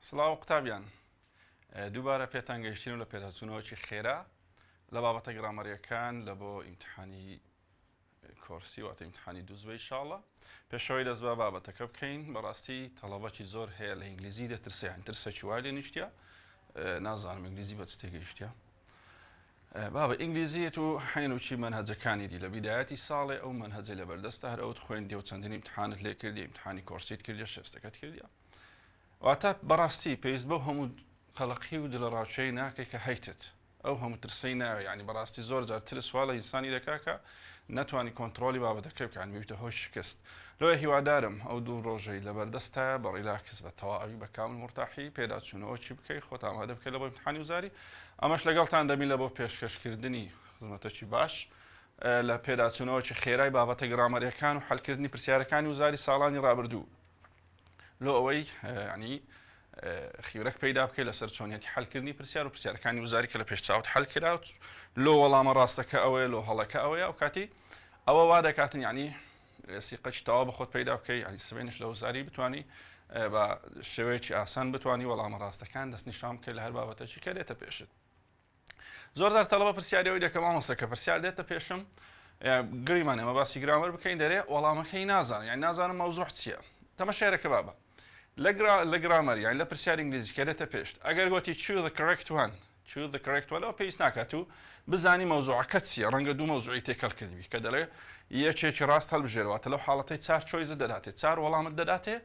سڵاو قوتابیان دووبارە پێتان گەیشتین و لە پێداچوونەوەکی خێرا لە بابەتە گرامەریەکان لە بۆ ئیمتحانی کۆرسی واتە ئیمتحانی دووزبەی ئینشاڵڵا پێشەوەی دەست بە بابەتەکە بکەین بەڕاستی تەڵەبەکی زۆر هەیە لە ئینگلیزی دەترسیان ترسێکی وای لێ نیشتیا نازانم ئینگلیزی بە چ تێگەیشتیا بابە ئینگلیزیەت و حێنوکی مەنهەجەکانی دی لە بیدایەتی ساڵێ ئەو مەنهەجە لە بەردەستە هەر ئەوت خوێندی و چەندین ئیمتحانت لێ کردی ئیمتحانی کۆرسیت کردی شێستەکەت کردیا واتە بەڕاستی پێویست بەو هەموو قەلەقی و دلە ڕاوچەی ناکەی کە هەیتت ئەو هەموو ترسەی ناوێ ینی بەڕاستی زۆر جار ترس وا لە ئینسانی دەکا کە نەتوانی کۆنتترۆلی بابەتەکە بکەن میوتە هۆی شکست لەوە هیوادارم ئەو دوو ڕۆژەی لەبەردەستە بەڕیلاکس بە تەواوی بە کامل مرتاحی پێداچوونەوە چی بکەی خۆت ئامادە بکەی لە بۆ ئیمتحانی وزاری ئەمەش لەگەڵتان دەبین لە بۆ پێشکەشکردنی خزمەتەکی باش لە پێداچوونەوەکی خێرای بابەتە گرامەریەکان و حەلکردنی پرسیارەکانی وزاری ساڵانی ڕابردوو لۆ ئەوەی ینی خیورەک پەیدا بکەیت لەسەر چۆنیەتی حەلکردنی پرسیار و پرسیارەکانی وزاری کە لە پێش چاوت حەل کراوت لۆ وەڵامە ڕاستەکە ئەوەیە لۆ هەڵەکە ئەوەیە و کاتی ئەوە وا دەکاتن ینی سیقەی تەوا بە خۆت پەیدا بکەیت ینی سبێنش لە وزاری بتوانی بە شێوەیەکی ئاسان بتوانی وەڵامە ڕاستەکان دەست نیشان بکەیت لە هەر بابەتێکی کە دێتە پێشت زۆر جار تەڵەبە پرسیارەوەی دەکەم مامۆستاکە پرسیار دێتە پێشم گریمان ئێمە باسی گرامەر بکەین دەرێ وەڵامەکەی نازانم یعنی نازانم مەوزوع چییە تەماشایەکە بابە لە گرامەر یان لە پرسیار ئینگلیزی کە دێتە پێشت ئەگەر گوتی choose the correct one ئەوە پێویست ناکات و بزانی مەوزوعەکە چییە ڕەنگە دوو مەوزوعی تێکەڵ کردوی کە دەڵێ یەکێکی ڕاست هەڵبژێرەوەتە لەو حاڵەتەی چار چۆیزە دەداتێت چار وەڵامت دەداتێ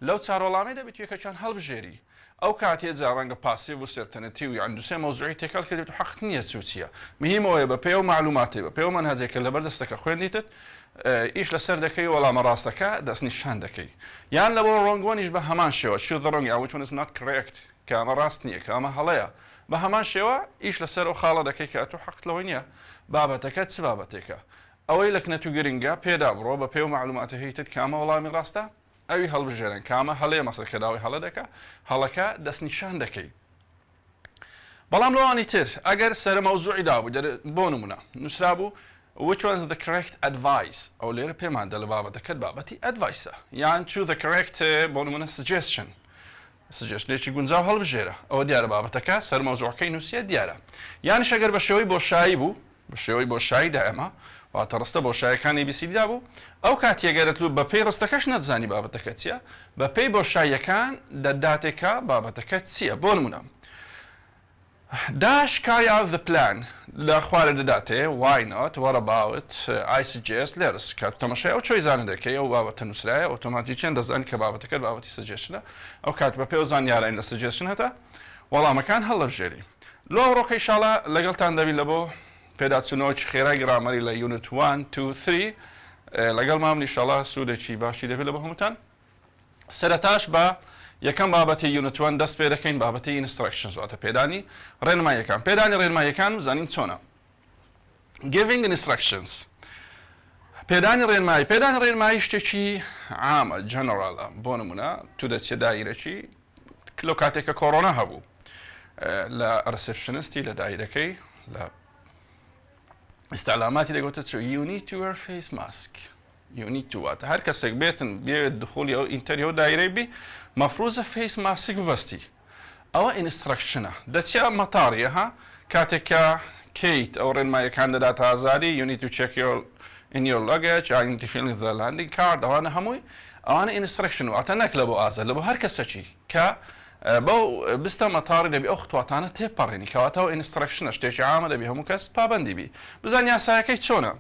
لەو چار وەڵامی دەبێت یەکەچیان هەڵبژێری ئەو کاتێ جا ڕەنگە پاسیڤ و سێرتەنەتی و یان دووسێ مەوزوعی تێکەڵ کردێت و حەقت نییە چ چییە مهمەوەیە بە پێ و معلوماتی بە پێ و مەنهەجێکە لەبەردەستەکە خوێندیتت ئیش لەسەر دەکەی وەڵامە ڕاستەکە دەستنیشان دەکەی یان لە بۆ ڕۆنگۆنیش بە هەمان شێوە choose the wrong which one is not correct کە ئەمە ڕاست نییە کە ئەمە هەڵەیە بە هەمان شێوە ئیش لەسەر ئەو خاڵە دەکەی کە تۆ حەقت لەوەی نییە بابەتەکە چ بابەتێکە ئەوەی لە کنەت و گرنگە پێدا بڕۆ بە پێ و معلوماتە هەیتت کامە وەڵامی ڕاستە ئەوی هەڵبژێرن کامە هەڵەیە مەسەلکە داوای هەڵە دەکە هەڵەکە دەستنیشان دەکەی بەڵام لەوانی تر ئەگەر سەر مەوزوعی دابوو بۆ نمونە نووسرا بوو which was the correct advice ئەو لێرە پێمان دە لە بابەتەکەت بابەتی ئەدڤایسە یان choose the correct بۆ نمونە سجێشنێکی گونجاو هەڵبژێرە ئەوە دیارە بابەتەکە سەر مەوزوعەکەی نووسیە دیارە یانش ئەگەر بە شێوەی بۆشایی بوو بە شێوەی بۆشاییدا ئەمە واتە ڕستە بۆشایەکانی بیسیدا بوو ئەو کاتیەگەرت بە پێی ڕستەکەش نەتزانی بابەتەکە چییە بە پێی بۆشاییەکان دەداتێکە بابەتەکە چییە بۆ نمونە Dash carries the plan لە خوارە دەداتێ why not what about I suggest لێرس کات تەماشای ئەو چۆی زانە دەکەی ئەو بابەتە نووسرایە ئۆتۆماتیکیان دەزانانی کە بابەتەکە بابەتی سجێشنە ئەو کات بە پێ و زانیاراین لە سجێشن هەتا وەڵامەکان هەڵەبژێری لۆ ڕۆکە ئینشاڵڵا لەگەڵتان دەبین لە بۆ پێداچوونەوەکی خێرای گرامەری لە یونت 1 2 3 لەگەڵ مام ئینشاڵڵا سوودێکی باشی دەبێت لە بۆ هەمووتان سەرەتاش بە یەکەم بابەتی یونت 1 دەست پێ دەکەین بابەتی instructions واتە پێدانی ڕێنماییەکان پێدانی ڕێنماییەکان زانین چۆنە giving instructions پێدانی ڕێنمایی شتێکی عامە جەنەڕاڵە بۆ نمونە تو دەچێت دایرەکی لەو کاتێککە کۆڕۆنا هەبوو لە ڕسپشنستی لە دایرەکەی لە ئستعلاماتی دەگوتە چ you need to wear face mask you need to واتە هەر کەسێک بێتن بێت دخولی ئەو ئینتەریۆ دایرەی بی مەفروزە فیس ماسک ببەستی ئەوە ئینسترەکشنە دەچیا مەتاڕیە ها کاتێککە کەیت ئەو ڕێنماییەکان دەداتە ئازادی you need to check your in your luggage I need to fill in the landing card ئەوانە هەمووی ئەوانە ئینسترەکشن واتە نەک لە بۆ ئازاد لە بۆ هەر کەسەکی کە بەو بستە مەتاڕی دەبی ئەو خواتانە تێپەڕێنی کەواتەوە ئینسترەکشنە شتێکی عامە دەبی هەموو کەس پابەندی بی بزان یاسایەکەی چۆنە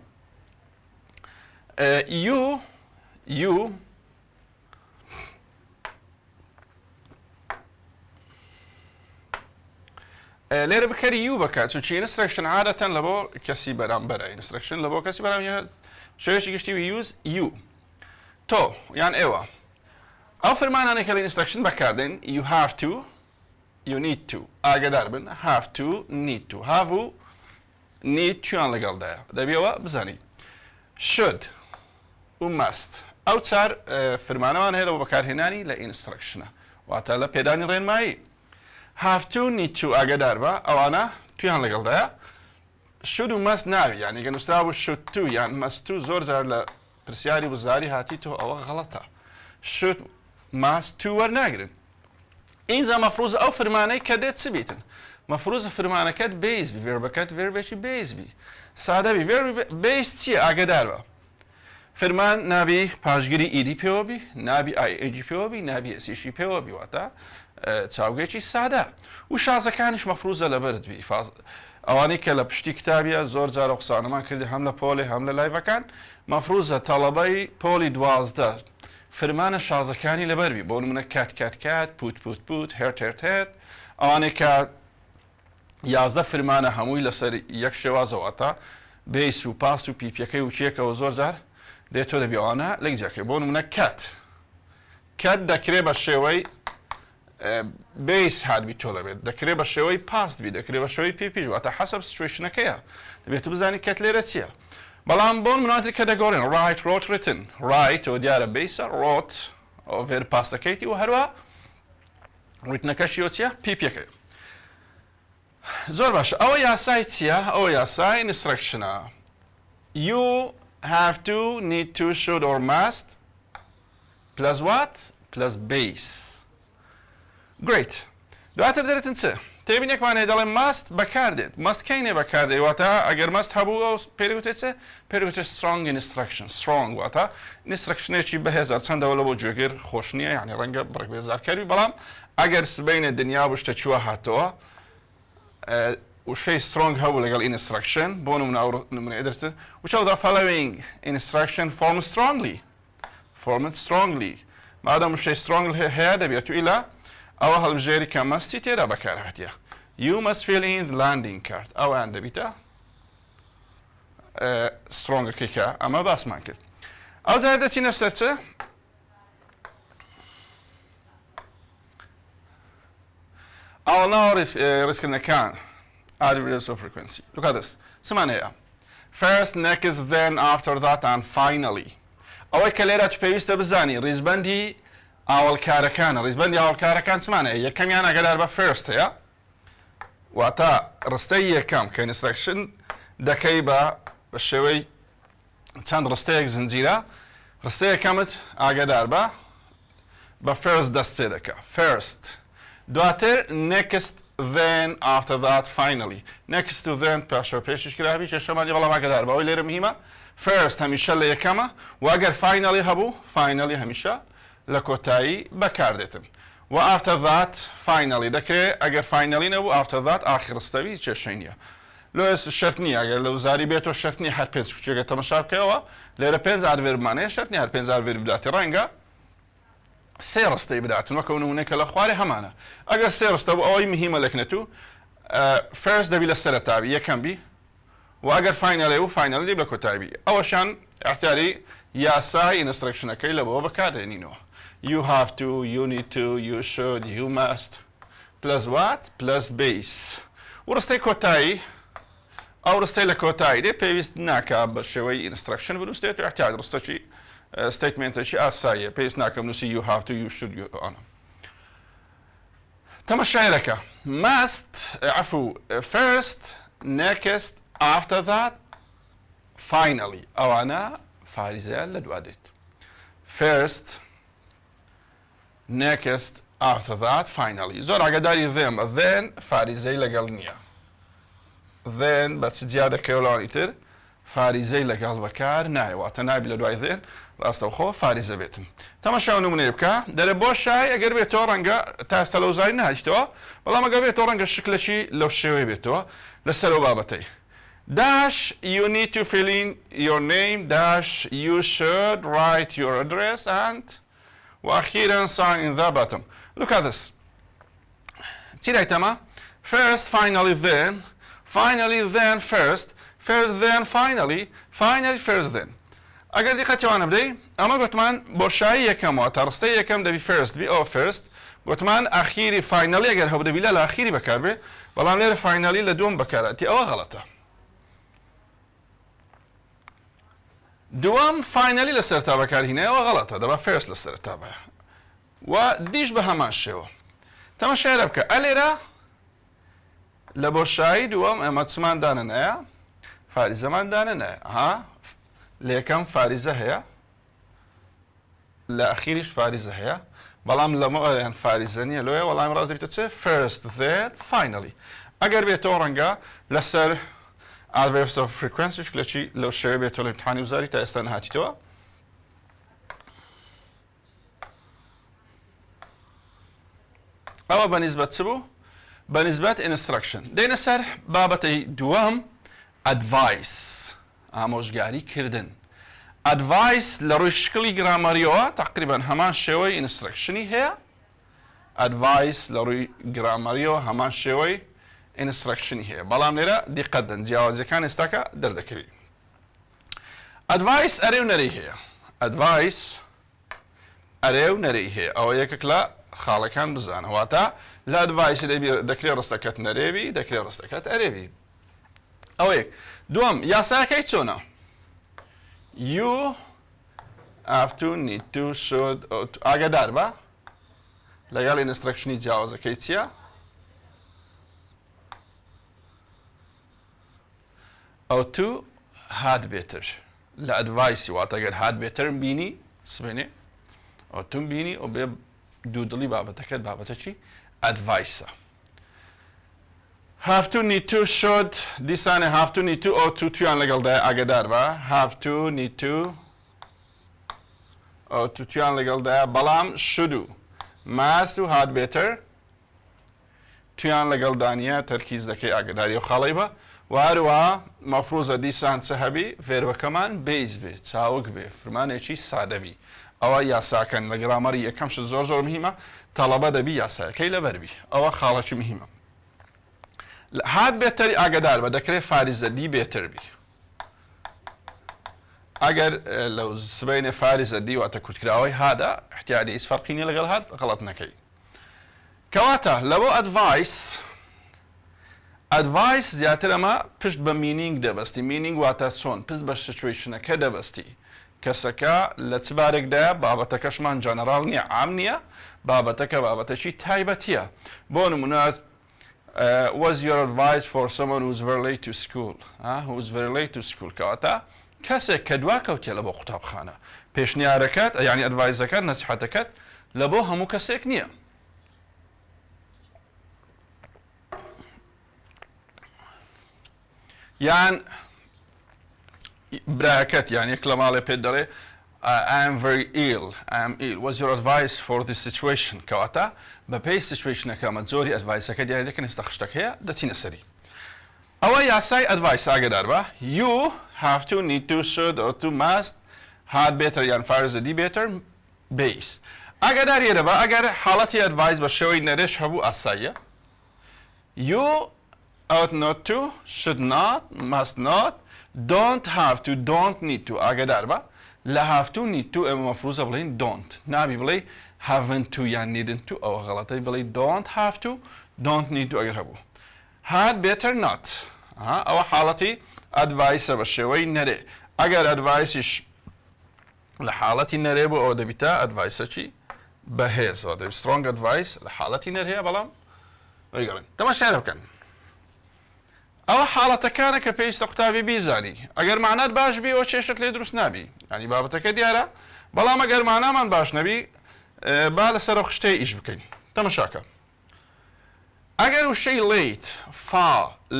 you لێرە بکەری یو بکات چونکی ئینسترەکشن عادەتەن لە بۆ کەسی بەرامبەرە ئینسترەکشن لە بۆ کەسی بەرام شێوەیەکی گشتی یوز یو تۆ یان ئێوە ئەو فەرمانانێک کە لە ئینسترەکشن بەکاردێن you have to you need to ئاگادار بن have to need to have و need چیان لەگەڵدایە دەبیەوە بزانی should و must ئەو چار فەرمانەوان هەیە لە بۆ بەکارهێنانی لە ئینسترەکشنە واتە لە پێدانی ڕێنمایی have to need to ئاگادار بە ئەوانە تویان لەگەڵدایە should و must ناوی یعنی گە نووسرا بوو should to یان must to زۆر جار لە پرسیاری وزاری هاتیتەوە ئەوە غەڵەتە should must to وەرناگرن اینجا مەفروض ئەو فرمانەی کە دێت چ بیتن مەفروض فرمانەکەت بێز بی ڤێربەکەت ڤێربێکی بێز بی سادە بی ڤێرب بێز چییە ئاگدار بە فرمان نابی پاشگیری ئیدی پێوە بی نابی ئایجی پێوە بی نابی ئەسیشی پێوە بی واتە چاوگەیەکی سادە و شازەکانیش مەفروضە لەبەرت بی ئەوانەی کە لە پشتی کتابیە زۆر جارە قسانەمان کردی هەم لە پۆلی هەم لە لایڤەکان مەفروضە تەڵەبەی پۆلی 12 فرمانە شازەکانی لەبەربی بۆ نمونە کات پوت هێرت ئەوانەی کە 11 فرمانە هەمووی لەسەر یەک شێوازەوەتە بێیس و پاس و پیپەکەی و چیەکەەوە زۆر جار لێتۆ دەبیەوانە لەک جاکەی بۆ نمونە کات دەکرێت بە شێوەی بێیس هاتبی تۆ لەبێت دەکرێت بە شێوەی پاسبی دەکرێت بە شێوەی پیپیش واتە حەسەب سیتوێشنەکەیە دەبێت بزانی کەت لێرە چییە بەڵام بۆن مناتری کە دەگۆڕێن ڕایت ڕۆت ڕتن ڕایت ئەو دیارە بێیسە ڕۆت ئەو ڤێر پاس دەکەیتی و هەروە ڕیتنەکەشی چییە پیپەکەی زۆر باشە ئەوە یاسای چییە ئەوە یاسای ئینسترەکشنە you have to need to should or must plus what plus base great دواتر دەرێتن چ تێبینێکمانێ دەڵێن ماست بەکاردێت ماست کەینێ بەکاردێت واتە ئەگەر ماست هەبوو ئەو پێوتێت چ پێوتێت strong instruction strong واتە instructionێکی بەهێزار چەندەوە لە بۆ جێگیر خۆش نییە یعنی ڕەنگە بڕێک بێزارکەوی بەڵام ئەگەر سبەینە دنیا بشتە چووە هاتەوە وشەی strong هەبوو لەگەڵ instruction بۆ نمونە ئێدرتن which of the following instruction formed strongly مادام وشەی strong هەیە دەبێت و ئیلا ئەوە هەڵبژێری کە مەستی تێدا بەکار هاتیە you must fill in the landing card ئەویان دەبیتە strongەکەی کە ئەمە باسمان کرد ئەو جار دەچینە سەر چ ڕێزکردنەکان of frequency look at this چمان هەیە first next then after that and finally ئەوەی کە لێرە تو پێویستە بزانی ڕیزبەندی ئاوەڵکارەکانە ڕیزبەندی ئاوەڵکارەکان چمانە یەکەمیان ئەگەدار بە first هەیە واتە ڕستەی یەکەم کە instruction دەکەی بە شێوەی چەند ڕستەیەک زنجیرە ڕستە یەکەمت ئاگدار بە first دەست پێ دەکە first دواتر next then after that finally next to then پاشەوە پێشش کرابی کێشەمانی بەڵام ئاگدار بە ئەوەی لێرە مهمە first هەمیشە لە یەکەمە و ئەگەر finally هەبوو finally هەمیشە لە کۆتایی بەکاردێتن و after that finally دەکرێت ئەگەر finally نەبوو after that ئاخرستەوی کێشەی نییە لۆ شەرت نییە ئەگەر لە وزاری بێتەوە شەرت نییە هەر پێنج کوچێکە تەمەشا بکەوە لێرە 5 ئادڤێربمانەیە شەرت نییە هەر 5 ئادڤێر بداتی ڕەنگە سێ ڕستەی بداتن وەکە نمونەیەکە لە خوارێ هەمانە ئەگەر سێ ڕستە بوو ئەوەی مهمە لەکنێت و first دەبی لە سەرەتاوی یەکەم بی و ئەگەر finally و finally دەبی لە کۆتایی ئەوەشان احتیاری یاسای instructionەکەی لە بۆ بەکاردێنینەوە you have to you need to you should you must plus what plus base و ڕستەی کۆتایی ئەو ڕستەی لە کۆتایی دێ پێویست ناکە بە شێوەی instruction بنووسێت و احتیاج ڕستەکی statementێکی ئاساییە پێویست ناکەم نووسی you have to you should you ئەنە تەمەشایەکە must عفو first next after that finally ئەوانە فاریزەیان لە دوا دێت first next after that finally زۆر ئاگاداری them then فاریزەی لەگەڵ نییە then بە چ جیا دەکەوە لەوانی تر فاریزەی لەگەڵ بەکار نایواتە نابی لە دوای then ڕاستەوخۆ فاریزە بێتن تەماشا نمونەیە بکە دەرە بۆ شای ئەگەر بێتەوە ڕەنگە تا ئێستا لەو زاری نهاتیتەوە بەڵام ئەگەر بێتەوە ڕەنگە شکلەکی لەو شێوەیە بێتەوە لەسەر ئەو بابەتەی dash you need to fill in your name dash you should write your address and وأخيرا sign in the bottom look at this تيري تما first finally then first then finally first then ئەگەر دیقەتیوانە بدەی ئەمە گوتمان بۆشایی یەکەمەوە تا ڕستەی یەکەم دەبی first بی ئەو first گوتمان ئاخیری finally ئەگەر هەبوو دەبی لە ئاخیری بەکار بێ بەڵام لێرە finally لە دووەم بەکارەتی ئەوە غەڵەتە دووەم finally لە سەرتا بەکارهینەوە غەڵەتە دەبا first لە سەرتا بە و دیش بە هەمان شێوە تەماشایرە بکە ئەلێرە لە بۆشایی دووەم ئەمە چمان دانەنەیە فاریزەمان دانەنەیە ها لە یەکەم فاریزە هەیە لا أخيرش فارزة هي بلام لما يعني فارزانية لويا والله مرة دي بتتصير first then finally أجر بيتو رنجا لسر adverbs of frequency شكلشي لو شيء بيتو الامتحان وزاري تأستنا هاتي توا أو بالنسبة سبو بالنسبة instruction دينا سر بابتي دوام advice آموزگاری کردن advice لروی شکلی گرامریوه تقریبا همان شوی instructioni هیا advice لروی گرامریوه همان شوی instructioni هیا بلام نرا دقت دن جوازی کان استاکا دردکری advice اریو نری هیا advice اریو نری هیا او یکک لا خالکان بزانه واتا لا advice دکری رستکت نریبی دکری رستکت اریبی او یک دوم یاساکی چونه you have to need to should ئاگادار بە لەگەڵ ئینسترەکشنی جیاوازەکەی چییە؟ ئەو تو had better لە ئەدڤایسی واتە ئەگەر had better بینی سبێنێ ئەو تو بینی ئەو بێ دوودڵی بابەتەکەت بابەتە چی؟ ئەدڤایسە have to need to should دیسانێ have to need to ئەو تویان لەگەڵدایە ئاگادار بە have to need to ئەو تویان لەگەڵدایە بەڵام should و must و had better تویان لەگەڵدانیە تەرکیز دەکەی ئاگاداری و خاڵی بە و هەروەها مەفروزە دیسان چە هەبی ڤێربەکەمان بەیز بێ چاوک بێ فرمانێکی سادە بی ئەوە یاساکەن لە گرامەری یەکەم شت زۆر زۆر مهمە تەڵەبە دەبی یاسایەکەی لەبەر بی ئەوە خاڵێکی مهمە هات بێتەری ئاگادار بە دەکرێت فاریزە دی بێتر بی ئەگەر لەو سبەینێ فاریزە دی واتە کورتکراوەی هادا احتیاجی هیچ فەرقی نییە لەگەڵ هات غەڵەت نەکەی کەواتە لەبۆ ئەدڤایس زیاتر ئەمە پشت بە مینینگ دەبەستی مینینگ واتە چۆن پشت بە سیچوێشنەکە دەبەستی کەسەکە لە چ بارێکدایە بابەتەکەشمان جەنەڕاڵ نییە عام نییە بابەتەکە بابەتەکی تایبەتیە بۆ نمونە was your advice for someone who's very late to school who's very late to school کەواتە کەسێک کە دوا کەوتێ لە بۆ قوتابخانە پێشنیارەکەت یعنی ئەدڤایزەکەت نەسیحەتەکەت لە بۆ هەموو کەسێک نییە یان براکەت یان یەک لە ماڵێ پێت دەڵێ I am very ill. I am ill. What's your advice for this situation? کەواتە بەپێی سیچوێشنەکەمە زۆری ئەدڤایسەکە دیاری دەکەن ئێستا خشتەکە هەیە دەچینە سەری ئەوە یاسای ئەدڤایس ئاگادار بە you have to need to should or to must had better یان فارزە دی better base ئاگادار ێرە بە ئەگەر حاڵەتی ئەدڤایس بە شێوەی نەرێش هەبوو ئاساییە you ought not to should not must not don't have to don't need to ئاگادار بە لا have to need to ئێمە مەفروزە بڵین don't نابی بڵێ haven't to یان needn't to ئەوە غەڵەتەی بڵێ don't have to don't need to ئەگەر هەبوو had better not ئەوە حاڵەتی ئەدڤایسە بە شێوەی نەرێ ئەگەر ئەدڤایسیش لە حاڵەتی نەرێ بوو ئەوە دەبیتە ئەدڤایسەکی بەهێزەوە دەبێت strong advice لە حاڵەتی نەرهەیە بەڵام وەیگەڕێن تەماشای بکەن ئەوە حاڵەتەکانە کە پێویستە قوتابی بیزانی ئەگەر معنات باش بی ئەوە کێشت لێ دروست نابی ینی بابەتەکە دیارە بەڵام ئەگەر مانامان باش نەبی با لەسەر ئەو خشتەی ئیش بکەین تەماشاکە ئەگەر وشەی late فا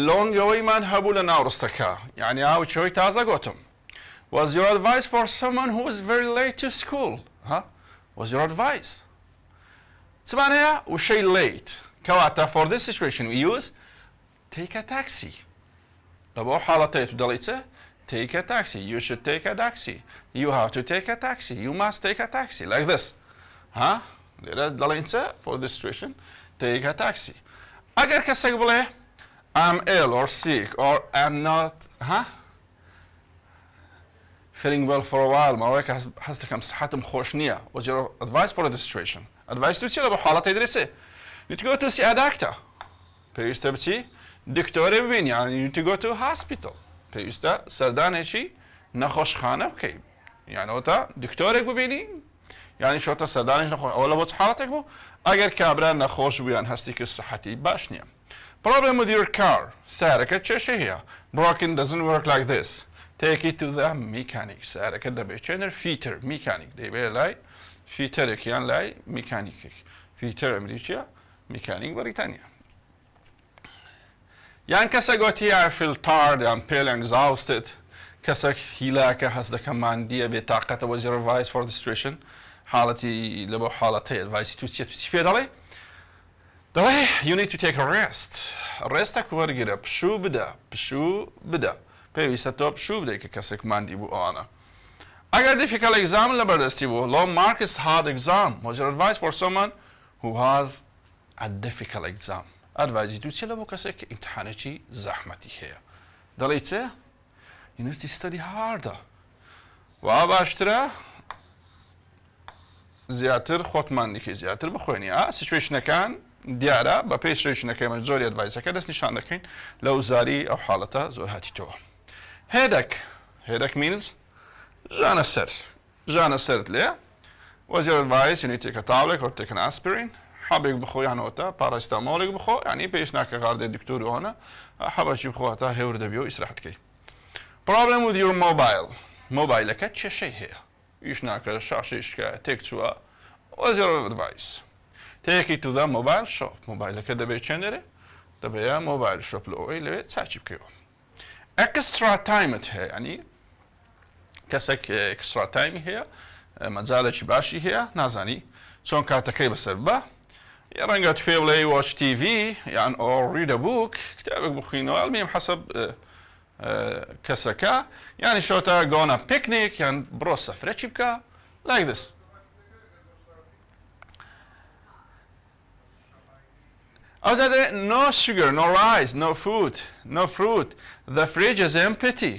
لۆنگەوەیمان هەبوو لە ناوڕستەکە یعنی ئاوچەوەی تازە گۆتم was your advice for someone who is very late to school was your advice چمان هەیە وشەی late کەواتە for this situation we use take a taxi لەبۆ حاڵەتەیە تو دەڵی چێ take a taxi you should take a taxi you have to take a taxi you must take a taxi like this لێرە دەڵێن چێ for this situation take a taxi ئەگەر کەسێک بڵێ I'm ill or sick or I'm not feeling well for a while ماوەیەکە حەز دەکەم سەحەتم خۆش نییە was your advice for this situation advice تو چیە لە بۆ حاڵەتەی درێسێ you to go to see a doctor پێویستە بچی دکتۆرێ ببین یان you to go to hospital پێویستە سەردانێکی نەخۆشخانە بکەین یانەوە تا دکتۆرێک ببینی یانی شۆتە سەردانێک نەخۆش ئەوە لە بۆ چ حاڵەتێک بوو ئەگەر کابرا نەخۆش بوو یان هەستی کرد سەحەتی باش نییە problem with your car سیارەکەت کێشە هەیە broken doesn't work like this take it to the mechanic سیارەکەت دەبێت چێنەر fitter mechanic دەیبێت لای فیتەرێکیان لای میکانیکێک فیتەر ئەمریکیە میکانیک بەریتانیا یان کەسە گوتی I feel tired I'm pale exhausted کەسێک هیلاکە هەست دەکەم ماندیە بێتاقەتە what's your advice for the situation حاڵەتی لە بۆ حاڵەتەیە advice تو چی پێ دەڵێ دەڵێ you need to take a rest ڕێستەک وەرگرە پشوو بدە پێویستە تۆ پشوو بدەیت کە کەسێک ماندی بوو ئەوانە ئەگەر difficult exam لە بەردەستی بوو low mark is hard exam what's your advice for someone who has a difficult exam advice تو چێ لە بۆ کەسێک کە ئیمتحانێکی زەحمەتی هەیە دەڵێ چێ you need to study harder وا باشترە زیاتر خۆتمانیکەی زیاتر بخوێنی سیچوێشنەکان دیارە بە پێی سیچوێشنەکەی مە زۆری ئەدڤایسەکە دەست نیشان دەکەین لە وزاری ئەو حاڵەتە زۆر هاتیتەوە هێدەک means ژانە سەرت لێ what's your advice you need to take a tablet or take an aspirin حەبێک بخۆ یانەوەتە پاراستامۆڵێک بخۆ ینی پێویست ناکە غاردێ دکتۆر ئەوانە حەبەکی بخۆ تا هێور دەبی و ئیسراحەتکەی problem with your mobile مۆبایلەکە کێشەی هەیە ئیش ناکە شاشەی شکایە تێک چووە what's your advice take it to the mobile shop مۆبایلەکە دەبێت چێندێرێ دەبێت مۆبایل شۆپ لەوەی لەوێ چاچی بکەوە extra timeت هەیە ینی کەسێک extra time هەیە مەجالێکی باشی هەیە نازانی چۆن کاتەکەی بەسەر بە ڕەنگە پێ بڵێ watch TV یان or read a book کتابێک بخوینەوە ئەڵمیم حەسەب کەسەکە یانی شۆتە go on a picnic یان بڕۆ سەفرەکی بکە like this ئەوزادێ no sugar no rice no food no fruit the fridge is empty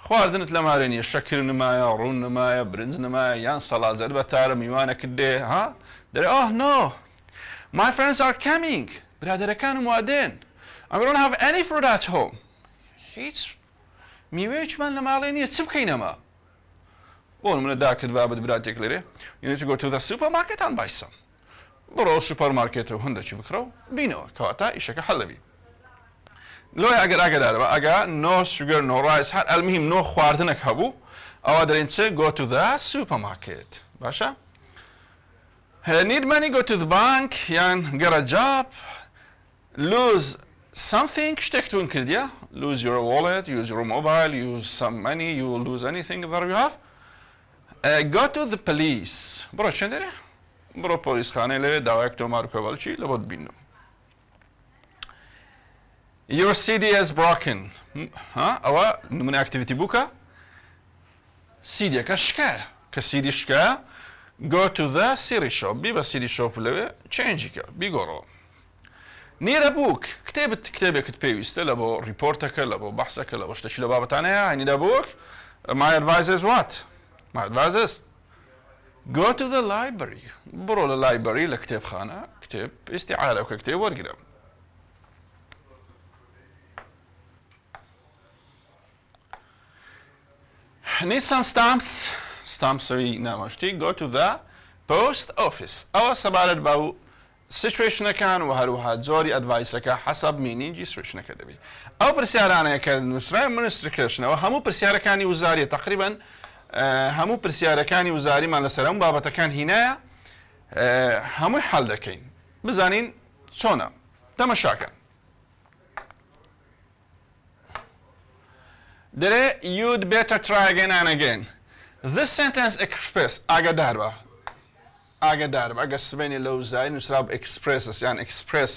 خواردنت لە مارە نییە شەکر نمایە ڕوون نمایە برنج نمایە یان سەڵازەر بەتارە میوانەکت دێ دەرێ no my friends are coming برادەرەکانم وا دێن I don't have any fruit at home هیچ میوەیەکمان لە ماڵێ نییە چ بکەین ئەمە بۆ نمونە داکرد بابەت براتێک لێرێ you need to go to the supermarket and buy some بڕۆ سوپەرمارکێتەوە هەندێکی بکڕە و بینەوە کەواتە ئیشەکە هەڵ دەبی لۆی ئەگەر ئاگدارەوە ئەگە no sugar no rice هەر ئەلمیم no خواردنێک هەبوو ئەوە دەرێن چ go to the supermarket باشە need money go to the bank یان get a job lose something شتێکتون کردیە lose your wallet use your mobile use some money you will lose anything that you have go to the police بڕۆ چێندێرێ بڕۆ پۆلیسخانەی لەوێ داوایەک تۆمار و کۆڤەڵکی لە بۆت بینەوە your CD is broken ئەوە نمونە ئاکتیڤیتی بووکە سیدیەکە شکایە کە سیدی شکایە go to the CD shop بی بە CD shop لەوێ چێنجیکە بیگۆڕەوە need a book کتێبێکت پێویستە لە بۆ ریپۆرتەکە لە بۆ بەحسەکە لە بۆ شتێکی لە بابەتانەیە I need a book my advice is what my advice is go to the library بڕۆ لە library لە کتێبخانە کتێب ئیستیعارە بکە کتێب وەرگرە need some stamps سەوی نامۆشتی go to the post office ئەوە سەبارەت بە سیچوێشنەکان و هەروەها جۆری ئەدڤایسەکە حەسەب مینینگی سوێشنەکە دەبێت ئەو پرسیارانەیە کە نووسراوی منستریکشنەوە هەموو پرسیارەکانی وزاریە تقریبا هەموو پرسیارەکانی وزاریمان لەسەر ئەم بابەتەکان هینایە هەمووی حەڵ دەکەین بزانین چۆنە تەمەشاکە دەرێ you'd better try again and again this sentence express ئاگادار بە ئەگە سبێنێ لە وزاری نووسرا بە expresses یان express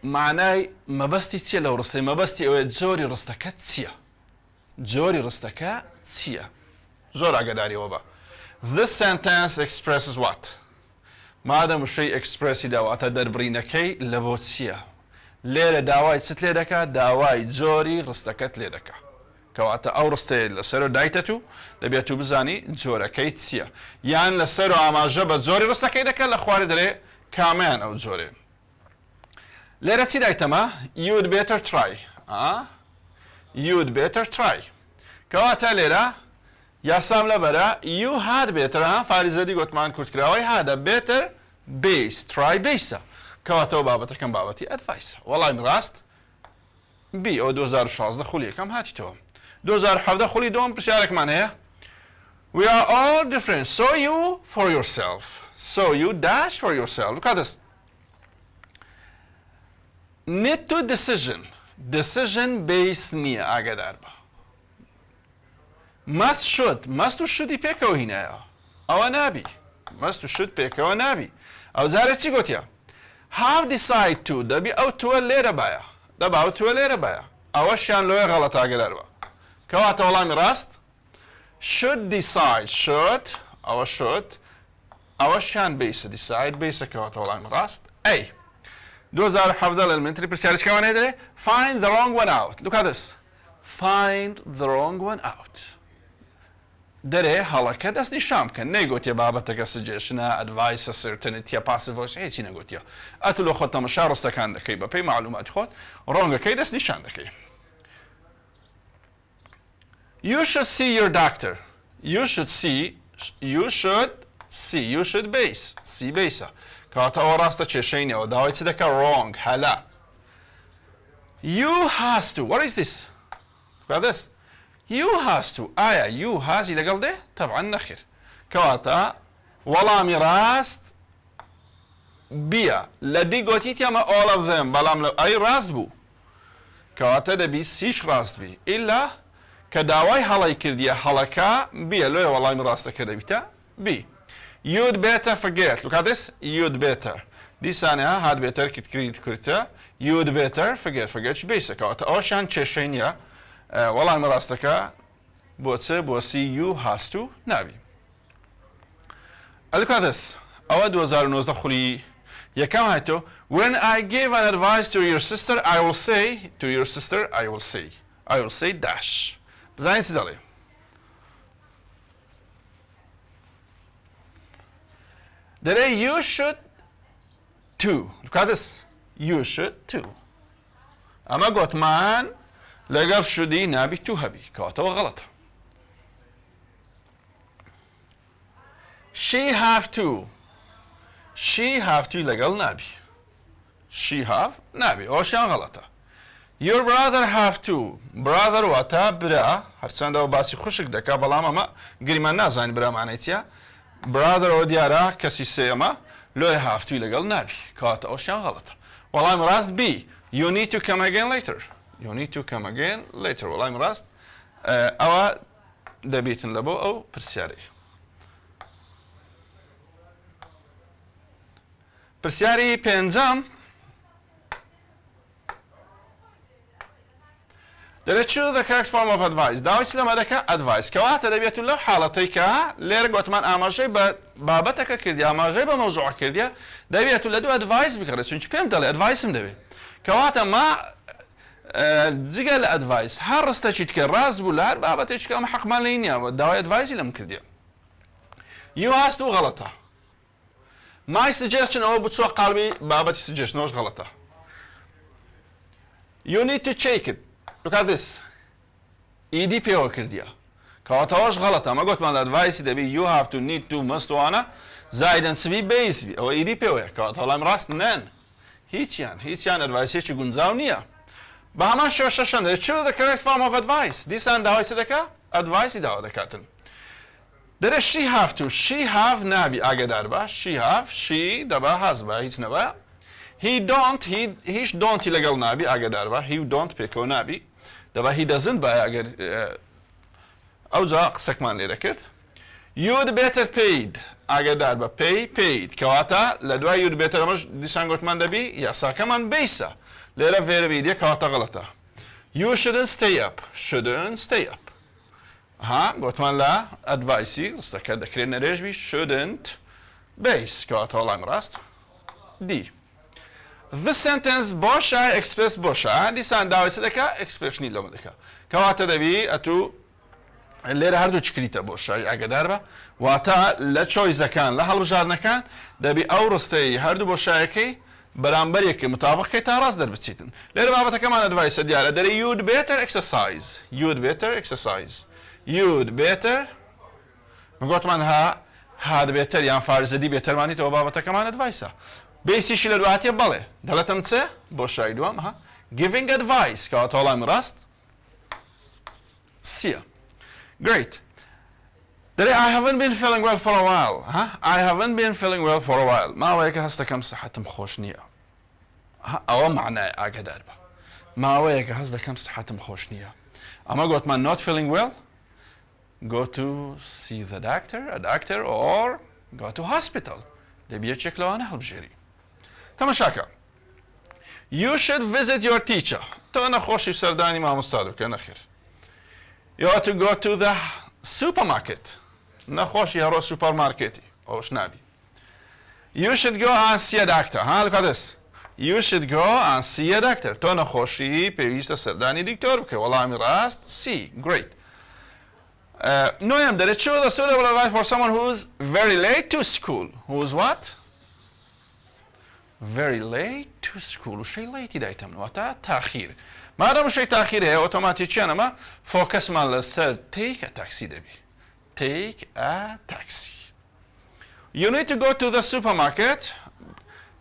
معنای مەبەستی چییە لەو ڕستەی مەبەستی ئەوەیە جۆری ڕستەکە چییە جۆری ڕستەکە چییە زۆر ئاگاداریەوە بە this sentence expresses what مادەم وشەی expresسی داواتە دەربڕینەکەی لە بۆ چییە لێرە داوای چت لێ دەکات داوای جۆری ڕستەکەت لێ دەکات کەواتە ئەو ڕستەیە لەسەر دایتە و دەبێت و بزانی جۆرەکەی چییە یان لەسەر و ئاماژە بە جۆری ڕستەکەی دەکات لە خوارێ دەرێ کامیان ئەو جۆرێ لێرە چی دایتەمە you'd better try you'd better try کەواتە لێرە یاسام لەبەرە you had better فاریزەدی گوتمان کورتکراوەی هادە better base try base کەواتەوە بابەتەکەم بابەتی ئەدڤایسە وەڵامی ڕاست بی ئەو 2016 خولی یەکەم هاتیتەوە 2017 خولی دۆم پرسیارێکمان هەیە We are all different. So you for yourself. So you dash for yourself. Look at this. Need to decision. Decision based نییە ئاگادار بە. Must should. Must و shouldی پێکەوە هینایە. ئەوە نابی. Must و should پێکەوە نابی. ئەو زارە چی گوتیە؟ Have decide to دەبی ئەو تووە لێرە بایە. دەبا ئەو تووە لێرە بایە. ئەوەشیان لۆیە غەڵەت ئاگادار بە. کەواتە وەڵامی ڕاست. Should decide. Should. ئەوە should. ئەوەشیان بیسە. Decide بیسە کەواتە وەڵامی ڕاست. A. 2017 elementary پرسیارەکەوان هەیە. Find the wrong one out. Look at this. Find the wrong one out. دەرێ هەڵەکە دەست نیشان بکەن. نەیگوتیە بابەتەکە suggestion-ە advice-ە certainty-ە passive voice هیچی نەگوتیە. ئەتو لە خۆت تەماشا ڕستەکان دەکەی بەپێی معلوماتی خۆت ڕۆنگەکەی دەست نیشان دەکەی. You should see your doctor. You should see. You should see. You should base. See base. کەواتە ئەوە ڕاستە کێشەینەوە داوای چ دەکە wrong هەلا. You has to. What is this? Look at this. You has to. ئایا you هازی لەگەڵ دێ؟ طبعا نەخێر. کەواتە وەڵامی ڕاست بیە. لە دی گوتیت ئەمە all of them بەڵام لە ئەی ڕاست بوو. کەواتە دەبی سیش ڕاست بی. ئیلا کە داوای هەڵی کردیە هەڵەکە بیە لۆیە وەڵامی ڕاستەکە دەبیتە بی. You'd better forget. Look at this. You'd better. دیسانەیە هات بێتەر کردیتە. You'd better forget. Forget بیسە کەواتە ئەوەشیان کێشەی نییە وەڵامی ڕاستەکە بۆ چ بۆ see you has to نابی. Look at this. ئەوە 2019 خولی یەکەم هاتۆ. When I give an advice to your sister, I will say to your sister, I will say dash. بزانین چی دەڵێ. دەرێ you should to. Look at this. You should to. ئەمە گوتمان لەگەڵ شودی نابی تو هەبی کەواتەوە غەڵەتە. She have to. She have to لەگەڵ نابی. She have نابی ئەوەشیان غەڵەتە. Your brother have to. Brother واتە برا هەرچەندەوە باسی خوشک دەکا بەڵام ئەمە گریمان نازانی برا معنەی چییە. Brother ئەوە دیارە کەسی سێمە لۆی have to لەگەڵ نابی کەواتە ئەوشیان غەڵەتە. وەڵامی ڕاست B. You need to come again later. You need to come again later. وەڵامی ڕاست ئەوە دەبیتن لە بۆ ئەو پرسیارەی. پرسیاری پێنجەم دەرێت choose the correct form of advice. داوای چ لەمە دەکە advice کەواتە دەبێتون لەو حاڵەتەی کە لێرە گوتمان ئاماژەی بە بابەتەکە کردی ئاماژەی بە مەوزوع کردیە دەبێتون لە دوو advice بکڕێت چونکی پێم دەڵێ advice-م دەبێت کەواتە ما جگە لە advice هەر ڕستەچیت کە ڕاست بوو لە هەر بابەتێکی کە ئەمە حەقمان لێی نییە داوای advice-ی لەم کردیە. You has to غەڵەتە. My suggestion ئەوە بچووە قاڵبی بابەتی suggestion-ەوەش غەڵەتە. You need to check it. Look at this. ED پێوە کردیە. کەواتەوەش غەڵەتە. ئەمە گوتمان لە advice-ی دەبی you have to need to must وانە زایدەن چبی base بی. ئەوە ED پێوەیە. کەواتە وەڵامی ڕاست نەن. هیچیان advice-یەکی گونجاو نییە. بە هەمان شێوەشەشەن دەبێت choose the correct form of advice. دیسان داوای چ دەکا؟ advice-ی داوا دەکاتن. دەرێ she have to. She have نابی ئاگادار بە. She have. She دەبا هەز بە هیچ نەبە. He don't. هیچ don't لەگەڵ نابی ئاگادار بە. He don't پێکەوە نابی. دەبا he doesn't بە ئەگەر ئەوجا قسەکمان لێ دەکرد. You'd better paid. ئاگادار بە paid. کەواتە لە دوای you'd better ئەمەش دیسان گوتمان دەبی یاساکەمان بیسە. لێرە فێرە بیدیە کەواتە غەڵەتە. You shouldn't stay up. ها گوتمان لە advice-ی ڕستەکە دەکرێت نەرێژبی shouldn't base کەواتە وەڵامی ڕاست D. This sentence بۆشە express بۆشە دیسان داوای چ دەکا expression-ی لەمە دەکا کەواتە دەبی ئەتوو لێرە هەردوو چکریتە بۆشای ئاگادار بە واتە لە چۆیزەکان لە هەڵبژاردنەکان دەبی ئەو ڕستەی هەردوو بۆشایەکەی بەرامبەرێکی متابقەکەی تا ڕاست دەربچیتن لێرە بابەتەکەمان advice دیارە دەرێ you'd better exercise. You'd better گوتمان هاد بێتەر یان فارزەدی بێتەرمانیتەوە بابەتەکەمان advice-ە. بیسیشی لە دواتیە بەڵێ دەڵێتم چێ بۆشای دووەم giving advice کەواتە وەڵامی ڕاست سیە. Great. دەڵێ I haven't been feeling well for a while. I haven't been feeling well for a while. ماوەیەکە هەستەکەم سەحەتم خۆش نییە. ئەوە معنای ئاگادار بە. ماوەیەکە هەست دەکەم سەحەتم خۆش نییە. ئەمە گوتمان not feeling well. Go to see the doctor or go to hospital. دەبێت یەکێک لەوانە هەڵبژێری. تەماشاکە. You should visit your teacher. تۆ نەخۆشی سەردانی مامۆستا بکە نەخێر. You ought to go to the supermarket. نەخۆشی هەڕۆ سوپەرمارکێتی. ئەوش نابی. You should go and see a doctor. Look at this. You should go and see a doctor. تۆ نەخۆشی پێویستە سەردانی دیکتۆر بکە. وەڵامی ڕاست see. Great. نوێم دەرێت choose a suitable advice for someone who is very late to school. Who is what? Very late to school. وشەی late دایتەمنەوە تا تاخیر. مادام وشەی تاخیر هەیە ئۆتۆماتیکیان ئەمە فۆکەسمان لەسەر take a taxi دەبی. Take a taxi. You need to go to the supermarket.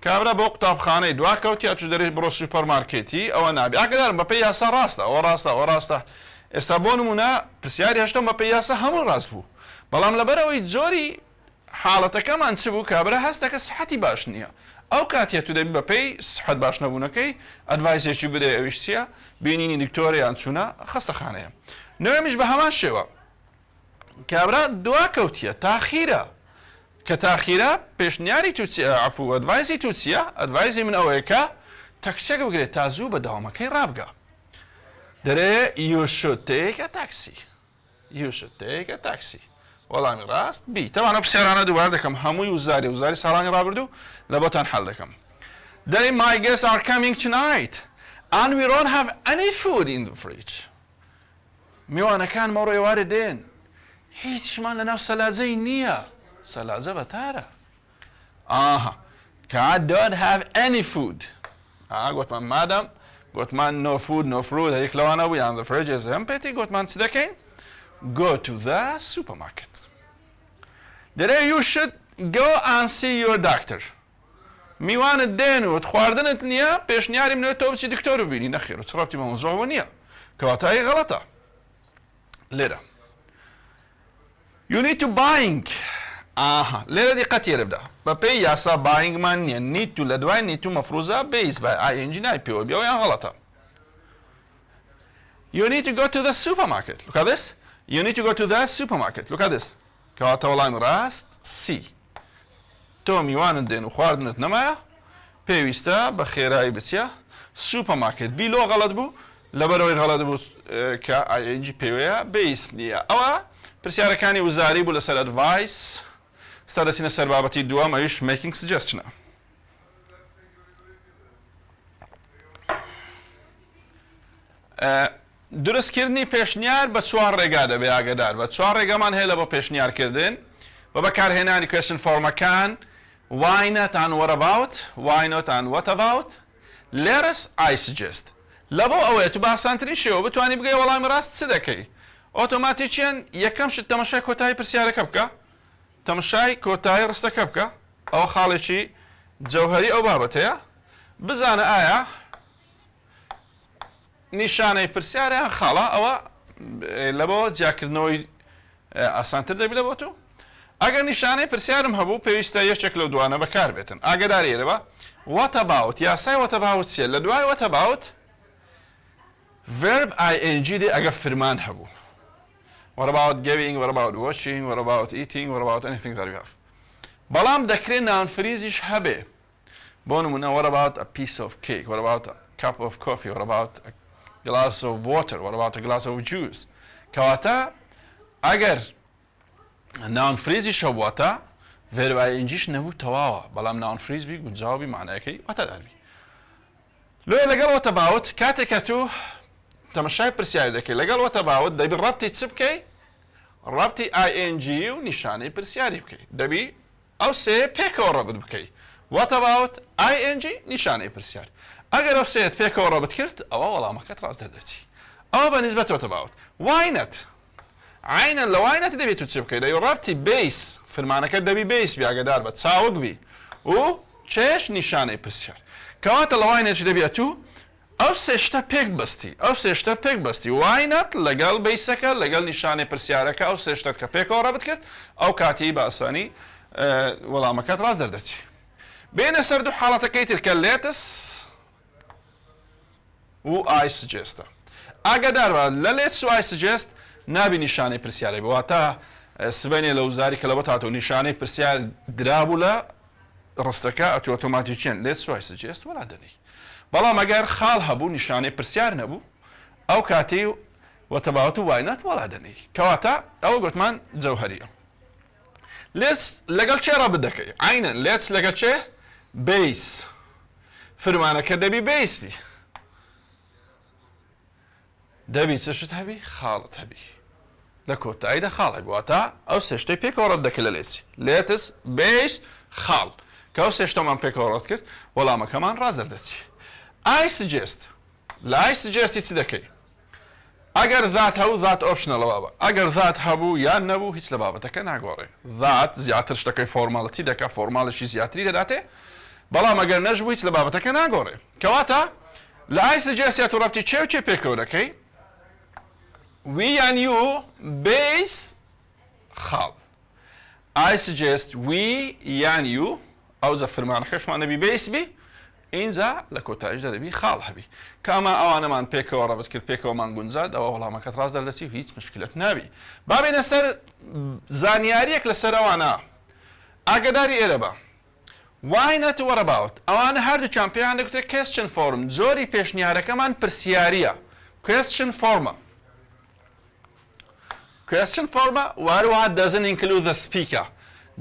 کابرا بۆ قوتابخانەی دواکەوتی ئەچ دەرێت بڕۆ سوپەرمارکێتی ئەوە نابی. ئاگادارم بەپێی یاسا ڕاستە. ئەوە ڕاستە. ئێستا بۆ نمونە پرسیاری هەشتم بەپێی یاسا هەموو ڕاست بوو. بەڵام لەبەرەوەی جۆری حاڵەتەکەمان چ بوو کابرا هەستەکە سەحەتی باش نییە. ئەو کاتیە تو دەبی بەپێی سەحەت باش نەبوونەکەی ئەدڤایسێکی بدە ئەویش چییە؟ بینینی دکتۆریان چوونە خەستەخانەیە. نوێمیش بە هەمان شێوە. کابرا دواکەوتیە تاخیرە. کە تاخیرە پێشنیاری تو چییە؟ عەفوو ئەدڤایسی تو چییە؟ ئەدڤایسی من ئەوەیە کە تەکسیەک بگرێت تا زوو بە داوامەکەی ڕابگە. دەرێ you should take a taxi. You should take a taxi. وەڵامی ڕاست بی. تەوانە پرسیارانە دووبارە دەکەم هەمووی وزاری ساڵانی ڕابردوو لە بۆتان حەڵ دەکەم. دەی my guests are coming tonight and we don't have any food in the fridge. میوانەکان مەڕۆ ئێوارە دێن. هیچمان لەناو سەلاجەی نییە. سەلاجە بەتارە. I don't have any food. گوتمان مادام گوتمان no food no fruit هەیەک لەوانە بوو یان the fridge is empty گوتمان چ دەکەین؟ Go to the supermarket. You should go and see your doctor. میوانت دێن و خواردنت نییە پێشنیاری منێت تۆ بچی دکتۆر ببینی نەخێر و چ ڕەبتی بە مۆزۆوە نییە. کەواتایی غەڵەتە. لێرە. You need to buying. لێرە دیقەت لێرە بدە. بەپێی یاسا buyingمان نییە. need to لە دوای need to مەفروزە base by ing نای پێوە بێ یان غەڵەتە. You need to go to the supermarket. Look at this. You need to go to the supermarket. Look at this. کەواتە وەڵامی ڕاست C. تۆ میوانت دێن و خواردنت نەمایە پێویستە بە خێرایی بچیە سوپەرمارکێت. بی لۆ غەڵەت بوو لەبەرەوەی غەڵەت بوو کە ing پێوەیە base نییە. ئەوە پرسیارەکانی وزاری بوو لەسەر advice. ستا دەچینە سەر بابەتی دووەم ئەویش making suggestion. دروستکردنی پێشنیار بە چوار ڕێگا دەبێ ئاگادار بە چوار ڕێگەمان هەیە لە بۆ پێشنیارکردن بە بەکارهێنانی question فۆرمەکان why not and what about why not and what about لێرەس I suggest لە بۆ ئەوەیە تو باسانترین شێوە بتوانی بگەی وەڵامی ڕاست چ دەکەی ئۆتۆماتیکیان یەکەم شت تەماشای کۆتایی پرسیارەکە بکە تەماشای کۆتایی ڕستەکە بکە ئەوە خاڵێکی جەوهەری ئەو بابەتەیە بزانە ئایا نیشانەی پرسیاریان خاڵە ئەوە لە بۆ جیاکردنەوەی ئاسانتر دەبی لە بۆ تو ئەگەر نیشانەی پرسیارم هەبوو پێویستە یەکێک لەو دوانە بەکار بێتن ئاگاداری لێرە بە what about یاسای what about چیە لە دوای what about verb ing دێ ئەگەر فرمان هەبوو what about giving what about watching what about eating what about anything that you have بەڵام دەکرێت نانفریزیش هەبێ بۆ نمونە what about a piece of cake what about a cup of coffee what about a glass of water what about a glass of juice کەواتە ئەگەر نانفریزیش هەبووەتە verb ingش نەبوو تەواوە بەڵام نانفریز بی گونجاوبی معنایەکەی وەتەداربی لێ لەگەڵ what about کاتێکە تو تەماشای پرسیاری دەکەی لەگەڵ what about دەبی ڕەبتی چ بکەی ڕەبتی ing و نیشانەی پرسیاری بکەی دەبی ئەو سێ پێکەوە ڕەبت بکەی what about ing نیشانەی پرسیار ئەگەر ئەو سێت پێکەوە ڕەبت کرد ئەوە وەڵامەکەت ڕاست دەردەچی ئەوە بە نسبەت what about why not عینەن لە why not دەبێت تو چ بکەی دەبی ڕەبتی base فرمانەکەت دەبی base بی ئاگادار بە چاوک بی و چێش نیشانەی پرسیار کەواتە لە why not دەبێت تو ئەو سێشتە پێک بەستی ئەو سێشتە پێک بەستی واینەت لەگەڵ بەیسەکە لەگەڵ نیشانەی پرسیارەکە ئەو سێشتت کە پێکەوە ڕەبت کرد ئەو کاتی بە ئاسانی وەڵامەکەت ڕاست دەردەچی. بێنە سەر دوو حاڵەتەکەی تر کە لێتس و ئای سجێستە. ئاگادار بە لە لێتس و ئای سجێست نابی نیشانەی پرسیارەی بواتە سبەنێ لە وزاری کە لە بە هاتەوە نیشانەی پرسیار درابوو لە ڕستەکە ئەتو ئۆتۆماتیکیان لێتس و ئای سجێست وەڵا دەنی. بەڵام ئەگەر خاڵ هەبوو نیشانەی پرسیار نەبوو ئەو کاتی وەتەباوەت و واینەت وەڵا دەنی. کەواتە ئەوە گوتمان جەوهەریە. لێتس لەگەڵ چێ ڕابط دەکەی؟ عینەن لێتس لەگەڵ چێ؟ بیس. فرمانەکە دەبی بیس بی. دەبی چشت هەبی؟ خاڵت هەبی. لە کۆتاییدا خاڵ هەبی واتە ئەو سێشتەی پێکەوە ڕەت دەکەی لە لێتسی. لێتس بیس خاڵ. کە ئەو سێشتەمان پێکەوە ڕەت کرد وەڵامەکەمان ڕاست دەردەچی. ئای سجێست لە ئای سجێستی چی دەکەی؟ ئەگەر ذات هەبوو ذات ئۆپشنەڵە بابە. ئەگەر ذات هەبوو یان نەبوو هیچ لە بابەتەکە ناگۆڕێ. ذات زیاتر شتەکەی فۆرماڵەتی دەکا فۆرماڵێکی زیاتری دەداتێ بەڵام ئەگەر نەژبوو هیچ لە بابەتەکە ناگۆڕێ. کەواتە لە ئای سجێستی تۆ ڕەبتی چێ و چێ پێکەوە دەکەی؟ وی یان یو بیس خاڵ. ئای سجێست وی یان یو ئەو جە فرمانەکەشمان نەبی بیس بی اینجا لە کۆتاییشدا دەبی خاڵ هەبی. کاما ئەوانەمان پێکەوە ڕەبت کرد پێکەوەمان گونجات ئەوە وەڵامەکەت ڕاست دەردەچی و هیچ مشکلت نابی. با بێنە سەر زانیاریەک لەسەر ئەوانە. ئاگاداری ئێرە بە. Why not what about؟ ئەوانە هەردووچیان پێیان دەگوترێت question form. جۆری پێشنیارەکەمان پرسیاریە. question form. question form واروها doesn't include the speaker.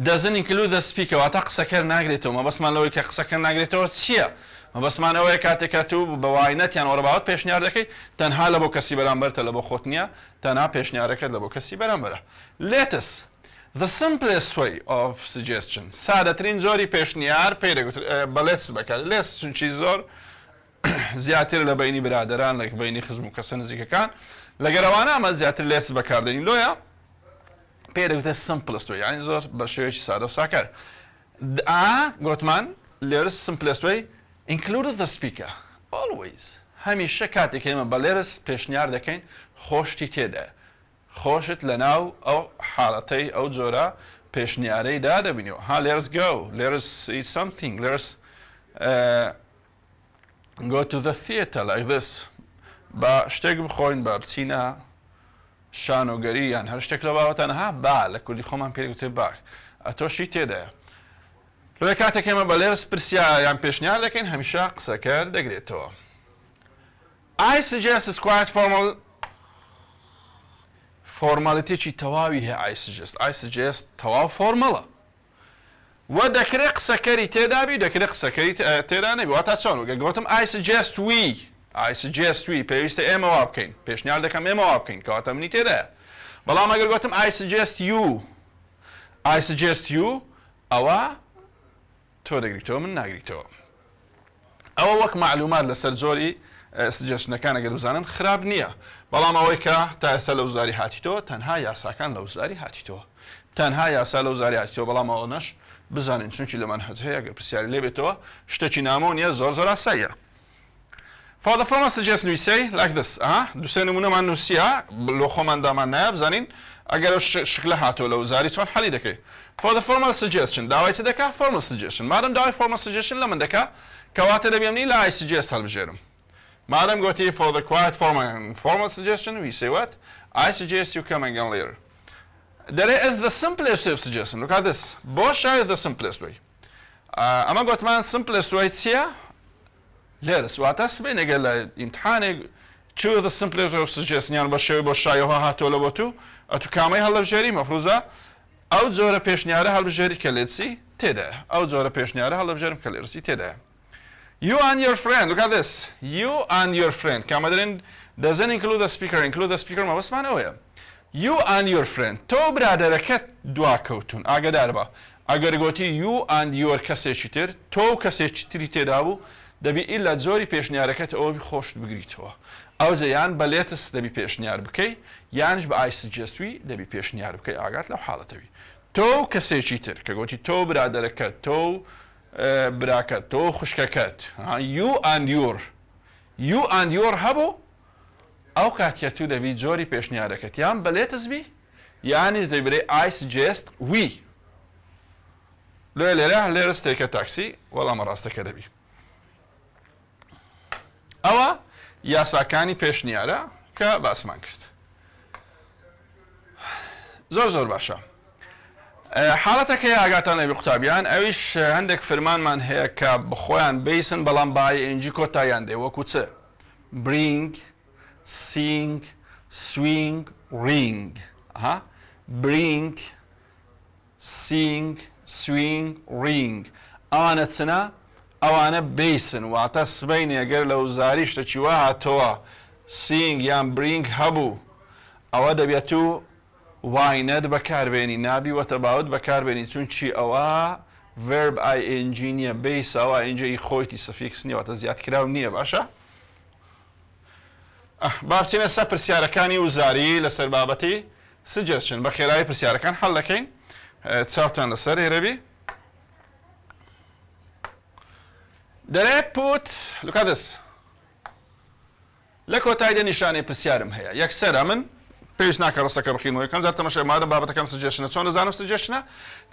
doesn't include the speaker واتە قسەکەر ناگرێتەوە. مەبەستمان لەوەی کە قسەکەر ناگرێتەوە چییە؟ مەبەستمان ئەوەیە کاتێکە تو بە واینەتیان وەرەباوت پێشنیار دەکەی تەنها لە بۆ کەسی بەرامبەرتە لە بۆ خۆت نییە تەنها پێشنیارەکەت لە بۆ کەسی بەرامبەرە. Latest the simplest way of suggestion. سادەترین زۆری پێشنیار پێی دەگوترێت بە لێتس بەکار. لێتس چونکی زۆر زیاتر لە بینی برادەران لە بینی خزم و کەسە نزیکەکان لەگەرەوانە ئەمە زیاتر لێتس بەکاردێنین لۆیە پێی دەگوترێت simplest way یعنی زۆر بە شێوەیەکی سادە و ساکار. گوتمان لێرس simplest way include the speaker always. هەمیشە کاتێک ئێمە بە لێرس پێشنیار دەکەین خۆشتی تێدایە. خۆشت لە ناو ئەو حاڵەتەی ئەو جۆرە پێشنیارەیدا دەبینیەوە. ها let's go, let's see something, let's go to the theater like this. بە شتێک بخۆین بە بچینە شانۆگەری یان هەر شتێک لە باوەتانەها با لە کوردی خۆمان پێ دەگوترێت باک. ئەتۆشی تێدایە. لە کاتێک ئێمە بە لێرس پرسیار یان پێشنیار دەکەین هەمیشە قسەکەر دەگرێتەوە. I suggest is quite formal. فۆرماڵیتێکی تەواوی هەیە I suggest. I suggest تەواو فۆرمەڵە. وە دەکرێت قسەکەری تێدابی دەکرێت قسەکەری تێدا نەبی. واتە چۆن وەگە گوتم I suggest we. I suggest we پێویستە ئێمە وا بکەین. پێشنیار دەکەم ئێمە وا بکەین کەواتە منی تێدایە. بەڵام ئەگەر گوتم I suggest you. I suggest you ئەوە تۆ دەگریتەوە من ناگریتەوە. ئەوە وەک معلومات لەسەر جۆری سجێشنەکان ئەگەر بزانن خراپ نییە. بەڵام ئەوەی کە تا ئێستا لە وزاری هاتیتەوە تەنها یاساکان لە وزاری هاتیتەوە. تەنها یاسا لە وزاری هاتیتەوە بەڵام ئەوە نەش بزانین چونکی لە منهەج هەیە ئەگەر پرسیاری لێ بێتەوە شتێکی نامۆ نییە زۆر ئاساییە. For the formal suggestion we say like this. دووسێ نمونەمان نووسیە لۆ خۆمان دامان نایە بزانین ئەگەر شکلە هاتەوە لە وزاری چۆن حەلی دەکەی. For the formal suggestion داوای چ دەکا formal suggestion. مادەم داوای formal suggestion لە من دەکا کەواتە دەبێمنی لە I suggest هەڵبژێرم. Madam Gautier, for the quiet formal suggestion, we say what? I suggest you come again later. That is the simplest way of suggestion. Look at this. Bosha is the simplest way. أما قلت man simplest way here. ليرس واتس بين قال امتحان choose the simplest way of suggestion يعني بشوي بوشا يوها هاتو لبوتو أتو كامي هلا بجري مفروضة أو زورة بيشنياره هلا بجري كليتسي تدا أو زورة بيشنياره هلا بجري كليرسي تدا. You and your friend, look at this. You and your friend. كامدرين doesn't include the speaker. Include the speaker ما بس معناه ويا. You and your friend. تو برادركت دوا كوتون. أقدر با. أقدر قلتي you and your كسيشتر. تو كسيشتري تداو. دبي إلا زوري بيشنياركت أو بخوش بقريتوا. أو زيان بليتس دبي بيشنيار بكي. يانج بأي suggest we دبي بيشنيار بكي. أقعد لو حالة تبي. تو كسيشتر. كقولتي تو برادركت. تو براكت تو خوشككت you and your you and your هەبوو ئەو کاتیە تو دەبی جۆری پێشنیارەکەت یان بە لێتزبی یانیش دەیبرێ I suggest we لێرە ستێکە تاکسی وەڵامە ڕاستەکە دەبی ئەوە یاساکانی پێشنیارە کە باسمان کرد زۆر باشە حاڵەتەکە ئاگاتان لەبی قوتابیان ئەویش هەندێک فرمانمان هەیە کە بخۆیان بیسن بەڵام بایئنجی کۆتاییان دێ وەکو چ bring sing swing ring bring sing swing ring ئەوانە چنە ئەوانە بیسن واتە سبەینی ئەگەر لە وزاری شتێکی وا هاتەوە sing یان bring هەبوو ئەوە دەبێت و واینەت بەکاربێنی نابی وەتەباوت بەکاربێنی چونچی ئەوە verb ing نییە بیس ئەوە ئینجی خۆیتی سفیکس نییە واتە زیادکراو نییە باشە با بچینە سەر پرسیارەکانی وزاری لەسەر بابەتی suggestion بە خێرایی پرسیارەکان هەڵ دەکەین چاوتان لەسەر هێرەبی دەرێ put look at this لە کۆتاییدا نیشانەی پرسیارم هەیە یەکسەرە من پێویست ناکە ڕستەکە بخینەوە یەکەم جار تەماشای مادەم بابەتەکەم سجێشنە چۆن دەزانم سجێشنە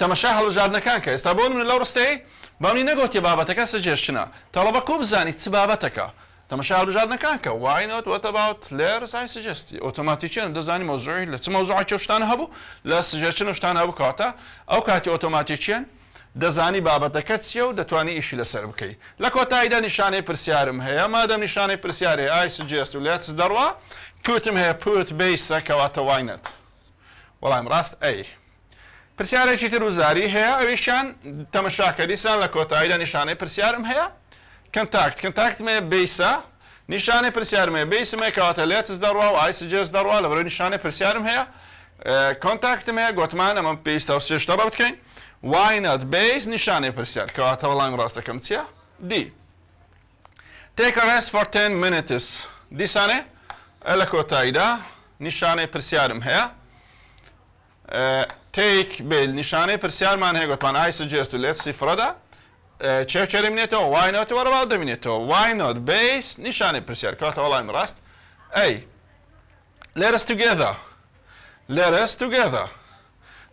تەماشا هەڵبژاردنەکان کە ئێستا بۆ من لەو ڕستەی باوی نەگوتی بابەتەکە سجێشنە تەڵەبە کۆ بزانی چ بابەتەکە تەماشا هەڵبژاردنەکان کە why not what about letters I suggest ئۆتۆماتیکیان دەزانی مۆزوعی لە چ مۆزوعێکی شتانە هەبوو لە سجێشن شتان هەبوو کاتە ئەو کاتی ئۆتۆماتیکیان دەزانی بابەتەکە چیە و دەتوانی ئیشی لەسەر بکەی لە کۆتاییدا نیشانەی پرسیارم هەیە مادەم نیشانەی پرسیار هەیە I suggest و let's دەڕوا پوتم هەیە پوت بیسە کەواتە واینەت وەڵام ڕاست ئەی پرسیارێکی تر وزاری هەیە ئەویشیان تەمەشاکە دیسان لە کۆتاییدا نیشانەی پرسیارم هەیە کنتاکتمێ بیسە نیشانەی پرسیارمێ بیسمێ کەواتە let's دەڕوا و I suggest دەڕوا لەبەرەوەی نیشانەی پرسیارم هەیە کۆنتاکتم هەیە گوتمان ئەمە پێویستە و سێشتە ڕە بکەین why not base نیشانەی پرسیار کەواتە وەڵامی ڕاستەکەم چییە دی take a rest for 10 minutes دیسانێ لە کۆتاییدا نیشانەی پرسیارم هەیە take بێ نیشانەی پرسیارمان هەیە گوتمان I suggest و let's سیفرەدا چێ دەمێنێتەوە why not وەرەباو دەمێنێتەوە why not base نیشانەی پرسیار کەواتە وەڵامی ڕاست ئەی let us together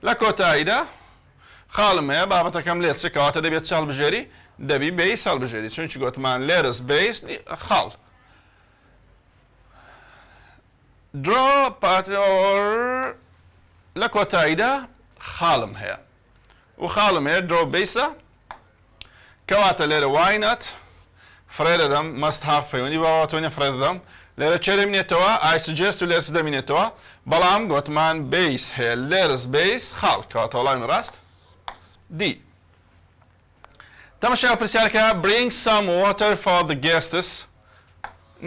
لە کۆتاییدا خاڵم هەیە بابەتەکەم لێت چ کەواتە دەبێت چ هەڵبژێری دەبی بیس هەڵبژێری چونکی گوتمان let us base خاڵ draw or لە کۆتاییدا خاڵم هەیە و خاڵم هەیە draw بیسە کەواتە لێرە why not فرێ دەدەم must have پەیوەندی باواتۆنیە فرێ دەدەم لێرە چێ دەمێنێتەوە I suggest و let's دەمێنێتەوە بەڵام گوتمان بیس هەیە let us base خاڵ کەواتە وەڵامی ڕاست دی تەماشای پرسیارەکە bring some water for the guests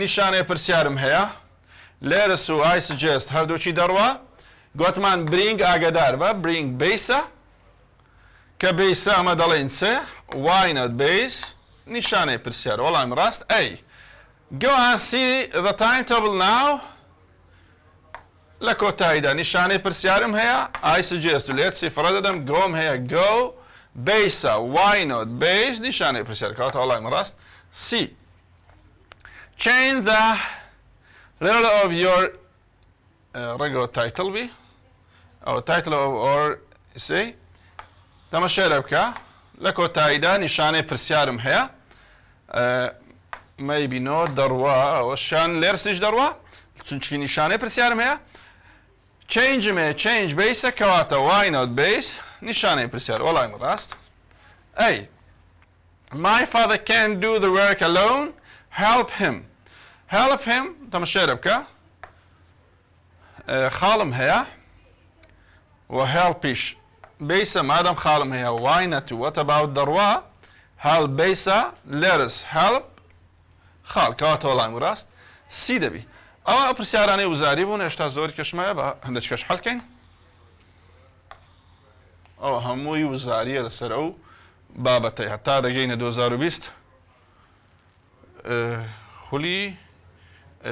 نیشانەی پرسیارم هەیە let us و I suggest هەردووچی دەڕوا گوتمان bring ئاگادار بە bring بیسە کە بیسە ئەمە دەڵێن چێ why not base نیشانەی پرسیار وەڵامی ڕاست ئەی go and see the timetable now لە کۆتاییدا نیشانەی پرسیارم هەیە I suggest و let's سیفرە دەدەم گۆم هەیە go بیسە why not base نیشانەی پرسیار کەواتە وەڵامی ڕاست C change the letter of your ڕێگەوە title بی ئەو title of or say تەماشای بکە لە کۆتاییدا نیشانەی پرسیارم هەیە maybe not دەڕوا ئەوەشان لێرسیش دەڕوا چونکی نیشانەی پرسیارم هەیە change بیسە کەواتە why not base نیشانەی پرسیار وەڵامی ڕاست ئەی my father can't do the work alone help him تەماشای بکە خاڵم هەیە و helpish بیسە مادەم خاڵم هەیە why not what about دەڕوا help بیسە let us help خاڵ کەواتە وەڵامی ڕاست سی دەبی ئەوە پرسیارانەی وزاری بوون هێشتا زۆری کەشمایە بە هەندێک کەش هەڵکەین ئەوە هەمووی وزاریە لەسەر ئەو بابەتەی هەتا دەگەینە 2020 خولی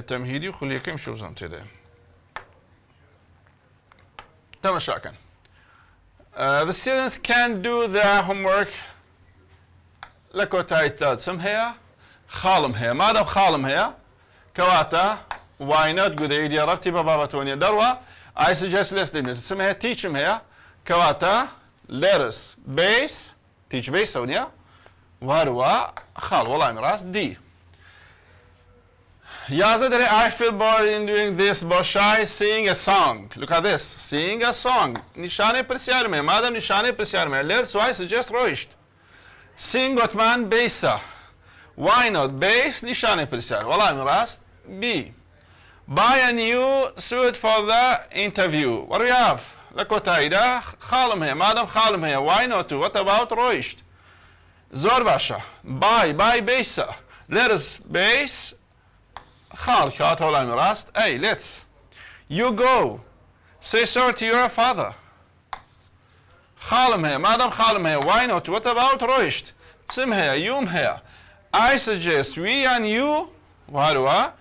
تەمهیدی و خولیەکەیم شوزان تێدایە تەماشاکەن the students can do their homework لە کۆتاییدا چم هەیە خاڵم هەیە مادەم خاڵم هەیە كواتا why not good idea ربطي ببابتونيا دروا I suggest let's do it اسمها teach هي كواتا letters base teach base سونيا وهروا خال والله مراس دي Yazadere, I feel bored in doing this, but shy sing a song. Look at this, sing a song. Nishane persiyarme, madam nishane persiyarme. Ler, so I suggest roisht. Sing otman beysa. Why not? Base nishane persiyar. Wallah mirast. B. Buy a new suit for the interview. What do we have? Lakotaida, khalum here, madam khalum here. Why not? What about roisht? Zor basha. Buy beysa. Letters base. خال كات ولا مراست أي let's you go say sorry to your father خالم هي مادام خالم هي why not what about رويشت تسم هي يوم هي I suggest we and you وهروا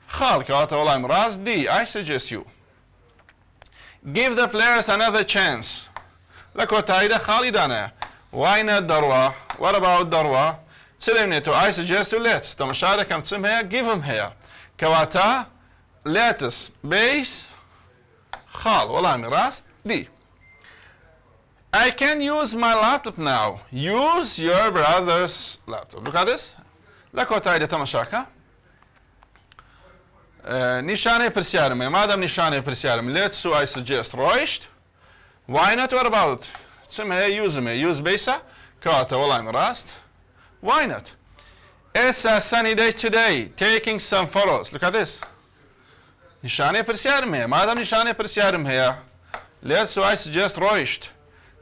خال كات ولا مراست دي I suggest you give the players another chance لكو تايدا خالي دانا why not دروا what about دروا تسلمنيتو I suggest you let's تمشارة كم تسم هي give them هي كواتا lettuce base خال والله مراست دي I can use my laptop now use your brother's laptop look at this لكوتا إذا تمشاكا نشانة برسيارم مادام نشانة برسيارم let's so I suggest رويشت why not what about تسمى use بيسا كواتا والله مراست why not It's a sunny day today. Taking some photos. Look at this. نشانة برسيارم هي. مادام نشانة برسيارم هي. Let's so I suggest رويشت.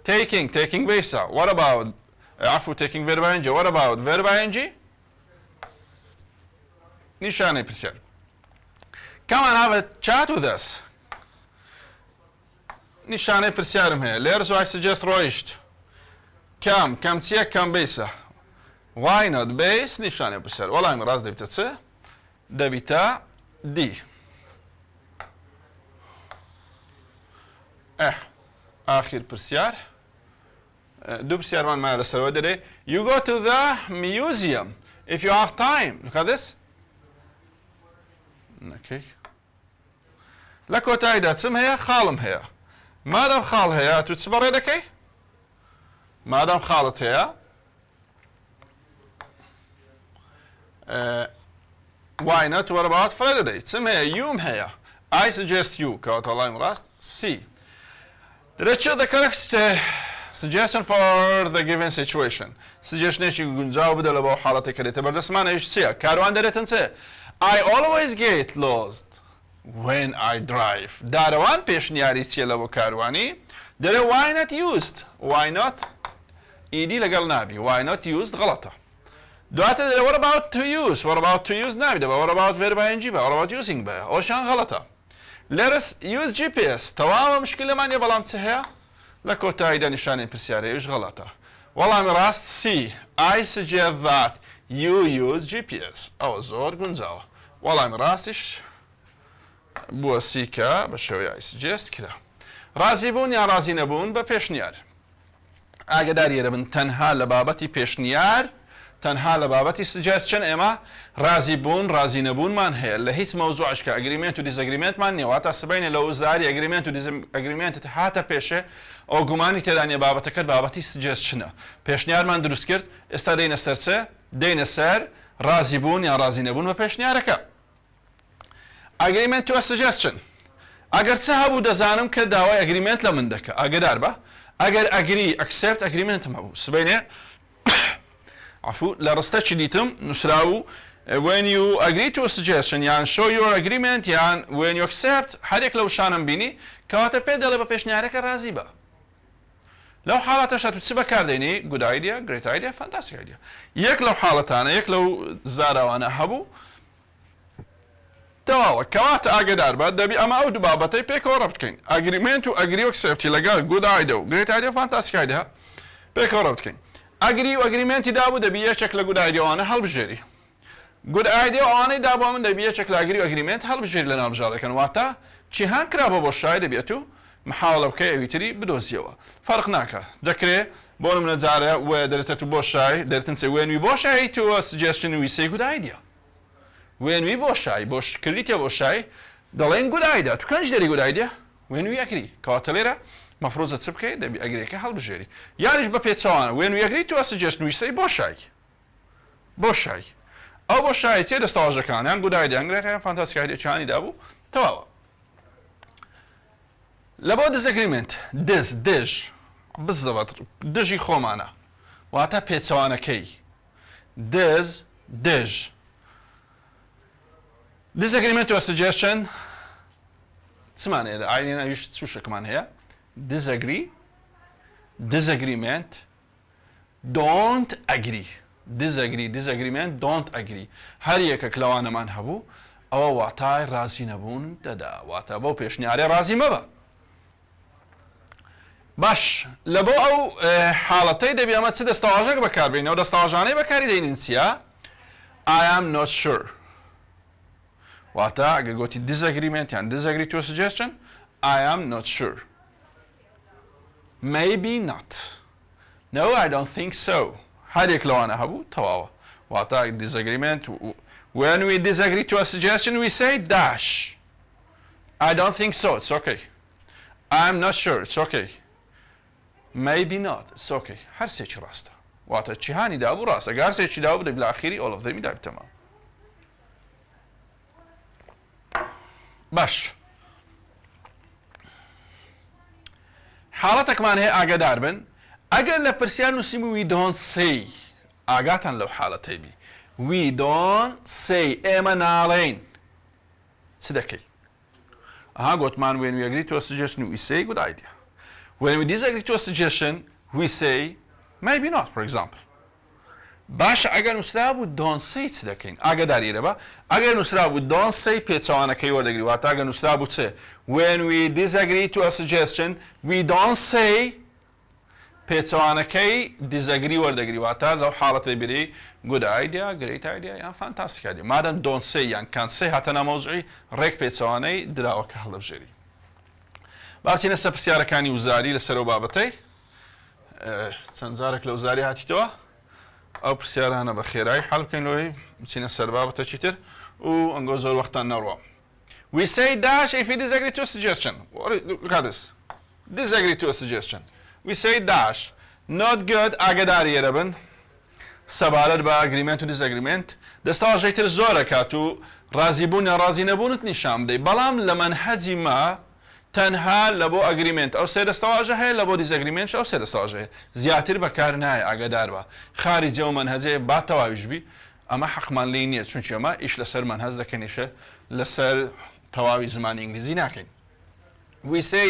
Taking بيسا. What about عفوا taking verb ing. What about verb ing? نشانة برسيارم. Come and have a chat with us. نشانة برسيارم هي. Let's so I suggest رويشت. كم تسيك كم بيسا. Why not base نشانه برسيار والله مراز دبيتا تسه دبيتا دي آخر برسيار دو برسيار من ما رسالة ودري you go to the museum if you have time look at this okay لكو تايدا تسم هي خالم هي مادام خال هي تتصبر يدكي مادام خالت هي why not what about Friday تسمى يوم هي I suggest you كوات الله مراست C the correct suggestion for the given situation suggestion ايش نجاوب بدل ابو حالتك اللي تبردس معنا ايش تسيا كاروان دري تنسى I always get lost when I drive داروان پیش نیاری تسيا لبو كارواني دري why not used why not ايدي لقل نابي why not used غلطة دواتر what about to use نابي what about verb ing what about using بقى اوشان غلطة let us use GPS تمام مشكلة مانية بلام تسهيا لكو تايدا نشاني برسياري ايش غلطة والله مراست C I suggest that you use GPS او زور قنزاوة والله مراستش بوا سيكا بشوي I suggest كده رازي بون يا رازي نبون بپیشنیار اگه يربن تنها لبابتي پیشنیار تنها لبابتي suggestion اما رازي بون رازي نبون من هي اللي هيت موضوعش كاجريمنت و ديزاجريمنت من نيواتا سبين لو زاري اجريمنت و ديزاجريمنت تحاتا پیشه او گمانی تدانی بابتك بابتي suggestion پیشنیار من درست کرد استا دین سرسه دین سر رازي بون یا رازي نبون و پیشنیارکا agreement to a suggestion اگر چه هبو دزانم که داوای agreement لمن دکا اگر داربا اگر agree accept agreement مبو سبينه عفوا لرستش ديتم نسراو when you agree to a suggestion يعني show your agreement يعني when you accept حريك لو شانم بيني كواتا بيدل بپیشنیارك راضی با لو حالتش هتسيبها كارديني good idea great idea fantastic idea يك لو حالتانا يك لو زارا وانا هبو تواوا كواتا اقدر بعد دبي اما او دبابتي بيك وربتكين agreement to agree accept لقال good idea great idea fantastic idea بيك وربتكين agree agreement دابو دبي شكل good idea وانا هل بجري good idea وانا دابو من دبي شكل agree agreement هل بجري لنا رجال كان واتا چی هان کرابو باشای دبیاتو محاوله بکه ایتری بدوزیوا فرق ناکه ذکره بونم نزاره و درت تو باشای درتن سی when we باشای to a suggestion we say good idea when we بۆشای کردیتە بۆشای دەڵێن good idea تو کەنج دەری good idea when we agree کەواتە لێرە مەفرۆزە چ بکەیت دەبی ئەگرێکە هەڵبژێری یاریش بە پێچەوانە when we agree to a suggestion we say بۆشای ئەو بۆشایی چێ دەستەواژەکانیان good idea ئەنگرێکیان فانتاستیک ئایدیەکانی دابوو تەواوە لە بۆ disagreement دژ بزەوت دژی خۆمانە واتە پێچەوانەکەی دژ disagreement to a suggestion چمانەیە ئاینێنە ویش چوشەکمان هەیە disagreement don't agree disagreement don't agree هەر یەکێک لەوانەمان هەبوو ئەوە واتای ڕازی نەبوون دەدا واتە بەو پێشنیارێ ڕازی مەبە باش لە بۆ ئەو حاڵەتەی دەبی ئەمە چ دەستەواژەک بەکاربێنەوە دەستەواژانەی بەکاری دەینین چییە I am not sure واتە ئەگە گوتی disagreement یان disagree to a suggestion I am not sure maybe not no I don't think so هەر یەک لەوانە هەبوو تەواوە واتە disagreement when we disagree to a suggestion we say dash I don't think so it's okay I'm not sure it's okay maybe not it's okay هەر سێکی ڕاستە واتە چیهانی دابوو ڕاستە ئەگە هەر سێکی دابوو دەبی لە ئاخیری all of them دابی تەمام باش حاڵەتێکمان هەیە ئاگادار بن ئەگەر لە پرسیار نووسیمی we don't say ئاگاتان لەو حاڵەتەی بی we don't say ئێمە ناڵێین چ دەکەی ئەها گوتمان when we agree to a suggestion we say good idea when we disagree to a suggestion we say maybe not for example باشە ئەگەر نووسرا بوو don't say چ دەکەین ئاگاداریرە بە ئەگەر نووسرا بوو don't say پێچەوانەکەی وەردەگری واتە ئەگەر نووسرا بوو چێ when we disagree to a suggestion we don't say پێچەوانەکەی disagree وەردەگری واتە لەو حاڵەتەی بری good idea great idea یان fantastic idea مادەم don't say یان can't say هاتە نامەوزعی ڕێک پێچەوانەی دراوەکە هەڵەبژێری با بچینە سەر پرسیارەکانی وزاری لەسەر ئەو بابەتەی چەند جارێک لە وزاری هاتیتەوە ئەو پرسیارانە بە خێرایی حەڵ بکەین لەوەی بچینە سەر بابەتێکی تر و ئەنگۆ زۆر وەختان نەڕوە we say dash if we disagree to a suggestion look at this disagree to a suggestion we say dash not good ئاگاداریێرە بن سەبارەت بە agreement و disagreement دەستەواژەی تر زۆرە کات و ڕازیبوون یا ڕازی نەبوونت نیشان بدەیت بەڵام لە مەنهەجی ما تەنها لە بۆ ئەگریمنت ئەو سێ دەستەواژە هەیە لە بۆ دیزەگریمنت ئەو سێ دەستەواژە هەیە زیاتر بەکار نایە ئاگادار بە خارجە و مەنهەجەیە با تەواویش بی ئەمە حەقمان لێی نییە چونکە ئەمە ئیش لەسەر مەنهەج دەکەنیشە لەسەر تەواوی زمانی ئینگلیزی ناکەین we say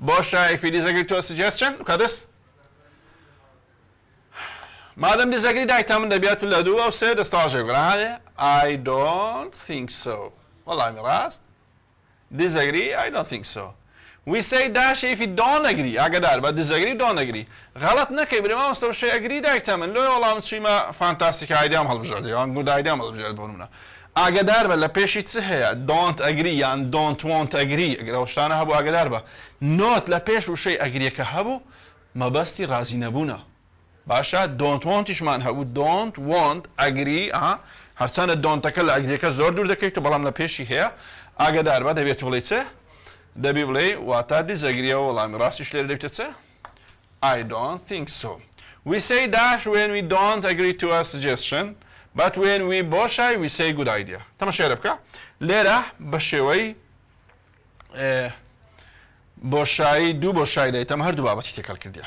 بۆشە if we disagree to a suggestion look at this مادەم دیزەگری دایکتا من دەبێت لە دوو ئەو سێ دەستەواژەیە گرانێ I don't think so وەڵامی ڕاست disagree I don't think so we say dash if you don't agree ئاگادار بە disagree don't agree غەڵەت نەکەی برێ مامۆستا بە شەی ئەگری دایکتا من لۆی وەڵام چیمە فانتاستیک ئایدیام هەڵبژێردی یان گود ئایدیام هەڵبژێرد بۆ نمونە ئاگادار بە لە پێشی چ هەیە don't agree یان don't want agree ئەگەر ئەو شتانە هەبوو ئاگادار بە not لە پێش وشەی ئەگریەکە هەبوو مەبەستی ڕازی نەبوونە باشە don't wantیشمان هەبوو don't want agree هەرچەندە donتەکە لە ئەگریەکە زۆر دوور دەکەیت بەڵام لە پێشی هەیە ئاگادار بە دەبێت بڵێ چێ دەبی بڵێ واتە دیزەگریەوە وەڵامی ڕاستیش لێرە دەبێت چێ I don't think so we say dash when we don't agree to a suggestion but when we بۆشای we say good idea تەماشێرە بکە لێرە بە شێوەی بۆشایی دوو بۆشای دەیت ئەمە هەردوو بابەتی تێکەڵ کردیە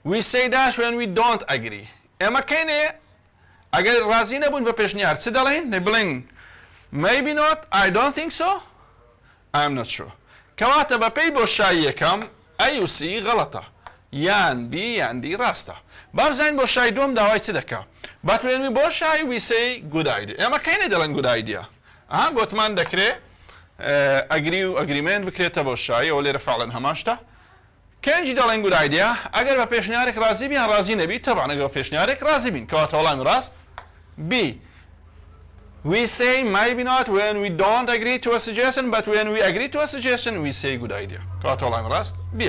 we say dash when we don't agree ئێمە کەینێ ئەگەر ڕازی نەبوون بە پێشنیار چ دەڵێن بڵێن maybe not I don't think so I'm not sure کەواتە بە پێی بۆشایی یەکەم A و C غەڵەتە یان B یان D ڕاستە با بزانین بۆشایی دووەم داوای چ دەکا but when we بۆشایی we say good idea ئێمە کەینێ دەڵێن good idea گوتمان دەکرێت ئەگری و ئەگریمنت بکرێتە بۆشایی ئەو لێرە فعڵەن هەمان شتە کەنجی دەڵێن good idea ئەگەر بە پێشنیارێک ڕازی بین ڕازی نەبی تەبعەن ئەگەر بە پێشنیارێک ڕازی بین کەواتە وەڵامی ڕاست B we say maybe not when we don't agree to a suggestion but when we agree to a suggestion we say good idea کەواتە وەڵامی ڕاست B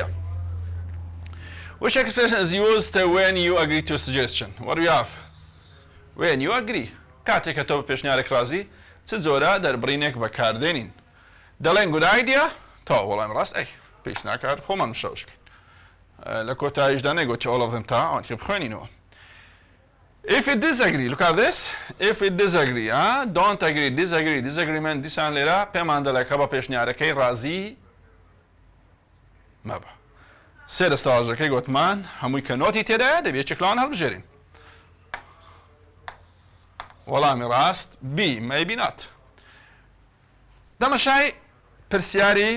which expression is used when you agree to a suggestion what do we have when you agree کاتێک کە تۆ بە پێشنیارێک ڕازی چ جۆرە دەربڕینێک بەکاردێنین دەڵێن good idea تا وەڵام ڕاست ئەی پێش ناکات خۆمان شەوشکەین لە کۆتاییشدا نەیگوتی all of them تا ئەوانکە بخوێنینەوە. If you disagree, look at this. If you disagree, don't agree, disagree, disagreement, دیسان لێرە پێمان دەڵێ کە بە پێشنیارەکەی ڕازی مەبە. سێ دەستەواژەکەی گوتمان هەمووی کە نۆتی تێدایە دەبێت چێکلاوان هەڵبژێرین. وەڵامی ڕاست B, maybe not. دەمەشای پرسیاری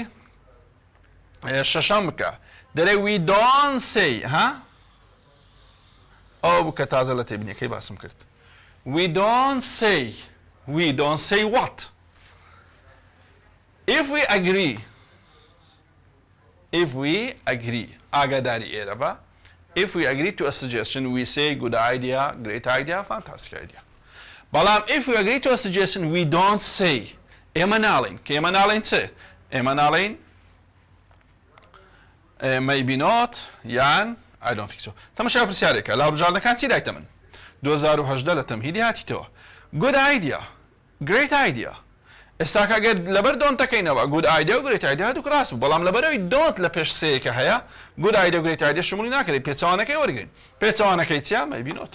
شەشەم بکە. دەرێ we don't say, ئەو بکە تازە لە تێبینیەکەی باسم کرد. We don't say what? If we agree, ئاگاداری ئێرە بە. If we agree to a suggestion, we say good idea, great idea, fantastic idea. بەڵام if we agree to a suggestion, we don't say. ئێمە ناڵین. کە ئێمە ناڵین چێ؟ ئێمە ناڵین maybe not یان I don't think so. تەماشای پرسیارێکە لە هەڵبژاردنەکان چی دایتە من؟ 2018 لە تەمهیدی هاتیتەوە. Good idea. Great idea. ئێستا کەگەر لەبەر دۆنتەکەینەوە good idea و great idea هەردووک ڕاست بوو. بەڵام لەبەرەوەی don't لە پێش سەیەکە هەیە good idea و great idea شمولی ناکرێت پێچەوانەکەی وەرگین. پێچەوانەکەی چیە؟ maybe not.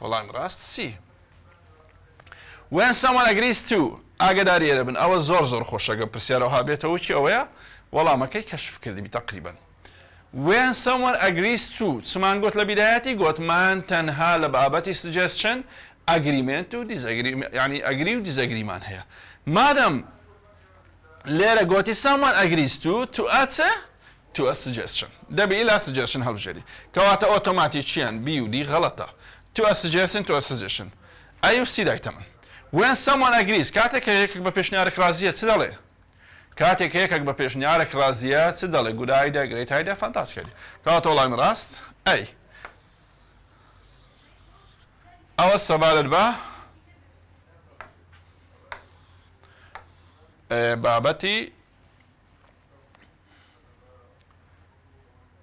وەڵامی ڕاست C. When someone agrees to ئاگاداری ئێرە بن ئەوە زۆر خۆشە گە پرسیارەوە بێتەوە چی ئەوەیە وەڵامەکەی کەشف کردبی تقریبا. When someone agrees to چمان گوت لە بیدایەتی گوتمان تەنها لە بابەتی suggestion agreement و disagreement یعنی agree و disagreement هەیە. مادەم لێرە گوتی someone agrees to a suggestion دەبی لا suggestion هەڵبژێری کەواتە ئۆتۆماتیکیان B و D غەڵەتە. to a suggestion ئەی و C دایتەمەن. When someone agrees کاتێک کە یەکێک بە پێشنیارێک رازیە چ دەڵێ؟ کاتێک یەکێک بە پێشنیارێک رازیە چ دەڵێ؟ good idea, great idea, fantastic idea. کەواتە وەڵامی ڕاست ئەی. ئەوە سەبارەت بە بابەتی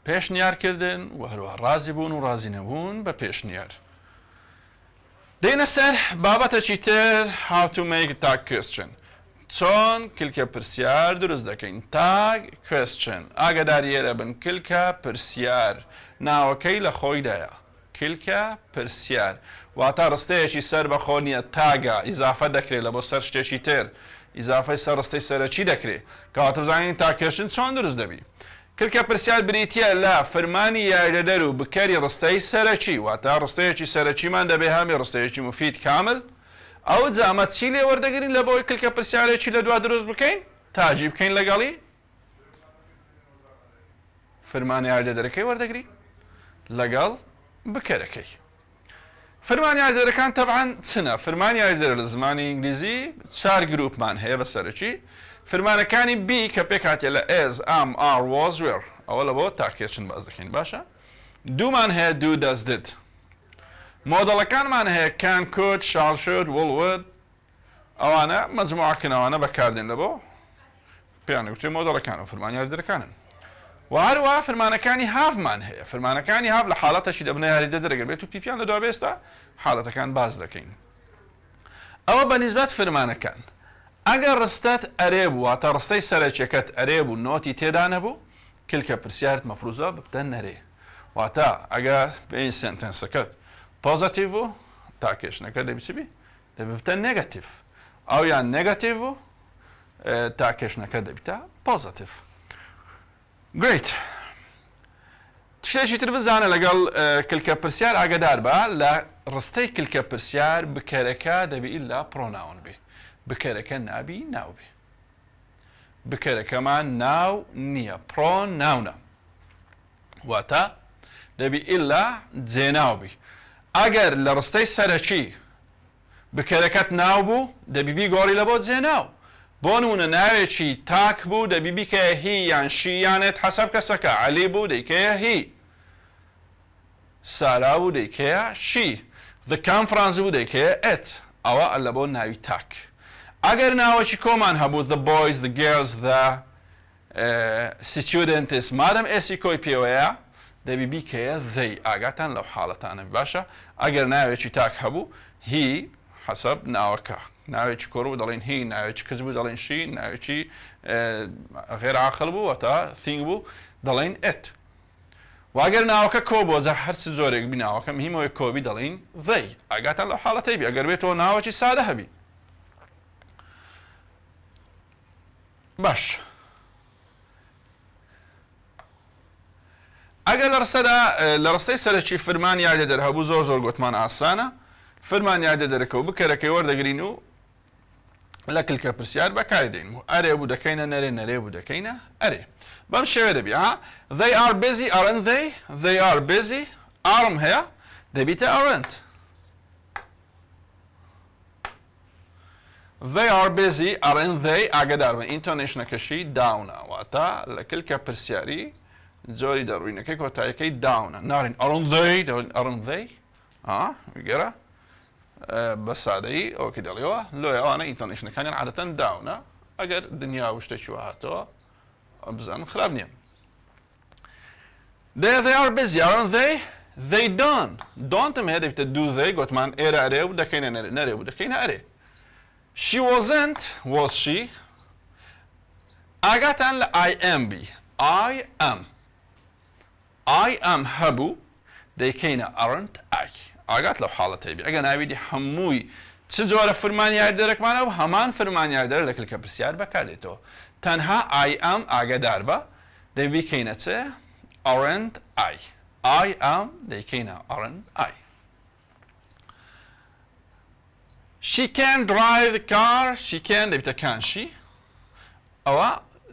پێشنیارکردن و هەروەها ڕازی بوون و ڕازی نەبوون بە پێشنیار. دێنە سەر بابەتێکی تر how to make tag question. چۆن کلکە پرسیار دروست دەکەین. tag question ئاگاداری ئێرە بن کلکە پرسیار ناوەکەی لە خۆیدایە. کلکە پرسیار واتە ڕستەیەکی سەر بەخۆ نییە تاگە ئیزافە دەکرێت لە بۆ سەر شتێکی تر ئیزافەی سەر ڕستەی سەرەکی دەکرێت کەواتە بزانین tag question چۆن دروست دەبی. کلکە پرسیار بریتە لە فەرمانی یاریدەر و بکەری ڕستەی سەرەکی واتە ڕستەیەکی سەرەکیمان دەبێ هەمی ڕستەیەکی مفید کامل ئەو جامە چی لێ وەردەگرین لە بۆی کلکە پرسیارێکی لە دوا دروست بکەین تاجی بکەین لەگەڵی فەرمانی یاریدەرەکەی وەردەگرین لەگەڵ بکەرەکەی. فەرمانی یاریدەرەکان تەبعاً چنە؟ فەرمانی یاریدەر لە زمانی ئینگلیزی 4 گروپمان هەیە بەسەرەکی. فەرمانەکانی B کە پێک هاتیە لە is, am, are, was, were ئەوە لە بۆ tag question باز دەکەین باشە. دوومان هەیە do, does, did. مۆدەڵەکانمان هەیە can, could, shall, should, will, would ئەوانە مەجموعەکەنەوانە بەکاردێن لە بۆ پێیان گوتوی مۆدەڵەکان و فەرمانی یاریدەرەکانن. و هەروەها فەرمانەکانی هاومان هەیە. فەرمانەکانی هاو لە حاڵەتەشی دەبنە یاریدەر دەگەر بێت و پیپیان لە دوا بێستا حاڵەتەکان باز دەکەین. ئەوە بەنسبەت فەرمانەکان. ئەگەر ڕستەت ئەرێ بوو واتە ڕستەی سەرەکیەکەت ئەرێ بوو نۆتی تێدا نەبوو کلکە پرسیارت مەفروزە ببتە نەرێ واتە ئەگەر بین سنتەنسەکەت پۆزەتیڤ و تاکێشنەکە دەبیچبی دەبتە نێگەتیڤ ئەو یان نێگەتیڤ و تاکێشنەکە دەبیتە پۆزەتیڤ. گریت شتێکی تر بزانە لەگەڵ کلکە پرسیار ئاگادار بە لە ڕستەی کلکە پرسیار بکەرەکە دەبی ئیلا پرۆناون بێ بکەرەکە نابی ناوبێ. بکەرەکەمان ناو نییە پرۆن ناونە واتە دەبی ئیلا جێناوبی. ئەگەر لە ڕستەی سەرەکی بکەرەکەت ناو بوو دەبی بیگۆڕی لە بۆ جێناو. بۆ نمونە ناوێکی تاک بوو دەبی بیکەیە هی یان شی یانێت حەسەب کەسەکە عەلی بوو دەیکەیە هی سارا بوو دەیکەیە شی the conference بوو دەیکەیە ئێت ئەوە لە بۆ ناوی تاک. ئەگەر ناوەکی کۆمان هەبوو the boys, the girls, the students مادەم ئێسی کۆی پێوەیە دەبی بیکەیە they ئاگاتان لەو حاڵەتانە باشە. ئەگەر ناوێکی تاک هەبوو هی حەسەب ناوەکە ناوێکی کۆڕ بوو دەڵێن هی، ناوێکی کەس بوو دەڵێن شی، ناوێکی غێر عاقڵ بوو وەتا ثینگ بوو دەڵێن ئێت. واگەر ناوەکە کۆ بۆ جا هەرچ زۆرێک بی ناوەکە مهمەوەی کۆبی دەڵێن they. ئاگاتان لەو حاڵەتەی بی ئەگەر بێتەوە ناوەکی سادە هەبی. باش. ئەگەر لە ڕستەی سەرەکی فرمان یادە دەرهەبوو زۆر گوتمان ئاسانە. فرمان یادە دەرەکەەوە بکەرەکەی وەردەگرین و لە کلکە پرسیار بەکاردێن و ئەرێ بوو دەکەینە نەرێ بوو دەکەینە ئەرێ. بەم شێوە دەبی ها they are busy aren't they are busy ئارم هەیە دەبیتە aren't. they are busy aren't they ئاگادار بن ئینتۆنێشنەکەشی داونە واتە لە کلکە پرسیاری جۆری دەڕوینەکەی کۆتاییەکەی داونە ناڕین aren't they گەرە بە سادەیی ئەوکە دەڵێەوە لۆی ئەوانە ئینتۆنێشنەکانیان عادەتەن داونە ئەگەر دنیا و شتێکی هاتەوە بزانم خراپ نییە. they are busy aren't they don't هەیە دەبێتە do they گوتمان ئێرە ئەرێ و دەکەینە نەرێ و دەکەینە ئەرێ. she wasn't was she ئاگاتان لە I am بی I am هەبوو دەیکەینە aren't I. ئاگات لەو حاڵەتەی بی ئەگە ناویدی هەمووی چ جۆرە فرمانیار دەرەکمانە و هەمان فرمانیار دەر لە کلکە پرسیار بەکارێتەوە. تەنها I am ئاگادار بە دەبیکەینە چ aren't I am دەیکەینە aren't I. she can drive the car she can دەبیتە can she ئەوە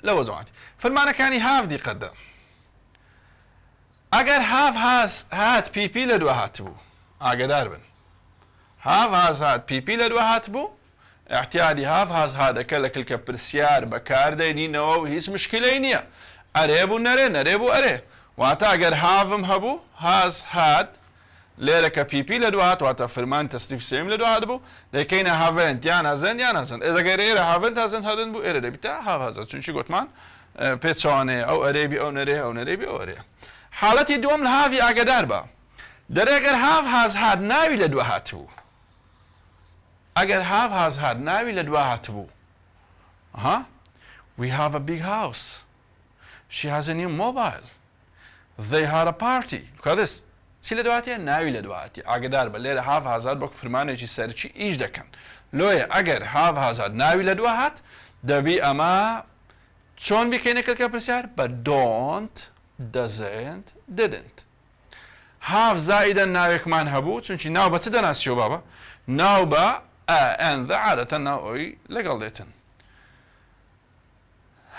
لەوە زۆماتی فرمانەکانی have دیقەتە. ئەگەر have has هات PP لە دووە هاتبوو ئاگادار بن have has هات PP لە دووە هاتبوو احتیادی have has هادەکە لە کلکە پرسیار بەکاردێنینەوە و هیچ مشکلەی نییە ئەرێ بوو نەرێ بوو ئەرێ واتە ئەگەر هاڤم هەبوو has هات لێرەکە PP لە دووە هات واتە فرمان تەسلیف سێم لە دووە هات بوو دەکەینە haven't یان هەزن ئەگەر ئێرە haven't هەزن بوو ئێرە دەبیتە have هەزە چونکی گوتمان پێچوانەیە ئەو ئەرێبی ئەو نەرێبی ئەو ئەرێ. حاڵەتی دووەم لە هاوی ئاگادار بە دەرێگەر have has هات ناوی لە دووە هاتبوو ئەگەر have has هات ناوی لە دووە هاتبوو we have a big house she has a new mobile they had a party کادس چی لە دواتێ ناوی لە دواتێ ئاگادار بە لێرە have has هات بۆ فرمانێکی سەرچی ئیش دەکەن لۆیە ئەگەر have has هات ناوی لە دووە هات دەبی ئەمە چۆن بکەینە کلکە پرسیار بە don't doesn't didn't. have زائدە ناوێکمان هەبوو چونکی ناو بە چ دەناسیەوە بابە ناو بە and عادەتەن ناو ئەوی لەگەڵ دێتن.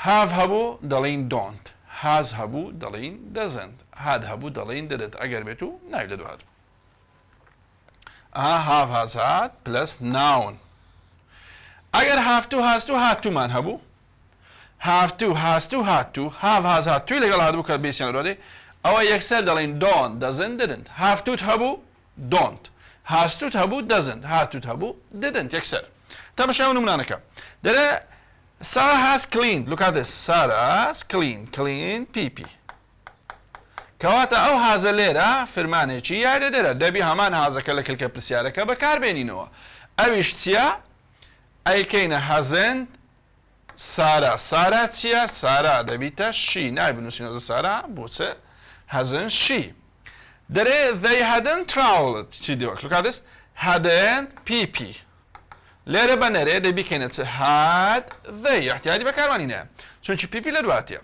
have هەبوو دەڵین don't has هەبوو دەڵین doesn't had هەبوو دەڵین didn't ئەگەر بێت و ناوی لە دوو هات have has had plus noun. ئەگەر have to has to هاتومان هەبوو have to has to had to have has had توی لەگەڵ هاتبوو کە بێسییان لە دوادێ ئەوە یەکسەر دەڵین don't doesn't didn't have to هەبوو don't has to هەبوو doesn't had to هەبوو didn't یەکسەر. تەماشا نمونانەکە دەرێ Sarah has cleaned look at this Sarah has cleaned PP کەواتە ئەو هازە لێرە فرمانێکی یادە دەرە دەبی هەمان هازەکە لە کلکە پرسیارەکە بەکاربێنینەوە ئەویش چییە ئەیکەینە hasn't سارا چییە سارا دەبیتە شی نای بنووسینەوە سارا بۆچە hasn't she دەرێ they hadn't traveled چی دیوەک look at this hadn't PP لێرە بە نەرێ دەبیکەینە چ had they احتیاجی بەکارمانینە چونکی PP لە دواتیە.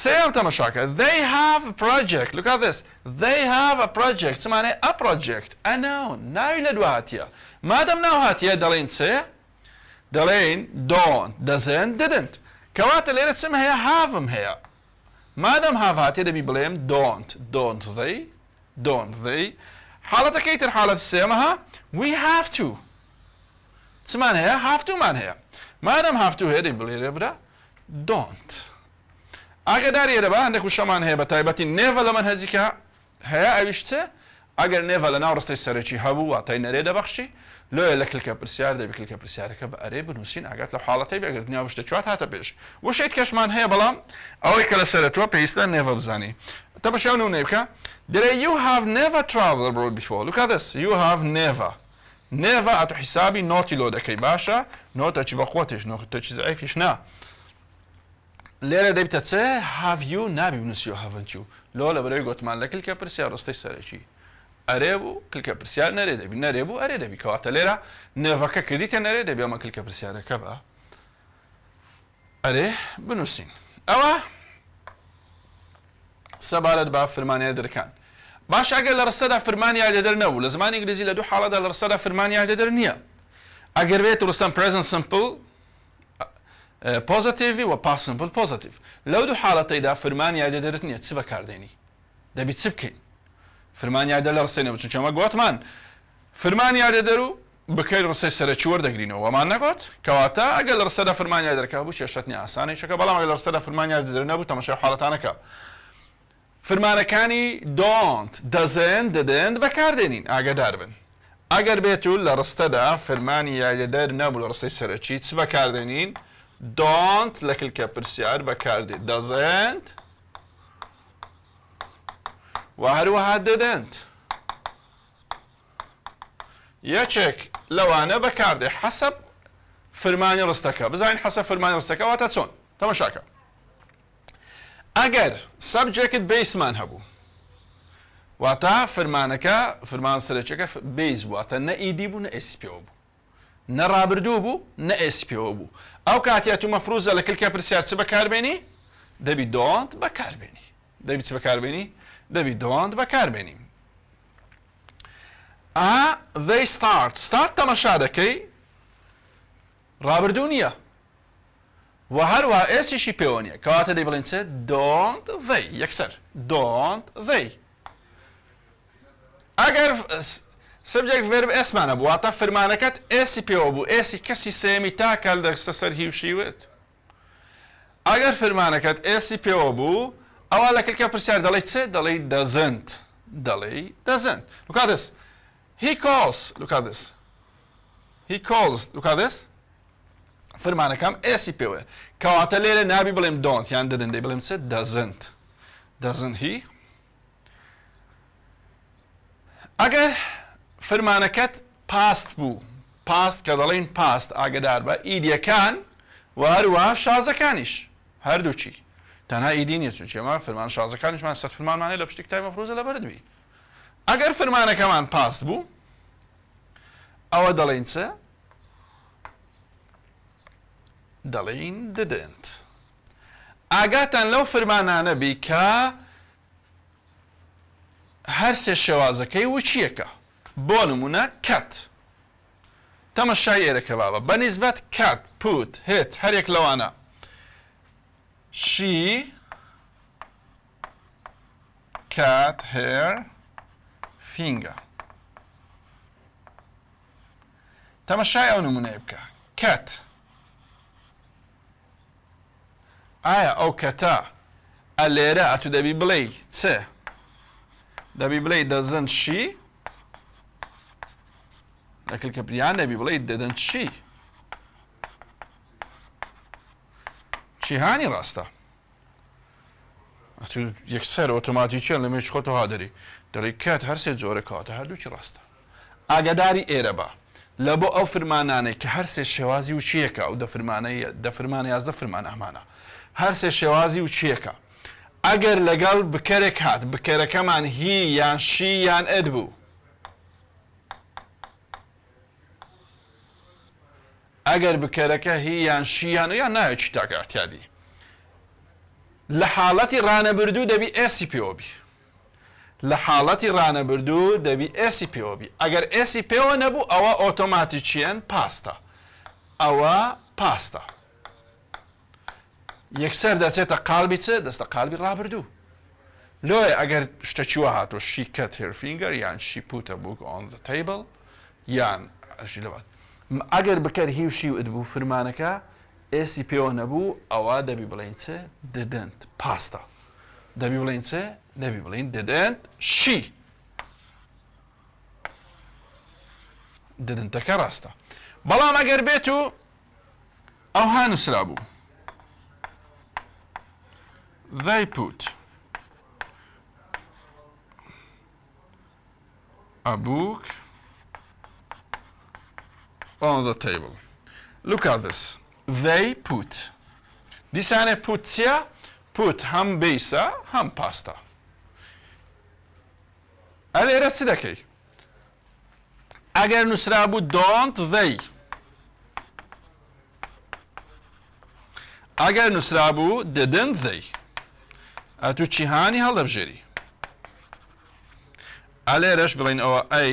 سێم تەماشاکە they have a project look at this they have a project چمانێ a project a noun ناوی لە دواتیە مادەم ناو هاتیە دەڵێن چێ دەڵێن don't doesn't didn't کەواتە لێرە چم هەیە هاڤم هەیە مادەم هاڤ هاتیە دەبی بڵێم don't they حاڵەتەکەی تر حاڵەت سێمەها we have to چمان هەیە have to مان هەیە مادەم have to هەیە دەبی بڵێرە برا don't ئاگاداری ئێرە بە هەندێک وشەمان هەیە بە تایبەتی نێڤە لە مەنهەجیکە هەیە ئەویش چ ئەگەر نێڤە لە ناو ڕستەی سەرەکی هەبوو واتای نەرێ دەبەخشی لۆیە لە کلکە پرسیار دەبی کلکە پرسیارەکە بە ئەرێ بنووسین ئاگات لە حاڵەتەی بێ ئەگەر دنیا وشتە چوات هاتە پێش وشێت کەشمان هەیە بەڵام ئەوەی کە لە سەرەتوە پێویستە نێڤە بزانی تەماشا نمونەی بکە دەرێ you have never traveled abroad before look at this you have never never ئەتو حیسابی نۆتی لۆ دەکەی باشە نۆتەکی بە قوتش نۆتەکی زعیفیش نا لێرە دەبیتە چێ have you نابی بنووسیەوە haven't you لۆ لە بەرەوەی گوتمان لە کلکە پرسیار ڕستەی سەرەکی ئەرێ بوو کلکە پرسیار نەرێ دەبی نەرێ بوو ئەرێ دەبی کەواتە لێرە نێڤەکە کردیتە نەرێ دەبی ئەمە کلکە پرسیارەکە بە ئەرێ بنووسین ئەوە سەبارەت بە فرمانیە دەرەکان باش ئەگەر لە ڕستەدا فرمانی یاردەدەر نەبوو لە زمانی ئینگلیزی لە دوو حاڵەتدا لە ڕستەدا فرمانی یاردەدەر نییە ئەگەر بێت ڕستەم present simple positive و past simple positive لەو دوو حاڵەتەیدا فرمانی یاردەدەرت نییە چ بەکاردێنی دەبی چ بکەین فرمانی یاردە لە ڕستەی نەبوو چونکە ئەمە گوتمان فرمانی یاردەدەر و بکەی ڕستەی سەرەکی وەردەگرینەوە وەمان نەگوت کەواتە ئەگەر لە ڕستەدا فرمانی یاردەرەکە بوو کێشەت نییە ئاسانێکەکە بەڵام ئەگەر لە ڕستەدا فرمانی یاردەدەر نەبوو تەماشای حاڵەتانەکە فرمانەکانی don't doesn't didn't بەکاردێنین ئاگادار بن ئەگەر بێت و لە ڕستەدا فرمانی یاردەدەر نەبوو لە ڕستەی سەرەکی چ بەکاردێنین don't لە کلکە پرسیار بەکاردێت doesn't و هەروەها didn't یەکێک لەوانە بەکاردێ حەسەب فرمانی ڕستەکە بزانین حەسەب فرمانی ڕستەکە واتە چۆن تەماشاکە ئەگەر سەبجێکت بەیسمان هەبوو واتە فرمانەکە فرمان سەرەکیەکە بەیس بوو واتە نە ئیدی بوو نە ئێسیپیەوە بوو نە ڕابردوو بوو نە ئێسیپیەوە بوو ئەو کاتیات و مەفروزە لە کلکە پرسیار چ بەکاربێنی دەبی don't بەکاربێنی دەبی چ بەکاربێنی دەبی don't بەکاربێنی they start تەماشا دەکەی ڕابردوو نییە و هەروە ئێسیشی پێوە نییە کەواتە دەی بڵێن چێ don't they یەکسەر don't they ئەگەر سبجێکت ڤێرب ئێسمانە بوو واتە فرمانەکەت ئێسی پێوە بوو ئێسی کەسی سێمی تاکە دەستە سەر هی و شیوت ئەگەر فرمانەکەت ئێسی پێوە بوو ئەوە لە کلکە پرسیار دەڵێ چێ دەڵێ doesn't دەڵێ doesn't look at this he calls look at this he calls look at this فرمانەکەم ئێسی پێوە کەواتە لێرە نابی بڵێم don't یان didn't دەی بڵێم چێ doesn't he ئەگەر فرمانەکەت past بوو past کە دەڵێن past ئاگدار بە ئیدیەکان و هەروە شازەکانیش هەردووچی تەنها ئیدی نیە چونکە ئێمە فرمان شازەکانیشمان سەد فرمانمانەیە لە پشتی کتابی مەفروزە لەبەردبی ئەگەر فرمانەکەمان past بوو ئەوە دەڵێن چە دەڵێن didn't ئاگاتان لەو فرمانانە بی کە هەر سێ شێوازەکەی وچیەکە بۆ نمونە cat تەمەشای ئێرەکە بابە بەنسبەت cat put hit هەرێک لەوانە she cat her finger تەمەشای ئەو نمونەیە بکە cat ئایا ئەو کەتە ئەلێرە ئەتو دەبی بڵێ چێ دەبی بڵێ doesn't she لەکلکە پریان دەبی بڵێ didn't she چی هانی ڕاستە ئەتو یەکسەر ئۆتۆماتیکیان لە مێچ خۆتەوە دەری دەڵێ کات هەر سێ جۆرە کاتە هەردووکی ڕاستە ئاگاداری ئێرە بە لە بۆ ئەو فرمانانەی کە هەر سێ شێوازی و چیەکە ئەو دەفرمانە یازدە فرمان ئەمانە هەر سێ شێوازی و چیەکە ئەگەر لەگەڵ بکەرێک هات بکەرەکەمان هی یان شی یان ئەد بوو ئەگەر بکەرەکە هی یان شی یان نایەکی تاکە ئەتیادی لە حاڵەتی ڕانەبردوو دەبی ئێسی پێوەبی لە حاڵەتی ڕانەبردوو دەبی ئێسی پێوەبی ئەگەر ئێسی پێوە نەبوو ئەوە ئۆتۆماتیکیەن پاستە ئەوە پاستە یەکسەر دەچێتە قالبی چ دەستە قالبی ڕابردوو لۆیە ئەگەر شتێکی وە هاتۆ she cut her finger یان she put a book on the table یان لەبات ئەگەر بکەر هی و شی و ئەدبوو فرمانەکە ئێسی پێوە نەبوو ئەوە دەبی بڵێن چێ didn't پاستە دەبی بڵێن چێ دەبی بڵێن didn't she didn'تەکە ڕاستە بەڵام ئەگەر بێت و ئەو هانووسرا بوو they put a book on the table. Look at this. They put. دیسانێ put چییە؟ put هەم بیسە هەم پاستە. ئەلێرە چ دەکەی؟ ئەگەر نووسرا بوو don't they. ئەگەر نووسرا بوو didn't they. ئەتوو جیهانی هەڵدەبژێری. ئەلێرەش بڵین ئەوە A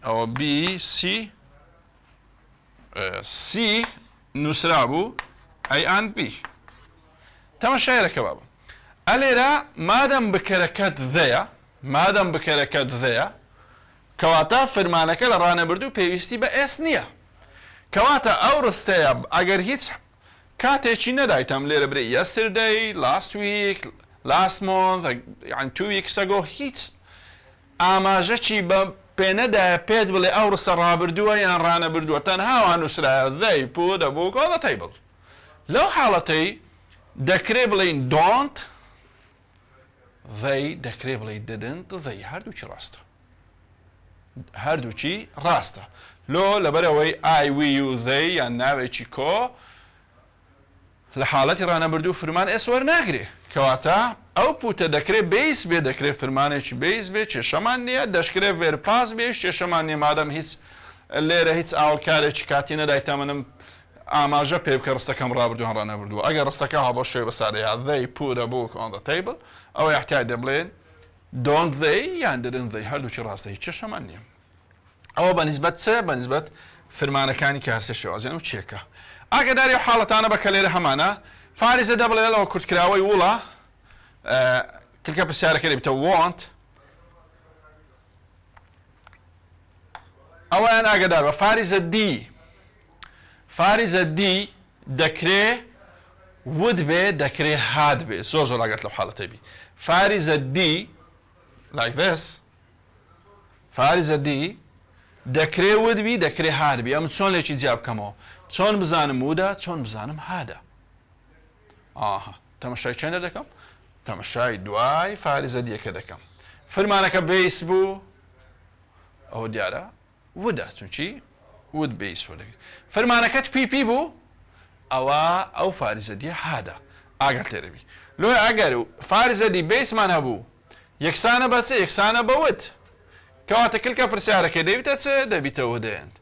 ئەوە B C C نووسرا بوو A and B. تەماشایەکە بابە. ئەلێرە مادەم بکەرەکەت دەیە کەواتە فەرمانەکە لە ڕانەبردوو پێویستی بە S نییە. کەواتە ئەو ڕستەیە ئەگەر هیچ کاتێکی نەدایتەم لێرە برێ yesterday, last week, last month, يعني 2 weeks ago هیچ ئاماژەکی بە پێنەدایە پێت بڵێ ئەو ڕستە ڕابردووە یان ڕانەبردووە تەنها وان نووسرایە they put a book on the table. لەو حاڵەتەی دەکرێ بڵین don't they دەکرێ بڵێ didn't they هەردووچی ڕاستە. لۆ لەبەرەوەی I we you they یان ناوێکی کۆ لە حاڵەتی ڕانەبردوو فرمان ئێس وەرناگرێ. کەواتە ئەو پوتە دەکرێت بیس بێ دەکرێت فرمانێکی بیس بێ کێشەمان نییە دەشکرێت ڤێرپاس بێش کێشەمان نیە مادەم هیچ لێرە هیچ ئاوکارێکی کاتی نەدایتە منم ئاماژە پێ بکە ڕستەکەم ڕابردووان ڕانەبردووە. ئەگەر ڕستەکە هەبۆ شێ بەسارەیە they put a book on the table ئەوە احتیاج دەبڵێن don't they یان didn't they هەردووچی ڕاستە هیچ کێشەمان نییە. ئەوە بەنسبەت چ بەنسبەت فرمانەکانی کارسێ شێوازیان و چێکە. ئاگداری حاڵەتانە بە کە لێرە هەمانە فارزە دەبڵێ لەوە کورتکراوەی وڵە کلکە پرسیارەکە دەبێتە want ئەوەیان ئاگدار بە فارزە دی دەکرێ would بێ دەکرێ had بێ زۆر لاگەت لەو حاڵەتە بی فارزە دی like this فارزە دی دەکرێ would بی دەکرێ had بی ئەم چۆن لێکی جیاب بکەمەوە چۆن بزانم ودا چۆن بزانم هادا. تەمەشای چێنە دەکەم تەمەشای دوای فارزە دیەکە دەکەم فرمانەکە بیس بوو ئەوە دیارە ودا چونچی ود بیس وەدەگەی فرمانەکەت پیپی بوو ئەوە ئەو فارزە دیە هادا ئاگەر تێرەبی لۆی ئەگەر فارزە دی بیسمان هەبوو یەکسانە بە چ یەکسانە بەوت کەواتە کلکە پرسیارەکە دەبیتە چ دەبیتە ودێنت.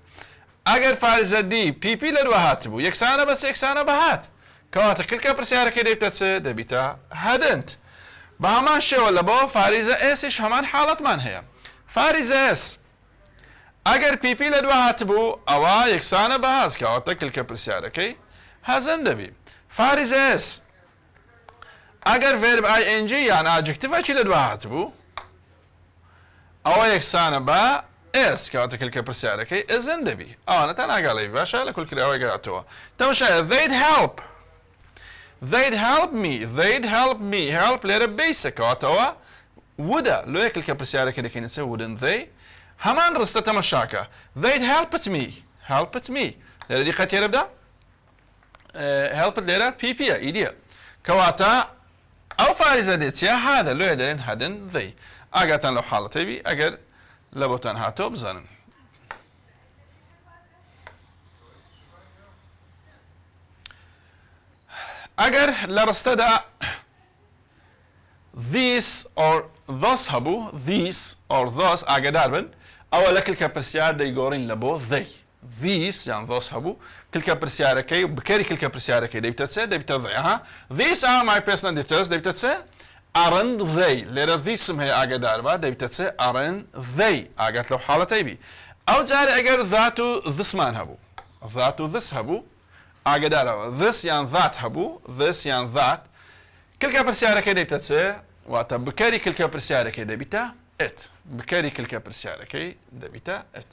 ئەگەر فارزە دی پیپی لە دووە هات بوو یەکسانە بە چ یەکسانە بەهات کەواتە کلکە پرسیارەکە دەبیتە چ دەبیتە هەدنت. بە هەمان شێوە لە بۆ فارزە ئێسیش هەمان حاڵەتمان هەیە. فارزە ئێس ئەگەر پیپی لە دووە هات بوو ئەوە یەکسانە بەهاز کەواتە کلکە پرسیارەکەی هەزن دەبی. فارزە ئێس ئەگەر ڤێرب ING یان ئاجکتیڤێکی لە دووە هات بوو ئەوە یەکسانە بە ئێس کەواتە کلکە پرسیارەکەی ئەزن دەبی. ئەوانەتان ئاگاڵی باشە لە کولکراوەی گەاتەوە. تەماشایە they'd help me help لێرە بیسە کەواتەوە ودا لۆ کلکە پرسیارەکە دەکەینە چ wouldn't they هەمان ڕستە تەمەشاکە they'd helped me لێرە دیقەت تێرە بدە helped لێرە پیپیە ئیدیە کەواتە ئەو فارزە دێت چیە هادە لۆیە دەرێن هەدن they ئاگاتان لەو حاڵەتەبی ئەگەر لە بۆتان هاتەوە بزانن. ئەگەر لە ڕستەدا this or those هەبوو these or those ئاگدار بن ئەوە لە کلکە پرسیار دەیگۆڕین لە بۆ they these یان those هەبوو کلکە پرسیارەکەی بکەری کلکە پرسیارەکەی دەبیتە چ دەبیتە they these are my personal details دەبیتە چ aren't they لێرە thesم هەیە ئاگدار بە دەبیتە چ aren't they ئاگات لەو حاڵەتەی بی. ئەو جارە ئەگەر that و thisمان هەبوو that و this هەبوو ئاگدارەوە this یان that هەبوو this یان that کلکە پرسیارەکەی دەبیتە چ واتە بکەری کلکە پرسیارەکەی دەبیتە it بکەری کلکە پرسیارەکەی دەبیتە it.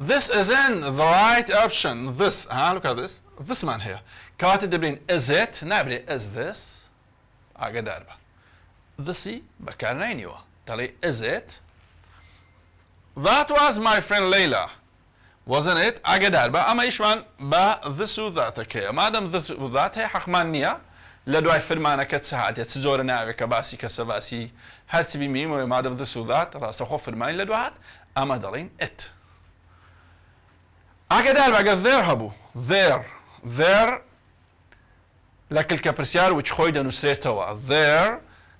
This isn't the right option. This look at this thisمان هەیە کەواتە دەبین is it نابێ is this ئاگدار بە thisی بەکار ناینیوە دەڵێ is it that was my friend Layla wasn't it ئاگدار بە ئەمە ئیشمان بە this و thatەکەیە مادەم this و that هەیە حەقمان نییە لە دوای فرمانەکە چ هاتێت چ جۆرە ناوێکە باسی کەسە باسی هەرچی بیمینەوە مادەم this و that ڕاستەخۆ فرمانی لە دوات ئەمە دەڵێن it. ئاگادار بە ئەگەر there هەبوو there لە کلکە پرسیار وچ خۆی دەنووسرێتەوە there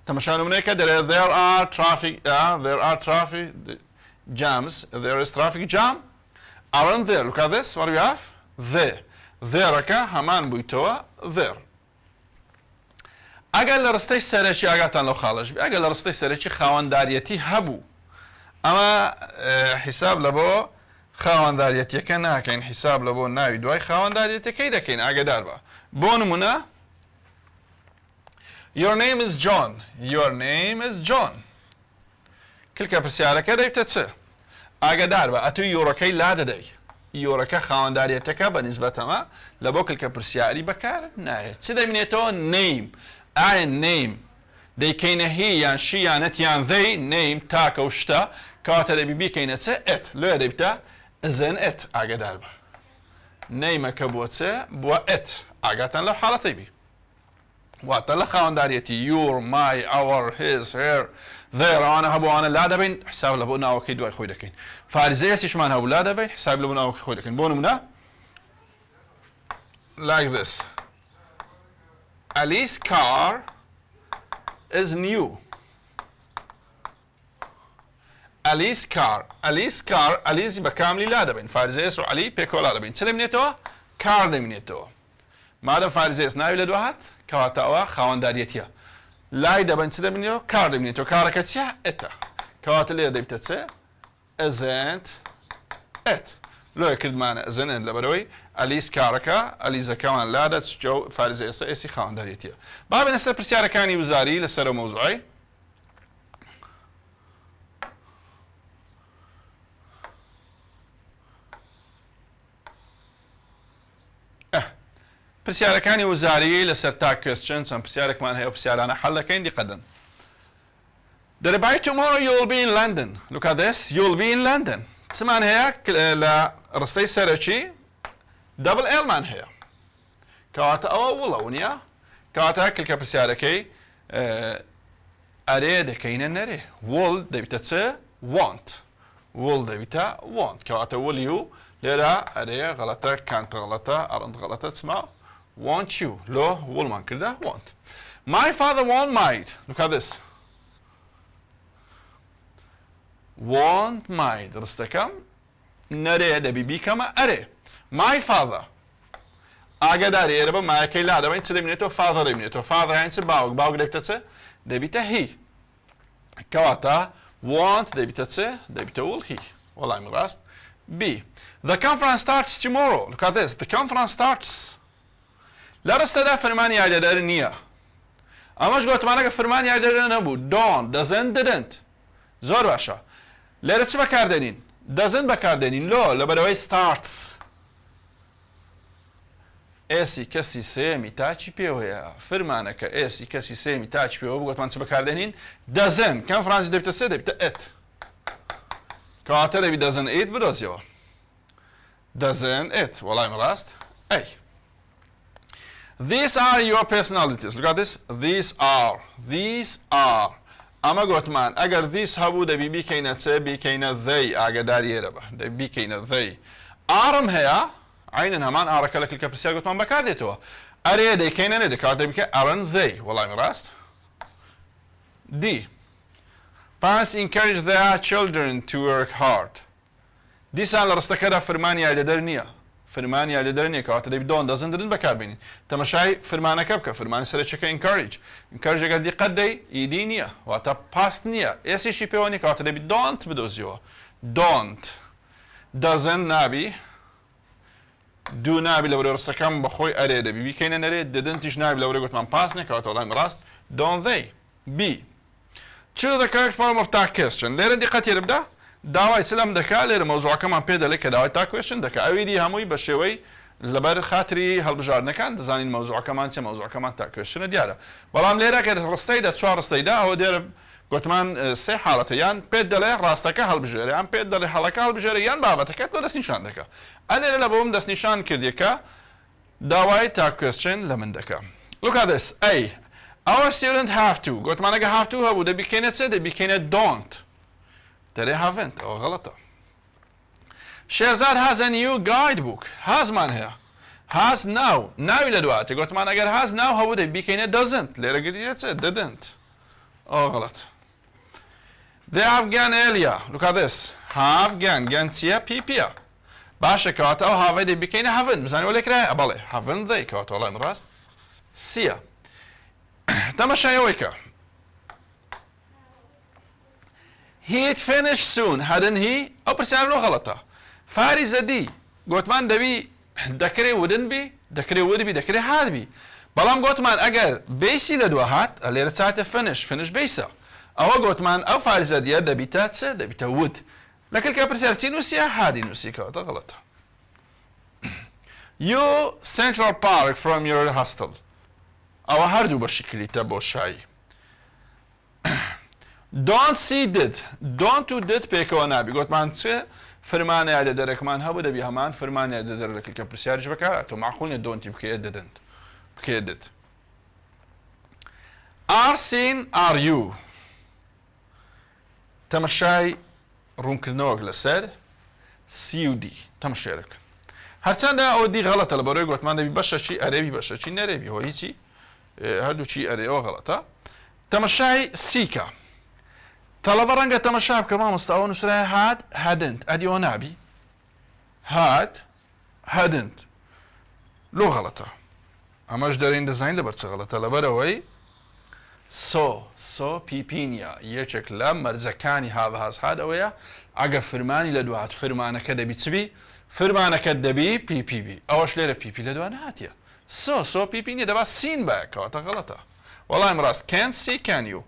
تەماشا نمونەیەکە دەرێت there are traffic jams there is traffic jam aren't there look at this what do we have thereەکە هەمان بوویتەوە there ئەگەر لە ڕستەی سەرەکی ئاگاتان لەو خاڵەش بێ ئەگەر لە ڕستەی سەرەکی خاوەنداریەتی هەبوو ئەمە حیساب لە بۆ خاوەنداریەتیەکە ناکەین حیساب لە بۆ ناوی دوای خاوەنداریەتەکەی دەکەین ئاگادار بە بۆ نمونە your name is John کلکە پرسیارەکە دەیتە چ ئاگادار بە ئەتوی یۆڕەکەی لا دەدەی یۆڕەکە خاوەنداریەتەکە بە نیسبەتەمە لە بۆ کلکە پرسیاری بەکار نایێت چ دەبینێتەوە name ئایا name دەیکەینە هی یان شی یانەت یان they name تاکە و شتە کەواتە دەبی بیکەینە چ it لێ دەبیتە isn't it ئاگادار بە nameەکە بووە چ بووە it ئاگاتان لەو حاڵەتەی بی واتە لە خاوەنداریەتی your my our his her their ئەوانە هەبووانە لا دەبین حساب لە بۆ ناوەکەی دوای خۆی دەکەین فارزەیەسیشمان هەبوو لا دەبین حساب لە بۆ ناوەکەی خۆی دەکەین بۆ نمونە like this Ali's car is new Ali's car Ali's بەکاملی لا دەبین فارزەیەس و علی پێکەوە لا دەبین چ دەبینێتەوە car دەبینێتەوە مادەم فارزەیەس ناوی لە دوهات کەواتە ئەوە خاوەنداریەتیە لای دەبن چ دەبینێتەوە کار دەبینێتەوە کارەکە چیە ئێتە کەواتە لێ دەبیتە چ isn't it لۆیە کردمانە isn't it لەبەرەوەی ئەلیس کارەکە ئەلیزەکەمان لا دەچ فارزە ئێستا ئێسی خاوەنداریەتیە با بێنە سەر پرسیارەکانی وزاری لەسەر مەوزوعی پرسیارەکانی وزاری لەسەر تا question چەند پرسیارێکمان هەیە پرسیارانە حەڵ دەکەین دیقەدەن By tomorrow you'll be in London. Look at this. You'll be in London. چمان هەیە لە ڕستەی سەرەکی double L مان هەیە کەواتە ئەوە وڵە نییە کەواتە کلکە پرسیارەکەی ئەرێ دەکەینە نەرێ will دەبیتە چ want will دەبیتە want کەواتە ولی و لێرە ئەرێ غەڵەتە کانتە غەڵەتە ئەڕەند غەڵەتە چما want you لۆ وڵمان کردە want my father won't mind look at this won't mind ڕستەکەم نەرێ دەبی بیکەمە ئەرێ my father ئاگاداری ئێرە بە مایەکەی لا دەبین چ دەبینێتەوە father دەبینێتەوە father هەین چ باوک دەبیتە چ دەبیتە هی کەواتە want دەبیتە چ دەبیتە وڵ هی وەڵامی ڕاست B the conference starts tomorrow look at this the conference starts لە ڕستەدا فەرمانی یاردەدەر نییە ئەمەش گوتمانەکە فەرمانی یاردەدەر نەبوو don't doesn't didn't زۆر باشە لێرە چ بەکاردێنین doesn't بەکاردێنین لۆ لەبەرەوەی starts ئێسی کەسی سێمی تاچی پێوەیە فەرمانەکە ئێسی کەسی سێمی تاچی پێوە بگوتمان چ بەکاردێنین doesn't کەنفرانسی دەبیتە سێ دەبیتە it کەواتە دەبی doesn't it بدۆزیەوە doesn't it وەڵامی ڕاست ئەی These are your personalities. Look at this. These are. ئەمە گوتمان ئەگەر these هەبوو دەبی بیکەینە چ بیکەینە they ئاگاداریێرە بە دەبی بیکەینە they ئارم هەیە عینەن هەمان ئارەکە لە کلکە پرسیار گوتمان بەکاردێتەوە ئەرێ دەیکەینە نێ دەکات دەبیکە aren't they وەڵامی ڕاست D Parents encourage their children to work hard دیسان لە ڕستەکەدا فەرمانی یاردەدەر نییە فەرمانی یاردەدەر نییە کەواتە دەبی don't doesn't didn't بەکاربێنین تەماشای فەرمانەکە بکە فەرمانی سەرچەکە encourage ئەگەر دیقەت دەی ئیدی نییە واتە past نییە ئێسیشی پێوە نیە کەواتە دەبی don't بدۆزیەوە don't doesn't نابی دوو نابی لە بەرەو ڕستەکەم بەخۆی ئەرێ دەبی بیکەینە نەرێ didn'تیش نابی لە بەرەو گوتمان past نییە کەواتە وەڵامی ڕاست don't they B choose the correct form of that question لێرە دیقەت یێرە بدە داوای سلام دەکا لێرە مەوزوعەکەمان پێ دەڵێت کە داوای تا کوێشن دەکا ئەویدی هەمووی بە شێوەی لەبەر خاتری هەڵبژاردنەکان دەزانین مەوزوعەکەمان چێ مەوزوعەکەمان تا کوێشنە دیارە بەڵام لێرە کە ڕستەیدا چوار ڕستەیدا ئەوە دێرە گوتمان سێ حاڵەتە یان پێت دەڵێ ڕاستەکە هەڵبژێرە یان پێت دەڵێ هەڵەکە هەڵبژێرە یان بابەتەکەت بۆ دەستنیشان دەکا ئەلێرە لە بۆم دەستنیشان کردیەکە داوای تا کوێشن لە من دەکا Look at this A Our student have to گوتمانەکە have to هەبوو دەبیکەینە چێ دەبیکەینە don't دەرێ haven't ئەوە غەڵەتە شێرزاد has a new guidebook. هازمان هەیە. has now. ناوی لە دواتێ. گوتمان ئەگەر has now هەبوو دەبی بیکەینە doesn't. لێرە گریێتە didn't. غەڵەت. They have gone earlier. Look at this. Have gone. Gone چییە؟ پیپیە. باشە کەواتە ئەو هاوەی دەبی بکەینە haven't. بزانێ وە لێکرایە؟ بەڵێ. haven't they. کەواتە وەڵامی ڕاست. سیە. تەماشایەوەی کە. He'd finish soon, hadn't he? ئەو پرسیارەوە غەڵەتە. فاریزە دی. گوتمان دەبی دەکرێ wouldn't be، دەکرێ would be، دەکرێ had be. بەڵام گوتمان ئەگەر بیسی لە دووە هات، لێرە چاتە finish بیسە. ئەوە گوتمان ئەو فاریزە دیە دەبیتە چ؟ دەبیتە would. لە کلکە پرسیار چی نووسیە؟ هادی نووسی کەواتە غەڵەتە. You Central Park from your hostel. ئەوە هەردوو بەشی کلیتە بۆ شایی. Don't see did. Don't و did پێکەوە نابی. گوتمان چه فرمانەیە لە دەرەکمان هەبوو دەبی هەمان فرمانەیە لە دەرە لە کلکە پرسیارش بەکارهاتەوە. معقول نیە don't بکەیە didn't. بکەیە did. Are seen are you. تەمەشای ڕوونکردنەوەک لەسەر CUD. تەمەشێرەکە. هەرچەندە ئەو دی غەڵەتە لە بەڕێوەی گوتمان دەبی بەشەچی ئەرێبی بەشەچی نەرێبی هۆ هیچی هەردووچی ئەرێەوە غەڵەتە. تەمەشای سیکە. تەڵەبە ڕەنگە تەمەشا بکە مامۆستا ئەوە نووسرایە had hadn't. ئەدیەوە نابی. had hadn't. لۆ غەڵەتە. ئەمەش دەرێن دەزانین لەبەر چ غەڵەتە لەبەرەوەی سۆ پیپینیا یەکێک لە مەرجەکانی هاڤ هاد ئەوەیە ئەگە فرمانی لە دوات فرمانەکە دەبی چبی فرمانەکە دەبی پیپیبی ئەوەش لێرە پیپی لە دوان هاتیە سۆ پیپینی دەبا سین بەکەواتە غەڵەتە وەڵام ڕاست can see can you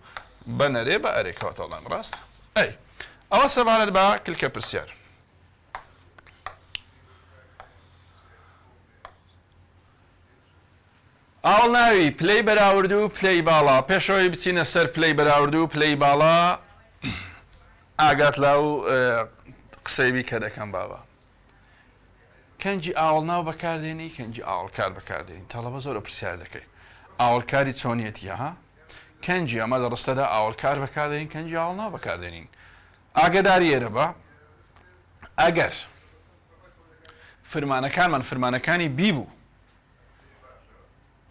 بەنەرێ بە ئەرێکەواتە وەڵام ڕاست ئەی ئەوە سەبارەت بە کلکە پرسیار ئاڵ ناوی پلەی بەراورد و پلەی باڵا پێشەوەی بچینە سەر پلەی بەراورد و پلەی باڵا ئاگات لاو قسەیبی کە دەکەم بابا کەنجی ئاوڵ ناو بەکاردێنی کەنجی ئاوڵکار بەکاردێنین تەڵەبە زۆرە پرسیار دەکەی ئاوڵکاری چۆنیەتیە ها کەنجی ئەمە لە ڕستەدا ئاوڵکار بەکاردێنین کەنجی ئاوڵ ناو بەکاردێنین ئاگداری ئێرە بە ئەگەر فرمانەکانمان فرمانەکانی بیبوو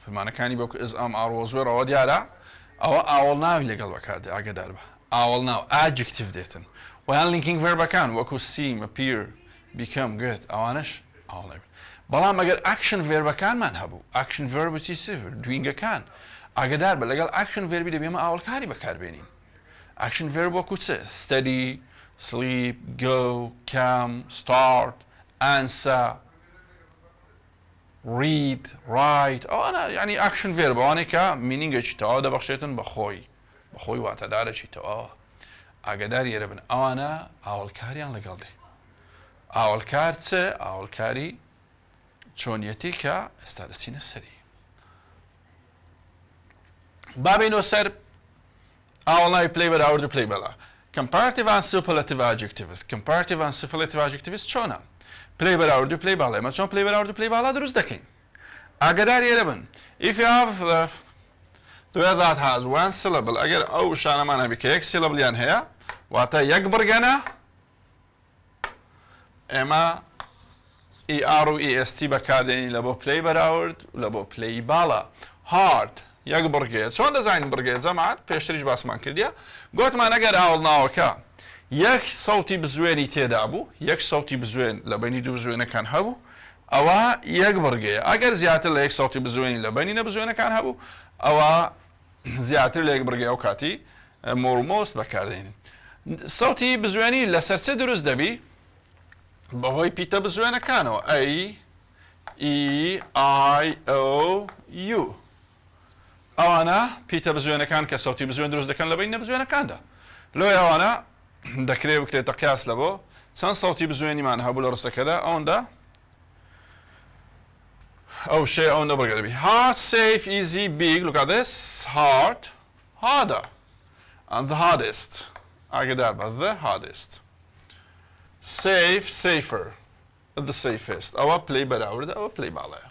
فرمانەکانی بۆکو ئز ئەم ئاڕۆزۆرەوە دیارە ئەوە ئاوڵ ناوی لەگەڵ بەکاردێ ئاگدار بە ئاوڵ ناو ئاجکتیڤ دێتن ویان لینکینگ ڤێربەکان وەکو سیم ئەپیر بیکەم گوێت ئەوانش ئاوڵ ناوی بەڵام ئەگەر ئاکشن ڤێربەکانمان هەبوو ئاکشن ڤێربەتی سفر دوینگەکان ئاگدار بە لەگەڵ ئاکشن ڤێربی دەبێمە ئاوڵکاری بەکاربێنین ئاکشن ڤێرب وەکو چ ستەدی sleep go come start answer read write ئەوانە ینی ئاکشن ڤێرب ئەوانەی کە مینینگێکی تەواو دەبەخشێتن بەخۆی واتەدارەکی تەواو ئاگدار ئێرە بن ئەوانە ئاوڵکاریان لەگەڵ دێ ئاوڵکار چ ئاوڵکاری چۆنیەتی کە ئێستا دەچینە سەری بابینەوە سەر ئاوڵناوی پلەی بەراورد و پلەی بەڵا comparative and superlative adjectives comparative and superlative adjectives چۆنە پلەی بەراورد و پلەی باڵا ئێمە چۆن پلەی بەراورد و پلەی باڵا دروست دەکەین ئاگدار ئێرە بن if you have the word that has one syllable ئەگەر ئەو شانەمانە بی کە یەک سیلەبلیان هەیە واتە یەک بڕگەنە ئێمە ER و EST بەکاردێنین لە بۆ پلەی بەراورد و لە بۆ پلەی باڵا hard یەک بڕگەیە چۆن دەزانین بڕگەیە جەماعەت پێشتریش باسمان کردیە گوتمان ئەگەر ئاوڵناوەکە یەک سەوتی بزوێنی تێدا بوو یەک سەوتی بزوێن لە بینی دوو بزوێنەکان هەبوو ئەوە یەک بڕگەیە ئەگەر زیاتر لە یەک سەوتی بزوێنی لە بینی نەبزوێنەکان هەبوو ئەوە زیاتر لە یەک بڕگەیە و کاتی مۆرمۆست بەکاردێنین سەوتی بزوێنی لەسەر چه دروست دەبی بەهۆی پیتە بزوێنەکانەوە A E I O U ئەوانە پیتە بزوێنەکان کە سەوتی بزوێن دروست دەکەن لە بین نەبزوێنەکاندا لۆی ئەوانە دەکرێت بکرێتە قیاس لە بۆ چەند سەوتی بزوێنیمان هەبوو لە ڕستەکەدا ئەوەندا ئەو شێ ئەوەندە بڕگە دەبی hard safe easy big look at this hard harder and the hardest ئاگدار بە the hardest safe safer the safest ئەوە پلەی بەراوردە ئەوە پلەی باڵایە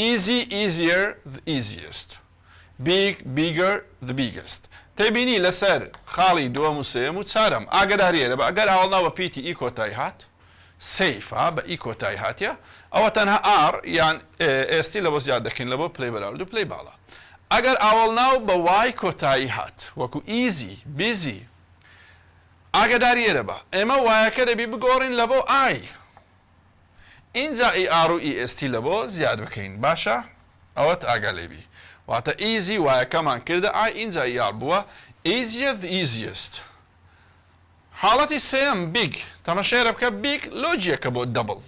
easy easier the easiest big bigger the biggest تێبینی لەسەر خاڵی دووەم و سێم و چارەم ئاگداریێرە بە ئەگەر ئاوڵناو بە پیتی ئی کۆتایی هات safe ها بە ئی کۆتایی هاتیە ئەوە تەنها R یان ئێستی لە بۆ زیاد دەکەین لە بۆ پلەی بەراورد و پلەی باڵا ئەگەر ئاوەڵناو بە وای کۆتایی هات وەکو easy busy ئاگداری ئێرە بە ئێمە وایەکە دەبی بگۆڕین لە بۆ I اینجا ER و EST لە بۆ زیاد بکەین باشە ئەوەت ئاگا لێبی واتە easy وایەکەمان کردە I اینجا ER بووە easier the easiest حاڵەتی سێم big تەماشێرە بکە big لۆجیەکە بۆ double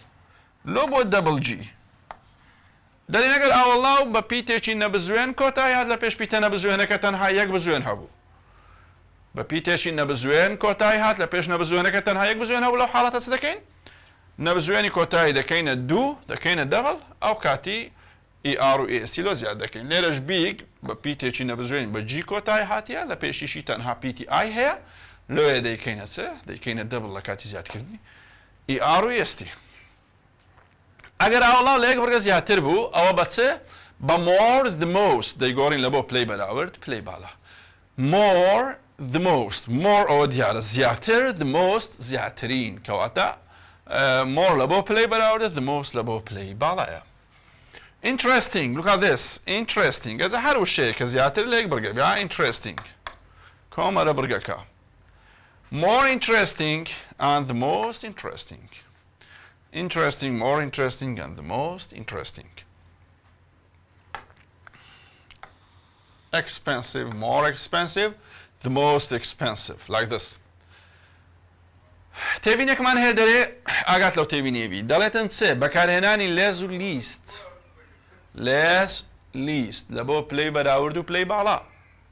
لۆ بۆ double G دەری نەگەر ئاوەڵاو بە پیتێکی نەبزوێن کۆتایی هات لە پێش پیتە نەبزوێنەکە تەنها یەک بزوێن هەبوو بە پیتێکی نەبزوێن کۆتایی هات لە پێش نەبزوێنەکە تەنها یەک بزوێن هەبوو لەو حاڵەتە چ دەکەین نەبزوێنی کۆتایی دەکەینە دوو دەکەینە double ئەو کاتی ER و EST لۆ زیاد دەکەین لێرەش big بە پیتێکی نەبزوێن بە G کۆتایی هاتیە لە پێشیشی تەنها پیتی I هەیە لۆیە دەیکەینە چ دەیکەینە double لە کاتی زیادکردنی ER و EST ئەگەر ئاوەڵاو لە یەک بەرگە زیاتر بوو ئەوە بە چ بە more the most دەیگۆڕین لە بۆ پلەی بەراورد پلەی باڵا more the most more ئەوە دیارە زیاتر the most زیاترین کەواتە more لە بۆ پلەی بەراورد the most لە بۆ پلەی باڵایە interesting look at this interesting ئەزە هەر وشەیە کە زیاتر لە یەک بەرگە بیا interesting کۆمەرە بەرگەکە more interesting and the most interesting interesting, more interesting, and the most interesting. Expensive, more expensive, the most expensive, like this. تێبینێکمان هەیە دەرێ ئاگات لەو تێبینێبی دەڵێتن چێ بەکارهێنانی less و least less least لە بۆ پلەی بەراورد و پلەی باڵا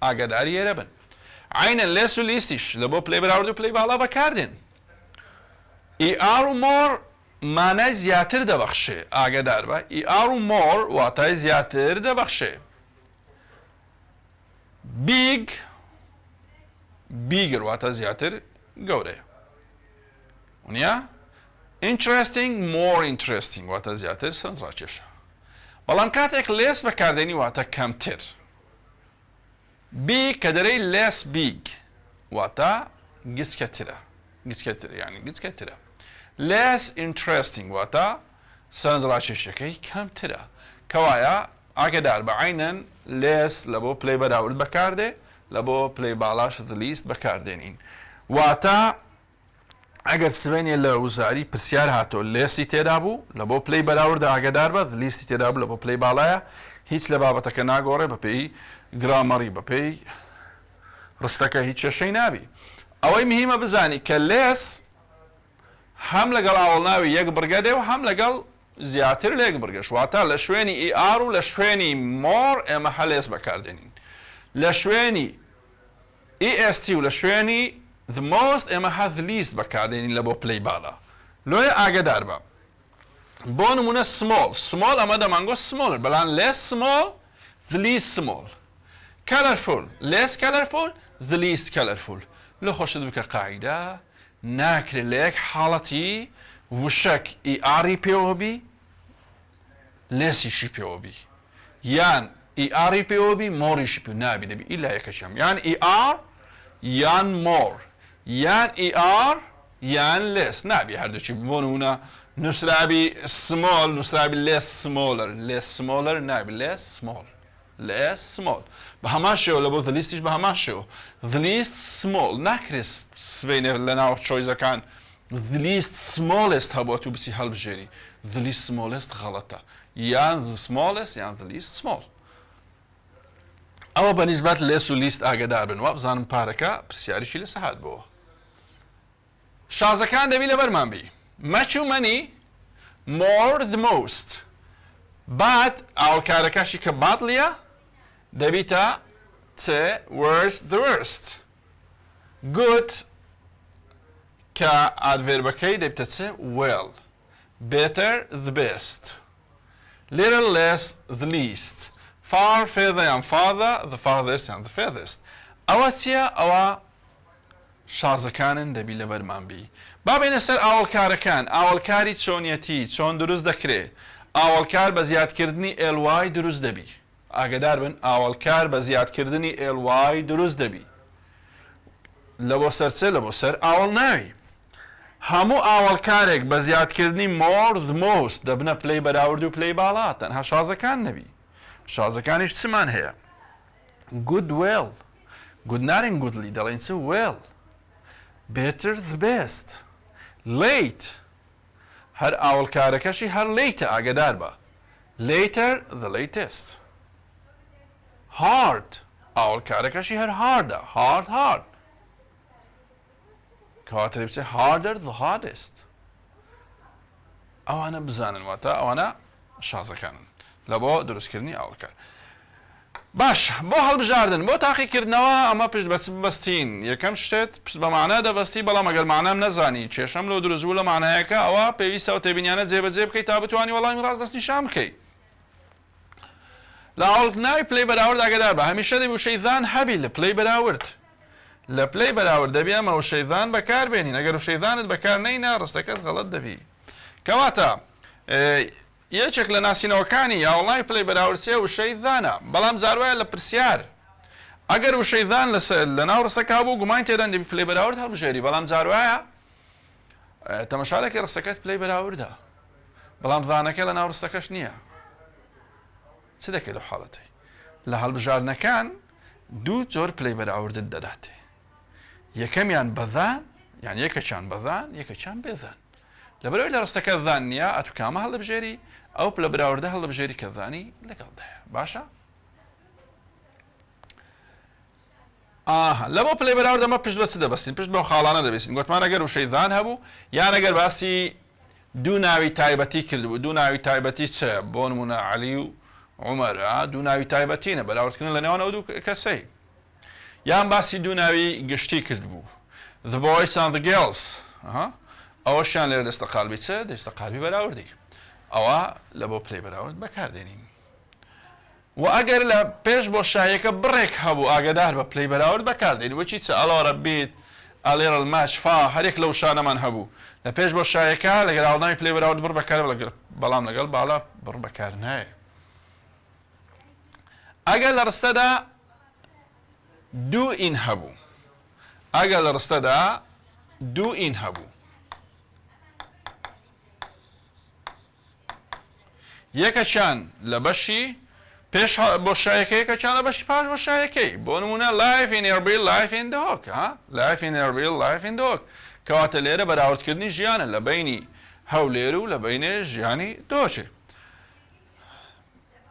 ئاگاداری هێرە بن عینەن less و leastیش لە بۆ پلەی بەراورد و پلەی باڵا بەکاردێن ER و more مانای زیاتر دەبەخشێ ئاگدار بە ER و more واتای زیاتر دەبەخشێ big bigger واتە زیاتر گەورەیە ونیا interesting more interesting واتە زیاتر سەرنجڕاکێشە بەڵام کاتێک less بەکاردێنی واتە کەمتر big کە دەرەی less big واتە گچکەترە گچکەتر یعنی گچکەترە less interesting واتە سەرنجڕاکێشەکەی کەمترە کەوایە ئاگدار بە عینەن less لە بۆ پلەی بەراورد بەکاردێ لە بۆ پلەی باڵاش the least بەکاردێنین واتە ئەگەر سبێنێ لە وزاری پرسیار هاتۆ lessی تێدا بوو لە بۆ پلەی بەراوردە ئاگدار بە the leasتی تێدا بوو لە بۆ پلەی باڵایە هیچ لە بابەتەکە ناگۆڕێ بەپێی گرامەری بەپێی ڕستەکە هیچ کێشەی نابی ئەوەی مهمە بزانی کە less هەم لەگەڵ ئاوەڵناوی یەک بڕگەدێ و هەم لەگەڵ زیاتر لە یەک بڕگەش واتە لە شوێنی ER و لە شوێنی more ئێمە هەلێس بەکاردێنین لە شوێنی EST و لە شوێنی the most ئێمە هە the least بەکاردێنین لە بۆ پلەی باڵا لۆیە ئاگدار بە بۆ نمونە small ئەمە دەمانگۆ small بەڵام less small the least small colorful less colorful the least colorful لە خۆشت بکە قاعدە ناکرێت لە یەک حاڵەتی وشەک ERی پێوە بی لێسیشی پێوە بی یان ERی پێوە بی مۆریشی پێ نابی دەبی ئیلا یەکەشەم یان ER یان more یان ER یان less نابی هەردووچی بۆ نمونە نووسرابی small نووسرابی less smaller نابی less small بە هەمان شێوە لە بۆ the leastیش بە هەمان شێوە the least small ناکرێت سبەینێ لە ناو چۆیزەکان the least smallest هەبووە تو بچی هەڵبژێری the least smallest غەڵەتە یان the smallest یان the least small ئەوە بە نیسبەت less و least ئاگدار بن وا بزانم پارەکە پرسیاریشی لە سەهات بووە شازەکان دەبی لەبەرمان بی much و many more the most بات ئاوکارەکەشی کە باتڵیە دەبیتە چ worse the worst good کە ئادڤێربەکەی دەبیتە چ well better the best little less the least far further and farther the farthest and the furthest ئەوە چییە ئەوە شازەکانن دەبی لەبەرمان بی با بینە سەر ئاوەڵکارەکان ئاوەڵکاری چۆنیەتی چۆن دروست دەکرێت ئاوەڵکار بە زیادکردنی ly دروست دەبی ئاگدار بن ئاوەڵکار بە زیادکردنی ly دروست دەبی لە بۆ سەر چێ لە بۆ سەر ئاوەڵ ناوی هەموو ئاوەڵکارێک بە زیادکردنی more the most دەبنە پلەی بەراورد و پلەی باڵا تەنها شازەکان نەبی شازەکانیش چمان هەیە good well good نارین goodly دەڵێن چ well better the best late هەر ئاوەڵکارەکەشی هەر late ئاگدار بە later the latest hard ئاوەڵکارەکەشی هەر hardە hard کەواتە بچێ harder the hardest ئەوانە بزانن واتە ئەوانە شازەکانن لە بۆ دروستکردنی ئاوەڵکار باش بۆ هەڵبژاردن بۆ تاقیکردنەوە ئەمە پشت بەستین یەکەم شتێت پشت بە معنە دەبەستی بەڵام ئەگەر معنام نەزانی کێشەم لەو دروستبوو لە معنایەکە ئەوە پێویستە و تێبینیانە جێبەجێ بکەیت تا بتوانی وەڵامی ڕاست دەستنیشان بکەیت لە هەوڵناوی پلەی بەراورد ئاگادار بە هەمیشە دەبی وشەی زان هەبی لە پلەی بەراورد لە پلەی بەراورد دەبی ئەمە وشەی زان بەکاربێنین ئەگەر وشەی زانت بەکار نەینا ڕستەکەت غەڵەت دەبی کەواتە یەکێک لە ناسینەوەکانی یاوەڵای پلەی بەراورد چێ وشەی زانە بەڵام جاروایە لە پرسیار ئەگەر وشەی زان لە ناو ڕستەکە بوو گومان تێدان دەبی پلەی بەراورد هەڵبژێری بەڵام جاروایە تەمەشارێکی ڕستەکەت پلەی بەراوردە بەڵام زانەکە لە ناو ڕستەکەش نییە چ دەکەیت لە حاڵەتەی لە هەڵبژاردنەکان دوو جۆر پلەی بەراوردت دەداتێ یەکەمیان بەزان یان یەکەچیان بەزان یەکەچیان بێزان لەبەرەوەی لە ڕستەکە زان نییە ئەتوکامە هەڵبژێری ئەو پلە بەراوردە هەڵبژێری کە زانی لەگەڵدایە باشە لە بۆ پلەی بەراوردەمە پشت بە چ دەبەستین پشت بۆ خاڵانە دەبێتین گوتمان ئەگەر وشەی زان هەبوو یان ئەگەر باسی دوو ناوی تایبەتی کردبوو دوو ناوی تایبەتی چ بۆ نمونە عەلی و عومەر دوو ناوی تایبەتینە بەراوردکردن لە نێوان ئەو دوو کەسەی یان باسی دوو ناوی گشتی کردبوو the boys and the girls ئەوەشیان لێرە دەستەقالبی چ دەستەقالبی بەراوردی ئەوە لە بۆ پلەی بەراورد بەکاردێنین و ئەگەر لە پێش بۆ شایەکە بڕێک هەبوو ئاگدار بە پلەی بەراورد بەکاردێنین وەچی چ ئەڵۆرە بیت ئەلێرە الماچ فا هەرێک لەو شانەمان هەبوو لە پێش بۆ شایەکە لەگەڵ ئاڵناوی پلەی بەراورد بڕ بەکار بەڵام لەگەڵ باڵا بڕ بەکار نایە ئەگەر لە ڕستەدا دوو ئین هەبوو ئەگەر لە ڕستەدا دوو ئین هەبوو یەکەچیان لە بەشی پێش بۆ شایەکە یەکەچیان لە بەشی پاش بۆ شایەکەی بۆ نمونە life in Erbil life in Duhok life in Erbil life in Duhok کەواتە لێرە بەراوردکردنی ژیانە لە بینی هەولێر و لە بینێ ژیانی دۆچێ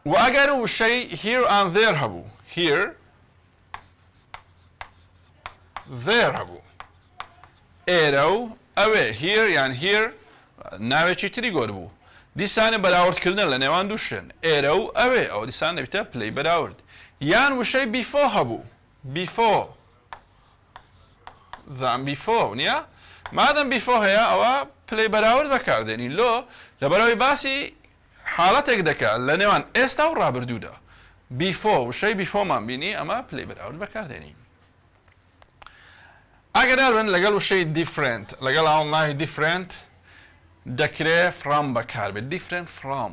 و ئەگەر وشەی here and there هەبوو here there هەبوو ئێرە و ئەوێ here یان here ناوێکی تری گۆر بوو دیسانە بەراوردکردن لە نێوان دوو شوێن ئێرە و ئەوێ ئەو دیسان دەبێتە پلەی بەراورد یان وشەی before هەبوو before than before نییە مادەم before هەیە ئەوە پلەی بەراورد بەکاردێنین لۆ لەبەرەوەی باسی حاڵەتێک دەکات لە نێوان ئێستا و ڕابردوودا before وشەی before-مان بینی ئەمە پلەی بەراورد بەکاردێنین ئاگادار بن لەگەڵ وشەی different لەگەڵ ئاڵناوی different دەکرێت from بەکاربێت different from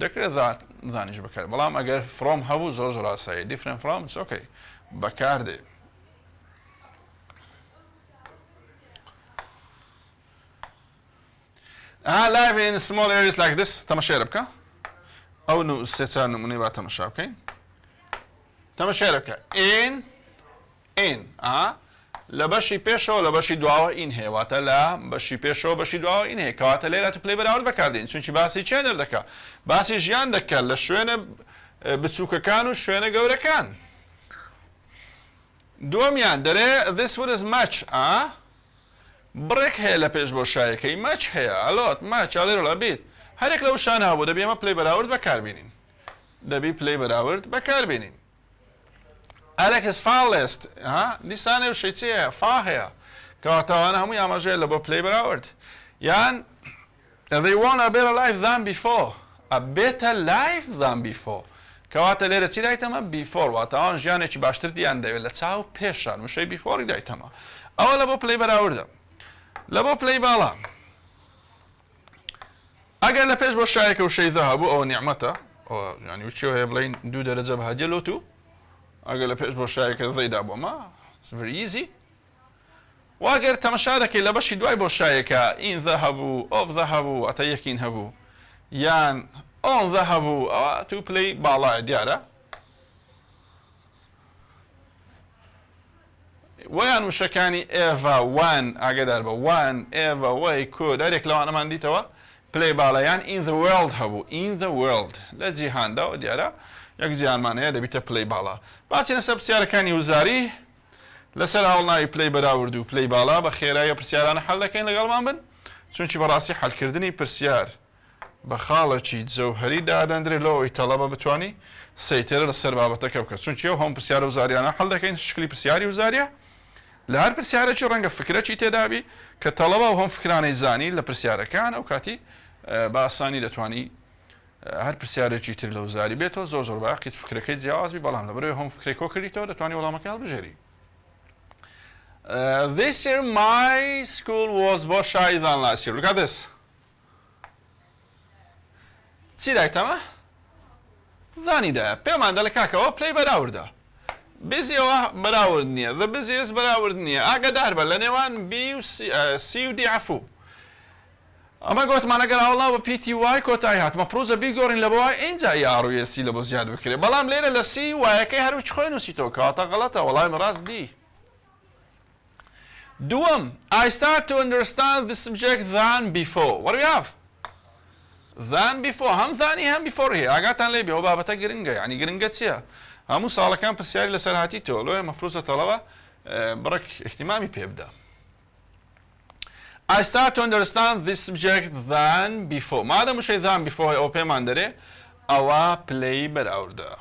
دەکرێت زانیش بەکار بەڵام ئەگەر from هەبوو زۆر زۆر ئاسایی different from it's okay بەکاردێ live in small areas like this تەماشای بکە ئەو سێ چار نمونەی با تەماشا بکەین تەماشای بکە in لە بەشی پێشەوە لە بەشی دواوە ئین هەیە واتە لە بەشی پێشەوە بەشی دواوە ئین هەیە کەواتە لێرە تو پلەی بەراورد بەکاردێن چونکی باسی چێ دەردەکات باسی ژیان دەکات لە شوێنە بچووکەکان و شوێنە گەورەکان دووەمیان دەرێ this food is much بڕێک هەیە لە پێش بۆ شایەکەی مەچ هەیە ئەلۆت ماچ لێرە لە بیت هەرێک لەو شانە هەبوو دەبی ئەمە پلەی بەراورد بەکاربێنین دەبی پلەی بەراورد بەکاربێنین Alex فاڵست دیسانێ وشەی چیە فا هەیە کەواتەوانە هەمووی ئاماژەیە لە بۆ پلەی بەراورد یان they want a better life than before a better life than before کەواتە لێرە چی دایتەمە before واتەوان ژیانێکی باشتر دیان دەوێت لە چاو پێشان وشەی before دایتەمە ئەوە لە بۆ پلەی بەراوردە لە بۆ پلەی باڵا ئەگەر لە پێش بۆ شایەکە وشەی زە هەبوو ئەوە نیعمەتە ینی وچیەوە هەیە بڵین 2 دەرەجە بەهادیە لۆتو ئەگەر لە پێش بۆ شایەکە زەیدا بۆمە it's very easy واگەر تەماشا دەکەی لە بەشی دوای بۆشایەکە ئین ذهبوا ئۆف ذهبوا ئەتە یەکین هەبوو یان ئۆن ذهبوا ئەوە تو پلەی باڵایە دیارە ویان وشەکانی ئێڤا وان ئاگادار بە وان ئێڤا وەی کۆد هەرێک لەوانەمان دیتەوە پلەی باڵایان in the world هەبوو in the world لە جیهاندا و دیارە یەک جیهانمان هەیە دەبیتە پلەی باڵا باچینە سەر پرسیارەکانی وزاری لەسەر هەوڵناوی پلەی بەراورد و پلەی باڵا بە خێراییە پرسیارانە هەڵ دەکەین لەگەڵمان بن چونکی بەڕاستی هەڵکردنی پرسیار بە خاڵێکی جەوهەری دادەندرێت لەوەی تەڵەبە بتوانانی سەیتێرە لەسەر بابەتەکە بکات چونکی ئەو هەم پرسیارە وزاریانە هەڵ دەکەین شکلی پرسیاری وزاریە لە هەر پرسیارێکی ڕەنگە فکرەکی تێدابی کە تەڵەبە و هەم فکرانەی زانی لە پرسیارەکان ئەو کاتی بە ئاسانی دەتوانی هەر پرسیارێکی تر لە وزاری بێتەوە زۆر زۆر باقیت فکرەکەی جیاوازبی بەڵام لەبەرەوەی هەم فکرێک کۆ کردیتەوە دەتوانی وەڵامەکە هەڵبژێری This year my school was more shy than last year. Look at this. چی دایتەمە؟ زانیدا پێمان دەڵێ کاکەوە پلەی بەراوردە بزیەوە بەراورد نییە the busiest بەراورد نییە ئاگادار بە لە نێوان B و C و D عەفوو ئەمە گوتمان ئەگەر هەوڵا بە پیتی وای کۆتایی هات مەفروضە بیگۆڕین لە بۆ ئینجا یاڕوویە C لە بۆ زیاد بکرێ بەڵام لێرە لە C وایەکەی هەروچ خۆی نووسیتەوە کەواتە غەڵەتە وەڵامی ڕاست D دووەم I start to understand the subject than before what do we have than before هەم ذانی هەم before هەیە ئاگاتان لێ بێ ئەو بابەتە گرنگە یعنی گرنگە چییە هەموو ساڵەکان پرسیاری لەسەر هاتیتەوە لۆیە مەفروضە تەڵەوە بڕێک احتیمامی پێ بدە I start to understand this subject than before مادەم وشەی than before ئەو پێمان دەرێ ئەوە پلەی بەراوردە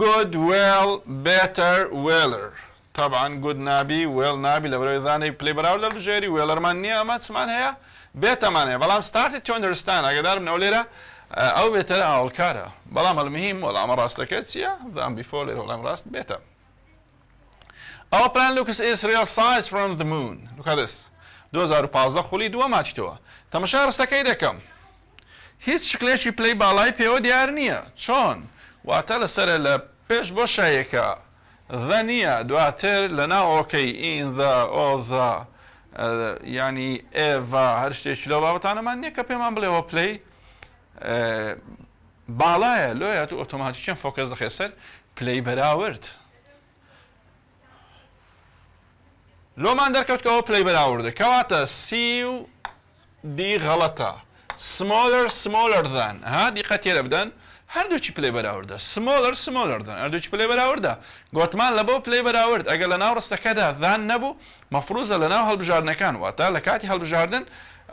good well better weller طبعا good نابی well نابی لەبەرەوەی زانەی پلەی بەراورد دەڵبژێری وێڵەرمان نییە ئەمە چمان هەیە بێتەمان هەیە بەڵام started to understand ئاگادارم نەوە لێرە ئەو بێتەرە هاوڵکارە بەڵام هەڵمهم وەڵامە ڕاستەکە چییە than before لێرە وەڵام ڕاست بێتە Our plan looks Israel size from the moon look at this 2015 خولی دووە ماچیتەوە تەماشا ڕستەکەی دەکەم هیچ شکلێکی پلەی باڵای پێوە دیار نییە چۆن واتە لەسەرە لە پێش بۆ شایەکە the نییە دواتر لەناو ئۆکەی in the or the ینی ئێڤا هەر شتێکی لەو بابەتانەمان نییە کە پێمان بڵێەوە پلەی باڵایە لۆیە تو ئۆتۆماتیکیان فۆکەس دەخێ سەر پلەی بەراورد لۆمان دەرکەوتکەوە پلەی بەراوردە کەواتە C و D غەڵەتە smaller than ها دیقە تێرە بدەن هەردووچی پلەی بەراوردە smaller than هەردووچی پلەی بەراوردە گوتمان لە بۆ پلەی بەراورد ئەگەر لە ناو ڕستەکەدا than نەبوو مەفروضە لە ناو هەڵبژاردنەکان واتە لە کاتی هەڵبژاردن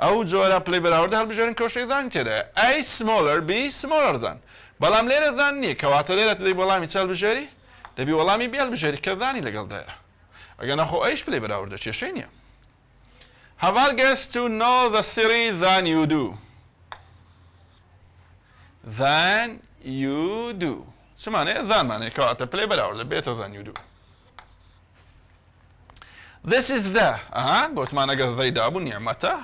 ئەو جۆرە پلەی بەراوردە هەڵبژێرن کەوشەی زانی تێدایە A smaller B smaller than بەڵام لێرە than نییە کەواتە لێرە دەی وەڵامی چ هەڵبژێری دەبی وەڵامی B هەڵبژێری کە زانی لەگەڵدایە ئەگەر نەخۆ ئەیش پلەی بەراوردە کێشەی نییە Have I guessed to know the series than you do than you do چمانەیە زانمانەیە کەواتە پلەی بەراوردە بێتە than you do This is the گوتمان ئەگەر دەیدا بوو نیعمەتە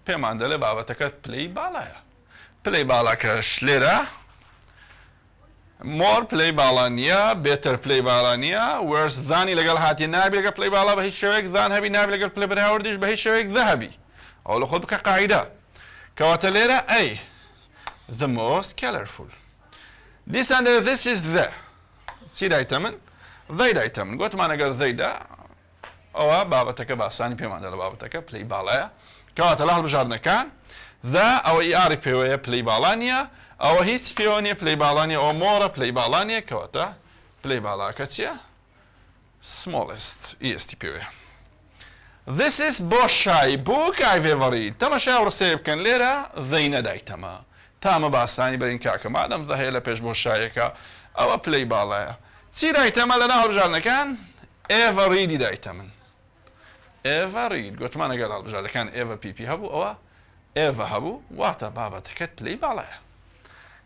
پێمان دەڵێ بابەتەکەت پلەی باڵایە پلەی باڵاکەش لێرە مۆر پلەی باڵا نییە بێتەر پلەی باڵا نییە وەرس زانی لەگەڵ هاتی نابی لەگەڵ پلەی باڵا بە هیچ شێوەیەک زان هەبی نابی لەگەڵ پلەی بەراوردیش بە هیچ شێوەیەک ذهبی ئەو لە خۆت بکە قاعیدە کەواتە لێرە A the most colorful this and this is the چی دایتە من they دایتە من گوتمان ئەگەر زەیدا ئەوە بابەتەکە باسانی پێمان دەڵێ بابەتەکە پلەی باڵایە کەواتە لە هەڵبژاردنەکان the ئەوە یاری پێوەیە پلەی باڵا نییە ئەوە هیچ پێوە نییە پلەی باڵا نییە ئەو مۆرە پلەی باڵا نییە کەواتە پلەی باڵاکە چییە smallest ئیستی پێوەیە This is بۆشایی بۆ کایڤێڤەڕی تەماشای ڕستەیە بکەن لێرە زەی نەدایتەمە تامە باسانی بەرین کاکە مادەم زە هەیە لە پێش بۆشایەکە ئەوە پلەی باڵایە چی دایتەمە لە ناو هەڵبژاردنەکان ئێڤە ڕیدی دایتە من ئێڤە ڕید گوتمان ئەگەر هەڵبژاردنەکان ئێڤە پیپی هەبوو ئەوە ئێڤە هەبوو واتە بابەتەکەت پلەی باڵایە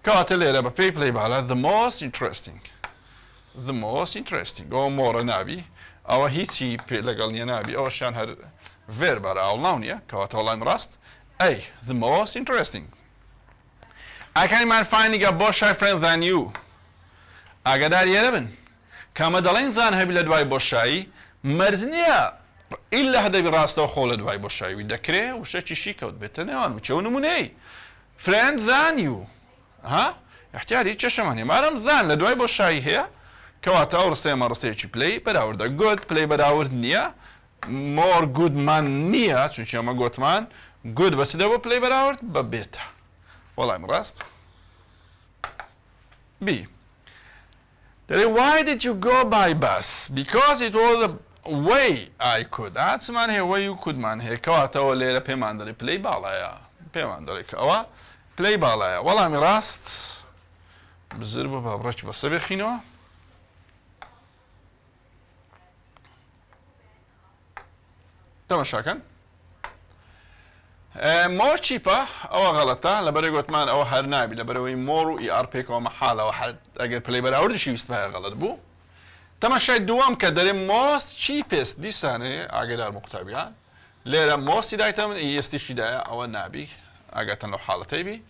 کەواتە لێرە بە پێی پلەی باڵە the most interesting ئەوە مۆرە نابی ئەوە هیچی پێ لەگەڵ نیە نابی ئەوەشیان هەر vێر بەرە ئاڵناو نییە کەواتە وەڵامی ڕاست A the most interesting I can't mind finding a more shy friend than you ئاگادار یێرە بن کامە دەڵێن زان هەبی لە دوای بۆشایی مەرج نییە إلا هذا براستو خولد واي بوشاي ويدكره وشتي شيكا وتبتنيان وشو نموني friend than you ها احتياجي تشمعني ما رم than لدواي بوشاي هي كواتا ورستي ما رستي بلاي براورد good play براورد نيا more good man نيا چونچ ما قلت man good بس ده play براورد ببيتا والله مراست B why did you go by bus because it was the way I could that's man here way you could man here كواتا ولا بيماندري play بالايا بيماندري كوا play بالايا والله مراست بزربه بابرش بس بخينوا تماشا كان more cheaper او غلطه لبري قلت مان او هرنابي لبري مور اي ار بي كو محاله واحد اجر بلاي براورد شي يستبها غلط بو تماشا دوام كدري most cheapest دي سنه اجر المقتبيان ليرا most دايتم يستشي دا او النابي اجت له حالتي بي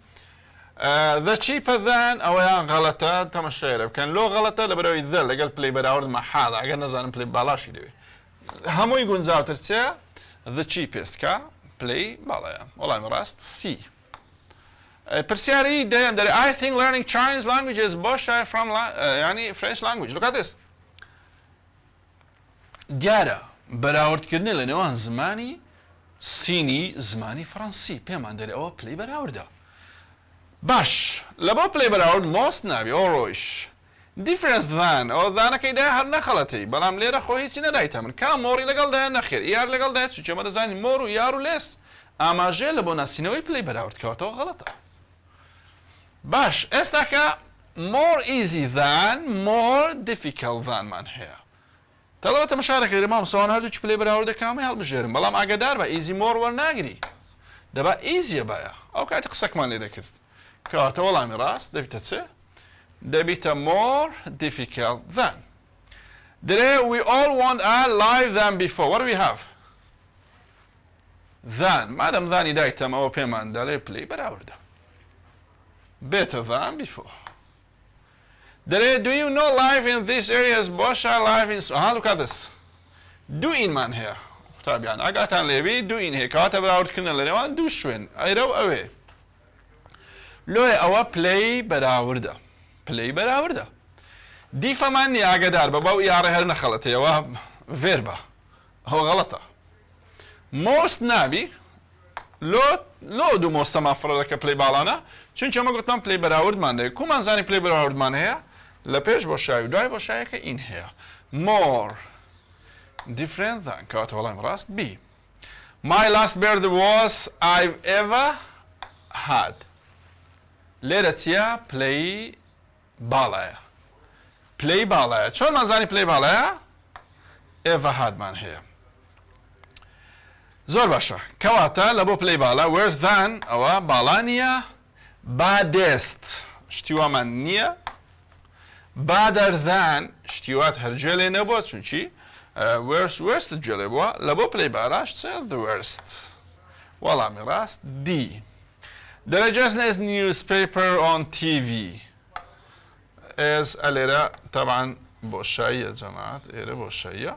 the cheaper than او غلطه تماشا كان لو غلطه لبري ذل اجر بلاي براورد محاله اجر نزان بلاي بلاش دي همو يقول زاوترتسا the cheapest كا play بالايا والله مراست C برسياري دايم داري I think learning Chinese language is better from يعني French language look at this دیارە بەراوردکردنی لە نێوان زمانی سینی زمانی فەڕەنسی پێمان دەرێ ئەوە پلەی بەراوردە باش لە بۆ پلەی بەراورد مۆست نابی ئەو ڕۆیش difference than ئەو دانەکەی دای هەر نەخەڵەتەی بەڵام لێرە خۆ هیچی نەدایتە من کام مۆری لەگەڵدایە نەخێر یار لەگەڵدایە چونکە ئێمە دەزانین مۆر و یار و لێس ئاماژەیە لە بۆ ناسینەوەی پلەی بەراورد کەواتەوە غەڵەتە باش ئێستاکە more easy than more difficult than مان هەیە تەڵەوە تەماشارەکە مام سوان هەردووچ پلەی بەراوردەکەمی هەڵبژێرم بەڵام ئاگادار بە easy more وەرناگری دەبا easy بایە ئەو کاتی قسەکمان لێ دەکرد کەواتە وەڵامی ڕاست دەبیتە چێ دەبیتە more difficult than درێ we all want a life than before what do we have than مادەم ذانی دایتەم ئەوە پێمان دەڵێ پلەی بەراوردە better than before do you know life in this area is better life in look at this do in man here طبعا ئاگاتان لێبی do in هەیە کەواتە بەراوردکردن لە نێوان دوو شوێن ئەیرە و ئەوێ لۆی ئەوە پلەی بەراوردە پلەی بەراوردە دیفەمان نیە ئاگادار بە باو یاڕێ هەر نەخەڵەتەوە ڤێربە ئەوە غەڵەتە مۆست نابی لۆ دوو مۆستەمان فڕەکە پلەی باڵانە چونکە ئەمە گوتمان پلەی بەراوردمان هەیە کومان زانی پلەی بەراوردمان هەیە لە پێش بۆ شاوی دوای بۆ شایەکە ئین هەیە more different than کەواتە وەڵام ڕاست B my last birthday was I've ever had لێرە چییە پلەی باڵایە پلەی باڵایە چۆنمان زانی پلەی باڵایە ever had مان هەیە زۆر باشە کەواتە لە بۆ پلەی باڵا worse than ئەوە باڵا نییە baddest شتیوامان نییە better than شتیوات هەرگوێ لێ نەبووە چونچی worst گوێ بووە لە بۆ پلەی باڵاش چێ the worst وەڵامی ڕاست D there just is newspaper on TV as ئەلێرە طبعا بۆ شاییە جەماعەت ئێرە بۆ شاییە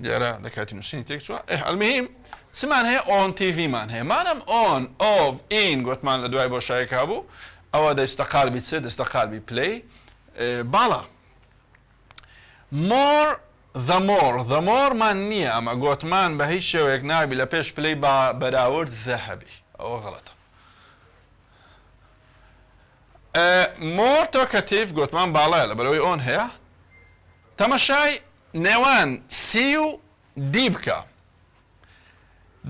دیارە لە کاتی نووسینی تێک چووە المهم چمان هەیە on TV مان هەیە مادەم on of in گوتمان لە دوای بۆ شایەکە بوو ئەوە دەستە قالبی چێ دەستە قالبی پلەی باڵا the more مان نییە ئەمە گوتمان بە هیچ شێوەیەک نابی لە پێش پلەی بەراورد زەهەبی ئەوە غەڵەتە more talkative گوتمان باڵایە لە بەرەوەی ئۆن هەیە تەماشای نێوان سی و دی بکە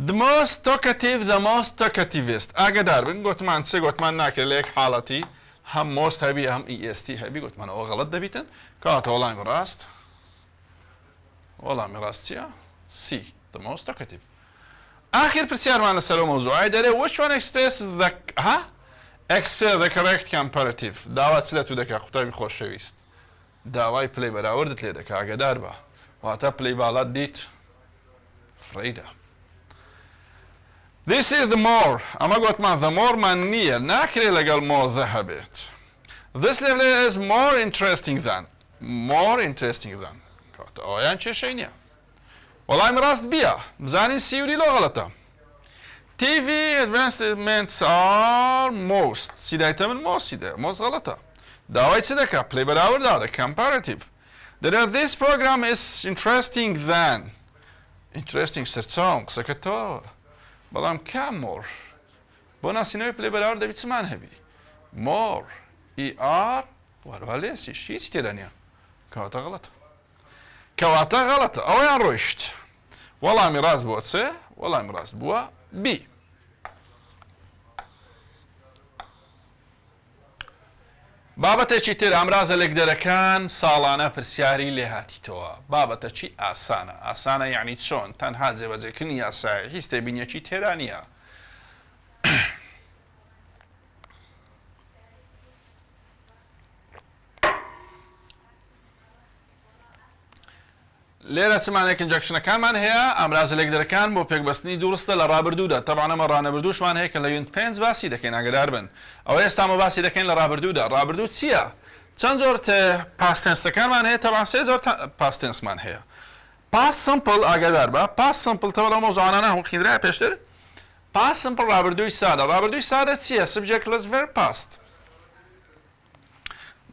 the most talkative the most talkativist ئاگادار بن گوتمان چێ گوتمان ناکرێت لە یەک حاڵەتی هەم most هەبی هەم est هەبی گوتمان ئەوە غەڵەت دەبیتن کەواتە وەڵامی ڕاست وەڵامی ڕاست چییە C the most talkative ئاخر پرسیارمان لەسەر مەوزوعی دەرێ which one expresses the correct comparative داوا چ لە تو دەکا قوتابی خۆشەویست داوای پلەی بەراوردت لێ دەکا ئاگادار بە واتە پلەی باڵات دیت فڕیدە this is the more ئەمە گوتمان the more مان نییە ناکرێت لەگەڵ more هەبێت this level is more interesting than ئەویان کێشەی نییە وەڵامی ڕاست بیە بزانین سیوری لۆ غەڵەتە. TV advancements are most سیدایتە من مۆسیدە مۆست غەڵەتە. داوای چ دەکات پلەی بەراوردا comparative. That this program is interesting than interesting سەرچاوم قسەکە تەواوە بەڵام کام more بۆ ناسینەوەی پلەی بەراورد دەبی چمان هەبی more ER وەروە لێسیش هیچ تێدا نییە کەواتە غەڵەتە. کەواتە غەڵەتە ئەوەیان ڕۆیشت وەڵامی ڕاست بۆ چێ وەڵامی ڕاست بووە B. بابەتێکی تر ئامرازە لەکدەرەکان ساڵانە پرسیاری لێ هاتیتەوە بابەتەکی ئاسانە ئاسانە یعنی چۆن تەنها جێبەجێکردنی یاسای هیچ تێبینیەکی تێدا نییە. لێرە چمانێک ئینجەکشنەکانمان هەیە ئامرازە لەکدەرەکان بۆ پێکبەستنی دوورستە لە ڕابردوودا تەبعاً ئەمە ڕانەبردووشمان هەیە کە لە یونت 5 باسی دەکەین ئاگادار بن ئەوە ئێستامە باسی دەکەین لە ڕابردوودا ڕابردوو چییە؟ چەند زۆر پاستێنسەکانمان هەیە تەبعاً سێ زۆر پاستێنسمان هەیە. پاس سمپڵ ئاگادار بە پاس سمپڵ تەوە لەو مەوزوعانانە هەموو خوێندرایە پێشتر پاس سمپڵ ڕابردووی سادە ڕابردووی سادە چییە؟ سبجێکت پلەس ڤێرب پاست.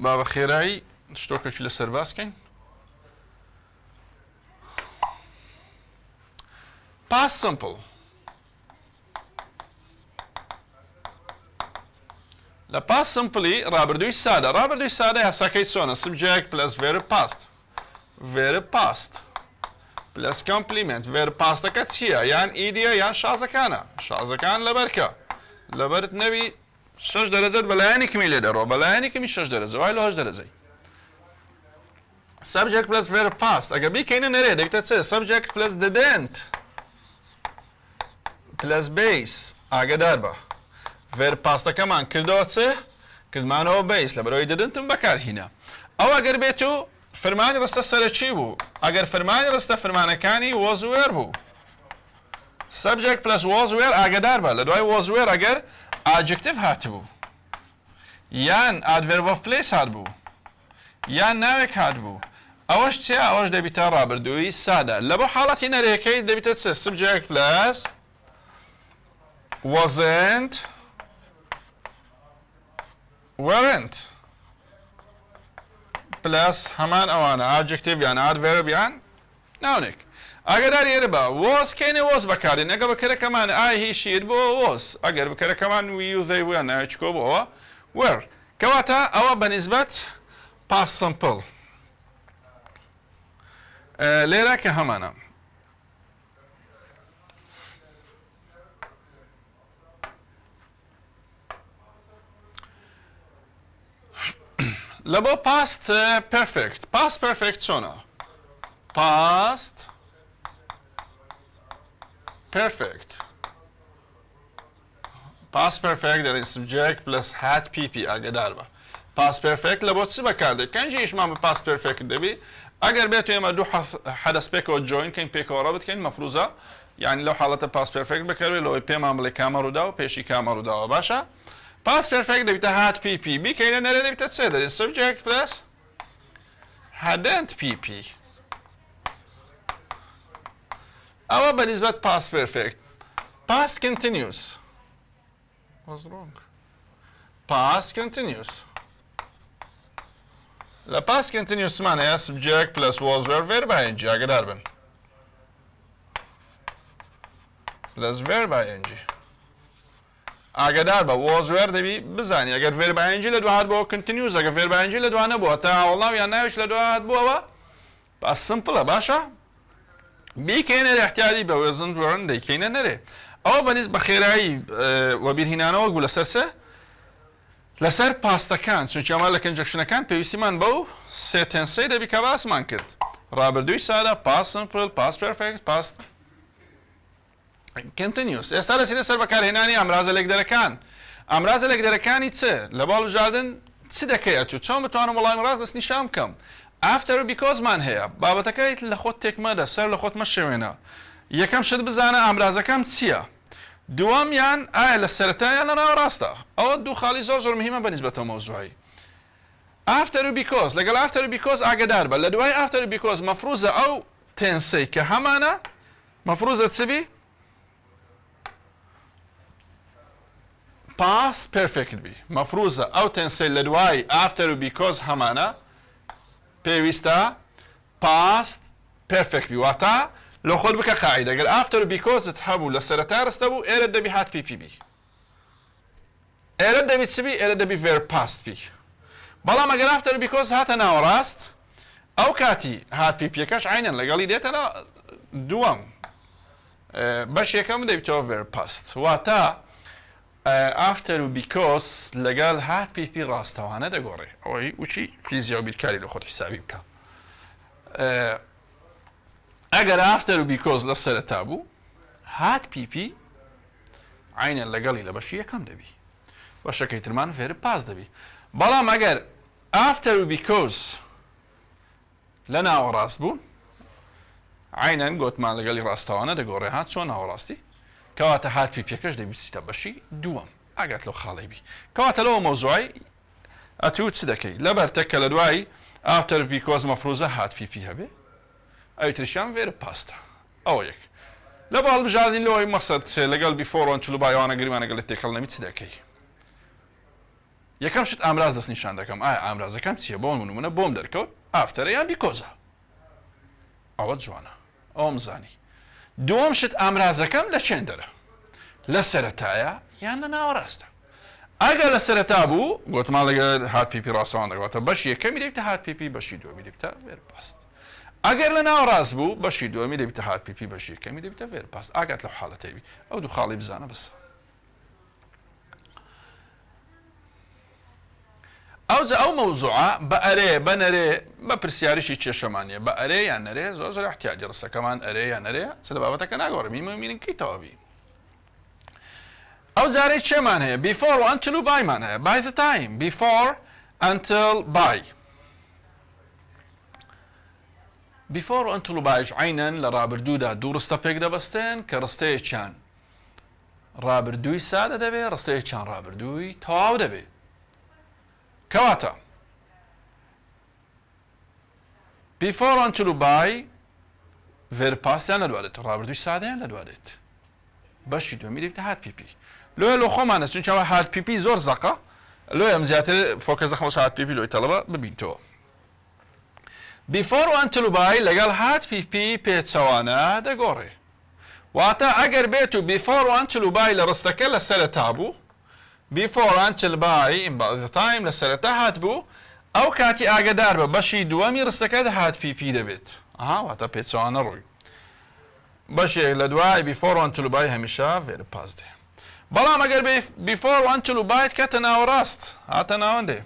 با بە خێرایی شتۆکێکی لەسەر باسکەین. Past simple. لە past simply ڕابردووی سادە ڕابردووی سادە یاساکەی چۆنە subject plus verb past verb past plus complement verb pastەکە چییە یان ئیدیە یان شازەکانە شازەکان لەبەرکە لەبەرت نەوی 6 دەرەجەت بەلایانی کمی لێ دەڕۆ بەلایانی کمی 6 دەرەجە وای لە 8 دەرەجەی. subject plus verb past ئەگە بیکەینە نەرێ دەبێتە چێ subject plus didn't plus base ئاگادار بە verb pastەکەمان کردەوە چێ کردمانەوە base لەبەرەوەی دەدنتم بەکارهینە ئەو ئەگەر بێت و فەرمانی ڕستە سەرەکی بوو ئەگەر فەرمانی ڕستە فەرمانەکانی was were بوو subject plus was were ئاگادار بە لە دوای was were ئەگەر adjective هاتبوو یان adverb of place هاتبوو یان ناوێک هاتبوو ئەوەش چێ ئەوەش دەبیتە ڕابردووی سادە لە بۆ حاڵەتی نەرێەکەی دەبیتە چێ subject plus wasn't weren't plus هەمان ئەوانە adjective یان adverb یان ناونێک ئاگادار ئێرە بە was کەینێ was بەکارێن ئەگە بەکەرەکەمان I he she it بۆ was ئەگەر بەکەرەکەمان we you they بوویان ناوێکی کۆ بۆەوە were کەواتە ئەوە بەنسبەت past simple لێرە کە هەمانە لە بۆ past perfect past perfect چۆنە past perfect past perfect دەڵێن subject plus had pp ئاگادار بە past perfect لە بۆ چ بەکاردێت کەنجیشمان بە past perfect دەبی ئەگەر بێت ئێمە دوو حەدەس پێکەوە join کەین پێکەوە ڕەبت کەین مەفروزە یعنی لەو حاڵەتە past perfect بەکاربێت لەوەی پێمان بڵێ کامە ڕوودا و پێشی کامە ڕووداوە باشە past perfect دەبیتە had pp بیکەینە نەرێ دەبیتە چێ دەبێت subject plus hadn't pp ئەوە بەنسبەت past perfect past continuous was wrong past continuous لە past continuous مان هەیە subject plus was were verb ing ئاگادار بن plus verb ing ئاگادار بە was were دەبی بزانی ئەگەر verb ing لە دوو هات بۆ continuous ئەگەر verb ing لە دوانە بووە تا وەڵام یان ناویش لە دوو هات بووەوە past simple باشە بیکەینە احتیاجی بە wasn't weren't دەیکەینە نەرێ ئەوە بەنسبەت بە خێرایی وەبیرهێنانەوە بوو لەسەر سە لەسەر پاستەکان چونکە ئەمە لە کنجەکشنەکان پێویستیمان بەو سێ تێنسەی دەبی کە باسمان کرد ڕابردووی سادە past simple past perfect past continuous ئێستا دەچینە سەر بەکارهێنانی ئامرازە لەکدەرەکان ئامرازە لەکدەرەکانی چ لە باڵوژاردن چ دەکەیت و چۆن بتوانم وەڵامی ڕاست دەستنیشان بکەم after because مان هەیە بابەتەکەیت لە خۆت تێکمەدە سەر لە خۆت مەشێوێنە یەکەم شت بزانە ئامرازەکەم چییە دووەمیان ئایا لە سەرەتایە لە ناوەڕاستە ئەوە دوو خاڵی زۆر زۆر مهمە بەنسبەتەوە مەوزوعی after because لەگەڵ after because ئاگادار بە لە دوای after because مەفروزە ئەو تنسي كهمانا مفروض تسبي past perfect بي مفروض او تنسي لدواي after و because همانا بيويستا past perfect بي واتا لو خود بك قاعدة اگر after و because تحبو لسرطة رستبو ايرد دبي هات بي بي ايرد دبي تسبي ايرد دبي verb past بي بلا ما اگر after و because هات ناو راست او كاتي هات بي كاش عينا لقالي ديتنا دوام باش يكم دبي تو verb past واتا after و because لقال هات بي راستوانا دقوري اوي وشي فيزياء بالكاري لو خود حسابي بك اگر after و because لسرطة بو هات بي عينا لقالي لباش يكم دبي باش كيترمان verb past دبي بلا ما اگر after و because لنا وراست بون عينا قلت ما لقالي راستوانا دقوري هات شو ناو راستي كواتا هات بي كاش دبي سيتا بشي دوام اقعد لو خالي بي كواتا لو موضوعي اتوت سدكي لبرتك لدواي after because مفروضه هات بي هبي اي تريشان فير باستا او يك لبا البجادين لو مقصد لقال بيفور وانت لو باي وانا قريب انا قلت لك لنا متسدكي يكم شت امراض دس نشان دكم امراض كم تي بون من بوم دركوت after يعني بيكوزا او جوانا او مزاني دوم شت امراض كم لشندره لسرتايا يعني ناوراستا اگر لسرتا بو قلت ما لقى هات بي راسان قلت باش يكم يدبت هات بي باش يدو يدبت فير باست اگر لنا راس بو باش يدو يدبت هات بي باش يكم يدبت فير باست اقعد له حالتي بي او دو خالي بزانه بس او موضوعه بأري بنري ببرسياري شي تشمانيه بأري يعني نري زوز احتياج رسا كمان اري يعني نري سببتك انا غور مين كي توابي او زاري چه معنی before و until by معنی by the time before until by before و until by عينا لرابردو دا دو رستا بيك دا بستين كرستي چان رابردوي سادة دبي رستي چان رابردوي تواو دبي كواتا before until by ver past يعني لدوادت رابردوي سادة يعني لدوادت باش يدومي دي بتاعت بي لو خو معنا چون شما هات بي زور زقه لو ام زياده فوكس دخل هات بي لو طلبه ببين تو before until by لقال هات بي بيتسوانا دغوري واتا اگر بيتو before until by لرستك لسلتابو before until by in the time لسلتهات بو او كاتي اقدار بشي دوامي رستك هات بي دبت واتا بيتسوانا روي بشي لدواي before until by هميشه فير باست بلا ما قال before until by كتنا وراست هاتنا عندي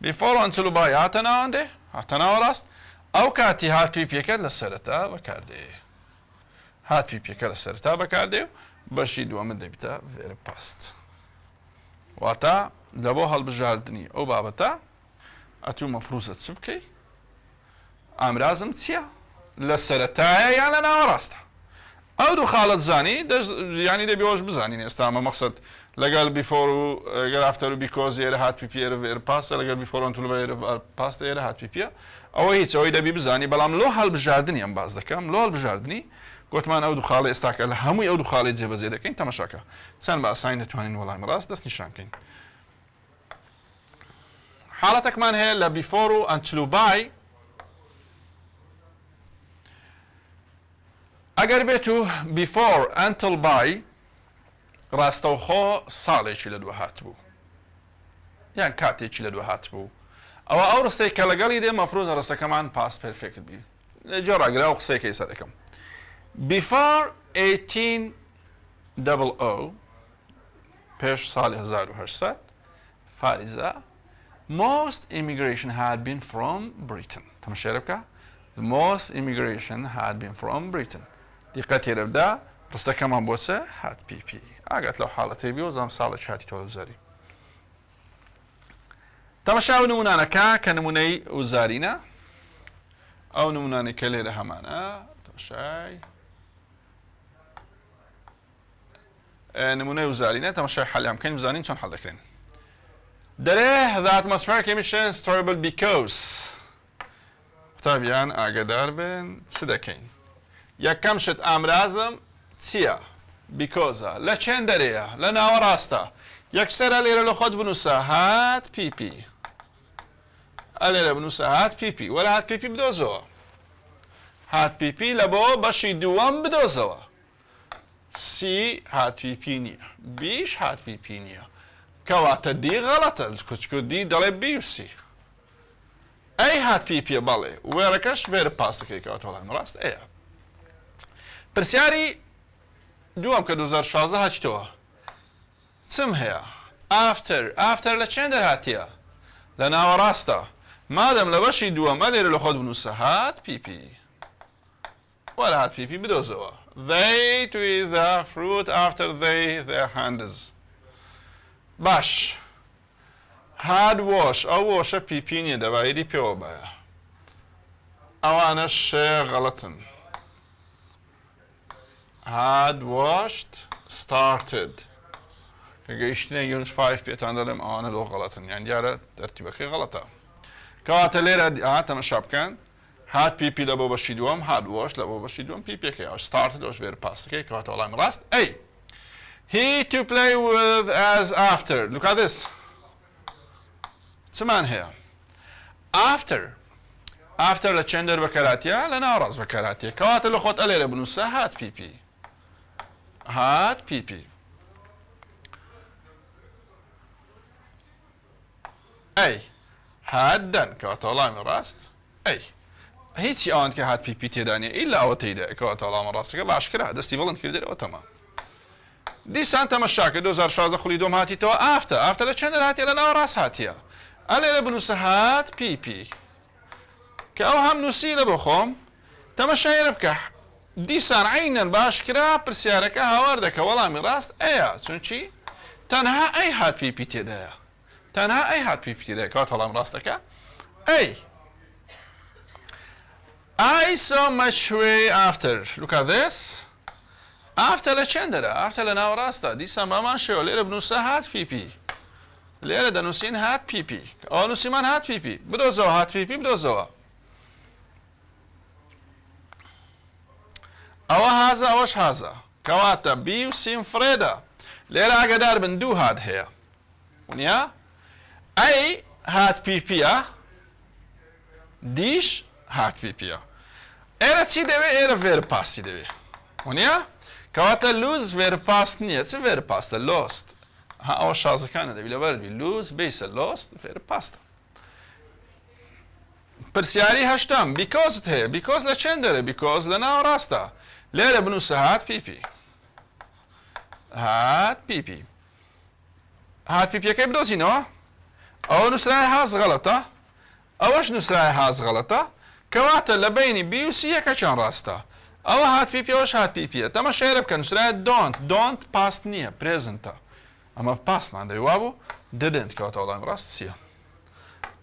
before until by هاتنا عندي هاتنا وراست او كاتي هات بي كد لسرتا بكاردي هات بي كد لسرتا بكاردي باش يدوم دبتا فير باست واتا لبو هالبجاردني او بابتا اتو مفروضه تسبكي امرازم تسيا لسرتا يعني انا وراستا او دو خالد زاني يعني دبي واش بزاني نستعمل مقصد لقال بيفور قال افتر بيكوز ير هات بي فير باس لقال بيفور انتو فير باس ير هات بي او هيك او دبي بزاني بلام لو هال بجاردني ام باز دكم لو هال بجاردني قلت مان او دو خالي استاكل همي او دو خالي جيب زيد كاين تماشاكا سان با ساين توانين والله مراس دس نشان كاين حالتك مان هي لا بيفور انتو باي اگر بيتو before until by راستو خو صالي چي لدو هاتبو يعني كاتي چي لدو هاتبو او رستي كالقالي دي مفروض رستا كمان past perfect بي جرى اقرأ وقصي كي سادكم before 1800 پیش سال 1800 فارزة most immigration had been from Britain تمشي ربكا the most immigration had been from Britain دقتي ربدا رستا كمان بوسه هات بي اقعد لو حالتي بي وزام صالح هاتي تو وزاري تمشاو نمونانا كنموني وزارينا او نموناني كليرة همانا تمشاي نموني وزارينا تمشاي حالي كاين مزانين شون حال ذكرين دره the atmospheric emissions terrible because قوتابیان ئاگادار بن چ دەکەین یەکەم شت ئامرازم چییە بیکۆزە لە چێن دەرەیە لە ناوەڕاستە یەکسەرە لێرە لە خۆت بنووسە هات پیپی ئەلێرە بنووسە هات پیپی وەرە هات پیپی بدۆزەوە هات پیپی لە بۆ بەشی دووەم بدۆزەوە سی هات پیپی نییە بیش هات پیپی نییە کەواتە دی غەڵەتە کوچکو دی دەڵێ بی و سی ئەی هات پیپیە بەڵێ وێرەکەش وێرە پاسەکەی کەواتە وەڵام ڕاست ئەیە پرسیاری دووەم کە 2016 هاتیتەوە چم هەیە ئافتەر لە چێن دەرهاتیە لە ناوەڕاستە مادەم لە بەشی دووەمە لێرە لە خۆت بنووسە هات پیپی وەرە هات پیپی بدۆزەوە they to the fruit after they their hands باش هاد وۆش ئەو وۆشە پیپی نییە دەبایری پێوە بایە ئەوانەش غەڵەتن had washed started کە گەیشتنە یونت 5 پێتان دەڵێم ئەوانە لۆ غەڵەتن یان دیارە تەرتیبەکەی غەڵەتە کەواتە لێرە تەماشا بکەن هات پیپی لە بۆ بەشی دووەم هات وۆش لە بۆ بەشی دووەم پیپەکەی ئەو started ئەوش وێرە پاسەکەی کەواتە وەڵامی ڕاست ئەی he to play with as after look at this چمان هەیە after لە چەند دەربەکەراتیە لە ناوەڕاست بەکەراتیە کەواتە لە خۆت ئەلێرە بنووسە هات پیپی هات پیپی ئەی هات دەن کەواتە وەڵامی ڕاست ئەی هیچی ئەوان کە هات پیپی تێدانێ ئیلا ئەوە تێیدا کەواتە وەڵامە ڕاستەکە باشکرا دەستی بڵند کردێتەوە تەمام دیسان تەمەشاکە 2016 خولی دۆم هاتیتەوە ئافتە لە چەند دەرهاتیە لە ناوەڕاست هاتیە ئەلێرە بنووسە هات پیپی کە ئەو هەم نووسی لە بۆ خۆم تەمەشایرە بکە دیسان عینەن باشکرا پرسیارەکە هاوار دەکە وەڵامی ڕاست ئەیە چونچی تەنها ئەی هات پیپی تێدایە تەنها ئەی هات پیپی تێدایە کەواتە وەڵام ڕاستەکە ئەی I so much way after look at this after لە چەند دەرە after لە ناوەڕاستە دیسان بامان شێوە لێرە بنووسە هات پیپی لێرە دەنووسین هات پیپی ئەوە نووسیمان هات پیپی بدۆزەوە هات پیپی بدۆزەوە ئەوە هازە ئەوەش هازە کەواتە بی و سیم فرێدە لێرە ئاگادار بن دوو هات هەیە ونیە ئەی هات پیپیە دیش هات پیپیە ئێرە چی دەوێت ئێرە وێرە پاسی دەوێت ونیە کەواتە لوز وێرە پاس نییە چ وێرە پاستە لۆست ئەوە شازەکانە دەبی لەبەردی لوز بیسە لۆست وێرە پاستە پرسیاری هەشتم بیکۆزت هەیە بیکۆز لە چێن دەرە بیکۆز لە ناوەڕاستە لێرە بنووسە هات پیپی هات پیپی هات پیپیەکەی بدۆزینەوە ئەوە نووسرای هاز غەڵەتە ئەوەش نووسرای هاز غەڵەتە کەواتە لە بینی بی و سیەکە چەند ڕاستە ئەوە هات پیپی ئەوەش هات پیپیە تەمە شێرە بکە نووسرای دۆنت پاست نییە پرێزنتە ئەمە پاسمان دەوی وابوو didn't کەواتە وەڵامی ڕاست چییە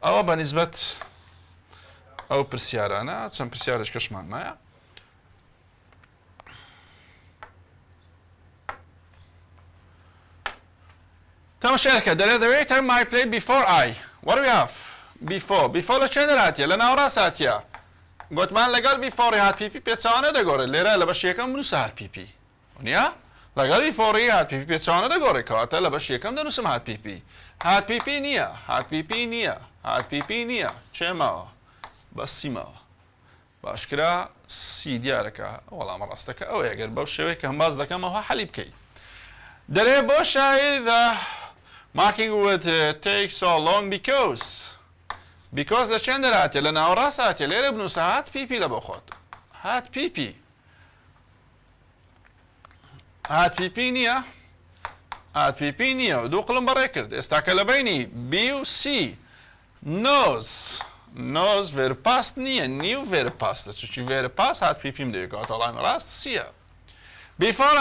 ئەوە بەنیسبەت ئەو پرسیارانە چەند پرسیارش کەشمان مایە تەماشاکە دەرێ دەوێت تەر my play before I what do we have before لە چێن دەرهاتیە لە ناوەڕاست هاتیە گوتمان لەگەڵ before هات پیپی پێچەوانە دەگۆڕێت لێرە لە بەش یەکەم بنووسە هات پیپی ونیە لەگەڵ before هات پیپی پێچەوانە دەگۆڕێت کەواتە لە بەش یەکەم دەنووسم هات پیپی هات پیپی نییە هات پیپی نییە هات پیپی نییە چێمەوە بەسیمەوە باشکرا سی دیارەکە وەڵامە ڕاستەکە ئەوە ئەگەر بەو شێوەیە کە هەمباز دەکەمەوە حەلی بکەیت دەرێ بۆ شاید marking would take so long because لە چێن دەرهاتیە لە ناوەڕاست هاتیە لێرە بنووسە هات پیپی لە بۆ خۆت هات پیپی هات پیپی نییە هات پیپی نییە و دوو قڵم بەڕێ کرد ئێستاکە لە بینی بی و سی نۆز وێرە پاست نییە نیو وێرە پاستە چونکی وێرە پاس هات پیپیم دەوێت کەواتە وەڵامی ڕاست سیە before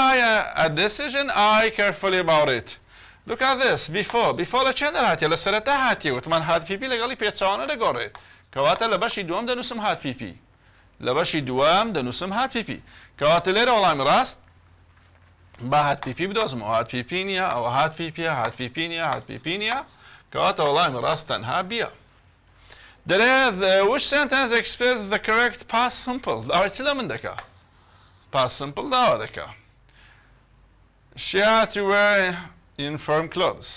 a decision I carefully about it look at this before لە چێن دەرهاتیە لە سەرەتا هاتیە وتمان هات پیپی لەگەڵی پێچەوانە دەگۆڕێت کەواتە لە بەشی دووەم دەنووسم هات پیپی لە بەشی دووەم دەنووسم هات پیپی کەواتە لێرە وەڵامی ڕاست با هات پیپی بدۆزمەوە هات پیپی نییە ئەوە هات پیپیە هات پیپی نییە هات پیپی نییە کەواتە وەڵامی ڕاست تەنها بیە دەڵێ which sentence expresses the correct past simple ئەوە چ لە من دەکا past simple داوا دەکا she had to wear uniform clothes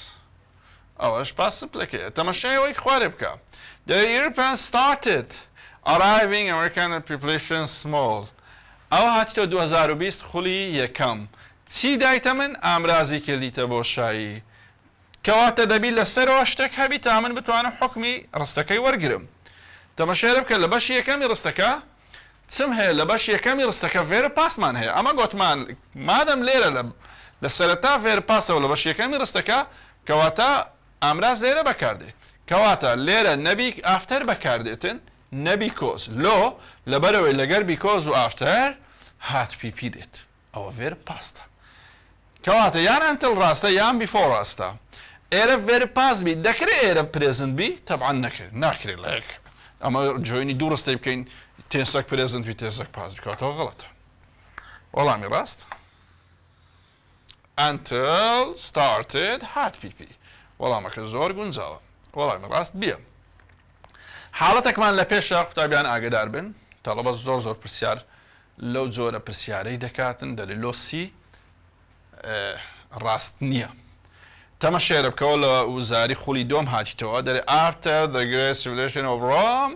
ئەوەش past simple ەکەیە تەماشایەوەی خوارێ بکە the Europeans started arriving American population small ئەوە هاتیتەوە 2020 خولی یەکەم چی دایتە من ئامرازی کردیتە بۆ شایی کەواتە دەبی لەسەرەوە شتێک هەبی تا من بتوانم حکمی ڕستەکەی وەرگرم تەماشای بکە لە بەشی یەکەمی ڕستەکە چم هەیە لە بەشی یەکەمی ڕستەکە فێرە پاسمان هەیە ئەمە گوتمان مادەم لێرە لە سەرەتا فێر پاسەوە لە بەشی یەکەمی ڕستەکە کەواتە ئامراز لێرە بەکاردێ کەواتە لێرە نەبی ئافتەر بەکاردێتن نەبی کۆز لۆ لەبەرەوەی لەگەر بیکۆز و ئافتەر هات پیپی دێت ئەوە فێر پاستە کەواتە یان ئەنتڵ ڕاستە یان بیفۆر ڕاستە ئێرە فێر پاس بی دەکرێت ئێرە پرێزنت بی تەبعاً ناکرێت لە یەک ئەمە جوێنی دوو ڕستەی بکەین تێنسەک پرێزنت بی تێنسەک پاس بکاتەوە غەڵەتە وەڵامی ڕاست until started هات پیپی وەڵامەکە زۆر گونجاوە وەڵامی ڕاست بیە حاڵەتێکمان لە پێشە قوتابیان ئاگدار بن تەڵەبە زۆر پرسیار لەو جۆرە پرسیارەی دەکاتن دەڵێ لۆسی ڕاست نییە تەماشێرە بکەوە لە وزاری خولی دۆم هاتیتەوە دەڵێ after the great civilization of Rome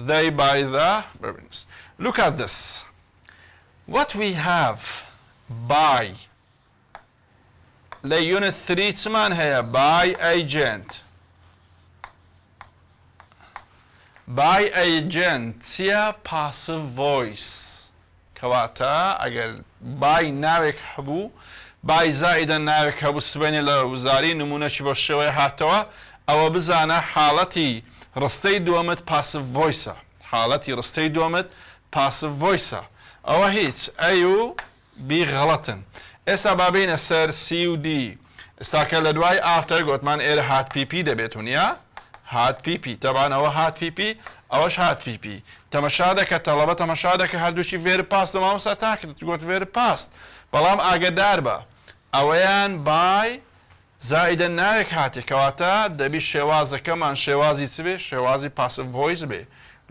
they by the Barbarians look at this what we have by لە unit 3 چمان هەیە by agent by agent چیە passive voice کەواتە ئەگەر by ناوێک هەبوو بای زائدە ناوێک هەبوو سبێنێ لە وزاری نمونەکی بۆ شێوەیە هاتەوە ئەوە بزانە حاڵەتی ڕستەی دووەمت پاسف ڤۆیسە حاڵەتی ڕستەی دووەمت پاسف ڤۆیسە ئەوە هیچ ئەی و بی غەڵەتن ئێستا بابینە سەر سی و دی ئێستاکە لە دوای ئافتەر گوتمان ئێرە هات پیپی دەبێت ونیا هات پیپی تەبان ئەوە هات پیپی ئەوەش هات پیپی تەمەشا دەکە تەڵەبە تەمەشا دەکە هەردووچی فێر پاست مامۆستا تاکرد گوت فێر پاست بەڵام ئاگدار بە ئەوەیان بای زائدە ناوێک هاتێ کەواتە دەبی شێوازەکەمان شێوازی چ بێ شێوازی پاسف ڤۆیس بێ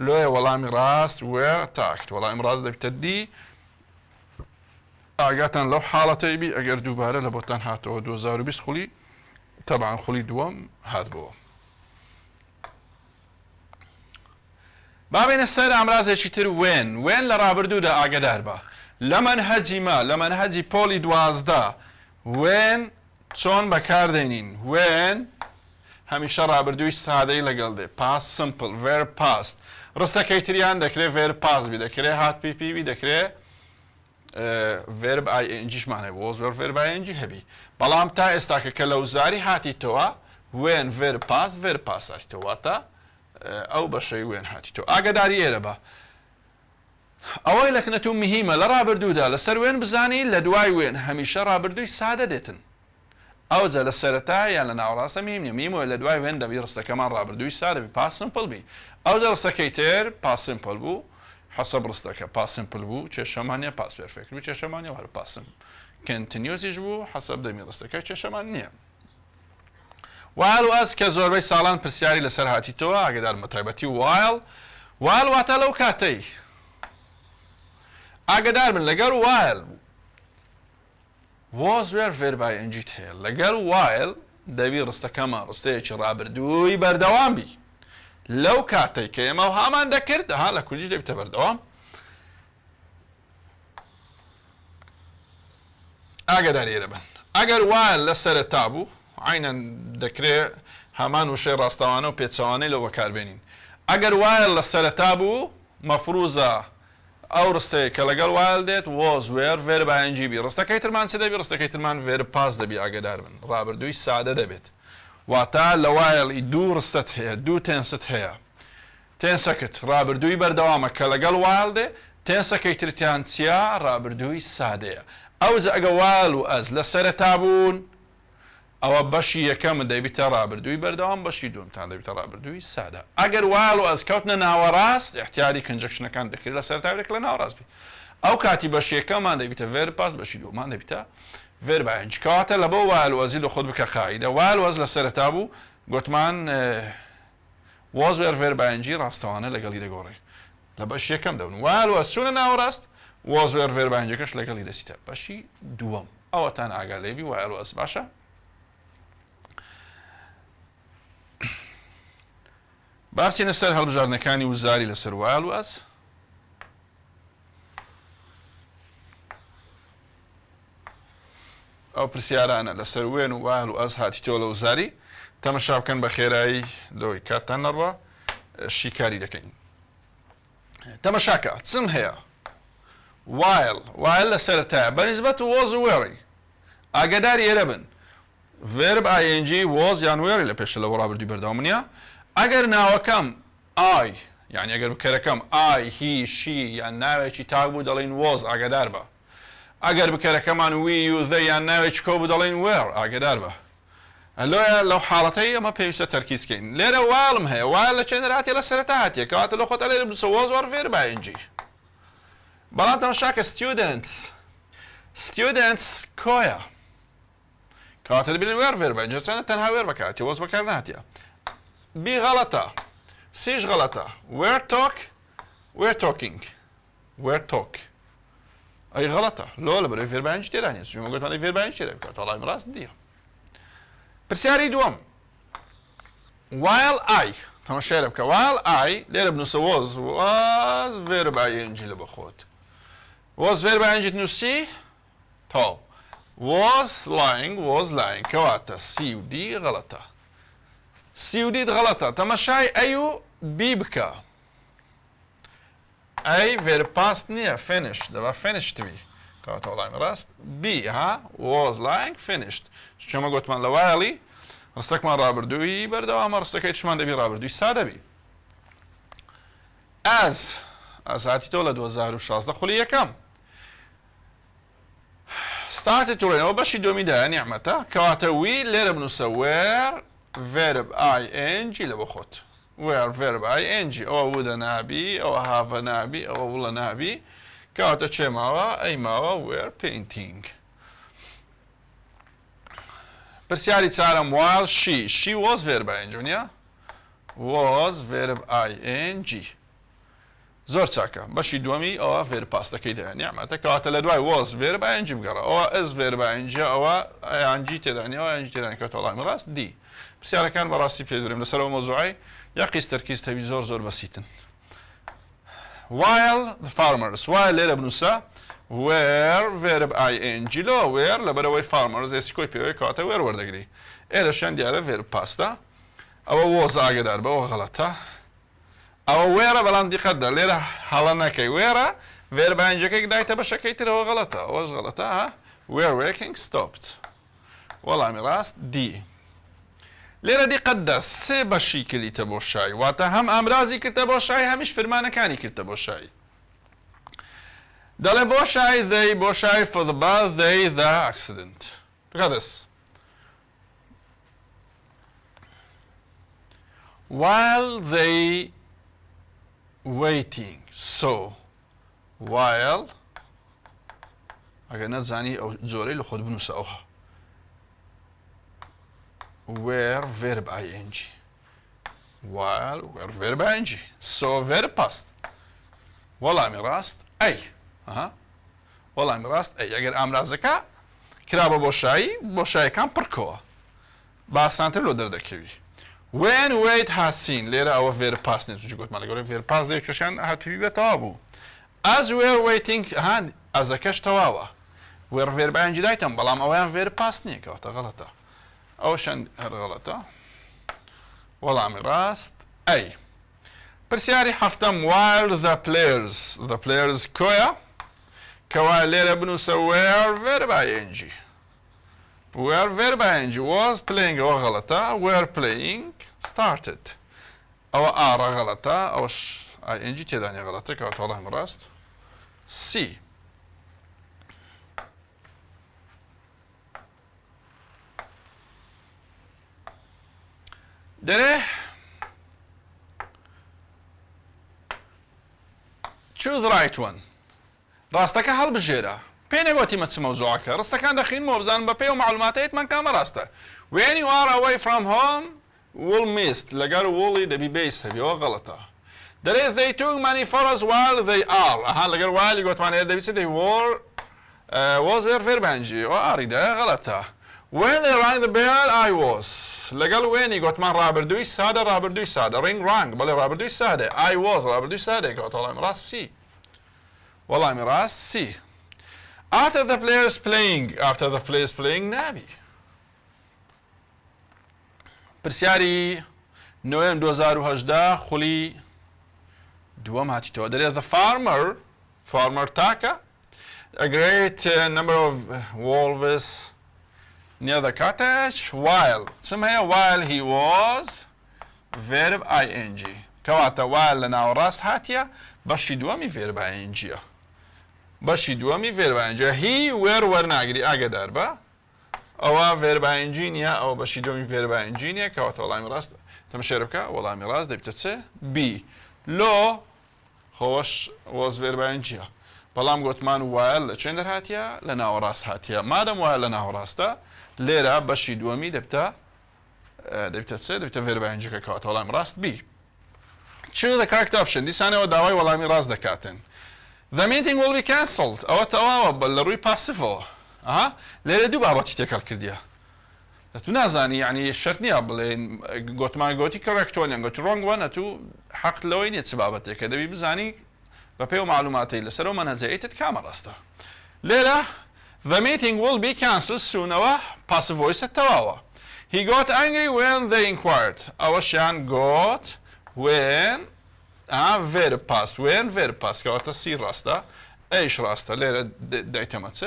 لۆیە وەڵامی ڕاست وێ تاکت وەڵامی ڕاست دەبێتە دی ئاگاتان لەو حاڵەتەی بی ئەگەر دووبارە لە بۆتان هاتەوە 2020 خولی تەبعاً خولی دووەم هات بۆ بابێنە سەر ئامرازێکی تر وێن لە ڕابردوودا ئاگدار بە لە منهەجی ما لە منهەجی پۆلی 12 وێن چۆن بەکاردێنین وێن هەمیشە ڕابردووی سادەی لەگەڵ دێ پاس سمپل ڤێر پاست ڕستەکەی تریان دەکرێت ڤێر پاس بی دەکرێت هات پیپی دەکرێت ڤێرب ئایئنجیشمان هەیە بۆ زۆر ڤێرب ئایئنجی هەبی بەڵام تا ئێستاکە کە لە وزاری هاتیتەوە وێن ڤێر پاس هاتیتەوە تا ئەو بەشەی وێن هاتیتەوە ئاگداری ئێرە بە ئەوەی لەکنەتون مهمە لە ڕابردوودا لەسەر وێن بزانی لە دوای وێن هەمیشە ڕابردووی سادە دێتن ئەوجە لە سەرەتا یان لە ناوەڕاستە میمە لە دوای وێن دەبی ڕستەکەمان ڕابردووی سادەبی پاس سمپل بی ئەوجە ڕستەکەی تر پاس سمپل بوو حەسەب ڕستەکە پاس سمپل بوو کێشەمانە پاس پێرفێکت بوو کێشەمانە هەر پاسم کەنتینیۆزیش بوو حەسەب دەمی ڕستەکە کێشەمان نییە وایل واز کە زۆربەی ساڵان پرسیاری لەسەر هاتیتەوە ئاگدار مەتایبەتی وایل واتە لەو کاتەی ئاگدار من لەگەر وایل was where verb ing هەیە لەگەر وایل دەبی ڕستەکەمە ڕستەیەکی ڕابردووی بەردەوام بی لەو کاتەی کە ئێمە هامان دەکرد ها لە کوردیش دەبێتە بەردەوام ئاگداری ئێرە بن ئەگەر وایل لە سەرەتا بوو عینەن دەکرێت هەمان وشەی ڕاستەوانە و پێچەوانەی لەوە بەکاربێنین ئەگەر وایل لە سەرەتا بوو مەفروزە ئەو ڕستەیە کە لەگەڵ وایل دێت was where verb ing بی ڕستەکەی ترمان چ دەبی ڕستەکەی ترمان verb pass دەبی ئاگدار بن ڕابردووی سادە دەبێت واتە لە وایلی دوو ڕستت هەیە دوو تێنست هەیە تێنسەکەت ڕابردووی بەردەوامە کە لەگەڵ وایل دێ تێنسەکەی ترتیان چیا ڕابردووی سادەیە ئەوجە ئەگە وایل و ئەز لە سەرەتا بوون ئەوە بەشی یەکەم دەبیتە ڕابردووی بەردەوام بەشی دووەمتان دەبیتە ڕابردووی سادە ئەگەر وایل و ئەز کەوتنە ناوەڕاست احتیاری کنجەکشنەکان دەکرێت لە سەرتاوێک لە ناوەڕاست بی ئەو کاتی بەشی یەکەممان دەبیتە ڤێرب پاس بەشی دووەمان دەبیتە ڤێرب ئایئنج کەواتە لە بۆ وایل و ئەزی لە خۆت بکە قاعیدە وایل و ئەز لە سەرەتا بوو گوتمان was were verb ing ڕاستەوانە لەگەڵی دەگۆڕێ لە بەش یەکەم دەبن while was چوونە ناوەڕاست was were verb ingەکەش لەگەڵی دەستیتە بەشی دووەم ئەوەتان ئاگا لێبی while was باشە با بچینە سەر هەڵبژاردنەکانی وزاری لەسەر while was ئەو پرسیارانە لەسەر وێن و while was هاتیتۆ لە وزاری تەمەشا بکەن بە خێرایی لەوەی کاتتان نەڕوە شیکاری دەکەین تەمەشاکە چم هەیە while لە سەرەتایە بەنسبەت was و were ئاگاداری ئێرە بن verb ing was یان were لە پێشە لەوە ڕابردووی بەردەوام نییە ئەگەر ناوەکەم I یعنی ئەگەر بکەرەکەم I he she یان ناوێکی تاک بوو دەڵێن was ئاگادار بە ئەگەر بکەرەکەمان we و they یان ناوێکی کۆ بوو دەڵێن were ئاگادار بە لۆیە لەو حاڵەتەی ئەمە پێویستە تەرکیزکەین لێرە whileم هەیە while لە چێنەراتی لە سەرەتا هاتیە کەواتە لە خۆتە لێرە بنووسە was were verb ing بەڵام تەماشاکە students کۆیە کەواتە دەبێت were verb ing چۆنە تەنها were بەکاتی was بەکار نهاتیە B غەڵەتە سیش غەڵەتە were talking ئەی غەڵەتە لۆ لە بەرەوەی verb ing تێدا نیە چونکە گوتمانەی verb ing تێدا بکات وەڵامی ڕاست دیە پرسیاری دووەم while I تەماشای لێ بکە while I لێرە بنووسە was verb ing لە بەخۆت was verb ing نووسی تاڵ was lying کەواتە C و D غەڵەتە C و D غەڵەتە تەماشای A و B بکە A verb past نییە finished دەبا finished بی کەواتە وەڵامی ڕاست B was lying finished چۆمە گوتمان لە whileی ڕستەکمان ڕابردووی بەردەوامە ڕستەکەی چشمان دەبی ڕابردووی سادەبی as هاتی تۆ لە 2016 خولی یەکەم started to rain ئەوە بەشی دۆمیدایە نیعمەتە کەواتە وی لێرە بنووسە were verb ing لە بۆ خۆت were verb ing ئەوە وودە نابی ئەوە هاڤە نابی ئەوە وڵە نابی کەواتە چێ ماوە ئەی ماوە were painting پرسیاری چارەم while she was verb ing نیە was verb ing زۆر چاکە بەشی دووەمی ئەوە verb pastەکەی دەیە نیعمەتە کەواتە لە دوای was verb ing بگەڕە ئەوە is verb ing ئەوە ing تێدانی ئەوە ing تێدانی کەواتە وەڵامی ڕاست دی پرسیارەکان بەڕاستی پێ دوورێم لەسەرەوە مۆزوعی یا قیس تەوی زۆر بەسیتن while the farmers while لێرە بنووسە were verb ing لۆ were لەبەرەوەی farmers ئێسی کۆی پێوەی کەواتە were وەردەگری ئێرەشیان دیارە verb pastە ئەوە was ئاگدار بەوە غەڵەتە ئەوە وێرە بەڵام دیقەتدا لێرە هەڵە نەکەی وێرە verb ingەکەی دایتە بەشەکەی ترەوە غەڵەتە ئەوەش غەڵەتە were working stopped وەڵامی ڕاست دی لێرە دیقەتدا سێ بەشی کلیتە بۆ شای واتە هەم ئامرازی کردە بۆ شای هەمیش فرمانەکانی کردە بۆ شای دەڵێ بۆ شای they بۆ شای for the bus they the accident look at this while they waiting so while ئەگەر نەزانی ئەو جۆرەی لە خۆت بنووسە ئەوها were verb ing while were verb ing so verb past وەڵامی ڕاست ئەی وەڵامی ڕاست ئەی ئەگەر ئامرازەکە کرابە بۆ شایەکان پڕکەوە باسانتر لۆ دەردەکەوی when wait has seen لێرە ئەوە verb past نیە چونکە گوتمان لەگەڵی verb past دەکەشیان هاتووی بێتەوا بوو as were waiting ئەزەکەش تەواوە were verb ing دایتم بەڵام ئەویان verb past نییە کەواتە غەڵەتە ئەوەشان هەر غەڵەتە وەڵامی ڕاست ئەی پرسیاری هەفتەم while the players کۆیە کەوا لێرە بنووسە were verb ing were verb ing was playing ئەوە غەڵەتە were playing started ئەوە ئاڕە غەڵەتە ئەوەش ing تێدانی غەڵەتە کەواتە وەڵامی ڕاست C دەرێ choose the right one ڕاستەکە هەڵبژێرە پێی نەگوتی مەچ مەوزوعەکە ڕستەکان دەخینمەوە بزانم بە پێی و معلوماتەیەتمان کامە ڕاستە when you are away from home will missed لەگەڵ وڵی دەبی بیس هەبیەوە غەڵەتە. دەرێت they took money for us while they are ئەها لەگەڵ while گوتمانەیە دەبیست they were was their verbanji ئاریدا غەڵەتە. when they rang the bell I was لەگەڵ وێنی گوتمان ڕابردووی سادە ڕابردووی سادە ring rang بەڵێ ڕابردووی سادە I was ڕابردووی سادە کەواتە وەڵامی ڕاست سی وەڵامی ڕاست سی. after the players playing نابی. پرسیاری نوێم 2018 خولی دووەم هاتیتەوە دەرێت the farmer تاکە a great number of wolves near the cottage while چم هەیە while he was verb ing کەواتە while لە ناوەڕاست هاتیە بەشی دووەمی verb ing بەشی دووەمی verb ing he وەرناگری ئاگدار بە ئەوە verb ing نیە ئەوە بەشی دووەمی verb ing نیە کەواتە وەڵامی ڕاست تەماشا بکە وەڵامی ڕاست دەبێتە چ b لۆ خۆش was verb ing بەڵام گوتمان while لە چێن دەرهاتیە لە ناوەڕاست هاتیە مادەم while لە ناوەڕاستە لێرە بەشی دووەمی دەبتە چ دەبێتە verb ing کەواتە وەڵامی ڕاست b. choose the correct option دیسانەوە داوای وەڵامی ڕاست دەکاتن. the meeting will be cancelled ئەوە تەواوە لە ڕووی پاسیفەوە لێرە دوو بابەتی تێکەڵ کردیە تو نازانی یعنی شەرت نییە بڵێن گوتمان گوتی کەڕێکتۆنیان گوتی ڕۆنگ تو حەق لەوەی نیە چ بابەتێکە دەبی بزانی بە پێی و معلوماتی لەسەرەوە مەنهەجەیەتت کامە ڕاستە. لێرە the meeting will be cancelled سوونەوە passive voice تەواوە. he got angry when they inquired ئەوەشیان got when verb past when verb past کەواتە سی ڕاستە ئەیش ڕاستە لێرە دایتەمە چ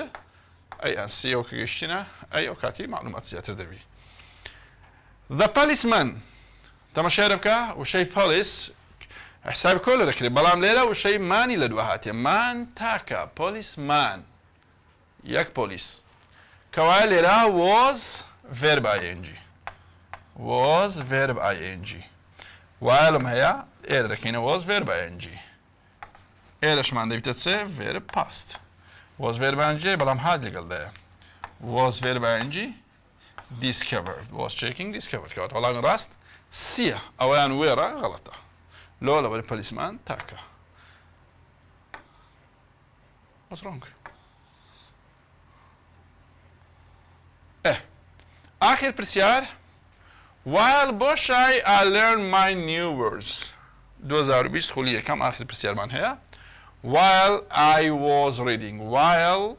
ئەی ئەسی ئەو کە گەشتینە ئەی ئەو کاتی معلومات زیاتر دەبی. the policeman تەماشا بکە وشەی police حسابی کۆلە دەکرێت بەڵام لێرە وشەی مانی لە دووە هاتیە مان تاکە policeman یەک پۆلیس کەوایە لێرە was verb ing وایڵم هەیە ئێرە دەکەینە was verb ing ئێرەشمان دەبێتە چێ verb past was verb ing بەڵام هات لەگەڵدایە was verb ing discovered was checking discovered کەواتە وەڵامی ڕاست سیە ئەوەیان وێرە غەڵەتە لۆ لەوەری پۆلیسمان تاکە. what's wrong آخر پرسیار while بۆشای I learn my new words 2020 خولی یەکەم آخر پرسیارمان هەیە while I was reading while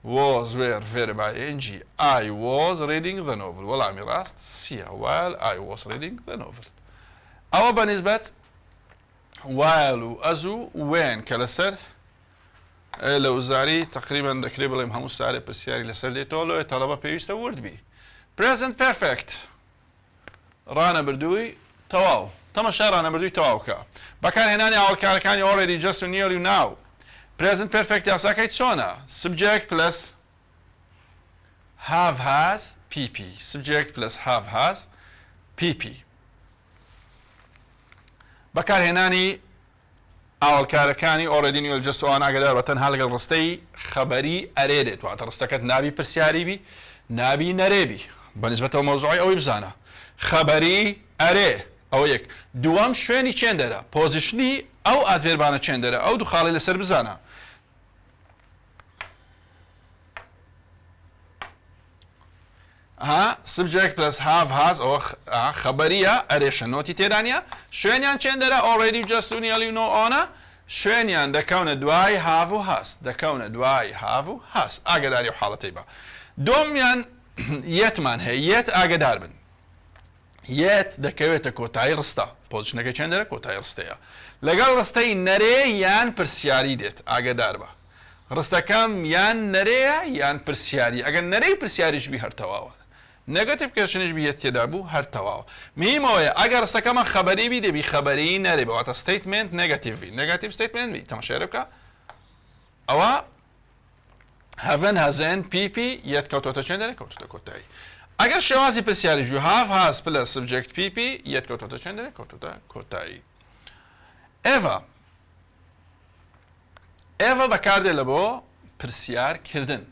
was were verb ing I was reading the novel وەڵامی ڕاست سیە while I was reading the novel ئەوە بەنسبەت while و as و when کە لەسەر لە وزاری تقریبا دەکرێت بڵێم هەموو سارێ پرسیاری لەسەر دێتەوە لەوێ تەڵەبە پێویستە وردبی. present perfect ڕانەبردووی تەواو تەماشا ڕانەبردووی تەواوکە بەکارهێنانی هاوڵکارەکانی already just و nearly و now. present perfect یاساکەی چۆنە subject plus have has pp subject plus have has pp بەکارهێنانی ئاوەڵکارەکانی already nearly just ئەوان ئاگادار بە تەنها لەگەڵ ڕستەی خەبەری ئەرێ دێت واتە ڕستەکەت نابی پرسیاری بی نابی نەرێبی بەنسبەتەوە مەوزوعی ئەوەی بزانە خەبەری ئەرێ ئەوە یەک دووەم شوێنی چێندەرە پۆزیشنی ئەو ئادڤێربانە چێندەرە ئەو دوو خاڵی لەسەر بزانە. subject plus have has ئەوە خەبەریە ئەرێشە نۆتی تێدانە شوێنیان چێندەرە already just و nearly و ئۆنە شوێنیان دەکەونە دوای have و has دەکەونە دوای have و has ئاگداری و حاڵەتەی بە. دۆمیان یەتمان هەیە یەت ئاگدار بن یەت دەکەوێتە کۆتایی ڕستە پۆزیشنەکە چێندەرە کۆتایی ڕستەیە لەگەڵ ڕستەی نەرێ یان پرسیاری دێت ئاگدار بە ڕستەکەم یان نەرەیە یان پرسیاری ئەگەر نەرەی پرسیاریش بی هەرتەواوە نەگەتیڤ کێشنش بی یەت تێدا بوو هەرتەواوە مهمەوەیە ئەگەر ڕستەکەمە خەبەری بی دەبی خەبەری نەرێ بەواتە ستیتمنت نێگاتیڤ بی نێگاتیڤ ستیتمنت بی تەماشا بکە ئەوە هەڤن هەزێن پیپی یەت کەوتۆتە چێندەرە کەوتۆتە کۆتایی ئەگەر شێوازی پرسیاریش و have has plus subject pp یەت کەوتۆتە چێندەرە کەوتۆتە کۆتایی. ئێڤە بەکاردێت لە بۆ پرسیارکردن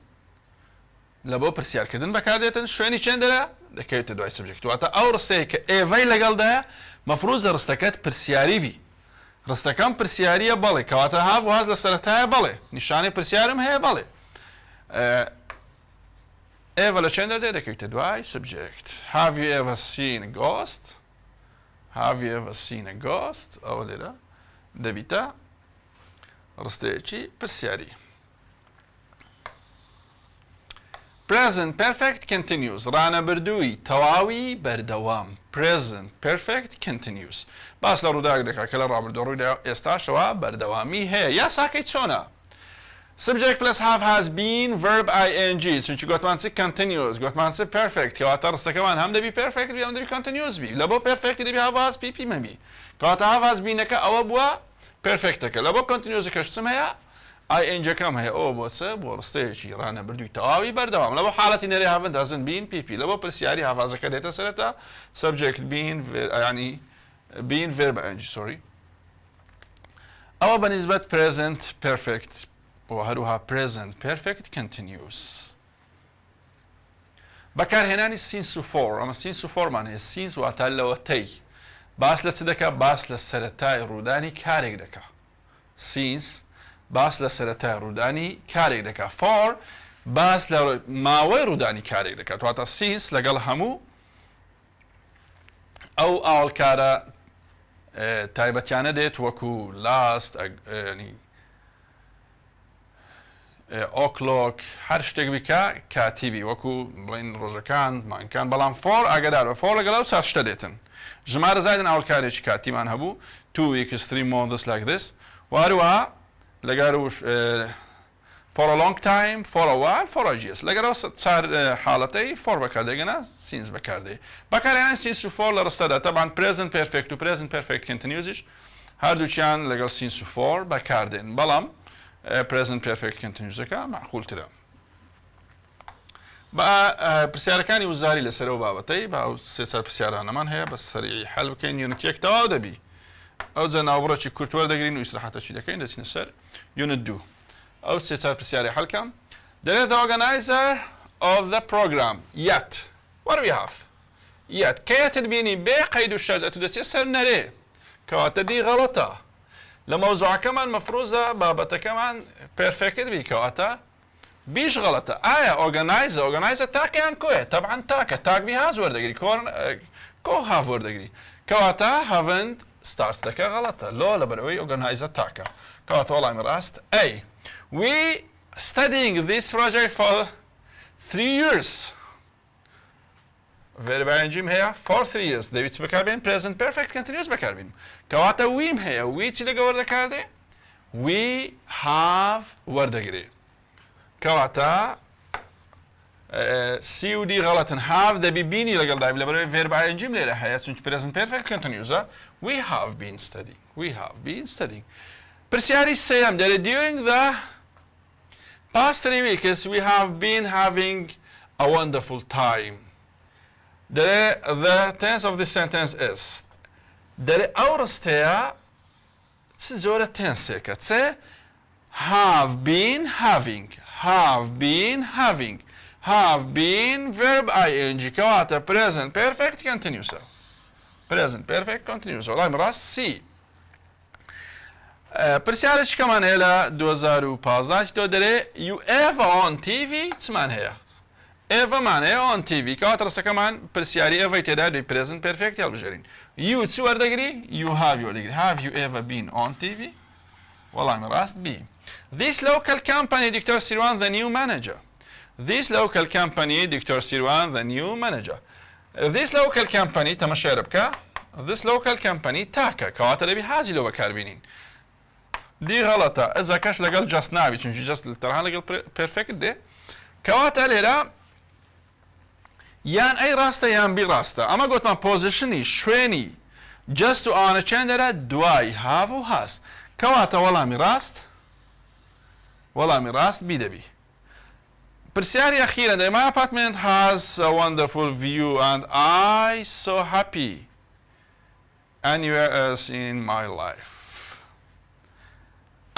لە بۆ پرسیارکردن بەکاردێتن شوێنی چێندەرە دەکەوێتە دوای سبجەکت واتە ئەو ڕستەیە کە ئێڤەی لەگەڵدایە مەفروضە ڕستەکەت پرسیاری بی ڕستەکەم پرسیاریە بەڵێ کەواتە هاو واز لە سەرەتایە بەڵێ نیشانەی پرسیارم هەیە بەڵێ ئێڤە لە چێندەر دێ دەکەوێتە دوای سبجەکت have you ever seen a ghost have you ever seen a ghost ئەوە لێرە دەبیتە ڕستەیەکی پرسیاری present perfect continuous ڕانەبردووی تەواوی بەردەوام present perfect continuous باس لە ڕووداوێک دەکات کە لە ڕابردوو ڕوویدا ئێستاشەوە بەردەوامی هەیە یا ساکەی چۆنە subject plus have has been verb ing چونکی گوتمانسی continuous گوتمانسی perfect کەواتە ڕستەکەمان هەم دەبی perfect بی هەم دەبی continuous بی لە بۆ perfect دەبی have has pp مەبی کەواتە have has beenەکە ئەوە بووە perfectەکە لە بۆ continuousەکەش چم هەیە ing کەم هەیە ئەوە بۆ چ بۆ ڕستەیەکی ڕانەبردووی تەواوی بەردەوام لە بۆ حاڵەتی نەرێ هاوند هەزن بین pp لە بۆ پرسیاری هاوازەکە دێتە سەرەتا subject been ینی been verb ing sorry ئەوە بەنسبەت present perfect و هەروها present perfect continuous بەکارهێنانی since و for ئەمە since و forمان هەیە since واتە لەوەتەی باس لە چ دەکات باس لە سەرەتای ڕوودانی کارێک دەکات since باس لە سەرەتای ڕوودانی کارێک دەکات for باس لە ماوەی ڕوودانی کارێک دەکات واتە since لەگەڵ هەموو ئەو ئاڵکارە تایبەتیانە دێت وەکو last ئۆکلۆک هەر شتێک بیکە کاتیبی وەکو بڵین ڕۆژەکان مانکان بەڵام فۆر ئاگدار بە فۆر لەگەڵ چار شتە دێتن ژمارە زایدن ئاڵکارێکی کاتیمان هەبوو 2 weeks 3 months like this واروها لەگەر for a long time for a while for a years لەگەرەوە چار حاڵەتەی فۆر بەکاردێگەنە سینس بەکاردێ بەکاریان سینس و فۆر لە ڕستەدا تەبان present perfect و present perfect continuous هەردووچیان لەگەڵ سینس و فۆر بەکاردێن بەڵام present perfect continuousەکە معقولترە بە پرسیارەکانی وزاری لەسەرەوە بابەتەی با سێ چار پرسیارانەمان هەیە بە سەریعی حەل بکەین یونت یەک تەواو دەبی ئەو جە ناوبڕێکی کورت وەردەگرین و ئیسراحەتێکی دەکەین دەچینە سەر یونت 2 ئەو سێ چار پرسیاری حەلکەم دەرێت organizer of the program yet what do we have yet کەیەتت بینی بێ قەید و شەرت ئەتو دەچێت سەر نەرێ کەواتە دی غەڵەتە لە مەوزوعەکەمان مەفروزە بابەتەکەمان پێرفێکت بی کەواتە بیش غەڵەتە ئایا ئۆرگەنایزە تاکەیان کۆیە تەبعەن تاکە تاکبی هاز وەردەگری کۆ هاف وەردەگری کەواتە هاڤند ستارتەکە غەڵەتە لۆ لەبەرەوەی ئۆرگەنایزە تاکە کەواتە وەڵامی ڕاست ئەی we studying this project for 3 years verb ing هەیە for 3 years دەویت چ بەکاربێن present perfect continuous بەکاربێن کەواتە ویم هەیە وی چی لەگە وەردەکاردێ we have وەردەگرێ کەواتە سی و دی غەڵەتن have دەبی بینی لەگەڵ دابی لەبەرەوەی verb ing لێرە هەیە چونکی present perfect continuous we have been studying پرسیاری سێیەم دەرێ during the past 3 weeks we have been having a wonderful time the tense of this sentence is دەرێ ئەو ڕستەیە چ جۆرە تێنسێکە چێ have been verb ing کەواتە present perfect continuous وەڵامی ڕاست سی پرسیارێکی کەمان هەیە لە 2015 تۆ دەرێ you ever on TV چمان هەیە ئێڤەمان هەیە on TV کەواتە ڕستەکەمان پرسیاری ئێڤەی تێدا دوی present perfect هەڵبژێرین you چ وەردەگری you have وەردەگری have you ever been on TV وەڵامی ڕاست B this local company Dr. Sirwan the new manager this local company Dr. Sirwan the new manager this local company تەمەشێرە بکە this local company تاکە کەواتە دەبی حاجی لەوە بەکاربینین دی غەڵەتە ئەزەکەش لەگەڵ جەست ناوی چونکی جەست تەنها لەگەڵ پێرفێکت دێ کەواتە لێرە یان ئەی ڕاستە یان بی ڕاستە ئەمە گوتمان پۆزیشنی شوێنی جەست و ئەوانە چێندەرە دوای هاو و هاس کەواتە وەڵامی ڕاست بی دەبی پرسیاری ئەخیرە دەی my apartment has a wonderful view and I so happy anywhere else in my life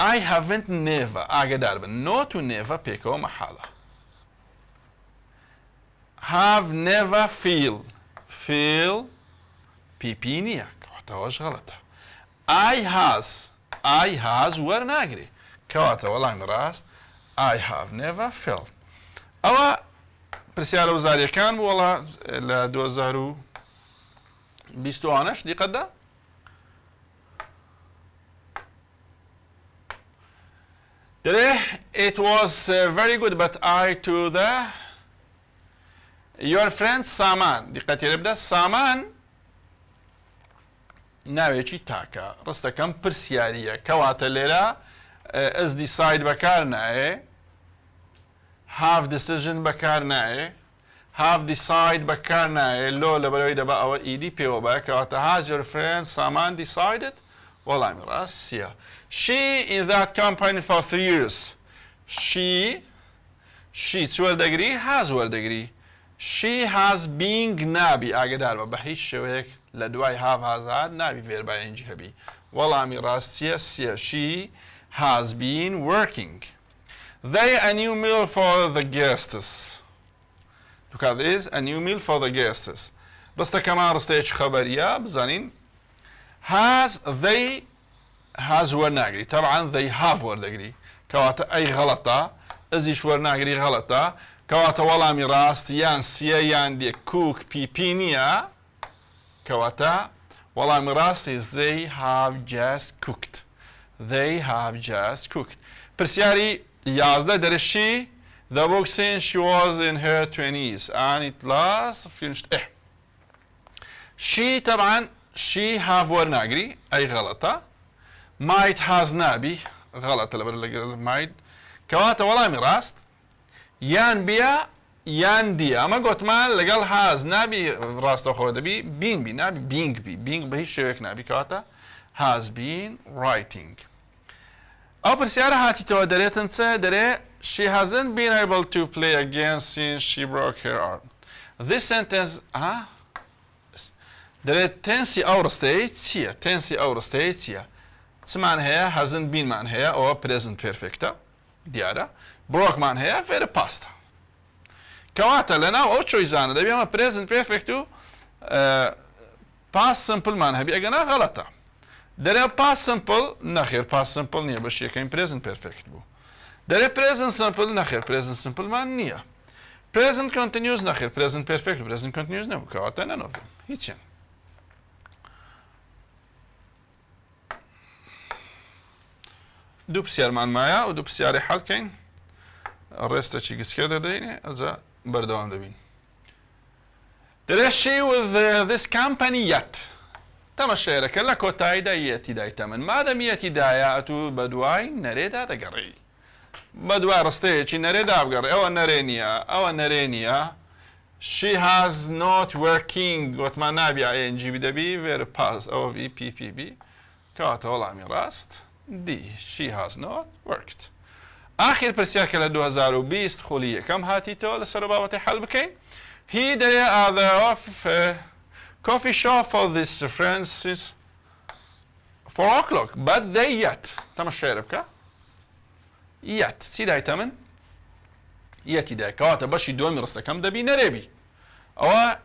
I haven't never ئاگدار بن no to never پێکەوە مەحاڵە have never feel PP نییە کەواتەوەش غەڵەتە. I has وەرناگرێ کەواتە وەڵامی ڕاست I have never felt. ئەوە پرسیارە وزاریەکان بوو وەڵا لە 2020 دیقەتدا it was very good but I to your friend سامان دیقەتی لێ بدە سامان ناوێکی تاکە ڕستەکەم پرسیاریە کەواتە لێرە ئەس دیساید بەکار نایێ have decision بەکار نایێ have decide بەکار نایێ لۆ لەبەرەوەی دەبا ئەوە ئیدی پێوە بە کەواتە has your friend سامان decided وەڵامی ڕاستیە. She in that company for 3 years. She وەردەگری has وەردەگری. She has being نابی ئاگدار بە هیچ شێوەیەک لە دوای have has had نابی فێربای ئەنجی هەبی وەڵامی ڕاستیە سیە. She has been working. They a new meal for the guests. Look at this, a new meal for the guests. ڕستەکەمان ڕستەیەکی خەبەریە بزانین they has وەرناگری طبعا they have وەردەگری کەواتە ئەی غەڵەتە ئەزیش وەرناگری غەڵەتە کەواتە وەڵامی ڕاست یان سیە یان دێ کوک پیپی نییە کەواتە وەڵامی ڕاستی they have just cooked. They have just cooked. پرسیاری 11 دەرەشی the book since she was in her 20s and it last finished. she طبعا she have وەرناگری ئەی غەڵەتە might has نابی غەڵەتە لەبەر might کەواتە وەڵامی ڕاست یان بیە یان دی ئەمە گوتمان لەگەڵ has نابی ڕاستەخۆ دەبی بین بی نابی بینگ بی بینگ بە هیچ شێوەیەک نابی کەواتە has been writing. ئەو پرسیارە هاتیتەوە دەرێتن چە دەرێ she hasn't been able to play again since she broke her arm. This sentence دەرێت تەنسی ئەو ڕستەیە چییە؟ تەنسی ئەو ڕستەیە چییە؟ چمان هەیە hasn't been مان هەیە ئەوە present perfectە دیارە broke مان هەیە فێرە پاستە کەواتە لەناو ئەو چۆیزانە دەبی ئەمە present perfect و past simple مان هەبی ئەگەنا غەڵەتە دەرێ past simple نەخێر past simple نییە بەش یەکەین present perfect بوو دەرێ present simple نەخێر present simple مان نییە present continuous نەخێر present perfect present continuous نەبوو کەواتە none of them هیچیان. دوو پرسیارمان مایە و دوو پرسیاری حەڵکەین ڕێستەکی گچکە دەدەینێ ئەجا بەردەوام دەبین. دەرێ she with this company yet تەمەشێرەکە لە کۆتاییدا یەتیدای تەمەن مادەم یەتیدایە ئەتوو بە دوای نەرێدا دەگەڕی بە دوای ڕستەیەکی نەرێدا بگەڕی ئەوە نەرێ نییە ئەوە نەرێ نییە she has not working گوتمان نابی ing دەبی وێرە پاس ئەوە PPB کەواتە وەڵامی ڕاست دی she has not worked. آخر پرسیارکە لە 2020 خولی یەکەم هاتیتەوە لەسەر بابەتی حەڵ بکەین he دەیە other of coffee shop for this friends since 4 o'clock but they yet تەمەشێرە بکە yet چی دای تەمن یەتی دای کەواتە بەشی دووەمی ڕستەکەم دەبی نەرێبی ئەوە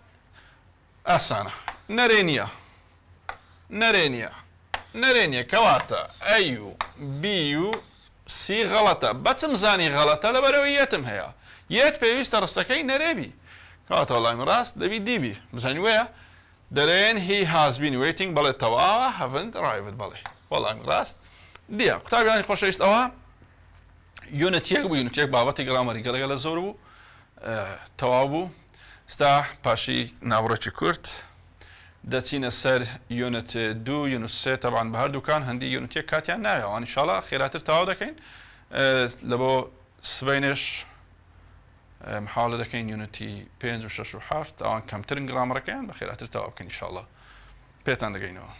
ئاسانە نەرێ نییە نەرێ نییە نەرێ نییە کەواتە ئەی و بی و سی غەڵەتە بەچم زانی غەڵەتە لەبەرەوەی یەتم هەیە یەت پێویستە ڕستەکەی نەرێبی کەواتە وەڵامی ڕاست دەبی دیبی بزانانی وەیە دەرێن he has been waiting بەڵێ تەواوە haven't arrived بەڵێ وەڵامی ڕاست دیە قوتابیانی خۆشەویست ئەوە یونت یەک بوو یونت یەک بابەتی گرامەری گەلەگە لە زۆر بوو تەواو بوو ستا پاشی ناوڕێکی کورت دەچینە سەر یونت 2 یونت 3 تەبعاً بە هەردووکان هەندی یونت یەک کاتیان ناوێەوە ئینشاڵڵا خێراتر تەواو دەکەین لە بۆ سبەینش محاولە دەکەین یونتی 5 و 6 و 7 ئەوان کەمترن گرامەرەکەیان بە خێراتر تەواو بکەین ئینشاڵڵا پێتان دەگەینەوە.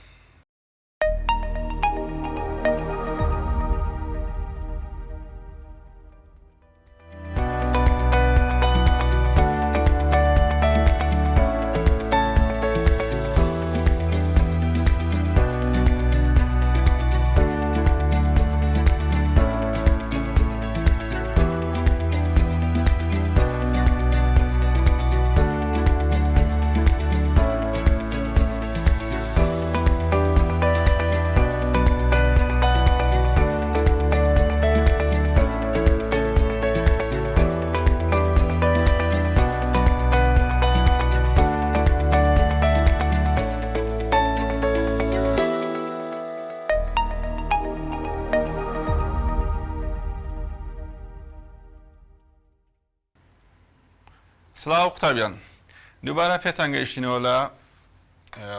سلااو قوتابیان دووبارە پێتان گەیشتینەوە لە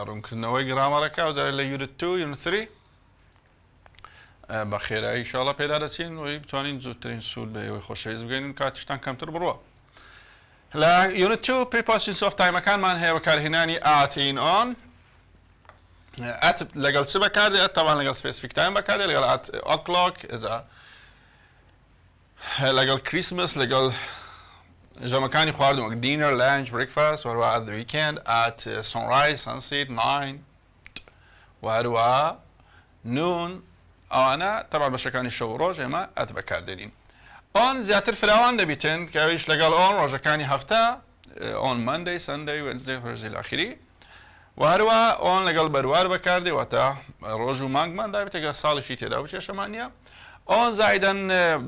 ڕوونکردنەوەی گرامەرەکە وزارە لە یونت 2 یونت 3 بە خێرایی ئینشاڵڵا پێدا دەچین وی بتوانین زووترین سوود بە ئێوەی خۆشەویست بگەین کاتیشتان کەمتر بڕوە لە یونت 2 پریپۆزیشنز ئۆف تایمەکانمان هەیە بەکارهێنانی ئاتین ئۆن ئەت لەگەڵ چ بەکاردێت تاوان لەگەڵ سپێسیفیک تایم بەکاردێت لەگەڵ ئات ئۆکلۆک لەگەڵ کریسمس لەگەڵ ژەمەکانی خواردنەوەک دینەر لانچ برێکفاست وهروە ئەت ویکند ئات سۆنڕایز سەنسیت ناین وهروە نون ئەوانە تەبا بەشەکانی شەو ڕۆژ ئێمە ئەت بەکاردێنین ئۆن زیاتر فراوان دەبیتن کەویش لەگەڵ ئۆن ڕۆژەکانی هەفتە ئۆن مەندەی سەندەی وێنزدەی فەرزی لاخیری وهروە ئۆن لەگەڵ بەروار بەکاردێوەتە ڕۆژ و مانگمان دابێتێکە ساڵیشی تێدا بچێشەمان نیە ئۆن زایدەن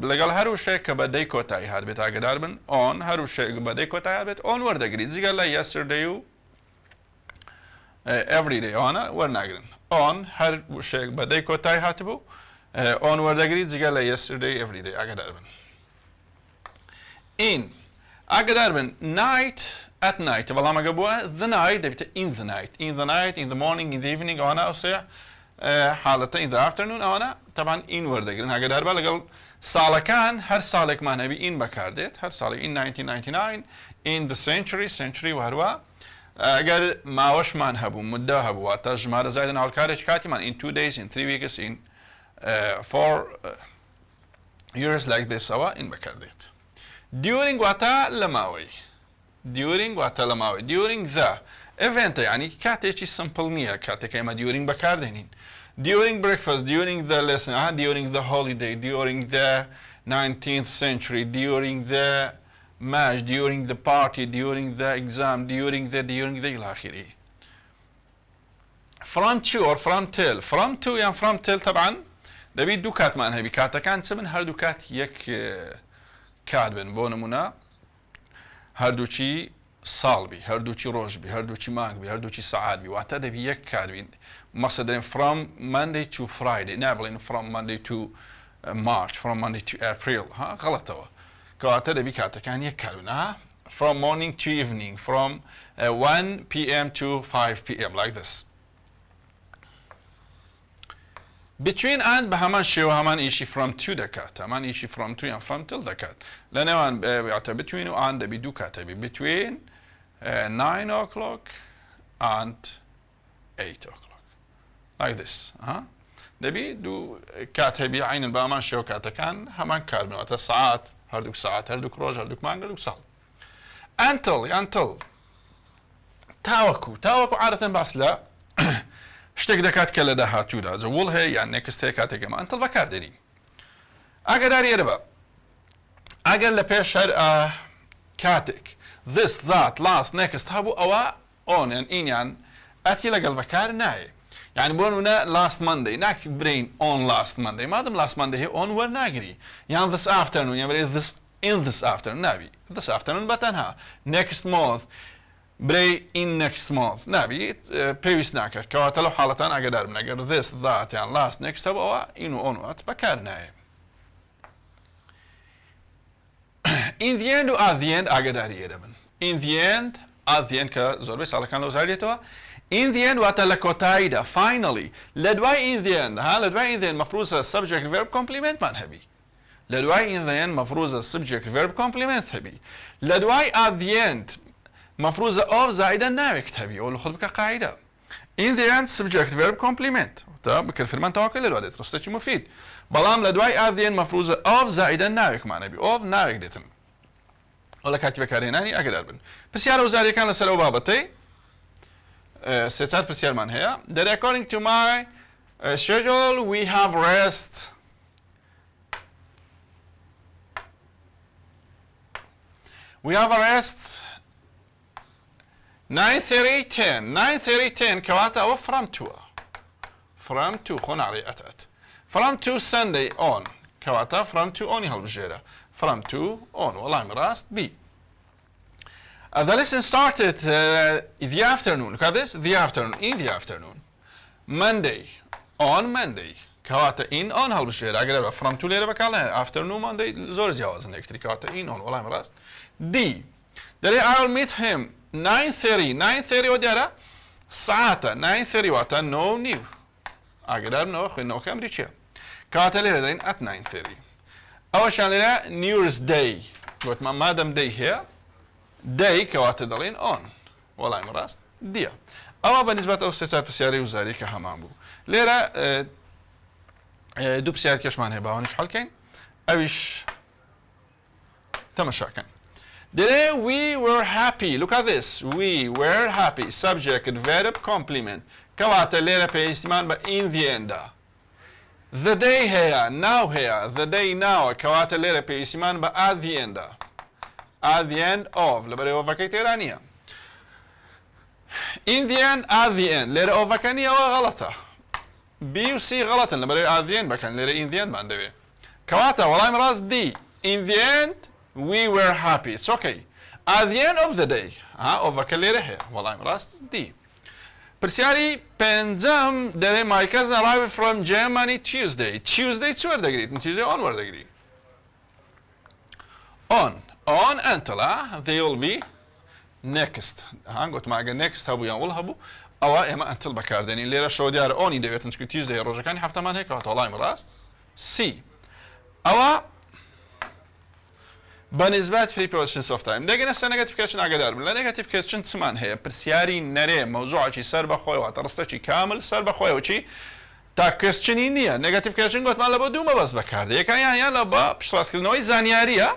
لەگەڵ هەر شتێک کە بەدەی کۆتایی هات بێت ئاگدار بن ئۆن هەر شتێک بەدەی کۆتایی بێت ئۆن وەردەگریت جگەل لە yesterday و everyday ئەوانە وەرناگرن ئۆن هەر شتێک بەدەی کۆتایی هاتبوو ئۆن وەردەگریت جگەل لە yesterday everyday ئاگدار بن in ئاگدار بن night at night بەڵام ئەگە بووە the night دەبێتە in the night in the morning in the evening ئەوانە ئەوسەیە حالەتە in the afternoon ئەوانە تەبان ئین وەردەگرن ئاگدار بە لەگەڵ ساڵەکان هەر ساڵێکمان هەبی ئین بەکاردێت هەر ساڵی in 1999 in the century وهروە ئەگەر ماوەشمان هەبوو مدە هەبووە تا ژمارە زایدە ناوەکارێک کاتیمان in 2 days in 3 weeks in 4 years like this ئەوە ئین بەکاردێت during واتە لە ماوەی during the event یعنی کاتێکی سمپل نییە کاتێک ئێمە during بەکاردێنین during breakfast during the lesson during the holiday during the 19th century during the match during the party during the exam during the إلى آخره from to or from to يعني from till طبعا دەبی دوو کاتمان هەبی کاتەکان چ بن هەردوو کات یەک کات بن بۆ نمونە هەردووچی ساڵ بی هەردووچی ڕۆژ بی هەردووچی مانگ بی هەردووچی سەعات بی واتە دەبی یەک کات بین مەسە دەڵێن from Monday to Friday نابڵێن from Monday to March from Monday to April غەڵەتەوە کەواتە دەبی کاتەکان یەک کات بن from morning to evening from 1 p.m. to 5 p.m. like this between and بە هەمان شێوە هەمان ئیشی from to دەکات هەمان ئیشی from to یان from till دەکات لە نێوان بێتە between و and دەبی دوو کات هەبی between 9 o'clock and 8 o'clock like this دەبی دوو کات هەبی عینن بە هەمان شێوە کاتەکان هەمان کار بنەوەتە سەعات هەردووک سەعات هەردووک ڕۆژ هەردووک مانگ هەردووک ساڵ until تاوەکو عادەتەن باس لە شتێک دەکات کە لە داهاتوودا جەوڵ هەیە یان نێکست هەیە کاتێکەمە ئەنتڵ بەکاردێنین ئاگاداری ئێرە بە ئەگەر لە پێش هەر کاتێک this that last next هەبوو ئەوە ئۆنیان ئینیان ئەتی لەگەڵ بەکار نایە یعنی بۆ نمونە last Monday ناک برین on last Monday مادەم last Monday هەیە on وەرناگری یان this afternoon یان بڵێ this in this afternoon نابی this afternoon بەتەنها next month برێ in next month نابی پێویست ناکات کەواتە لەو حاڵەتان ئاگادار بن ئەگەر this that یان last next هەبوو ئەوە in و on وات بەکار نایە in the end و at the end ئاگاداری ئێرە بن in the end at the end کە زۆربەی ساڵەکان لەو زارێتەوە in the end واتە لە کۆتاییدا finally لە دوای in the end لە دوای in the end مەفروضە subject verb complement مان هەبی لە دوای in the end مەفروضە subject verb complement هەبی لە دوای at the end مفروضة of زائدة ناويك هبي أو خذ بك قاعدة in the end subject verb complement طب بكل فرمان توكل الوالد رستة مفيد بلام لدواي at the end مفروضة of زائدة ناويك معنا بي of ناويك ديتن ولا كاتبة كاريناني أقدر بن بسيارة وزاري كان لسلو بابتي ستار بسيار من هي that according to my schedule we have rest a rest 9:30 كواتا أو from to خناري أتأت from to Sunday on كواتا from to on يهالبجيرة from to on والله مراست B the lesson started the afternoon look at this the afternoon in the afternoon Monday on Monday كواتا in on هالبجيرة أقرب from to ليرة بكالنا afternoon Monday زور جواز نكتري كواتا in on والله مراست D دەڵێ I will meet him 9:30 دیارە ساعتە 9:30 واتە 9:30 ئاگداربنەوە خوێندنەوەکە ئەمریکیە کاتە لێرە دەڵێن at 9:30 ئەوەشان لێرە New Year's Day گوتمان مادەم دەی هەیە دەی کەواتە دەڵێن on وەڵامی ڕاست دیە ئەوە بەنسبەت ئەو سێ پرسیارەی وزاری کە هەمان بوو لێرە دوو پرسیار کەشمان هەیە باوانش هەڵکەین ئەویش تەماشاکەن دەڵێ we were happy look at this we were happy subject verb complement کەواتە لێرە پێویستیمان بە in the end the day هەیە now هەیە the day now کەواتە لێرە پێویستیمان بە at the end at the end of لەبەرەوەڤەکەی تێرا نییە in the end at the end لێرە ئۆڤەکە نییەوە غەڵەتە B و C غەڵەتن لەبەرەوەی at the end بەکەن لێرە in the end مان دەوێت کەواتە وەڵامی ڕاست D in the end we were happy it's okay at the end of the day ئۆڤەکە لێرە هەیە وەڵامی ڕاست D پرسیاری پێنجەم دەڵێ my cousin arrived from Germany Tuesday چ وەردەگریت Tuesday on وەردەگری on until they will be next گوتم ئەگە next هەبوو یان will هەبوو ئەوە ئێمە until بەکاردێنین لێرە شەو دیارە ئۆنی دەوێتن چکە Tuesday ڕۆژەکانی هەفتەمان هەیە کەواتە وەڵامی ڕاست C ئەوە بەنسبەت prepositions of time دەگەنە سەر negative question ئاگادار بن لە negative question چمان هەیە پرسیاری نەرێ مەوزوعێکی سەر بەخۆی واتە ڕستەکی کامل سەر بەخۆیەوە چی تا questionی نییە negative question گوتمان لە بۆ دوو مەبەست بەکاردێ یەکەیان یان لە بە پشتڕاستکردنەوەی زانیاریە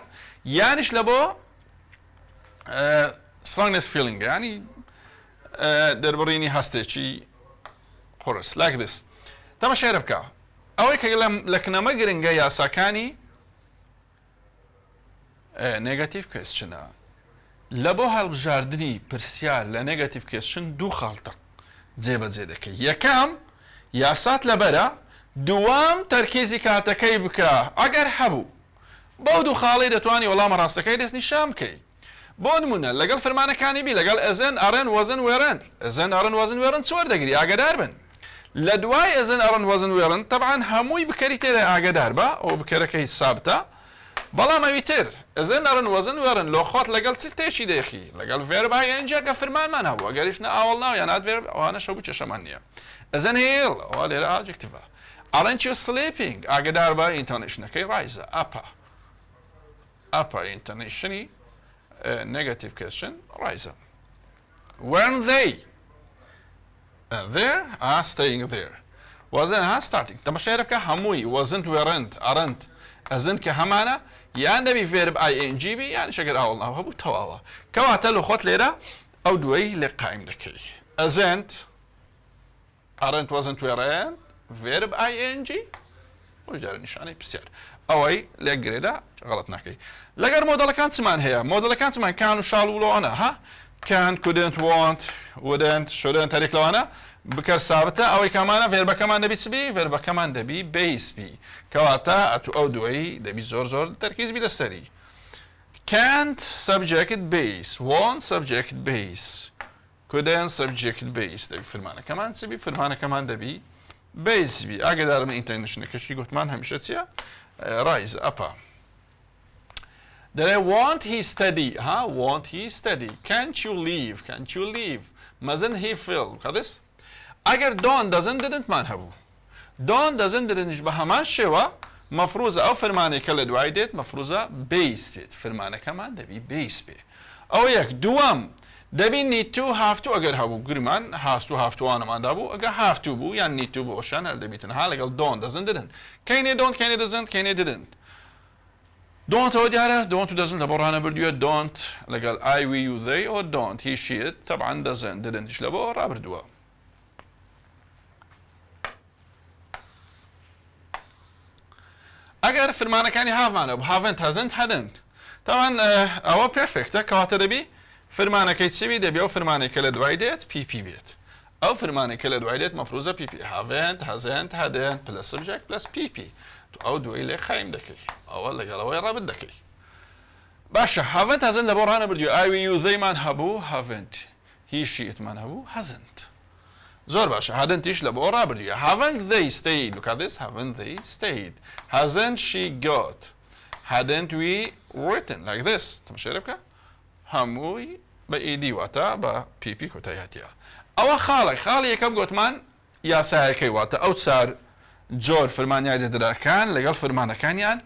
یانیش لە بۆ strongness feeling ینی دەربڕینی هەستێکی قورس like this تەماشای بکە ئەوەی کە لە کنەمە گرنگە یاساکانی negative question لە بۆ هەڵبژاردننی پرسیار لە negative question دوو خاڵتە جێبەجێ دەکەی یەکەم یاسات لەبەرە دووەم تەرکیزی کاتەکەی بکە ئەگەر هەبوو بەو دوو خاڵی دەتوانانی وەڵامە ڕاستەکەی دەستنیشان بکەی بۆ نمونە لەگەڵ فەرمانەکانی بی لەگەڵ ئەزن ئەڕێن وەزن وێرند ئەزن ئەڕن وەزن وێرن چوەر دەگری ئاگدار بن لە دوای ئەزن ئەڕن وەزن وێرن طبعاً هەمووی بکەری تێرە ئاگدار بە ئەو بکەرەکەی سابتە بەڵام ئەوی تر ئەزن ئەڕن وەزن وێرن لۆ خۆت لەگەڵ چ تێکی دێخی لەگەڵ ڤێربای ئەنجا کە فرمانمان هەبوو ئەگەریش نە ئاوەڵ ناو یان نات ڤێرب ئەوانە شەو چێشەمان نییە ئەزن هێڵ ئەوە لێرە ئاجکتیڤە ئەڕەنچ سلیپینگ ئاگدار بە ئینتۆنیشنەکەی ڕایزە ئەپە ئینتۆنیشنی negative question riser weren't they there staying there wasn't starting تەماشای بکە هەمووی wasn't weren't aren't ئەزن کە هەمانە یان دەبی verb ing بی یان شەگەر ئاوڵ ناو هەبوو تەواوە کەواتە لە خۆت لێرە ئەو دوایی لێ قایم دەکەی ئەزنت aren't wasn't weren't verb ing وجدار نیشانەی پرسیار ئەوەی لێک گرێدا غەڵەت ناکەی لەگەر مۆدەڵەکان چمان هەیە مۆدەڵەکان چمان کان و شاڵ وڵەوانە can couldn't want wouldn't shouldn't هەرێک لەوانە بکەر سابتە ئەوەی کامانە ڤێربەکەمان دەبی چبی ڤێربەکەمان دەبی بەیس بی کەواتە ئەو دوایی دەبی زۆر تەرکیز بی لەسەری can't subject base want subject base couldn't subject base دەبی فرمانەکەمان چبی فرمانەکەمان دەبی بەیس بی ئاگدارم ئینتەرنشنەکەشی گوتمان هەمیشە چییە rise ئەپە دەڵێ want he study want he study can't you leave mustn't he fill کەدەس ئەگەر don't doesn't didn't مان هەبوو don't doesn't didn't بە هەمان شێوە مەفروزە ئەو فەرمانێک کە لە دوای دێت مەفروزە base بێت فەرمانەکەمان دەبی base بێ ئەو یەک دووەم دەبی need to have to ئەگەر هەبوو گرمان has to have to وانەماندا بوو ئەگەر have to بوو یان need to بوو ئەوشان هەر دەبیتن لەگەڵ don't doesn't didn't کەینێ don't کەینێ doesn't کەینێ didn't don't ئەوە دیارە don't و doesn't لە بۆ ڕانە بردووە don't لەگەڵ I we you they or don't he she it طبعا doesn't didn't لە بۆ ڕابردووە ئەگەر فرمانەکانی هاومانە بوو haven't hasn't hadn't طبعا ئەوە پێرفێکتە کەواتە دەبی فرمانەکەی چوی دەبی ئەو فرمانێک کە لە دوای دێت PP بێت ئەو فرمانێک کە لە دوای دێت مەفروزە PP haven't hasn't hadn't plus subject plus PP ئەو دوایی لێ خایم دەکەی ئەوە لەگەڵەوەی ڕابرد دەکەی باشە haven't hasn't لە بۆ ڕانە بردووە I we you they مان هەبوو haven't he she it مان هەبوو hasn't زۆر باشە hadn't-ish لە بۆ ڕابردووە haven't they stayed look at this haven't they stayed hasn't she got hadn't we written like this تەماشای بکە هەمووی بە ئیدی واتە بە پیپی کۆتاییاتە ئەوە خاڵی یەکەم گوتمان یاسایەکەی واتە ئەو چار جۆر فەرمانیان لێدراکان لەگەڵ فەرمانەکانیان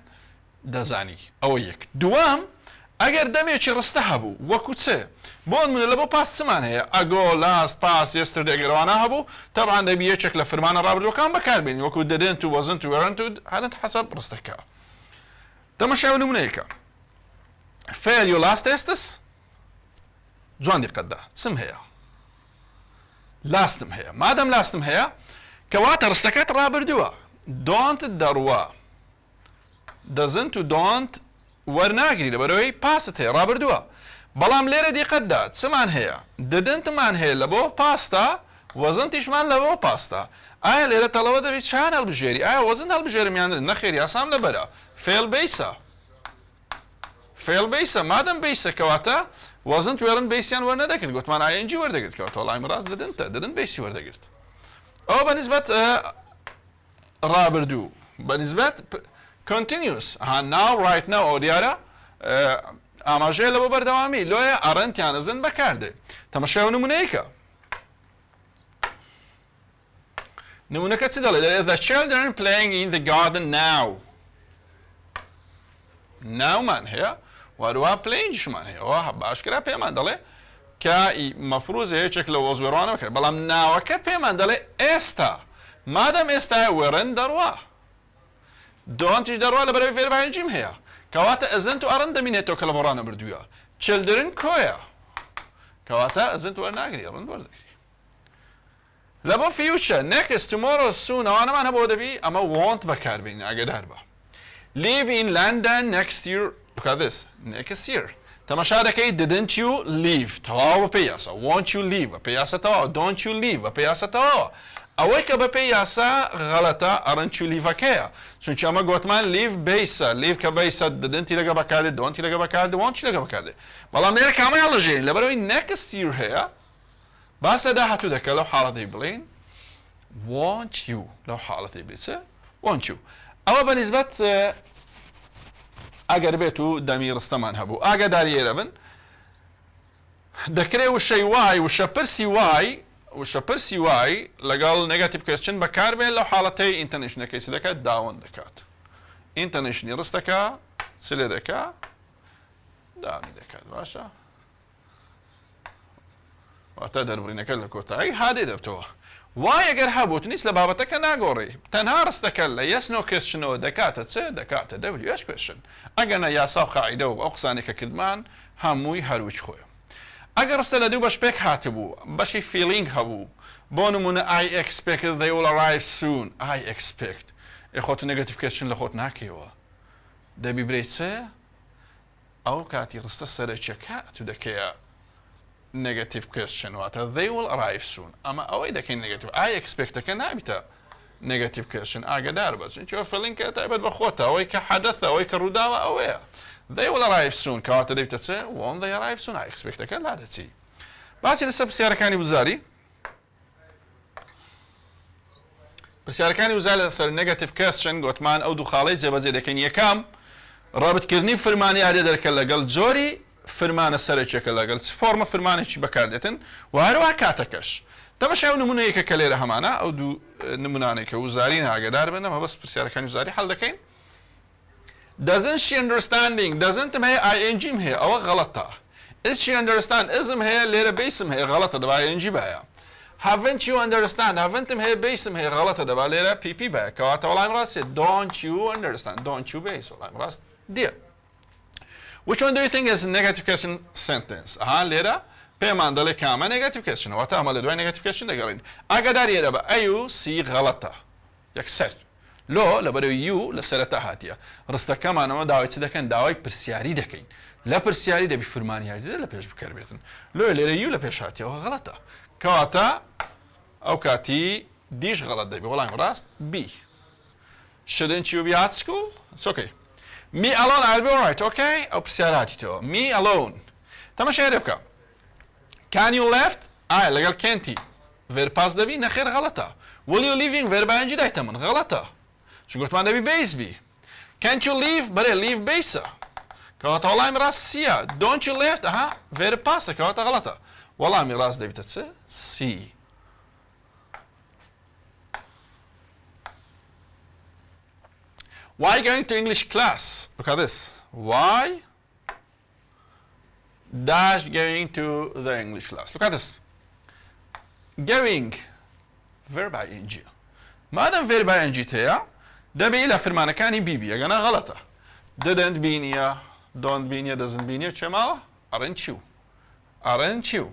دەزانی ئەوە یەک دووەم ئەگەر دەمێکی ڕستە هەبوو وەکو چێ بۆ نمونە لە بۆ پاس چمان هەیە ئەگۆ لاست پاس یستر دەگەڕوانە هەبوو تەبعاً دەبی یەکێک لە فەرمانە ڕابردووەکان بەکاربێنی وەکو didn't و wasn't و weren't و هەرنت حەسەب ڕستەکە تەماشای نمونەیەکە fail your last tests جوان دیقەتدا چم هەیە لاستم هەیە مادەم لاستم هەیە کەواتە ڕستەکەت ڕابردووە don't دەڕوە doesn't و don't وەرناگری لەبەرەوەی پاست هەیە ڕابردووە بەڵام لێرە دیقەتدا چمان هەیە ددنتمان هەیە لە بۆ پاستا وەزنتیشمان لە بۆ پاستا ئایا لێرە تەڵەوە دەبێت چیان هەڵبژێری ئایا وەزن هەڵبژێرمیاندن نەخێری ئاسام لەبەرە فێڵ بیسە مادەم بیسە کەواتە وەزن وێرن بیسیان وەرنەدەکرد گوتمان ئاینجی وەردەگرت کەواتە وەڵامی ڕاست ددن بیسی وەردەگرت ئەوە بەنسبەت ڕابردوو بەنسبەت continuous now right now ئەو دیارە ئاماژەیە لە بۆ بەردەوامی لۆیە ئەڕەنتیان ئەزن بەکاردێ تەماشای نمونەیەکە نمونەکە چی دەڵێ the children playing in the garden now ناومان هەیە واروها پلەینجشمان هەیە ئەوە باشکرا پێمان دەڵێ کە مەفروضە یەکێک لە وەزوێڕوانە بکرد بەڵام ناوەکە پێمان دەڵێ ئێستا مادەم ئێستایە وێرن دەڕوا دۆنتیش دەڕوا لە بەرەوەی فێربایەنجیم هەیە کەواتە ئەزنت و ئەڕەن دەمینێتەوە کە لە بۆڕانە بردووە چلدرن کۆیە کەواتە ئەزنت وەرناگری ڕند وەردەگری لە بۆ فیوچە next tomorrow soon ئەوانەمان هەبەوە دەبی ئەمە won't بەکاربێنین ئاگادار بە live in London next year look at this next year تەماشا دەکەی didn't you leave تەواو بە پێی یاسا won't you leave بە پێی یاسا تەواو don't you leave بە پێی یاسا تەواوە ئەوەی کە بە پێی یاسا غەڵەتە ئەڕەنچ و لیڤەکەیە چونکە ئەمە گوتمان لیڤ بیسە لیڤ کە بیسە ددنتی لەگە بەکاردێت دۆنتی لەگە بەکاردێت وانچی لەگە بەکاردێت بەڵام لێرە کامە هەڵەژێن لەبەرەوەی next year هەیە باسە داهاتوو دەکە لەو حاڵەتەی بڵین want you لەو حاڵەتەی بێتە want you ئەوە بەنسبەت ئەگەر بێت و دەمی ڕستەمان هەبوو ئاگاداری ئێرە بن دەکرێت وشەی وای وشە پرسی وای لەگەڵ نێگاتیڤ کوێستچن بەکاربێت لەو حاڵەتەی ئینتەرنیشنەکەی چ دەکات داون دەکات ئینتەرنیشنی ڕستەکە چ لێ دەکا دامی دەکات باشە واتە دەربڕینەکە لە کۆتایی هادێ دەبتەوە وای ئەگەر هەبووت نیست لە بابەتەکە ناگۆڕی تەنها ڕستەکە لە yes no کوێستچنەوە دەکاتە چ دەکاتە WH کوێستچن ئەگەنە یاسا و قاعیدە و ئەو قسانێک کە کردمان هەمووی هەروچ خۆیە ئەگەر ڕستە لە دوو بەش پێک هاتبوو بەشی feeling هەبوو بۆ نمونە I expect they will arrive soon I expect خۆت نێگاتیڤ کوێستچن لە خۆت ناکەیەوە دەبی برێت چێ ئەو کاتی ڕستە سەرەکیەکە تو دەکەیە negative question واتە they will arrive soon ئەمە ئەوەی دەکەین negative I expectەکە نابیتە negative question ئاگادار بە چونکە feelingکە تایبەت بە خۆتە ئەوەی کە حەدەثە ئەوەی کە ڕووداوە ئەوەیە they will arrive soon کەواتە دەبیتە چێ won't they arrive soon I expecتەکە لا دەچی باچی لەسەر پرسیارەکانی وزاری پرسیارەکانی وزاری لەسەر negative question گوتمان ئەو دوو خاڵەی جێبەجێ دەکەین یەکەم ڕابطکردنی فەرمانی یادێ دەکە لەگەڵ جۆری فەرمانە سەرەکیەکە لەگەڵ چ فۆرمە فەرمانێکی بەکاردێتن و هەروەها کاتەکەش تەماشای ئەو نمونەیەکە کە لێرە هەمانە ئەو دوو نمونانێک کە وزارین ئاگادار بن ئەمە بەس پرسیارەکانی وزاری هەڵ دەکەین doesn't she understanding doesn't هەیە ing هەیە ئەوە غەڵەتە is she understand isم هەیە لێرە بیسم هەیە غەڵەتە دەبا ing بایە haven't you understand haven't هەیە بیسم هەیە غەڵەتە دەبا لێرە pp بایە کەواتە وەڵامی ڕاستێ don't you understand don't you base وەڵامی ڕاست دیە which one do you think is a negative question sentence لێرە پێمان دەڵێ کامە negative question واتە ئەمە لە دوای negative question دەگەڕین ئاگاداری ئێرە بە ئەی و سی غەڵەتە یەکسەر لۆ لەبەرەوەی یو لە سەرەتا هاتیە ڕستەکەمانەوە داوای چ دەکەن داوای پرسیاری دەکەین لە پرسیاری دەبی فەرمانی یاریدە لە پێش بکەربێتن لۆ لێرە یو لە پێش هاتیەوە غەڵەتە کەواتە ئەو کاتی دیش غەڵەت دەبی وەڵامی ڕاست B shouldn't you be at school it's okay me alone I'll be alright okay ئەو پرسیارە هاتیتەوە me alone تەماشای لێ بکە can you left لەگەڵ can't verb pass دەبی نەخێر غەڵەتە will you leaving verb ing دایتە من غەڵەتە چون گوتمان دەبی base بی can't you leave بەرێ leave بیسە کەواتە وەڵامی ڕاست سیە. Don't you left ئەها very past کەواتە غەڵەتە. وەڵامی ڕاست دەبێتە چ؟ C. Why going to English class? Look at this. Why dash going to the English class? Look at this. Going verb ing. ما دام verb ing هەیە دەبێ إلى فرمانەکانی بیبی ئەگەنا غەڵەتە. Didn't be نییە، don't be نییە، doesn't be نییە چێ ماوە؟ Aren't you? Aren't you?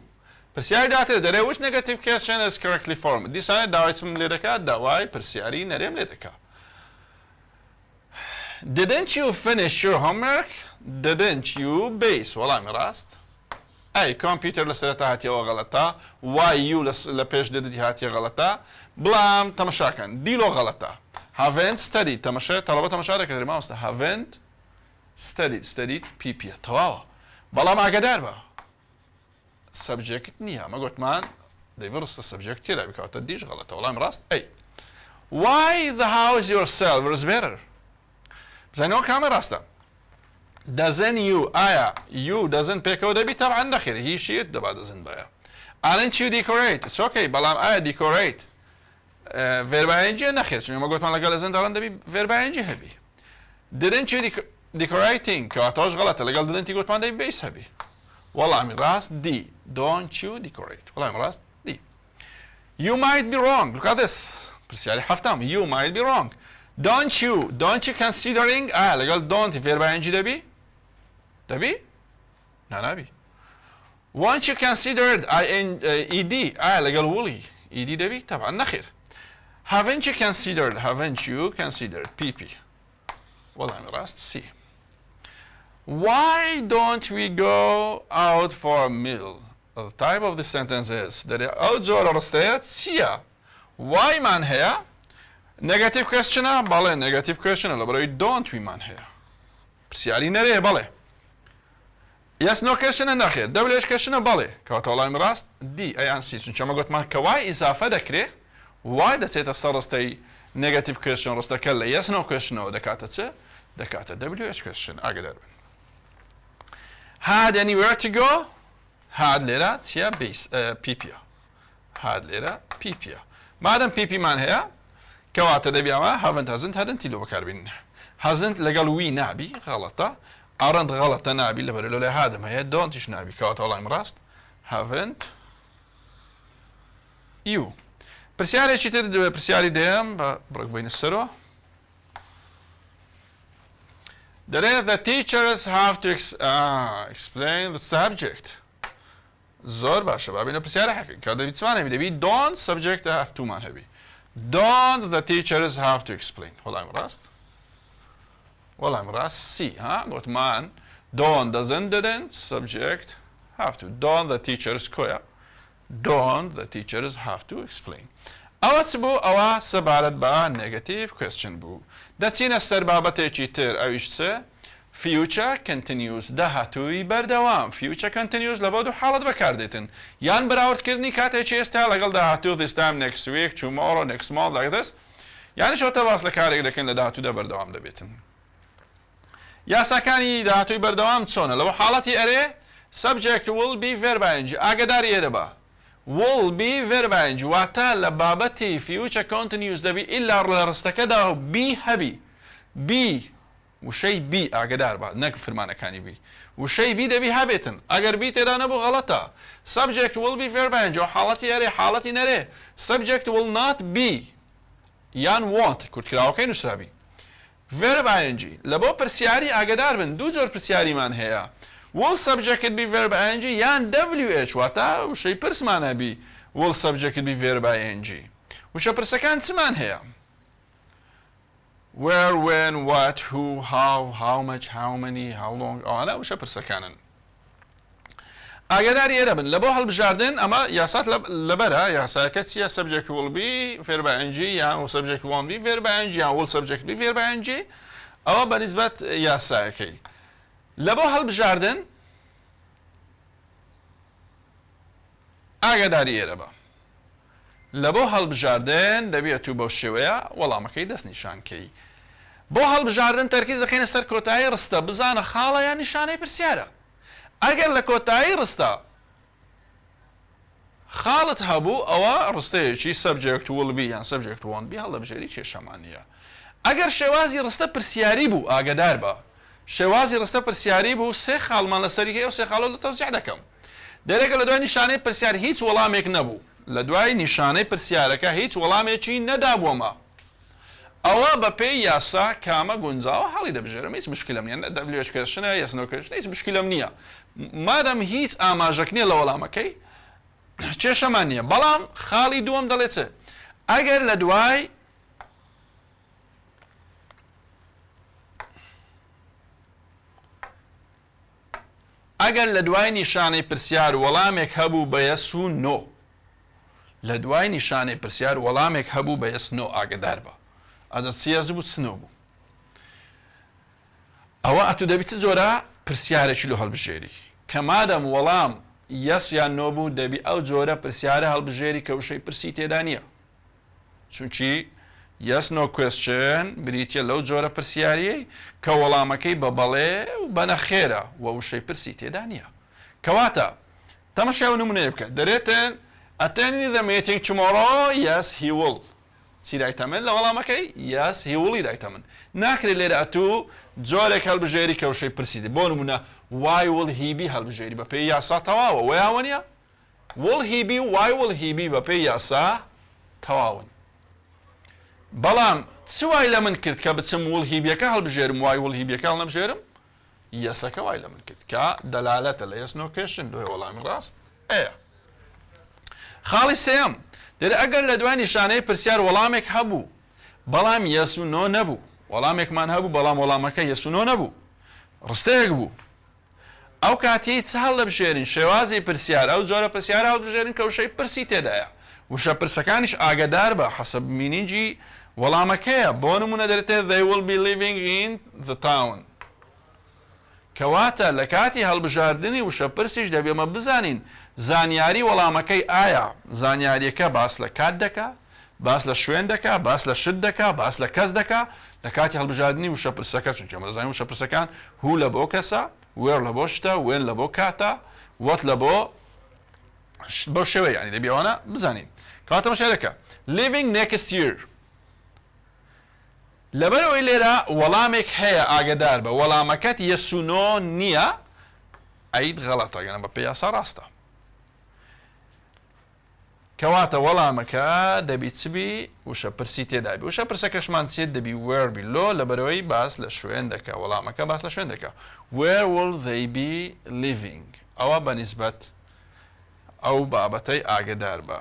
پرسیاری داتێ دەرێ which negative question is correctly formed. دیسانێت داوای چم لێ دەکات داوای پرسیاری نەرێم لێ دەکات. Didn't you finish your homework? Didn't you base وەڵامی ڕاست. ئەی کۆمپیوتەر لەسەرەتا هاتیەوە غەڵەتە، why you لە پێش دەدەتی هاتیە غەڵەتە، بڵام تەمەشاکەن دیلۆ غەڵەتە. Haven't studied تەمەشا تەڵەبە تەمەشا دەکرێت مامۆستا haven't studied PP تەواوە. بەڵام ئاگادار بە سەبجێکت نییە ئەمە گوتمان دەیبڕستە سەبجێکت تێدا بکاتە دیش غەڵەتە وەڵامی ڕاست ئەی. Why the house yourself is better? بزانەوە کامە ڕاستە. Doesn't you ئایا you doesn't پێکەوە دەبی تەبعاً نەخێر هی شیت دەبا doesn't بەیە. Aren't you decorate? It's okay بەڵام ئایا decorate verb ing نەخێر چون ئەمە گوتمان لەگەڵ doesn't دەڵێن دەبی verb ing هەبی. Didn't you decorating کەواتەوەش غەڵەتە لەگەڵ didn't گوتمان دەبی base هەبی. وەڵامی ڕاست D. Don't you decorate وەڵامی ڕاست D. You might be wrong. Look at this. پرسیاری هەفتم. You might be wrong. Don't you considering لەگەڵ don't verb ing دەبی؟ دەبی؟ نابی. Won't you considered ed لەگەڵ وڵی ed دەبی؟ طبعا نەخێر. Haven't you considered pp وەڵامی ڕاست C. Why don't we go out for a meal? The type of the sentence is دەرێ ئەو جۆرە ڕستەیە چییە؟ Why مان هەیە؟ Negative question بەڵێ negative question لە بەرەوەی don't we مان هەیە. پرسیاری نەرێ بەڵێ. Yes no question نەخێر. WH question بەڵێ. کەواتە وەڵامی ڕاست D ئەیان C چونکە ئەمە گوتمان کە وای ئیزافە دەکرێ وای دەچێتە سەر ڕستەی negative question ڕستەکە لە yes no question ەوە دەکاتە چ؟ دەکاتە WH question ئاگادار بن. Had anywhere to go? Had لێرە چیە base PP. Had لێرە PP. مادەم PP مان هەیە کەواتە دەبیەوە haven't hasn't hadn't لۆ بەکاربین. Hasn't لەگەڵ وی نابی غەڵەتە. Aren't غەڵەتە نابی لەبەر لۆ لای هادم هەیە don'tiش نابی کەواتە وەڵامی ڕاست haven't you. پرسیارێکی تر پرسیاری دەیەم بە بڕک بینە سەرەوە. The teachers have to explain the subject. زۆر باشە بابینە پرسیارە حەکەین کە دەبی چمان هەبی دەبی don't subject have to مان هەبی. Don't the teachers have to explain. وەڵامی ڕاست C ها گوتمان don't doesn't didn't subject have to. Don't the teachers کۆیە. Don't the teachers have to explain. ئەوە چ بوو ئەوە سەبارەت بە negative question بوو. دەچینە سەر بابەتێکی تر ئەویش چ؟ Future continuous داهاتووی بەردەوام. Future continuous لە بۆ دوو حاڵەت بەکاردێتن. یان بەراوردکردنی کاتێکی ئێستا لەگەڵ داهاتوو this time next week tomorrow next month like this. یانی شۆتە باس لە کارێک دەکەن لە داهاتوودا بەردەوام دەبێتن. یاساکانی داهاتووی بەردەوام چۆنە؟ لەوە حاڵەتی ئەرێ subject will be verb ing ئاگاداری ئێرە بە. will be verb ing واتە لە بابەتی future continuous دەبی ئیلا لە ڕستەکەدا be هەبی. be وشەی بی ئاگدار بە نەک فرمانەکانی بی وشەی بی دەبی هەبێتن ئەگەر بی تێدا نەبوو غەڵەتە. Subject will be verb ing و حاڵەتی ئەرێ حاڵەتی نەرێ subject will not be یان won't کورتکراوەکەی نووسرابی verb ing لە بۆ پرسیاری ئاگدار بن دوو جۆر پرسیاریمان هەیە will subject be verb ing یان WH واتە وشەی پرسمان هەبی will subject be verb ing وشە پرسەکان چمان هەیە؟ Where, when, what, who, how much, how many, how long ئەوانە وشە پرسەکانن. ئاگاداری ئێرە بن لە بۆ هەڵبژاردن ئەمە یاسات لەبەرە یاساکە چیە subject will be verb ing یان subject won't be verb ing یان will subject be verb ing ئەوە بەنسبەت یاسایەکەی. لە بۆ هەڵبژاردن ئاگاداری ئێرە بە لە بۆ هەڵبژاردن دەبێت و بەو شێوەیە وەڵامەکەی دەست نیشانکەی. بۆ هەڵبژاردن تەرکیز دەکەینە سەر کۆتایی ڕستە بزانە خاڵە یان نیشانەی پرسیارە. ئەگەر لە کۆتایی ڕستە خاڵت هەبوو ئەوە ڕستەیەکی سەبجێکت وڵبی یان سەبجێکت وۆنبی هەڵەبژێری کێشەمان نییە. ئەگەر شێوازی ڕستە پرسیاری بوو ئاگدار بە شێوازی ڕستە پرسیاری بوو سێ خاڵمان لەسەری هەیە و سێ خاڵۆ لە تەوزیع دەکەم. دەرێکە لە دوای نیشانەی پرسیار هیچ وەڵامێک نەبوو لە دوای نیشانەی پرسیارەکە هیچ وەڵامێکی نەدابوومە ئەوە بە پێی یاسا کامە گونجاوە هەڵی دەبژێرم هیچ مشکلم نیە دەبلێشکردنە یاسنەوەکردن هیچ مشکلم نییە مادەم هیچ ئاماژەک نییە لە وەڵامەکەی کێشەمان نییە. بەڵام خاڵی دووەم دەڵێت چ ئەگەر لە دوای ئەگەر لە دوای نیشانەی پرسیار وەڵامێک هەبوو بە یەس و نۆ لە دوای نیشانەی پرسیار وەڵامێک هەبوو بە یەس نۆ ئاگدار بە ئەزە سیاز بوو سنۆ بوو ئەوە ئەتو دەبی چ جۆرە پرسیارێکی لە هەڵبژێری کە مادەم وەڵام یەس یان نۆ بوو دەبی ئەو جۆرە پرسیارە هەڵبژێری کە وشەی پرسی تێدا نییە چونکی yes no question بریتە لەو جۆرە پرسیاریەی کە وەڵامەکەی بە بەڵێ و بەنەخێرە و وشەی پرسی تێدا نییە. کەواتە تەمەشای و نمونەیە بکە دەرێتن attending the meeting tomorrow yes he will چی دایتەمن لە وەڵامەکەی yes he will دایتەمن ناکرێت لێرە ئەتوو جۆرێک هەڵبژێری کە وشەی پرسی دێ بۆ نمونە why will he be هەڵبژێری بە پێی یاسا تەواوە وەیاوە نیە will he be why will he be بە پێی یاسا تەواون. بەڵام چوای لە من کرد کە بچم وڵهیبیەکە هەڵبژێرم وای وڵهیبیەکە هەڵ نەبژێرم یەسەکە وای لە من کرد کە دەلالەتە لە یەس نۆ کێشن دوێ وەڵامی ڕاست ئەیە. خاڵی سێەم دەرێ ئەگەر لە دوای نیشانەی پرسیار وەڵامێک هەبوو بەڵام یەس و نۆ نەبوو وەڵامێکمان هەبوو بەڵام وەڵامەکە یەس و نۆ نەبوو ڕستەیەک بوو ئەو کاتی چ هەڵ لە بژێرین شێوازی پرسیار ئەو جۆرە پرسیارە هەڵبژێرین کە وشەی پرسی تێدایە وشە پرسەکانیش ئاگدار بە حەسەب مینینجی وەڵامەکەیە بۆ نمونە دەرێتێت they will be living in the town کەواتە لە کاتی هەڵبژاردننی وشە پرسیش دەبێمە بزانین زانیاری وەڵامەکەی ئایا زانیاریەکە باس لە کات دەکا باس لە شوێن دەکا باس لە شت دەکا باس لە کەس دەکا لە کاتی هەڵبژاردننی وشە پرسەکە چونکە مەزانین وشە پرسەکان هو لە بۆ کەسە وێر لە بۆ شتە وێن لە بۆ کاتە وەت لە بۆ شێوەیە یعنی دەبێوانە بزانین کەواتە مەشارەکە living next year لەبەرەوەی لێرە وەڵامێک هەیە ئاگدار بە وەڵامەکەت یەسونۆ نییە ئەید غەڵەتە گەنە بە پێی یاسا ڕاستە کەواتە وەڵامەکە دەبی چبی وشە پرسی تێدابی وشە پرسەکەشمان چێت دەبی وێربی لۆ لەبەرەوەی باس لە شوێن دەکە وەڵامەکە باس لە شوێن دەکە where will they be living ئەوە بەنیسبەت ئەو بابەتەی ئاگدار بە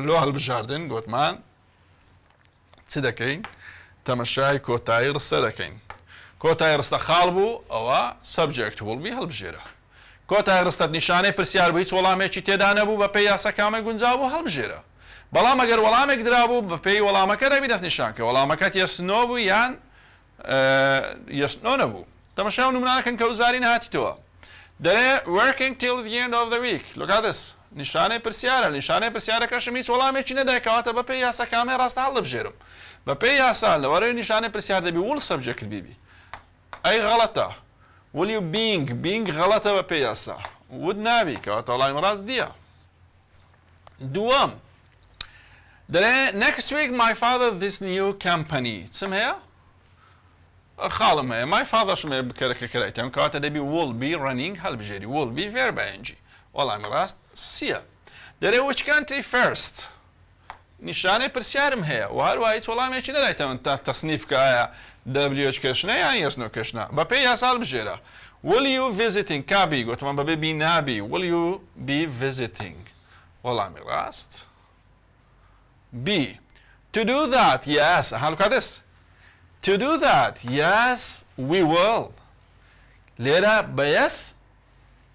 لۆ هەڵبژاردن گوتمان چ دەکەین تەمەشای کۆتایی ڕستە دەکەین کۆتایی ڕستە خاڵ بوو ئەوە سەبجێکت وڵبی هەڵبژێرە کۆتایی ڕستەت نیشانەی پرسیار بوو هیچ وەڵامێکی تێدا نەبوو بە پێی یاسا کامە گونجاو بوو هەڵبژێرە بەڵام ئەگەر وەڵامێک درابوو بە پێی وەڵامەکە دەبی دەست نیشان کە وەڵامەکەت یەسنۆ بوو یان یەسنۆ نەبوو تەمەشای و نمونانەکەن کە وزاری نەهاتیتەوە دەرێ working till the end of the week look at this نیشانەی پرسیارە نیشانەی پرسیارەکەشم هیچ وەڵامێکی نەدایکەواتە بە پێی یاسا کامێ ڕاستە هەڵدەبژێرم بە پێی یاسا لەوەرەوەی نیشانەی پرسیار دەبی وڵ سەبجێکت بیبی ئەی غەڵەتە will you being غەڵەتە بە پێی یاسا ود نابی کەواتە وەڵامی ڕاست دیە. دووەم دەرێ next week my father this new company چم هەیە خاڵم هەیە my father شم هەیە بکەرەکە کەرایتەم کەواتە دەبی will be running هەڵبژێری will be verb ing وەڵامی ڕاست سیە. دەرێ which country first نیشانەی پرسیارم هەیە و هەروە هیچ وەڵامێکی نەدایتەوە تا تەسنیف کە ئایا W کێشنە یان یەسنۆ کێشنە بە پێی یاسا هەڵبژێرە will you visiting کابی گوتمان بەبێ بی نابی will you be visiting وەڵامی ڕاست B to do that yes هەڵ کاتس to do that yes we will لێرە بە یەس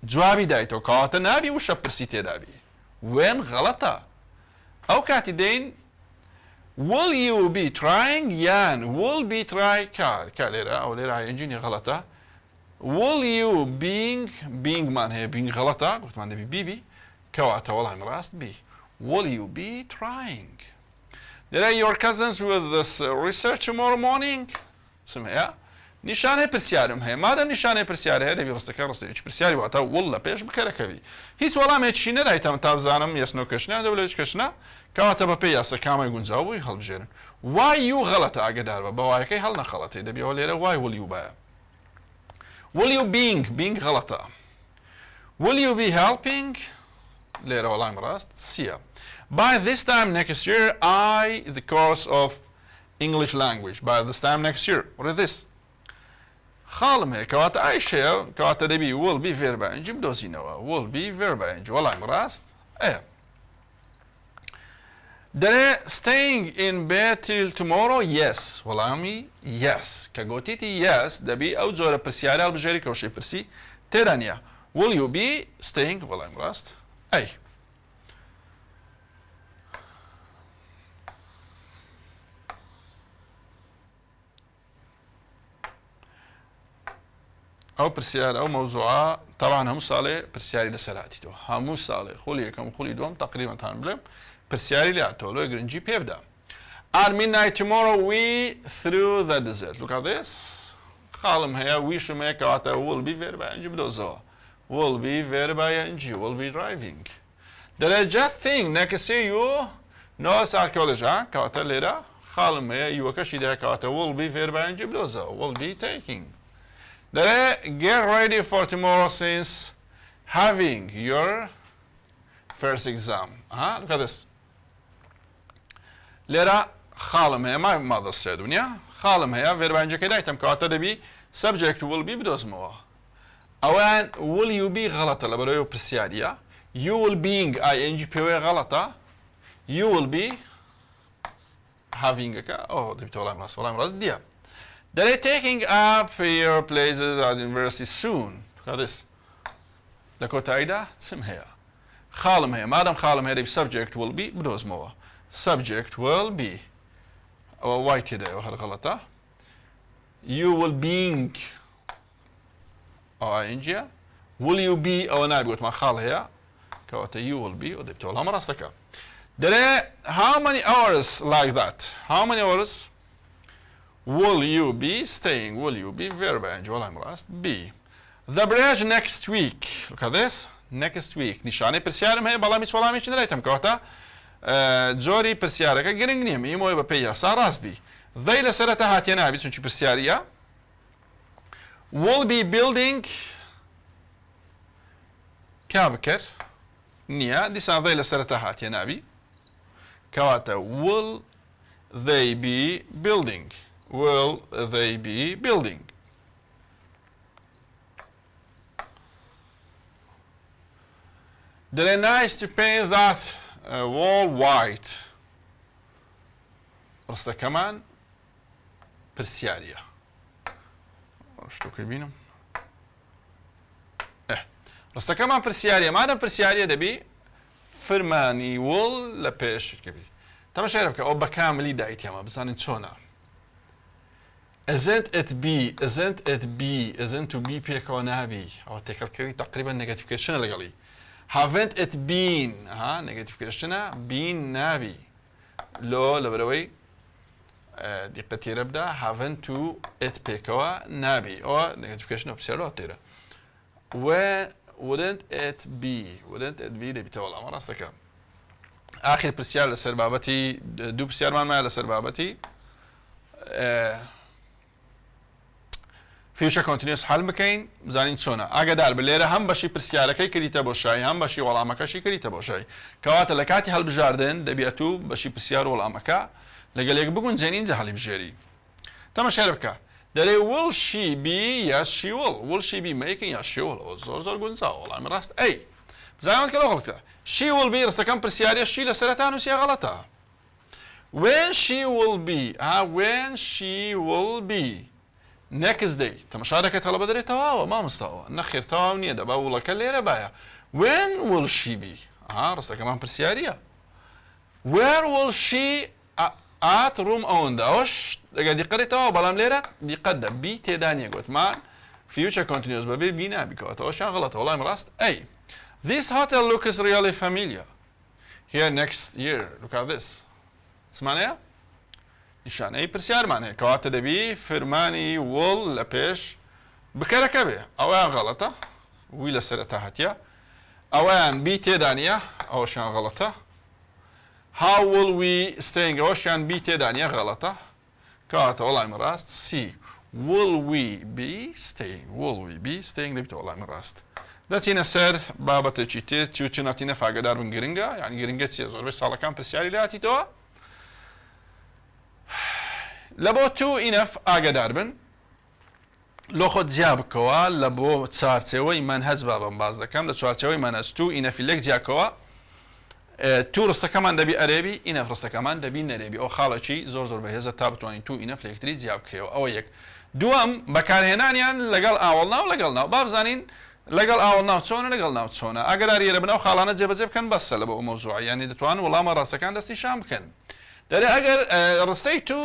جوابی دایتەوە کەواتە نابی وشە پرسی تێدابی وێن غەڵەتە ئەو کاتی دەین will you be trying یان will be try کار لێرە ئەو لێرە هاینجینی غەڵەتە will you being مان هەیە being غەڵەتە گوتمان دەبی بیبی کەواتە وەڵامی ڕاست بی will you be trying لێرە your cousins with this research tomorrow morning چم هەیە نیشانەی پرسیارم هەیە مادەم نیشانەی پرسیار هەیە دەبی ڕستەکە ڕستی پرسیاری واتە وڵ لە پێش بکەرەکەوی هیچ وەڵامێکی نەدایتەمە تا بزانم یەسنۆ کەشنە دەبێت کەشنە کەواتە بە پێی یاسەکامی گونجاو بووی هەڵبژێرن why you غەڵەتە ئاگدار بە بەوایەکەی هەڵ نەخەڵەتی دەبیەوە لێرە why will you بایە will you being غەڵەتە will you be helping لێرە وەڵام ڕاست سیە by this time next year the course of English language by this time next year what is this خاڵم هەیە کەواتە ئایش هەیە کەواتە دەبی will be verb ing بدۆزینەوە will be verb ing وەڵام ڕاست ئەیە دەرێ staying in bed till tomorrow yes وەڵامی yes کە گوتیتی yes دەبی ئەو جۆرە پرسیارە هەڵبژێری کەوشەی پرسی تێدا نییە will you be staying وەڵام ڕاست ئەی ئەو پرسیار ئەو مەوزوعە تەوان هەموو ساڵێ پرسیاری لەسەر هاتیتەوە هەموو ساڵێ خولی یەکەم خولی دووەم تقریبا تان بڵێم پرسیاری لاتەوە لۆی گرنگی پێ بدە at midnight tomorrow we through the desert look at this خاڵم هەیە ویشم هەیە کەواتە will be verb ing بدۆزەوە will be verb ing will be driving دەرێ just think next year you no archaeology کەواتە لێرە خاڵم هەیە یوەکەشی دەیە کەواتە will be verb ing بدۆزەوە will be taking get ready for tomorrow since having your first exam. Look at this. لێرە خاڵم هەیە ماذا سێدونیا خاڵم هەیە verb ing کە دایتم کەواتە دەبی subject will be بدۆزمەوە ئەوان will you be غەڵەتە لە بەرەوەی پرسیاریە you will being ing پێوەیە غەڵەتە you will be having دەبیتە وەڵام ڕاست دیە They're taking up your places at university soon. Look at this. لە کۆتاییدا چم هەیە خاڵم هەیە مادەم خاڵم هەیە دەبی subject will be بدۆزمەوە subject will be ئەوە وای تێدایەوە هەر غەڵەتە you will being ing will you be ئەوە نابی وتمان خاڵ هەیە کەواتە you will be و دەبیتە وەڵامە ڕاستەکە دەرێ how many hours like that how many hours will you be staying will you be verb ing وەڵام ڕاست be the bridge next week look at this next week نیشانەی پرسیارم هەیە بەڵام هیچ وەڵامێکی نەدایتم کەواتە جۆری پرسیارەکە گرنگ نییە میمەوەی بە پێی یاسا ڕاست بی دەی لەسەرەتا هاتیە نابی چونکی پرسیاریە will be building کا بکەر نییە دیسان دەی لەسەرەتا هاتیە نابی کەواتە will they be building will they be building They're nice to paint that wall white ڕستە کەمان پرسیاریە شتۆکەی بینم ڕستەکەمان پرسیاریە مادەم پرسیاریە دەبی فرمانی will لە پێش کەبی تەماشای بکە ئەو بە کاملی دایتیەمە بزانین چۆنە isn't it to be پێکەوە نابی ئەوە تێکەڵکردنی تقریبا نێگاتیڤکەشنە لەگەڵی haven't it been نێگاتیڤکەشنە been نابی لەبەرەوەی دیقەتێرە بدا haven't to it پێکەوە نابی ئەوە نێگاتیڤکەشنە پرسیارەوە تێرە wouldn't it be دەبیتە وەڵامە ڕاستەکە آخر پرسیار لەسەر بابەتی دوو پرسیارمان مایە لەسەر بابەتی future continuous حل بکەین بزانین چۆنە ئاگادار بە لێرە هەم بەشی پرسیارەکەی کردیتە بۆ شای هەم بەشی وەڵامەکەشی کردیتە بۆ شای کەواتە لە کاتی هەڵبژاردن دەبێت و بەشی پرسیار و وەڵامەکە لەگەڵ یەک بگونجێنین اینجا هەڵی بژێری تەماشای بکە دەرێ will she be yes she will she be making yes she will زۆر گونجاوە وەڵامی ڕاست ئەی بزانین کە غەڵەتە she will be ڕستەکەم پرسیاریە she لەسەرەتا نووسیا غەڵەتە when she will be next day تەماشا دەکەی تەڵەبە دەرێت تەواوە مامۆستاوە نەخێر تەواو نییە دەبا وڵەکە لێرە بایە when will she be ڕستەکەمان پرسیاریە where will she at room ئەوەندە ئەوەش دەگە دیقەتەوە بەڵام لێرە دیقەتدە بی تێدا نیە گوتمان future continuous بەبێ بی نابیکەوەتەوە شان غەڵەتە وەڵامی ڕاست ئەی this hotel looks really familiar here next year look at this سمانەیە نیشانەی پرسیارمان هەیە کەواتە دەبی فەرمانی وڵ لە پێش بکەرەکە بێ ئەویان غەڵەتە وی لە سەرەتا هەتیە ئەویان بی تێدانە ئەوەشیان غەڵەتە how will we staying ئەوەشیان بی تێدانە غەڵەتە کەواتە وەڵامی ڕاست سی will we be staying دەبێتە وەڵامی ڕاست دەچینە سەر بابەتێکی تر چونەتینە فاگەدار بن گرنگە یعنی گرنگە چیە زۆربەی ساڵەکان پرسیاری لاتیتەوە لە بۆ تو ئینەف ئاگدار بن لۆ خۆت جیا بکەوە لە بۆ چارچەوەی منهەج بابم باز دەکەم لە چوارچەوەی منهەج تو ئینەفی لێک جیاکەوە تو ڕستەکەمان دەبی ئەرێبی ئینەف ڕستەکەمان دەبی نەرێبی ئەو خاڵەکی زۆر بەهێزە تا بتوانین تو ئینەف لە یەکتری جیا بکەوە ئەوە یەک دووەم بەکارهێنانیان لەگەڵ ئاوەڵنا و لەگەڵ ناو با بزانین لەگەڵ ئاوەڵنا و چۆنە لەگەڵ ناو چۆنە ئەگەر یێرە بنەو خاڵانە جێبەجێ بکەن بەسە لە بۆ مەوزوعە یعنی دەتوانن وەڵامە ڕاستەکان دەستی شام بکەن دەرێ ئەگەر ڕستەی تو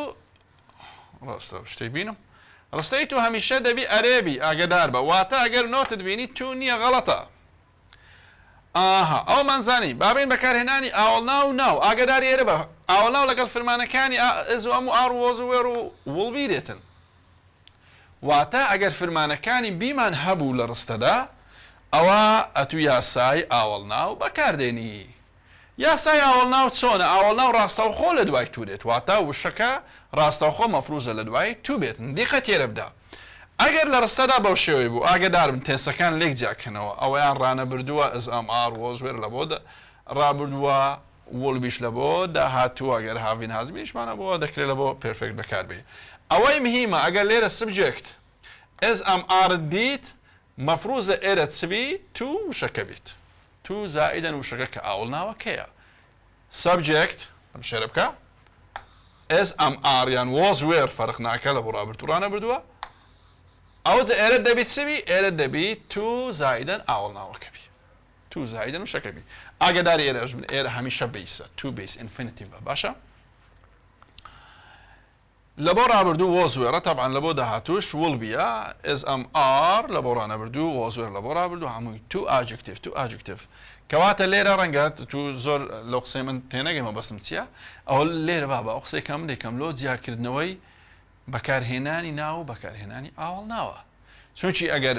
ڕاستە شتەی بینم ڕستەی تو هەمیشە دەبی ئەرێبی ئاگدار بە واتە ئەگەر نۆتت بینی تو نییە غەڵەتە ئاها ئەو منزانی بابین بەکارهێنانی ئاوەڵنا و ناو ئاگدار ئێرە بە ئاوەڵنا و لەگەڵ فرمانەکانی ئەز و ئەم و ئار و وۆز و وێر و وڵبی دێتن واتە ئەگەر فرمانەکانی بیمان هەبوو لە ڕستەدا ئەوە ئەتو یاسای ئاوەڵنا و بەکاردێنی یاسای ئاوەڵنا و چۆنە ئاوەڵنا و ڕاستەوخۆ لە دوای تو دێت واتە وشەکە ڕاستەوخۆ مەفروزە لە دوای تو بێتن دیقەت تێرە بدا ئەگەر لە ڕستەدا بەو شێوەی بوو ئاگدار بن تێنسەکان لێک جیاکەنەوە ئەوەیان ڕانەبردووە ئەز ئەم ئار وۆزوێر لە بۆ ڕابردووە وڵبیش لە بۆ داهاتووە ئەگەر هاوین هازبیشمانە بۆ دەکرێت لە بۆ پێرفێکت بەکاربێ ئەوەی مهمە ئەگەر لێرە سبجێکت ئەز ئەم ئار دیت مەفروزە ئێرە چبی تو وشەکە بیت تو زائیدەن وشەکە کە ئاوڵناوە کەیە سبجێکت شێرە بکە ئەز ئەم ئاریان وۆز وێر فەرق ناکە لە بۆ ڕابردوورانە بردووە ئەو ئێرە دەبیت چبی ئێرە دەبیت تو زائیدەن ئاوڵناوەکەبی تو زائیدەن وشەکەبی ئاگداری ئێرە بن ئێرە هەمیشە بیسە تو بیس ئینفینیتیڤە باشە لە بۆ ڕابردوو وۆزوێرە تەبعاً لە بۆ داهاتوش وڵبیە ئز ئەم ئار لە بۆ ڕانەبردوو وۆزوێر لە بۆ ڕابردوو هەمووی تو ئاجکتیڤ کەواتە لێرە ڕەنگە تو زۆر لە قسەی من تێنەگەیمە بەستم چییە ئەوە لێرە بابە ئەو قسەی کەم دەکەم لۆ جیاکردنەوەی بەکارهێنانی ناو و بەکارهێنانی ئاوەڵ ناوە چونکی ئەگەر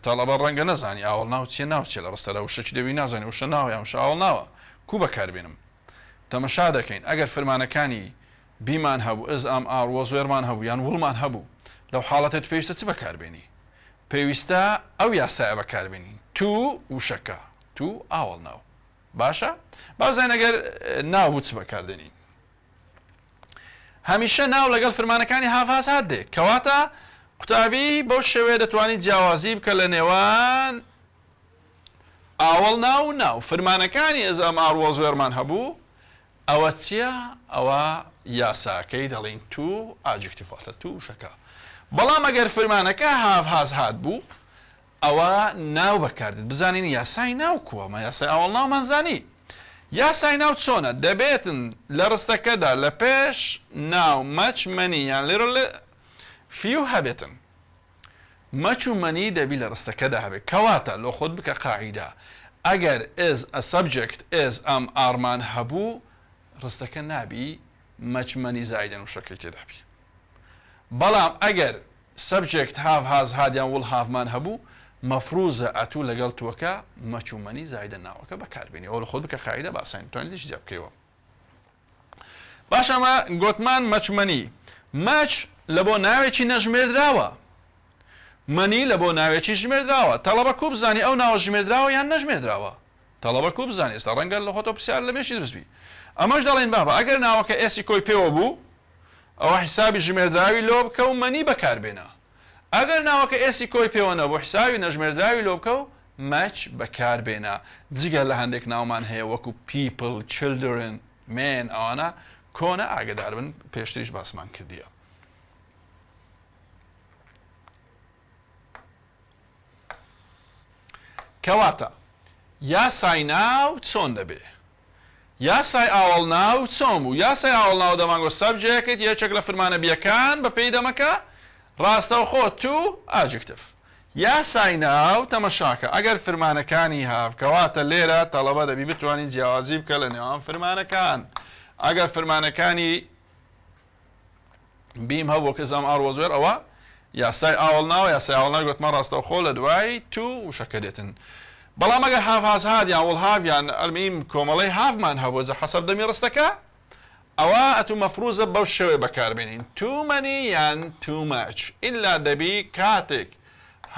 تەڵەبە ڕەنگە نەزانی ئاوەڵ ناو چیە ناوچێ لە ڕستەدا وشەی دەبی نازانی وشە ناویان وشە ئاوەڵ ناوە کو بەکاربێنم تەمەشا دەکەین ئەگەر فرمانەکانی بیمان هەبوو ئەز ئەم ئار وۆزوێرمان هەبوو یان وڵمان هەبوو لەو حاڵەتێت پێویستە چ بەکاربێنی پێویستە ئەو یاسایە بەکاربێنی تو وشەکە تو ئاوەڵ ناو باشە بازانین ئەگەر ناو چ بەکاردێنین هەمیشە ناو لەگەڵ فرمانەکانی هافاز هات دێ کەواتە قوتابی بەو شێوەیە دەتوانیت جیاوازی بکە لە نێوان ئاوەڵ ناو و ناو فرمانەکانی ئەز ئەم ئار وۆزوێرمان هەبوو ئەوە چییە ئەوە یاساکەی دەڵین تو ئاجکتیڤاتە تو وشەکە بەڵام ئەگەر فرمانەکە هافاز هات بوو ئەوە ناو بەکاردێت بزانین یاسای ناو کووەمە یاسای ئاوەڵ ناومانزانی یاسای ناو چۆنە دەبێتن لە ڕستەکەدا لە پێش ناو مەچ مەنییان لێرە لە فیو هەبێتن مەچ و مەنی دەبی لە ڕستەکەدا هەبێت کەواتە لۆ خۆت بکە قاعیدا ئەگەر ئێز ئە سەبجەکت ئێز ئەم ئارمان هەبوو ڕستەکە نابی مەچ مەنی زایدەن وشەکەی تێدابی بەڵام ئەگەر سەبجێکت هاف هادیان وڵ هافمان هەبوو مەفروزە ئەتوو لەگەڵ تووەکە مەچوومەنی زایدە ناوەکە بەکاربێنی ئەو لە خۆت بکە قاعیدە باسان توانیت دیش جیا بکەیەوە باش ئەمە گوتمان مەچمەنی مەچ لە بۆ ناوێکی نەژمێردراوە مەنی لە بۆ ناوێکی ژمێردراوە تەڵەبە کوو بزانی ئەو ناوە ژمێردراوە یان نەژمێردراوە تەڵەبە کوو بزانی ئێستا ڕەنگە لە خۆتۆ پرسیار لە مێشی دروستبی ئەمەش دەڵێن بابە ئەگەر ناوەکە ئێسی کۆی پێوە بوو ئەوە حیسابی ژمێردراوی لۆ بکە و مەنی بەکاربێنە ئەگەر ناوەکە ئێسی کۆی پێوەنە بۆ حساوی نەژمێردراوی لۆ بکە و مەچ بەکاربێنە جگە لە هەندێک ناومان هەیە وەکو people children men ئەوانە کۆنە ئاگدار بن پێشتریش باسمان کردیە کەواتە یاسای ناو چۆن دەبێ یاسای ئاوەڵ ناو چۆن بوو یاسای ئاوەڵ ناو دەمانگۆ سەبجێکت یەکێک لە فرمانە بیەکان بە پێی دەمەکە ڕاستەوخۆ تو ئاجکتیڤ یاسای ناو تەمەشاکە ئەگەر فرمانەکانی هاف کەواتە لێرە تەڵەبە دەبی بتوانین جیاوازی بکە لە نێوان فرمانەکان ئەگەر فرمانەکانی بیم هەبوو کە زام ئار وەزوێر ئەوە یاسای ئاوڵ ناوە یاسای ئاوڵ گوتمان ڕاستەوخۆ لە دوای تو وشەکە دێتن بەڵام ئەگەر هاف هادیان وڵ هاویان ئەلمیم کۆمەڵی هافمان هەبوو جە حەسەب دەمی ڕستەکە ئەوە ئەتو مەفروزە بەو شێوێ بەکاربێنین تو مەنی یان تو ماچ ئللا دەبی کاتێک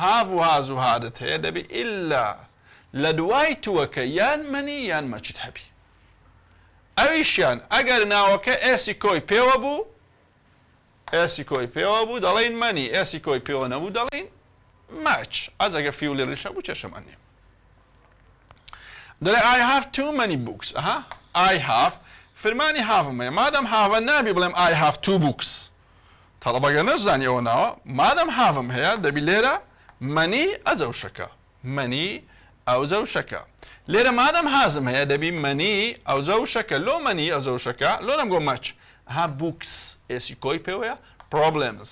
هاف و هاز و هادت هەیە دەبی ئللا لە دوای تووەکە یان مەنی یان مەچت هەبی ئەویشیان ئەگەر ناوەکە ئێسی کۆی پێوە بوو ئێسی کۆی پێوە بوو دەڵێن مەنی ئێسی کۆی پێوە نەبوو دەڵێن ماچ ئەجەگە فیو لێریشە بوو چێشەمانێ دەڵێ I have too many books I have فرمانی هافم هەیە مادەم هاوە نابی بڵێم I have two books تەڵەبەگە نەزانی ئەوە ناوە مادەم هافم هەیە دەبی لێرە مەنی ئەزەوشەکە مەنی ئەوزەوشەکە لێرە مادەم هازم هەیە دەبی مەنی ئەوزەوشەکە لۆ مەنی ئەوزەوشەکە لۆ نەمگۆ مەچ books ئێسی کۆی پێوەیە problems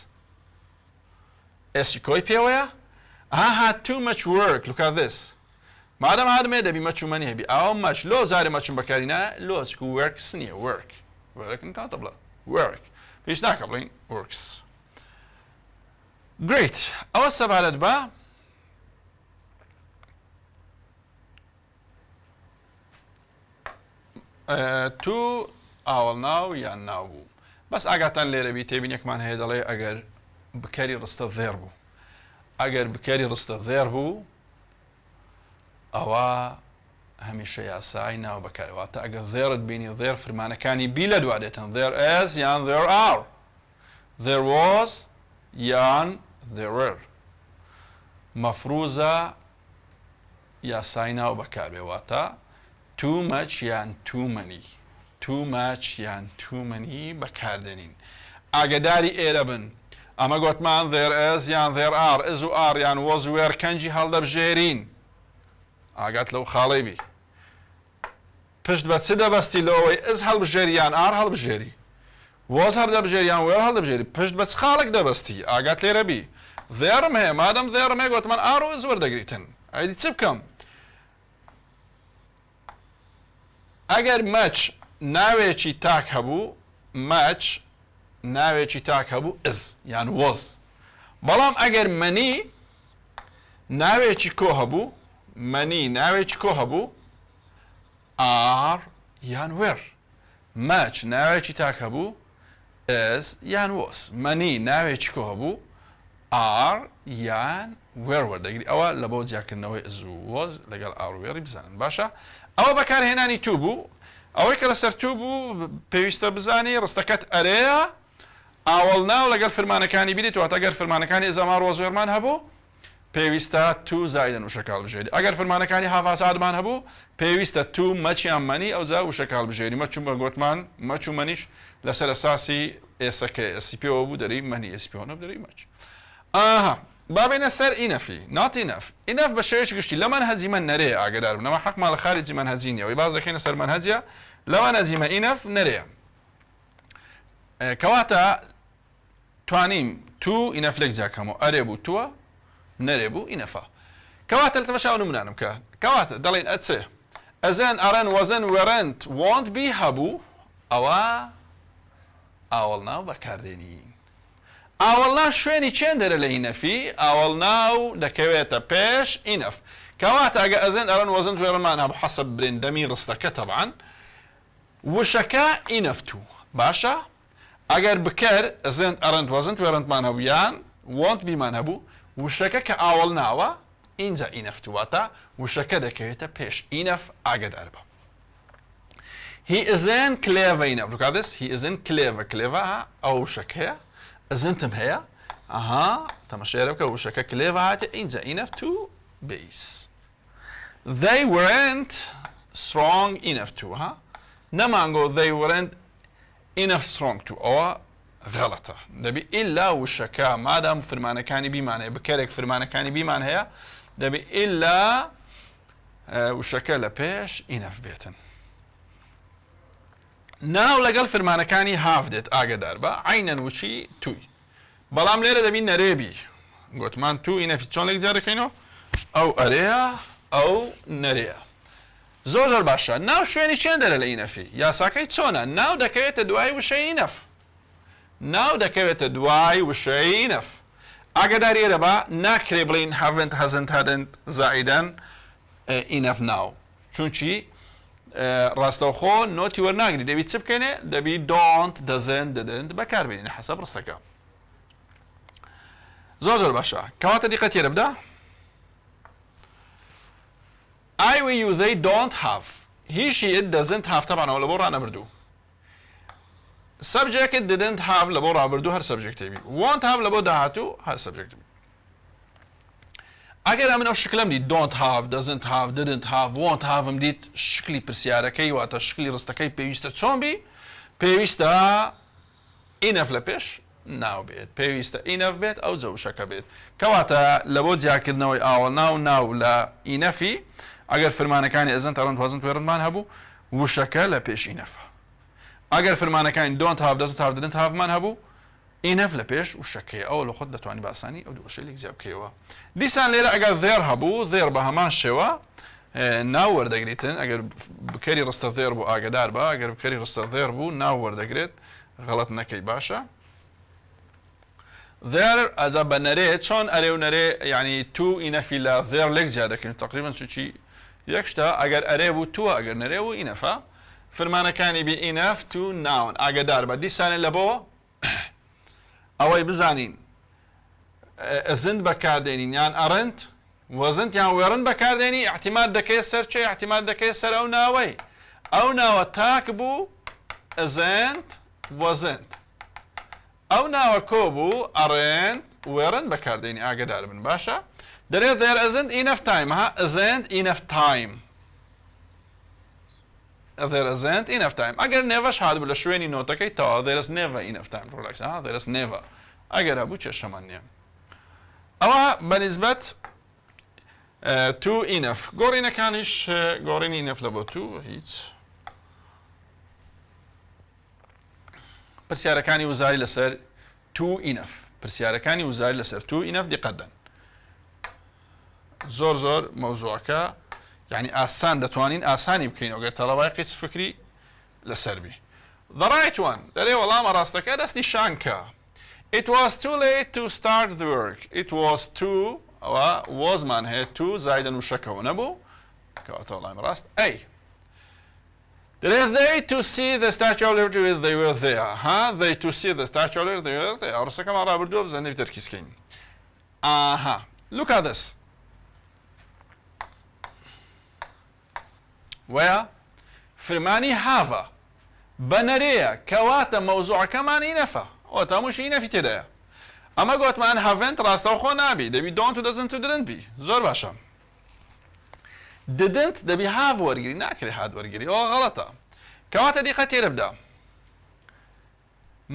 ئێسی کۆی پێوەیە had too much work look at this مادەم هادمێ دەبی مەچ و مەنی هەبی ئەوە مەچ لۆ جارێ مەچم بەکارینە لۆچکو works نییە work وەرەکن کاتە بڵە work پێش ناکە بڵین works great ئەوە سەبارەت بە تو ئاوەڵ ناو یان ناو بوو بەس ئاگاتان لێرە بی تێبینێکمان هەیە دەڵێ ئەگەر بکەری ڕستە زێر بوو ئەگەر بکەری ڕستە زێر بوو ئەوە هەمیشە یاسای ناو بەکارەوەتە ئەگەر زێرت بینی زێر فرمانەکانی بی لە دوا دێتن there is یان there are there was یان there were مەفروزە یاسای ناو بەکاربێواتە too much یان too many too much یان too many بەکاردێنین ئاگداری ئێرە بن ئەمە گوتمان there is یان there are is و are یان was و were کەنجی هەڵدەبژێرین ئاگات لەو خاڵەی بی پشت بە چ دەبەستی لەوەی is هەڵبژێری یان are هەڵبژێری was هەڵدەبژێری یان were هەڵدەبژێری پشت بە چ خاڵێک دەبەستی ئاگات لێرە بی thereم هەیە مادەم thereم هەیە گوتمان are و is وەردەگریتن ئەیدی چ بکەم ئەگەر مەچ ناوێکی تاک هەبوو مەچ ناوێکی تاک هەبوو is یان was بەڵام ئەگەر مەنی ناوێکی کۆ هەبوو مەنی ناوێکی کۆ هەبوو are یان were مەچ ناوێکی تاک هەبوو is یان was مەنی ناوێکی کۆ هەبوو are یان were وەردەگری ئەوە لە بۆ جیاکردنەوەی is و was لەگەڵ are و were بزانن باشە ئەوە بەکارهێنانی تو بوو ئەوەی کە لەسەر تو بوو پێویستە بزانی ڕستەکەت ئەرەیە ئاوەڵ ناو لەگەڵ فرمانەکانی بیدێت واتە ئەگەر فرمانەکانی ئێزەمار وەزوێرمان هەبوو پێویستە تو زایدەن وشەکاڵ بژێری ئەگەر فرمانەکانی هافاسادمان هەبوو پێویستە تو مەچیان مەنی ئەوجا وشەکاڵ بژێری مەچوم بە گوتمان مەچ و مەنیش لەسەر ئەساسی ئێسەکە ئەسی پێوە بوو دەری مەنی ئێسی پێوە نەبوو دەری مەچ بابێنە سەر ئینەفی not enough ئینەف بە شێوەیەکی گشتی لە منهەجی من نەرەیە ئاگدار بن ئەمە حەقمان لە خارجی منهەجی نییە وەی باز دەکەینە سەر منهەجە لە منهەجیمە ئینەف نەرەیە کەواتە توانیم تو ئینەف لێک جاکەمەوە ئەرێ بوو تووە نەرێ بوو ئینەفە کەواتە لە تەمەشا نمونانم کە کەواتە دەڵێن ئەچێ ئەزەن ئەرەن وەزن وەرەنت won't be هەبوو ئەوە ئاوەڵ ناو بەکاردێنین ئاوەڵ ناو شوێنی چێن دەرە لە ئینەفی ئاوەڵ ناو دەکەوێتە پێش ئینەف کەواتە ئەگە ئەزەن ئەرەن وەزن وێرەمان هەبوو حەسەب برێندەمی ڕستەکە تەبعاً وشەکە ئینەف تو باشە ئەگەر بکەر ئەزەن ئەرەن وەزن وێرەندمان هەبوو یان won't beمان هەبوو وشەکە کە ئاوەڵ ناوە اینجا ئینەف تواتە وشەکە دەکەوێتە پێش ئینەف ئاگدار بە he isn't clever enough look at this he isn't clever clever ئەو وشەکەیە ئەزنتم هەیە تەمەشێرە بکە وشەکە کلێڤە هاتێ اینجا enough to base they weren't strong enough to نەمانگۆ they weren't enough strong to ئەوە غەڵەتە دەبی ئللا وشەکە مادام فرمانەکانی بیمان هەیە بکەرێک فرمانەکانی بیمان هەیە دەبی ئللا وشەکە لە پێش enough بێتن ناو لەگەڵ فرمانەکانی هاف دێت ئاگدار بە عینەن وچی توی بەڵام لێرە دەبین نەرێبی گوتمان تو ئینەفی چۆن لێک جارەکەینەوە ئەو ئەرەیە ئەو نەرەیە زۆر باشە ناو شوێنی چێندەرە لە ئینەفی یاساکەی چۆنە ناو دەکەوێتە دوای وشەی ئینەف ناو دەکەوێتە دوای وشەی ئینەف ئاگاداری دەبا ناکرێ بڵین haven't hasn't hadn't زائیدەن ئینەف ناو چونچی ڕاستەوخۆ نۆتی وەرناگری دەبی چ بکەنێ دەبی don't doesn't didn't بەکاربێنێ حەسەب ڕستەکە زۆر باشە کەواتە دیقەت تێرە بدە I we you they don't have he she it doesn't have طبعا لە بۆ ڕانەبردوو subject it didn't have لە بۆ ڕابردوو هەر subject بی won't have لە بۆ داهاتوو هەر subject بی ئەگەر ئەمن ئەو شکلم دیت don't have doesn't have didn't have won't have م دیت شکلی پرسیارەکەی واتە شکلی ڕستەکەی پێویستە چۆن بی پێویستە enough لە پێش ناو بێت پێویستە enough بێت ئەو جەوشەکە بێت کەواتە لە بۆ جیاکردنەوەی ئاوە ناو لە ئینەفی ئەگەر فرمانەکانی ئەزن تاڕند وازن توێڕمان هەبوو وشەکە لە پێش ئینەفە ئەگەر فرمانەکانی don't have doesn't have didn't have مان هەبوو ئینەف لە پێش وشەکەی ئەوە لە خۆت دەتوانانی باسانی ئەو دووشەی لێک زیاب بکەیەوە دیسان لێرە ئەگەر زێر هەبوو زێر بە هەمان شێوە ناو وەردەگریتن ئەگەر بکەری ڕستە زێر بوو ئاگدار بە ئەگەر بکەری ڕستە زێر بوو ناو وەردەگرێت غەڵەت نەکەی باشە زێر ئەزە بە نەرێ چۆن ئەرێ و نەرێ ینی تو ئینەفی لە زێر لێک جیا دەکەین تقریبا چی یەک شتە ئەگەر ئەرێ بوو تووە ئەگەر نەرێ و ئینەفە فرمانەکانی بی ئینەف تو ناون ئاگدار بە دیسانێت لە بۆ ئەوەی بزانین ئەزند بەکاردێنین یان ئەڕند وەزنت یان وێڕن بەکاردێنی احتیمال دەکەێت سەر چێ احتیمال دەکەێت سەر ئەو ناوەی ئەو ناوە تاک بوو ئەزند وەزند ئەو ناوە کۆ بوو ئەڕێن وێڕن بەکاردێنی ئاگدار بن باشە دەرێت there isn't enough time ها isn't enough time there isn't enough time ئەگەر نێڤەش هاتبوو لە شوێنی نۆتەکەی تەواو there is never enough time relax ها there is never ئەگەر هەبوو کێشەمان نییە ئەوە بەنسبەت to enough گۆڕینەکانیش گۆڕینی enough لە بۆ to هیچ پرسیارەکانی وزاری لەسەر to enough پرسیارەکانی وزاری لەسەر to enough دیقەتدەن زۆر مەوزوعەکە یعنی ئاسان دەتوانین ئاسانی بکەین ئەگەر تەڵەبای قیچ فکری لەسەر بی the right one دەرێ وەڵامە ڕاستەکە دەستی شانکە it was too late to start the work it was too ئەوە wasمان هەیە to زایدەن وشەکەەوە نەبوو کەواتە وەڵامی ڕاست ئەی دەرێ they to see the statue of liberty they were there ها they to see the statue of liberty they were there ڕستەکەمان ڕابردووە بزانێ تەرکیزکەین ئاها look at this وەیە فرمانی هاڤە بەنەرەیە کەواتە مەوزوعەکەمان ئینەفە ئەو تاموشی ئینەفی تێدایە ئەمە گوتمان هاڤنت ڕاستەوخۆ نابی دەبی don't و doesn't و didn't بی زۆر باشە didn't دەبی have وەرگری ناکرێ هات وەرگری ئەوە غەڵەتە کەواتە دیقەت تێرە بدە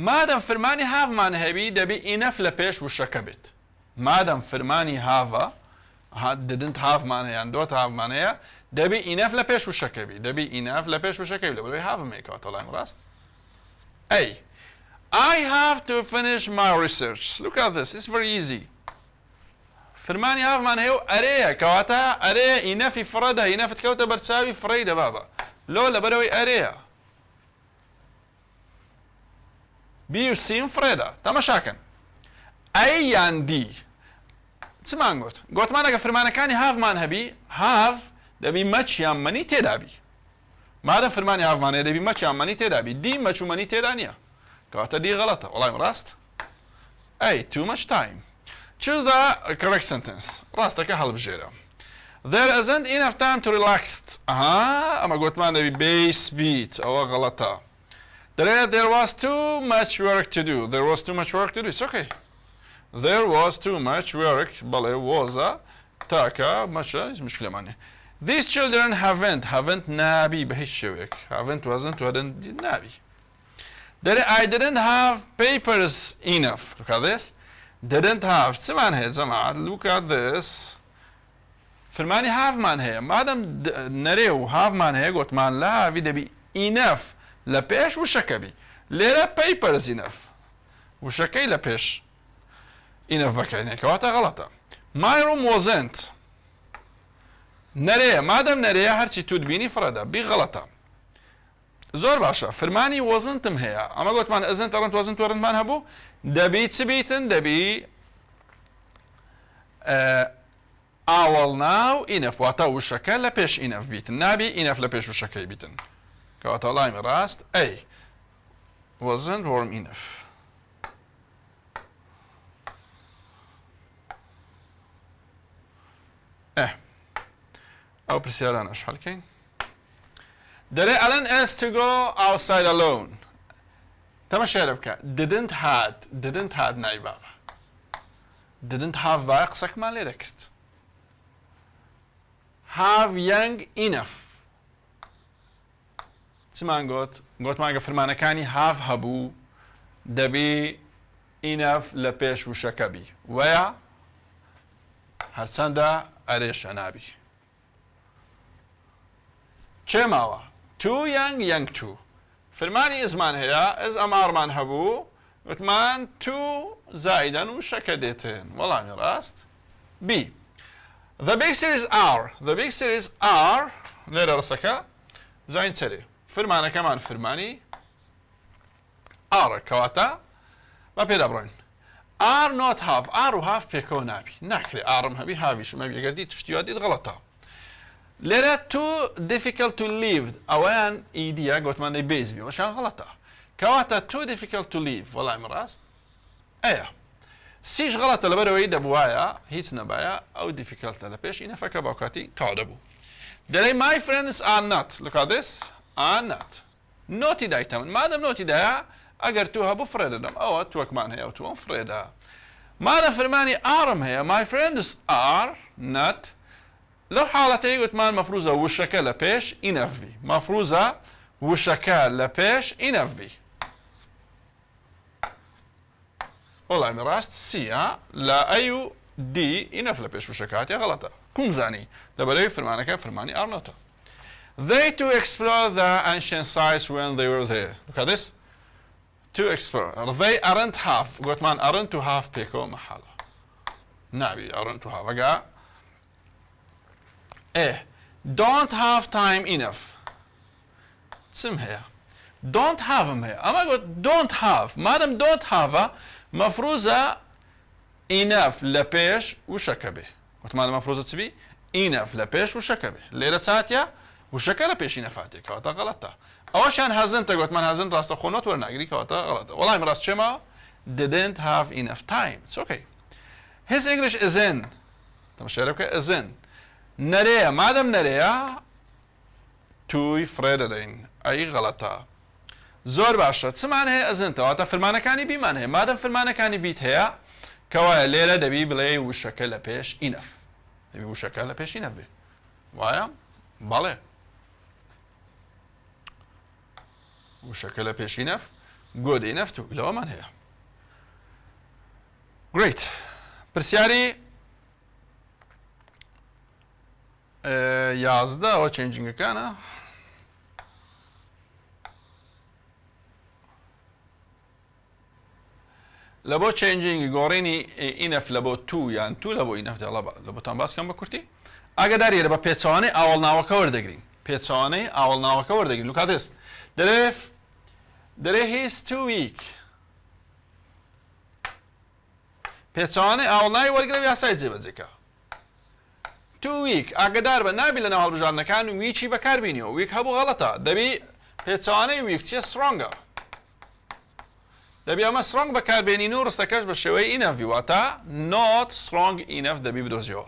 مادەم فرمانی هاڤمان هەبی دەبی ئینەف لە پێش وشەکە بێت مادەم فرمانی هاڤە didn't haveمان هەیە don't haveمان هەیە دەبی ئینەف لە پێش وشەکە بی دەبی ئینەف لە پێش وشەکەی لە بەرەوەی هاڤمێکەوە تەڵایم ڕاست ئەی I have to finish my research look at this it's very easy فرمانی هاڤمان هەیە و ئەرەیە کەواتە ئەرەیە ئینەفی فڕەدە ئینەفت کەوتە بەرچاوی فڕەی دەبابە لۆ لە بەرەوەی ئەرەیە بی و سیم فڕێدە تەماشاکەن ئەی یان دی چمان گوتمان ئەگە فرمانەکانی هاڤمان هەبی هاڤ دەبی مەچیان مەنی تێدابی مادەم فرمانی هاڤمان هەیە دەبی مەچیان مەنی تێدابی دی مەچ و مەنی تێدا نییە کەواتە دی غەڵەتە وەڵامی ڕاست ئەی too much time choose the correct sentence ڕاستەکە هەڵبژێرە there isn't enough time to relax ئەمە گوتمان دەبی base beat ئەوە غەڵەتە there was too much work to do there was too much work to do it's okay there was too much work بەڵێ وۆزە تاکە مەچە هیچ مشکلەمانێ these children haven't نابی بە هیچ شێوەیەک haven't wasn't hadn't نابی I didn't have papers enough look at this didn't have چمان هەیە جەماعەت look at this فرمانی هاڤمان هەیە مادەم نەرێ و هاڤمان هەیە گوتمان لە هاوی دەبی enough لە پێش وشەکە بی لێرە papers enough وشەکەی لە پێش enough بەکەینێ کەواتە غەڵەتە my room wasn't نەرەیە مادەم نەرەیە هەرچی تو بینی فرەدە بی غەڵەتە زۆر باشە فرمانی وەزنتم هەیە ئەمە گوتمان ئەزن تەڕەن وەزن تۆڕنمان هەبوو دەبی چ بیتن دەبی ئاوەڵ ناو ئینەف واتە وشەکە لە پێش ئینەف بیتن نابی ئینەف لە پێش وشەکەی بیتن کەواتە وەڵامی ڕاست ئەی وەزن وەرم ئینەف ئەو پرسیارانەش هەڵکەین دەرێ ئەلەن ئەس to go outside alone تەماشای لێ بکە didn't had نای بابە didn't have باە قسەکمان لێ دەکرد have young enough چمان گوتمان گە فرمانەکانی have هەبوو دەبی enough لە پێش وشەکە بی وەیە هەرچەندە ئەرێشە نابی چێ ماوە too young too فرمانی ئزمان هەیە ئەز ئەمارمان هەبوو وتمان تو زائدەن و شەکە دێتن وەڵامی ڕاست B The big series are لێرە ڕستەکە زاین چەرێ فرمانەکەمان فرمانی ئارە کەواتە بە پێدا بڕۆین are not have are و have پێکەوە نابی ناکرێ ئارم هەبی هاویشمە بێگەردی تشتیوە دیت غەڵەتە لێرە too difficult to live ئەوەیان ئیدیە گوتمانەی بێزبی وەشان غەڵەتە کەواتە too difficult to live وەڵامی ڕاست ئەیە سیش غەڵەتە لەبەرەوەی دەبوایە هیچ نەبایە ئەو دیفیکەلتە لە پێش ئینەفەکە باوکاتی کاو دەبوو دەڵێ my friends are not look at this are not نۆتی دایتەمن مادەم نۆتی دایە ئەگەر تو هەبوو فرێ دەدەم ئەوە توەکمان هەیە و توم فرێدا مادە فرمانی ئارم هەیە my friends are not لەو حاڵەتەی گوتمان مەفروزە وشەکە لە پێش ئینەفبی مەفروزە وشەکە لە پێش ئینەفبی وەڵامی ڕاست سیە لە ئەی و دی ئینەف لە پێش وشەکەاتێ غەڵەتە کومزانی لەبەرەوەی فرمانەکە فرمانی ئارنۆتە They to explore the ancient sites when they were there. Look at this. To explore. They aren't have. گوتمان aren't to have پێکەوە مەحاڵە نابی aren't to have ئەگا don't have time enough چم هەیە don't have هەیە ئەمە گوت don't have مادەم don't have مەفروزە enough لە پێش وشەکە بێ گوتمان مەفروزە چ بی enough لە پێش وشەکە بێ لێرە چاتە وشەکە لە پێشی نەفاتێ کەواتە غەڵەتە ئەوەشان هەزنتە گوتمان هەزن ڕاستە خۆنۆت وەرناگری کەواتە غەڵەتە وەڵامی ڕاست چێمە didn't have enough time it's okay his English is in تەماشای بکە is in نەرەیە مادەم نەرەیە توی فرێ دەدەین ئەی غەڵەتە زۆر باشە چمان هەیە ئەزنتەوە تا فەرمانەکانی بیمان هەیە مادەم فەرمانەکانی بیت هەیە کەوایە لێرە دەبی بڵێ وشەکە لە پێش ئینەف دەبی وشەکە لە پێش ئینەف بێ وایە بەڵێ وشەکە لە پێش ئینەف گۆد ئینەف تو لەوەمان هەیە گریت پرسیاری یازدە ئەوە چێنجینگەکانە لە بۆ چێنجینگی گۆڕینی ئینەف لە بۆ تو یان تو لە بۆ ئینەف لە بۆتان باسکەم بە کورتی ئاگاداریە بە پێچەوانەی ئاوەڵناوەکە وەردەگرین پێچەوانەی ئاوەڵناوەکە وەردەگرین لوکاتس دەرێ هیز تو ویک پێچەوانەی ئاوەڵناوی وەرگرە یاسای جێبەجێکە تو ویک ئاگدار بە نابی لە ناو هەڵبژاردنەکان ویکی بەکاربینیەوە ویک هەبوو غەڵەتە دەبی پێچەوانەی ویک چیە سترۆنگە دەبی ئەمە سترۆنگ بەکاربێنین و ڕستەکەش بە شێوەی ئینەف واتە not strong enough دەبی بدۆزیەوە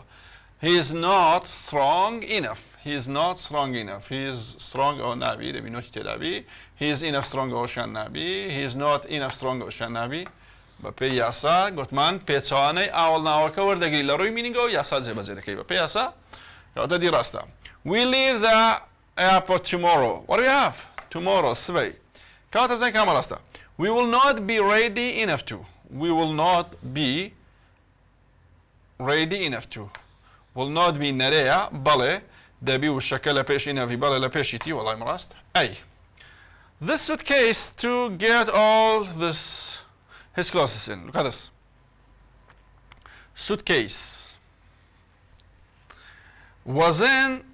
he is not strong enough he is not strong enough he is strong ئەو نابی دەبی نۆتی تێدابی he is enough strong ئەوشان نابی he is not enough strong ئەوشان نابی بە پێی یاسا گوتمان پێچەوانەی ئاوەڵناوەکە وەردەگری لە ڕووی مینینگەوە یاسا جێبەجێ دەکەی بە پێی یاسا کەواتە دی ڕاستە we leave the airport tomorrow what do we have tomorrow سبەی کەواتە بزانین کامە ڕاستە we will not be ready enough to we will not be ready enough to will not be نەرەیە بەڵێ دەبی وشەکە لە پێش ئینەفی بەڵێ لە پێشی تی وەڵامی ڕاست ئەی this suitcase to get all this his clothes in. Look at this. Suitcase. wasn't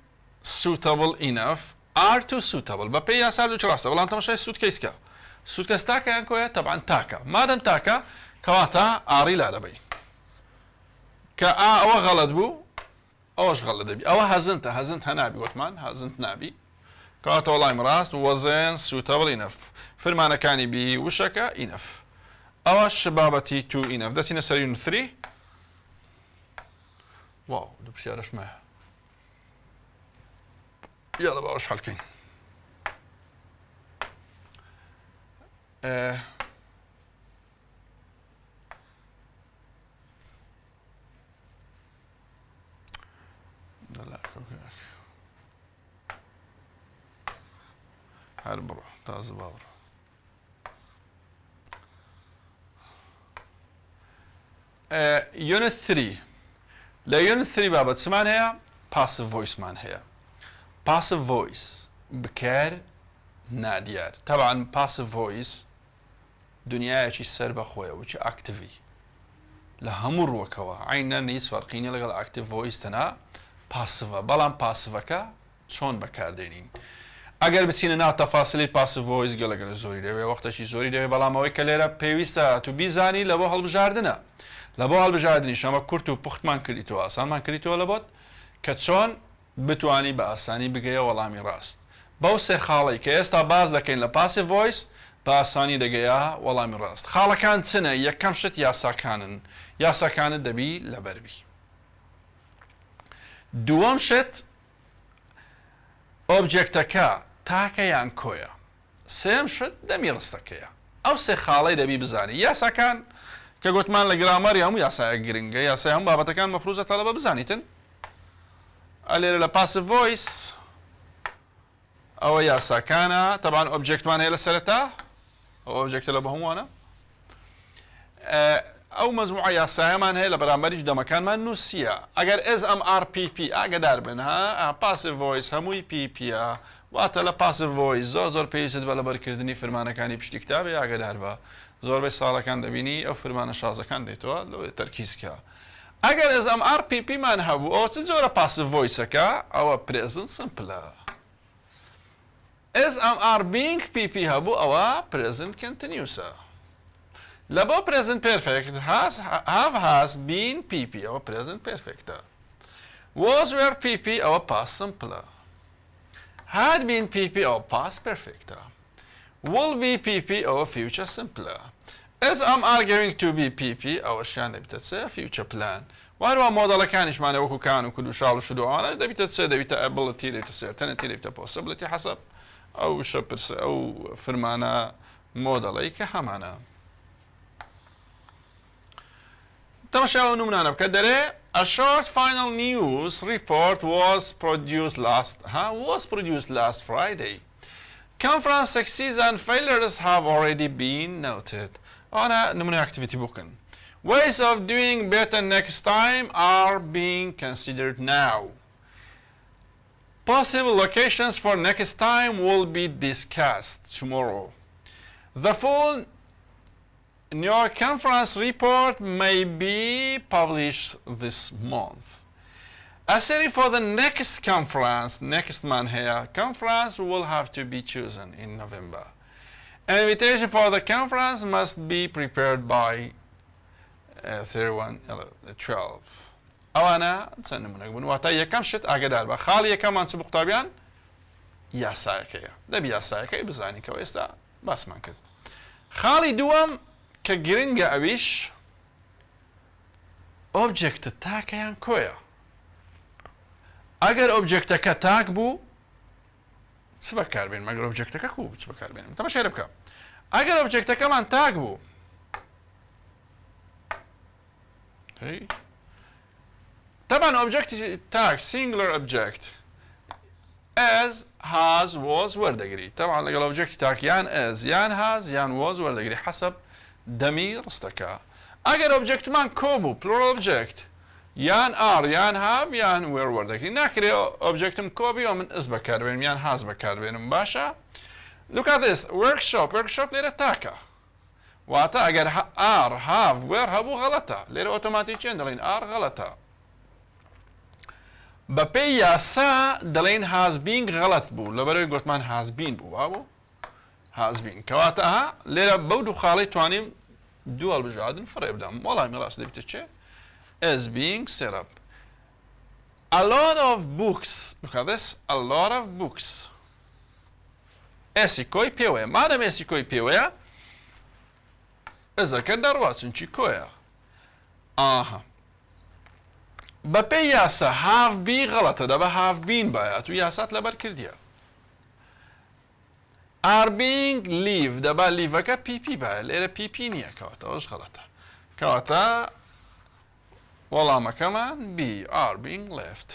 suitable enough are too suitable بە پێی یاسا دوو ڕاستە بەڵام تەماشای سوودکەیسکە سوودکەس تاکەیان کۆیە تەبعاً تاکە مادەم تاکە کەواتە ئاڕی لا دەبەین کە ئەوە غەڵەت بوو ئەوەش غەڵەت دەبی ئەوە هەزنتە هەنابی وتمان هەزنت نابی کەواتە وەڵامی ڕاست wasn't suitable enough فرمانەکانی بی وشەکە enough ئەوە شبابەتی to enough دەچینە سەری 3 واو دوو پرسیارەش مایە يلا باش حالكين لا هربرو تازه باور يونت 3 لا يونت 3 بابا تسمان هي passive voice مان هي passive voice بكار ناديار طبعا passive voice دنيايكي سر بخويا وشي اكتيفي لهمو روكوا عينا نيس فرقيني لقل active voice تنا passive بلان passive كا شون بكار دينين اگر بتسين نا تفاصيل passive voice قال زوري دي وقتا شي زوري دي بلان اوي كليرا بيويستا تو بيزاني لبو هالبجاردنا لبو هالبجاردني شما كورتو بوختمان كريتو اسان مان كريتو لبوت كتشون بتواني بأساني بقية وڵامی ڕاست بەو سێ خاڵی کە ئێستا باز دەکەین لە passive voice بە ئاسانی دەگەیە وەڵامی ڕاست خاڵەکان چنە یەکەم شت یاساکانت دەبی لەبەربی دووەم شت ئۆبجێکتەکە تاکە یان کۆیە سێم شت دەمی ڕستەکەیە ئەو سێ خاڵی دەبی بزانی یاساکان کە گوتمان لە گرامەری هەموو یاسایە گرنگە یاسای هەموو بابەتەکان مەفروزە تەڵەبە بزانیتن على passive voice أو ياسا كان طبعا object مان هي لسرتا أو object اللي بهموانا أو مجموعة ياسا مان هي لبرامبريج ده مكان مان نوسيا أجر إز أم آر بي بي أقدر بينها passive voice هموي بي بي واتلا passive voice زور بيسد بلا بركردني فرمانة كاني بشتي كتابي أقدر با زور بيصالة كان دبيني أو فرمانة شازة كان ديتوا لو تركيز كا اگر از ام آر پی پی من هبو او چه جور passive voice که او present simple از ام آر being پی پی هبو او present continuous لبو present perfect has been پی پی او present perfect was were پی پی او past simple had been پی پی او past perfect will be پی پی او future simple As are going to be PP أو شان دبيتة future plan وهو موديل كانش معناه وكو كان وكل شغل شو أنا دبيتة دبيتة ability دبيتة certainty دبيتة possibility حسب أو شبرس أو فرمانا موديل كهمانا تمشوا نمنا بكدره A short final news report was produced last Friday. Conference successes and failures have already been noted. أنا نمنا activity booking. Ways of doing better next time are being considered now. Possible locations for next time will be discussed tomorrow. The full New York Conference report may be published this month. A series for the next conference, next month here, conference will have to be chosen in November. An invitation for the conference must be prepared by 31/12. أو أنا تسنمونك بنوعتا يكم شت أقدر بخالي يكم عن سبق طبيان ياسايكيا دبي ياسايكيا بزاني كويستا بس ما كده خالي دوام كجرينجا أبيش object تاكيان كويا أجر object كتاك بو سبكار بين مگر object ككو سبكار بين تمام شيء ربكا أجر object كمان تاك بو هي طبعا object tag singular object as has was وردقري طبعا لقى object tag يان as يان has يان was وردقري حسب ضمير استكا اگر object مان كوبو plural object يان are يان have يان were وردقري ناكري object كوبي ومن از بكار بينهم يان has بكار بينهم باشا look at this workshop ليرة تاكا واتا اگر are have were هبو غلطة ليرة اوتوماتيكيا دلين are غلطة بەپێی یاسا دەڵێن has been غەڵەت بوو لەبەرەوەی گوتمان has been بوو وابوو has been کەواتە لێرە بەو دوو خاڵی توانیم دوو هەڵبژاردن فڕێ بدەم وەڵامی ڕاست دەبێتە چێ is being set up a lot of books look at this a lot of books ئێسی کۆی پێوەیە مادەم ئێسی کۆی پێوەیە ئەزەکە دەڕوا چونکی کۆیە ئاها بەپێی یاسا have been غەڵەتە دەبە have been بایەت و یاسات لەبەر کردیە are being leave دەبا leave-ەکە pp بایە لێرە pp نییە کەواتە ئەوش غەڵەتە کەواتە وەڵامەکەمان b are being left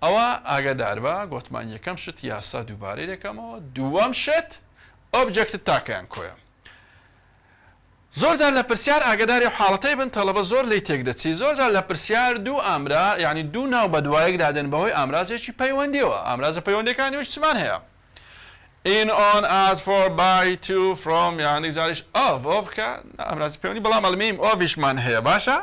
ئەوە ئاگادار بە گوتمان یەکەم شت یاسا دووبارەی دەکەمەوە دووەم شت ئۆبجێکتت تاکەیان کۆیە زۆر جار لە پرسیار ئاگاداری حاڵەتەی بن تەڵەبە زۆر لی تێک دەچی زۆر جار لە پرسیار دوو ئامرا یعنی دوو ناو بە دوایەک دادن بەهۆی ئامرازێکی پەیوەندیەوە ئامرازە پەیوەندەکانیەوەی چمان هەیە in on at for by to from یعنی جاریش of کە ئامرازی پەیوەندی بەڵام ئەڵمیم ئۆڤیشمان هەیە باشە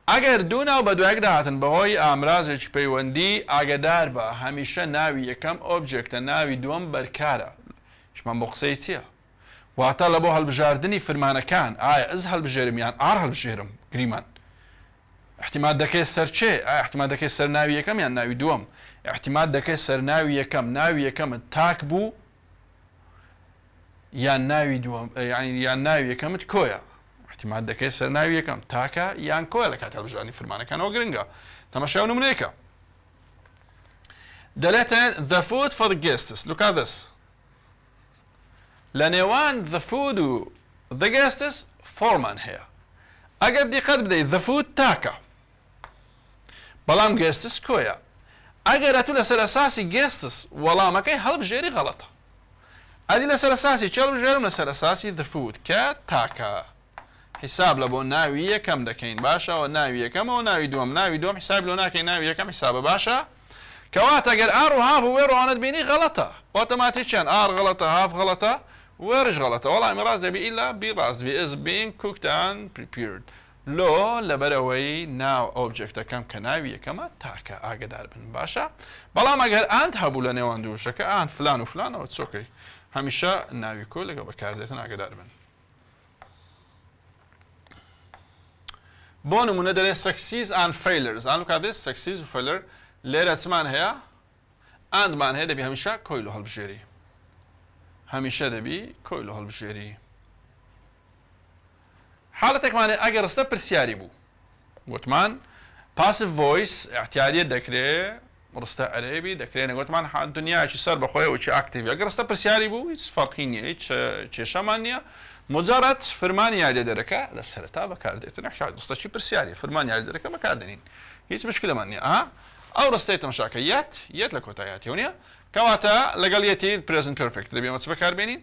ئەگەر دوو ناو بە دوایەک داهاتن بەهۆی ئامرازێکی پەیوەندی ئاگادار بە هەمیشە ناوی یەکەم ئۆبجێکتە ناوی دووەم بەرکارە شمان بۆ قسەی چییە واتە لە بۆ هەڵبژاردننی فرمانەکان ئایا ئەز هەڵبژێرم یان ئار هەڵبژێرم گریمان احتیمال دەکەی سەر چێ ئایا احتیمال دەکەی سەر ناوی یەکەم یان ناوی دووەم احتیمال دەکەی سەر ناوی یەکەم ناوی یەکەمت تاک بوو یان ناوی دووەم یان ناوی یەکەمت کۆیە احتیمال دەکەی سەر ناوی یەکەم تاکە یان کۆیە لە کات هەڵبژاردننی فرمانەکانەوە گرنگە تەماشای نمونەیەکە دەڵێتن the food for the guests look at this لە نێوان the food و the guests فۆرمان هەیە ئەگەر دیقەت بدەیت the food تاکە بەڵام guests کۆیە ئەگەر ئەتوو لەسەر ئەساسی guests وەڵامەکەی هەڵبژێری غەڵەتە ئەدی لەسەر ئەساسی چ هەڵبژێرم لەسەر ئەساسی the food کە تاکە حساب لە بۆ ناوی یەکەم دەکەین باشەوە ناوی یەکەمەوە ناوی دووەم حساب لۆ ناکەین ناوی یەکەم حسابە باشە کەواتە ئەگەر ئار و هاف و وێر ڕوانت بینی غەڵەتە ئۆتۆماتیکیان ئار غەڵەتە هاف غەڵەتە وێرش غەڵەتە وەڵامی ڕاست دەبی ئیلا بی ڕاست بی is being cooked and prepared لۆ لەبەرەوەی ناو ئۆبجێکتەکەم کە ناوی یەکەمە تاکە ئاگدار بن باشە بەڵام ئەگەر ئاند هەبوو لە نێوان دووشەکە ئاند فلان و فلانەوە چۆکەی هەمیشە ناوی کۆ لەگەڵ بەکاردێتن ئاگدار بن بۆ نمونە دەڵێت success and failures ئان کاتێ success و failure لێرە چمان هەیە ئاندمان هەیە دەبی هەمیشە کۆی لە هەڵبژێری هەمیشە دەبی کۆی لە هەڵبژێری حاڵەتێکمانێ ئەگەر ڕستە پرسیاری بوو گوتمان passive voice احتیاریت دەکرێت ڕستە عەرەبی دەکرێت نەگوتمان دنیاکی سەر بەخۆیەوەکی ئاکتیڤ ئەگەر ڕستە پرسیاری بوو هیچ فەرقی نییە هیچ کێشەمان نییە مجرد فرمانی یاری دەرەکە لە سەرەتا بەکاردێتن نەحتاج ڕستەی پرسیاری فرمانی یاری دەرەکە بەکاردێنین هیچ مشکلەمان نییە ئەو ڕستەی تەماشاکە یەت لە کۆتاییاتیەوە نییە کەواتە لەگەڵ یەتی present perfect دەبێ ئەمە چ بەکاربێنین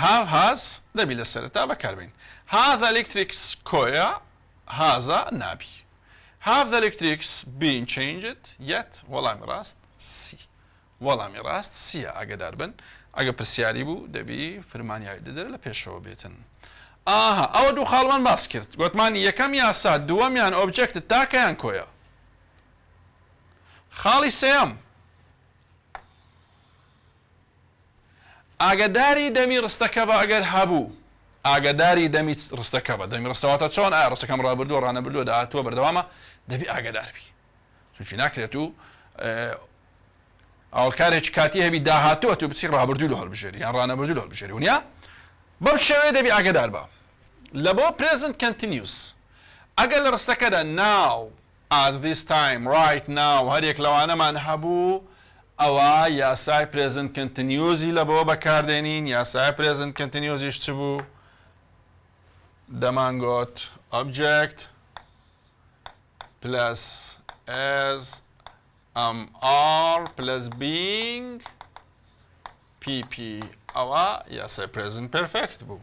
have has دەبی لە سەرەتا بەکاربێنین have the electrics کۆیە هازە نابی have the electrics been changed yet وەڵامی ڕاست سی وەڵامی ڕاست سیە ئاگدار بن ئەگە پرسیاری بوو دەبی فرمانیاری دەدەرە لە پێشەوە بێتن ئەوە دوو خاڵمان باس کرد گوتمان یەکەم یاسا دووەمیان ئۆبجێکتت تاکەیان کۆیە خاڵی سێەم ئاگداری دەمی ڕستەکە بە ئەگەر هەبوو ئاگداری دەمی ڕستەکە بە دەمی ڕستەواتە چۆن ئایا ڕستەکەم ڕابردووە ڕانەبردووە داهاتووە بەردەوامە دەبی ئاگداربی چونکی ناکرێت و ئاڵکارێکی کاتی هەبی داهاتووە تو بچی ڕابردوو لە هەڵبژێری یان ڕانەبردوو لە هەڵبژێری ونیا بەم شێوەیە دەبی ئاگدار بە لە بۆ present continuous ئەگەر لە ڕستەکەدا now at this time right now هەرێک لەوانەمان هەبوو ئەوە یاسای present continuousی لە بۆ بەکاردێنین یاسای present continuousیش چ بوو دەمانگۆت object plus as are plus being pp ئەوە یاسای present perfect بوو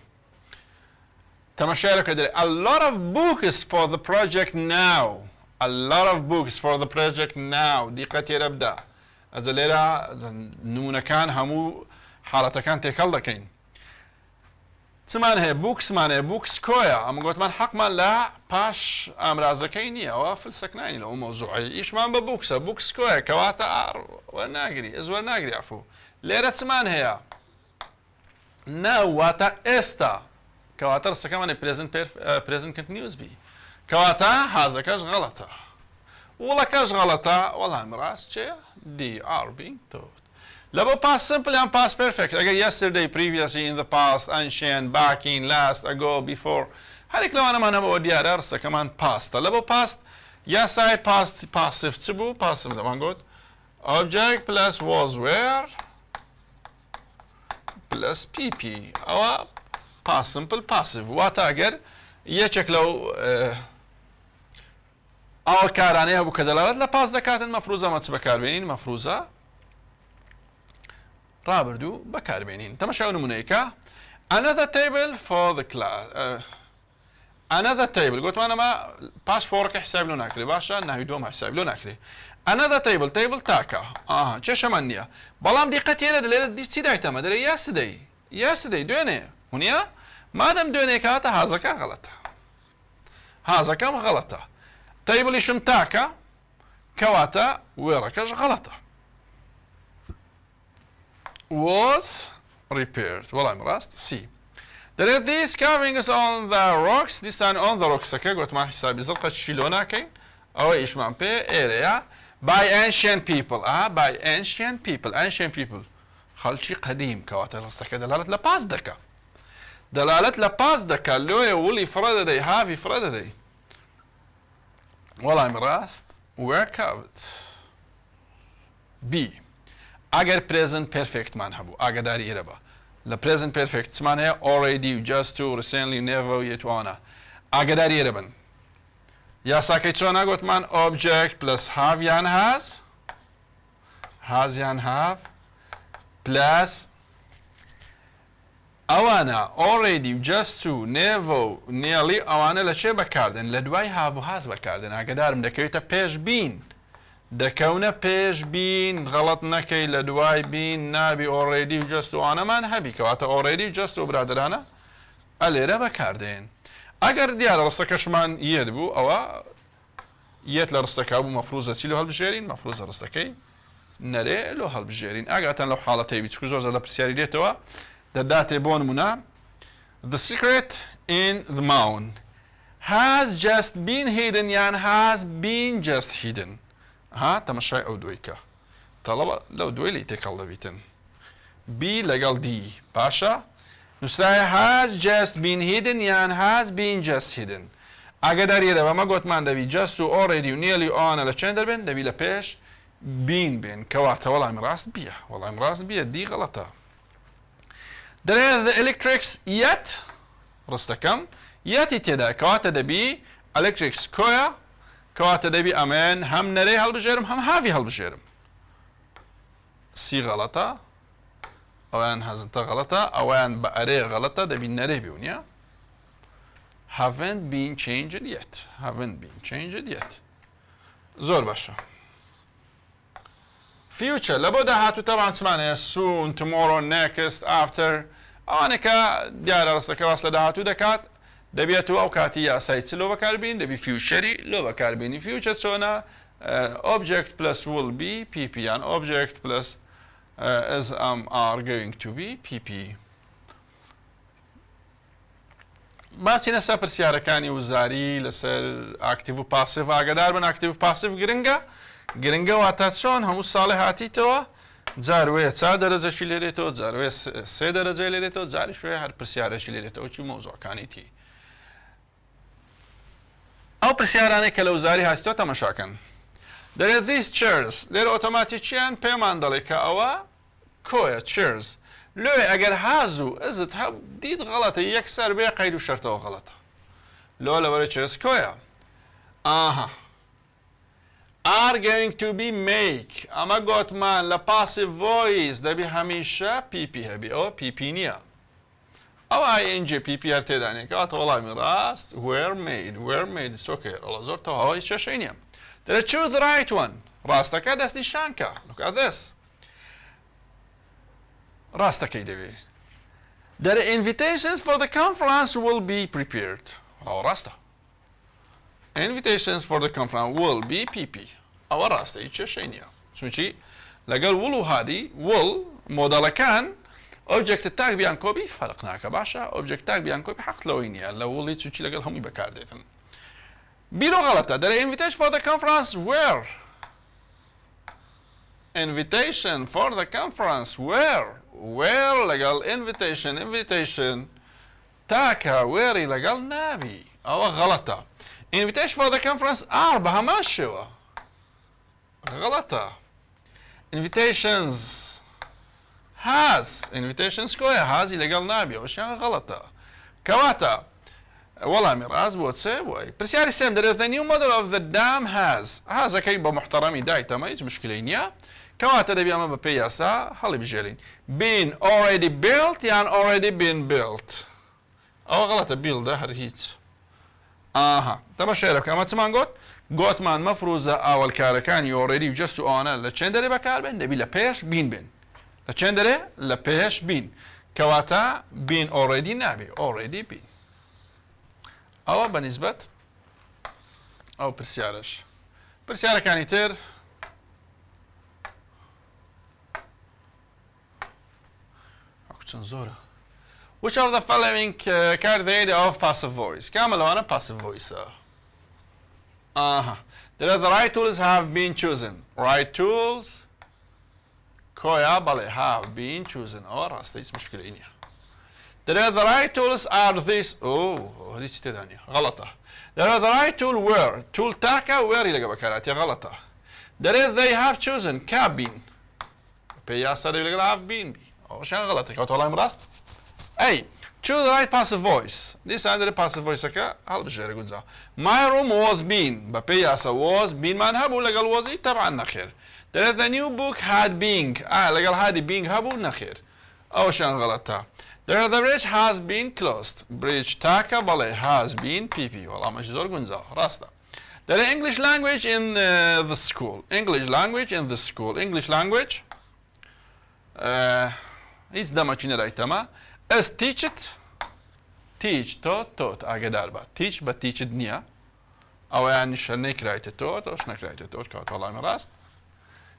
تەماشایەکە دەرێ a lot of books for the project now a lot of books for the project now دیقەت تێرە بدە ئەجە لێرە نمونەکان هەموو حاڵەتەکان تێکەڵ دەکەین چمان هەیە بووکسمان هەیە بووکس کۆیە ئەمە گوتمان حەقمان لە پاش ئامرازەکەی نییە ئەوە فلسەک نانی لەەوە مۆزوعی ئیشمان بە بووکسە بووکس کۆیە کەواتە ئار وەرناگری ئەز وەرناگری عفو لێرە چمان هەیە نەواتە ئێستا کەواتە ڕستەکەمانێ پرێزنت کۆنتینیوس بی کەواتە حازەکەش غەڵەتە وڵەکەش غەڵەتە وەڵام ڕاست چێ دی are being taught لەبۆ past simple یان past perfect ئەگەر yesterday previously in the past ancient back in last ago before هەرێک لەوانەمان هەمەوە دیارە ڕستەکەمان pastە لەبۆ past یاسای past passive چ بوو passive دەمان گوت object plus was were plus pp ئەوە past simple passive واتە ئەگەر یەکێک لەو ئەوە کارانەیە هەبوو کە دەڵێت لە پاس دەکاتن مەفروزە مەچ بەکاربێنین مەفروزە ڕابردوو بەکاربێنین تەماشا نمونەیەکە another table for the class another table گوتمان ئەمە پاش فۆڕەکە حساب لۆ ناکرێ باشە ناوی دۆمە حساب لۆ ناکرێ another table تاکە کێشەمان نییە بەڵام دیقەت هێنە لێرە چی دایتەمە دەرێ یاسدەی دوێنێ هونیە مادەم دوێنێ کاتە هازەکە غەڵەتە هازەکەم غەڵەتە تەیبڵیشم تاکە کەواتە وێڕەکەش غەڵەتە was repaired وەڵام ڕاست سی دەرێت these carvings on the rocks دیسان on the rocksەکە گوتمان حسابی زڵقە چی لۆ ناکەین ئەوە ئیشمان پێ ئێرەیە by ancient people by ancient people خەڵکی قەدیم کەواتە ڕستەکە دەلالەت لە پاس دەکە دەلالەت لە پاس دەکە لۆیە وڵی فرە دەدەی هاوی فرە دەدەی وەڵامی ڕاست were carved B ئەگەر present perfectمان هەبوو ئاگداری ئێرە بە لە present perfect چمان هەیە already just to recently never یەتوانە ئاگداری ئێرە بن یاساکەی چۆنە گوتمان object plus have یان has یان have plus ئەوانە already just to never nearly ئەوانە لە چێ بەکاردن لە دوای have و has بەکاردن ئاگدارم دەکەوێتە پێش بین دەکەونە پێش بین غەڵەت نەکەی لە دوای بین نابی already just و ئانەمان هەبی کەواتە already just و برادرانە ئەلێرە بەکاردێن ئەگەر دیارە ڕستەکەشمان یەت بوو ئەوە یەت لە ڕستەکە بوو مەفروزە چی لە هەڵبژێرین مەفروزە ڕستەکەی نەرێ لۆ هەڵبژێرین ئاگاتان لەو حاڵەتەی بیچ زۆر لە پرسیاری دێتەوە دەداتێ بۆ نمونە the secret in the mound has just been hidden یان has been just hidden تەمەشای ئەو دویکە تەڵەبە لەو دوی لی تێکەڵ دەبیتن B لەگەڵ D باشە نووسرایە has just been hidden یان has been just hidden ئاگداریە دەبە مە گوتمان دەبی just و already و nearly ئەوانە لە چێن دەبێن دەبی لە پێش بین بێن کەواتە وەڵامی ڕاست بیە وەڵامی ڕاست بیە دی غەڵەتە دەرێت the electrics yet ڕستەکەم یەتی تێدا کەواتە دەبی electrics کۆیە کەواتە دەبی ئەمێن هەم نەرەی هەڵبژێرم هەم هاوی هەڵبژێرم سی غەڵەتە ئەویان هەزنتە غەڵەتە ئەویان بە ئەرێ غەڵەتە دەبی نەرەی بیونیە haven't been changed yet زۆر باشە future لە بۆ داهاتوو تەبان چمان هەیە soon tomorrow next after ئەوانێکە دیارە ڕستەکە واس لە داهاتوو دەکات دەبێتەوە ئەو کاتی یاسای چ لۆ بەکاربین دەبی فیوچەری لۆ بەکاربینی فیوچە چۆنە object plus will be pp یان object plus as are going to be pp باچینە سەر پرسیارەکانی وزاری لەسەر ئاکتیڤ و پاسیڤ ئاگدار بن ئاکتیڤ و پاسیڤ گرنگە واتە چۆن هەموو ساڵی هاتیتەوە جاروەیە 4 دەرەجەشی لێرێتەوە جاروەیە 3 دەرەجەی لێرێتەوە جاری شوێ هەر پرسیارەشی لێرێتەوە چی مۆزوعەکانیتی ئەو پرسیارانەی کە لە وزاری هاتیتەوە تەمەشاکەن دەرێت these chairs لێرە ئۆتۆماتیکیان پێمان دەڵێ کە ئەوە کۆیە chairs لێ ئەگەر هازوو ئەزت هەب دیت غەڵەتە یەکسەر بێ قەید و شەرتەوە غەڵەتە لۆ لەبەرەوەی chairs کۆیە are going to be make ئەمە گوتمان لە passive voice دەبی هەمیشە pp هەبی ئەوە pp نییە ئەو ing pp هەر تێدانێ کەواتە وەڵامی ڕاست were made سۆکێر ئەڵە زۆر تەوا هەوای چێشەی نییە دەرێت choose the right one ڕاستەکە دەستی شانکە look at this ڕاستەکەی دەوێ The invitations for the conference will be prepared. أو راسته. Invitations for the conference will be PP. أو راسته هيك شيء نيا. شونشي لقال ولو هذه will موديل كان object tag بيان كوبي فرقناك باشا object tag بيان كوبي حق لوينيا لو ولي شونشي لقال هم يبكار ديتن. بيلو غلطة. The invitation for the conference where? Invitation for the conference where لقال invitation تاكا where لقال نابي أو غلطة. invitation for the conference بها ماشوا غلطة. invitations invitations كويا هازي لقال نابي وشان غلطة. كواتا والله ميراز بوتساب واي برسياري سام there the new model of the dam has كيبا محترمي دايتا ما يج مشكلة كواتا دبي أما ببياسا هالي بجيلين been already built يعني already been built أو غلطة build هرهيت تبا شيرك أما تسمان قوت مان مفروزة أول كاركاني already just أنا لتشندري بكار بين دبي لبيش بين لتشندري لبيش بين كواتا been already نابي already been أو بنسبة أو برسيارة كان يتر Which of the following carry the idea of passive voice? كامل لو أنا passive voice. The right tools have been chosen. Right tools كويا بلي have been chosen. أو راست ليس مشكلة إنيا. The right tools are these. هذه ثانية غلطة. The right tool were. Tool تاكا were اللي قبل كانت غلطة. They have chosen cabin. بياسا اللي have been بي. أو شان غلطة كوت والله مراست. أي choose the right passive voice. This under the passive voice كا هل بشير يقول زا. My room was been. بياسا was been ما نهب ولا قال was طبعا نخير. The new book had been. لقال هذه being هبو نخير. أو شان غلطة. The bridge has been closed. Bridge تاكا بلي has been PP. والله مش زور قنزا راستا. The English language in the school. English language in the school. English language. Is da maçine raytama. As teach it. Teach tot أقدر با. Teach but teach الدنيا. أو يعني شنك رايت tot أو شنك رايت tot كات والله من راست.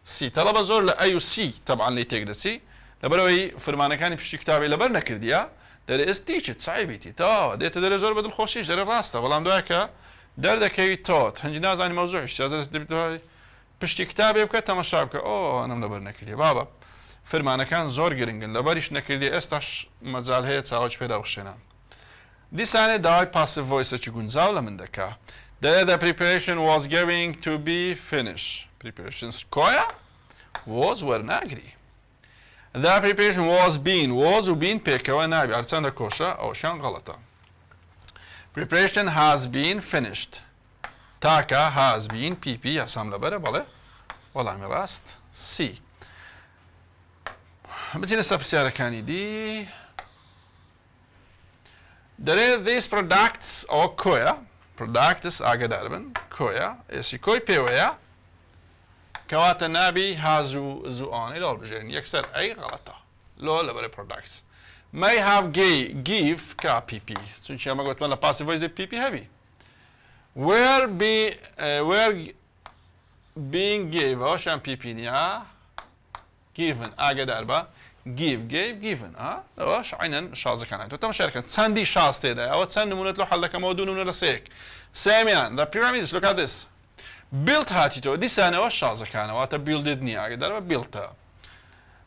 سي طلب زور لأيو سي طبعا اللي تقدر سي. لبروي فرمانه كان بشي كتابي لبر نكرديا در اس تيچت صعيبتي تا ديت در زور بدل خوشيش در راسته والله مدوكا در دكي توت هنجي نازاني موضوعش از دبتو بشي كتابي بك تماشا بك انا لبر نكرديا بابا فرمانه كان زور جرينجن لبرش نكرديا استاش مجال هي تساوج بيدا وخشنا دي سنه داي باسيف فويس تشي غونزاو لمن دكا the preparation was going to be finished preparations كويا was were ناجري The preparation was been was وبين بيكا ونابي أرتنا كوشا أو شان غلطة. Preparation has been finished. تاكا has been PP يا سام لبرة بله والله مراست C. بتجينا سبسيارة كاني دي. There these products أو كويا products أقدربن كويا إيشي كوي بيويا كوات النبي هازو زواني لول بجرين يكسر أي غلطة لول لبري products may have give كا PP سونشي أما قلت مالا passive voice دي PP هبي where being gave أوشان PP نيا given أقدر با give gave given أوش عينا شازة كانت وتم شركة تساندي شاز تيدا أو تساند مونت لو حلك مودون ونرسيك ساميان the pyramids look at this built هاتيتو دي سنة والشازة كان واتا buildedني أقدر built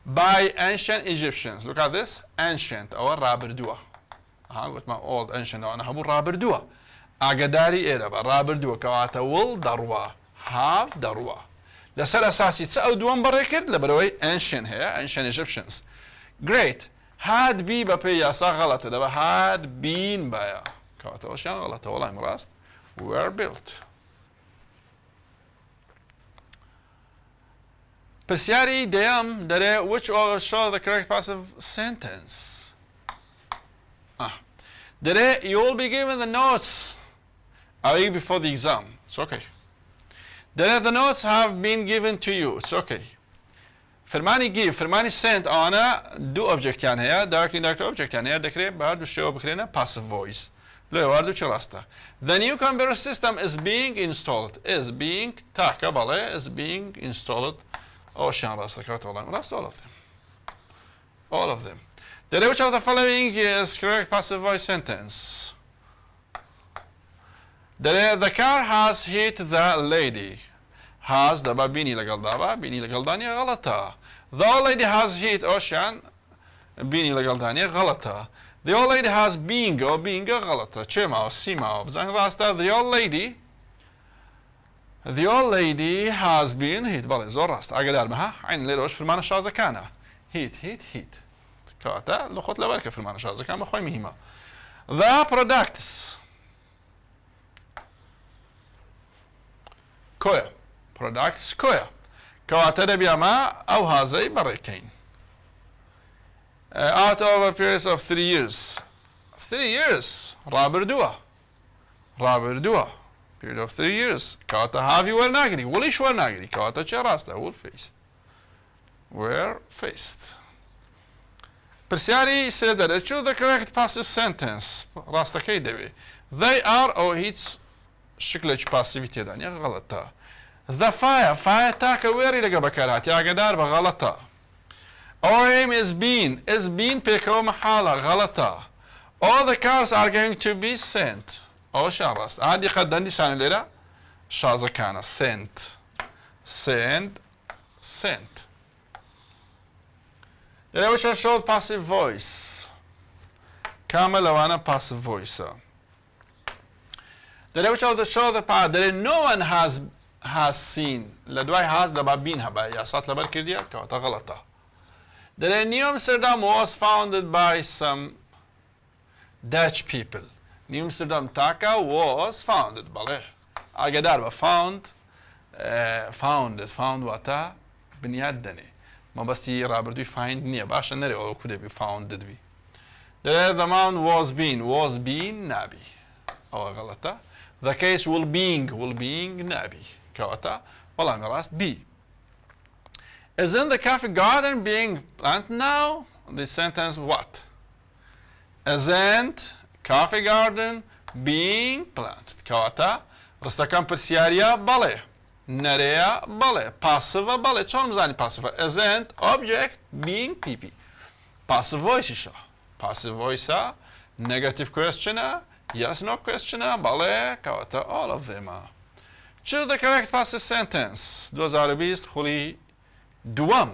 by ancient Egyptians look at this ancient أو رابردوا قلت ما old ancient أنا هبو رابردوا أقداري إيرا رابردوا كواتا will دروا have دروا لسال أساسي تسأل دوان بريكد لبروي ancient هي ancient Egyptians great had be بابيا صار غلط دابا had been بايا كواتا وشان غلط والله مراست were built Persiari deyam dere which show the correct passive sentence. Dere you will be given the notes a week before the exam. It's okay. Dere the notes have been given to you. It's okay. فرمانی give فرمانی send ئەوانە دوو ئۆبجێکتیان هەیە directly indirect ئۆبجێکتیان هەیە دەکرێت بە هەردوو شێوە بکرێنە passive voice لێ واردوو چ ڕاستە. The new computer system is being installed is being تاکە بەڵێ is being installed ئەوشیان ڕاستەکەوتە وەڵام ڕاست all of them. The which of the following is correct passive voice sentence? The car has hit the lady. Has دابا بینی لەگەڵ دابا بینی لەگەڵ دانیە غەڵەتە. The old lady has hit ئەوشیان بینی لەگەڵ دانیە غەڵەتە. The old lady has being أو being غلطة. چه ماوە سی ماوە بزانین ڕاستە. The old lady has been hit. بەڵێ زۆر ڕاستە ئاگادارمە عین لێرەوەش فرمانە شازەکانە. hit کەواتە لە خۆت لەبەر کە فرمانە شازەکان بەخۆی مهمە. The products کۆیە products کۆیە کەواتە دەبێ ئەمە ئەو هازەی بەڕێکەین. Out of a period of 3 years. 3 years. رابردووە. Period of 3 years. کەواتە هاوی وەرناگری. وڵیش وەرناگری. کەواتە چێ ڕاستە؟ Were faced. پرسیاری سێدەرە. Choose the correct passive sentence. ڕاستەکەی دەبێ. They are ئەو هیچ شکلێکی پاسیوی تێدا نیە غەڵەتە. The fire تاکە وێری لەگە بەکارهاتی ئاگادار بە غەڵەتە. Our aim is being پێکەوە مەحاڵە غەڵەتە. All the cars are going to be sent. ئەوەشیان ڕاست. ئادی قەت دەندیسانە لێرە شازەکانە send. دەرێ which showed passive voice. کامە لەوانە passive voiceە. دەرێ which of the show the part دەرێ no one has seen. لە دوای has دەبا بین هەبا یاسات لەبەر کردیە کەواتە غەڵەتە. The New Amsterdam was founded by some Dutch people. New Amsterdam Taka was founded. بەڵێ ئاگادار بە found واتە بنیاد دەنێ. مەبەستی ڕابردووی find نییە باشە نەرێ ئەوە کو دەبی founded بی. The mound was been نابی. ئەوە غەڵەتە. The case will being نابی. کەواتە وەڵامی ڕاست B. Isn't the coffee garden being planted now? This sentence what? Isn't coffee garden being planted? کەواتە ڕستەکان پرسیاریە بەڵێ نەرەیە بەڵێ پاسڤە بەڵێ چۆن بزانی پاسڤە isn't object being pp passive voice-شە passive voice-ە negative question-ە yes no question-ە بەڵێ کەواتە all of them-ە. Choose the correct passive sentence. 2020 خولی دوام.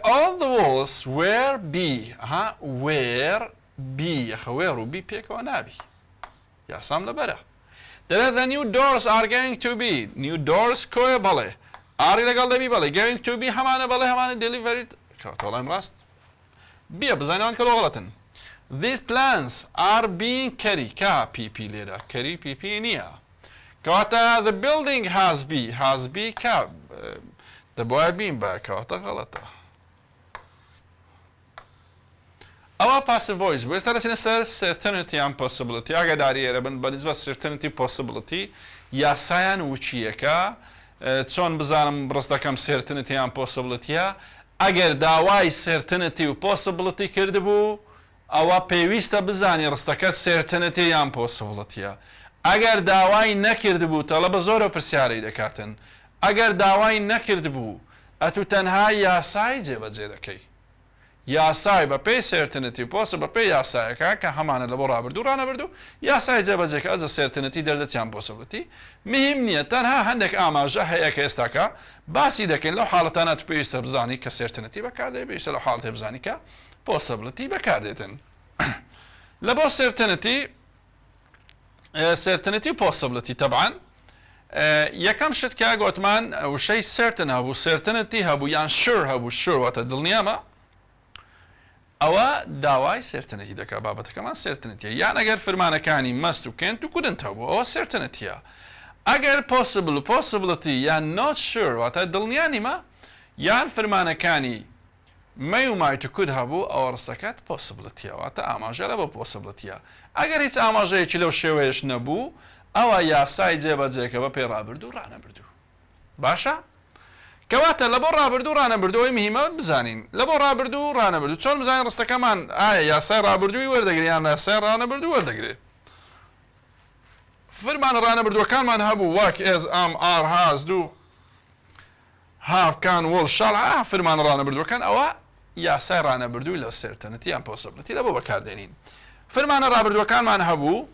All the walls were were خوێر و بی پێکەوە نابی. یاسام لەبەرە. The new doors are going to be. New doors کۆیە بەڵێ. ئاری لەگەڵ دەبی بەڵێ. Going to be هەمانە بەڵێ هەمانە delivered. کەواتە وەڵام ڕاست. بیە بزانیوان کە لۆغڵەتن. These plans are being carried. کا PP لێرە. carry PP نییە. کەواتە the building has be کا دەبواە بین بە کەواتە غەڵەتە. ئەوە passive voice بۆ ئێستا دەچینە سەر certainty and possibility ئاگاداری ئێرە بن بەنسبەت certainty possibility یاسایان وچیەکە چۆن بزانم ڕستەکەم certainty and possibilityە ئەگەر داوای certainty و possibility کردبوو ئەوە پێویستە بزانی ڕستەکە certainty یان possibilityە. ئەگەر داوای نەکردبوو تەڵە بە زۆرە پرسیارەی دەکاتن. ئەگەر داوای نەکردبوو ئەتوو تەنها یاسای جێبەجێ دەکەی. یاسای بە پێی certainty پۆسە بە پێی یاسایەکە کە هەمانە لە بۆ ڕابردوو ڕانەبردوو یاسای جێبەجێکە ئەزە certainty دەردەچیان possibility مهم نییە تەنها هەندێک ئاماژە هەیە کە ئێستاکە باسی دەکەین لەو حاڵەتانە تو پێویستە بزانی کە certainty بەکاردێت پێویستە لەو حاڵەتێ بزانی کە possibility بەکاردێتن. لە بۆ certainty و possibility طبعاً یەکەم شت کە گوتمان وشەی certain هەبوو certainty هەبوو یان sure هەبوو sure واتە دڵنیامە ئەوە داوای certainty دەکات بابەتەکەمان certainty یان ئەگەر فرمانەکانی must و can't و couldn't هەبوو ئەوە certaintyە. ئەگەر possible و possibility یان not sure واتە دڵنیانیمە یان فرمانەکانی may و might و could هەبوو ئەوە ڕستەکەت possibilityە واتە ئاماژە لە بۆ possibilityە. ئەگەر هیچ ئاماژەیەکی لەو شێوەیەش نەبوو ئەوە یاسای جێبەجێکە بە پێ ڕابردوو ڕانەبردوو. باشە؟ کەواتە لە بۆ ڕابردوو ڕانەبردووەی میهمە بزانین لە بۆ ڕابردوو ڕانەبردوو چۆن بزانین ڕستەکەمان ئایا یاسای ڕابردووی وەردەگرێت یان یاسای ڕانەبردوو وەردەگرێت فرمان ڕانەبردووەکانمان هەبوو وەک ئێز ئام ئار هاز دوو هاوکان وڵ شەڵ فرمان ڕانەبردووەکان ئەوە یاسای ڕانەبردووی لە سێرتەنەتیان پۆسەبڵەتی لە بۆ بەکاردێنین فرمانە ڕابردووەکانمان هەبوو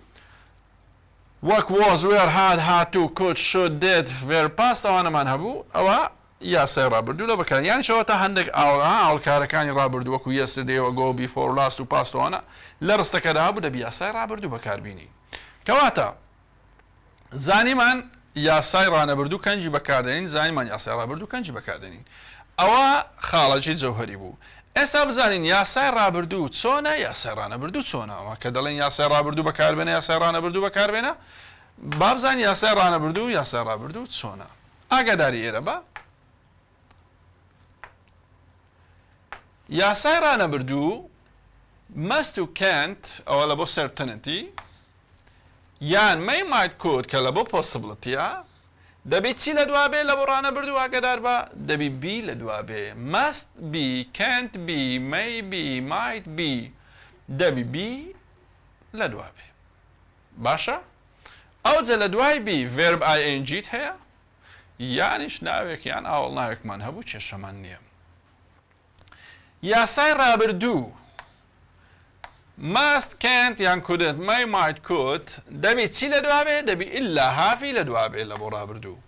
وەک was were had had to could should did were past ئەوانەمان هەبوو ئەوە یاسای ڕابردوو لە بەکار یان شەوە تا هەندێک ئاڵکارەکانی ڕابردوو وەکو yesterday ago before last و past ئەوانە لە ڕستەکەدا هەبوو دەبی یاسای ڕابردوو بەکاربینی کەواتە زانیمان یاسای ڕانەبردوو کەنجی بەکاردێنین زانیمان یاسای ڕابردوو کەنجی بەکاردێنین ئەوە خاڵەکی جەوهەری بوو ئێستا بزانین یاسای ڕابردوو چۆنە یاسای ڕانەبردوو چۆنەوە کە دەڵێن یاسای ڕابردوو بەکاربێنە یاسای ڕانەبردوو بەکاربێنە با بزانین یاسای ڕانەبردوو یاسای ڕابردوو چۆنە ئاگاداری ئێرە بە یاسای ڕانەبردوو must و can't ئەوە لە بۆ سەرتەنەتی یان may might could کە لە بۆ possibilityە دەبی چی لە دوابێ لە بۆ ڕانەبردوو ئاگادار بە دەبی بی لە دوابێ must be can't be may be might be دەبی بی لە دوابێ باشە ئەوجە لە دوای بی verb ing هەیە یانیش ناوێک یان ئاوڵ ناوێکمان هەبوو کێشەمان نییە یاسای ڕابردوو must can't یان couldn't may might could دەبی چی لە دوابێ دەبی ئللا هافی لە دوابێ لە بۆ ڕابردوو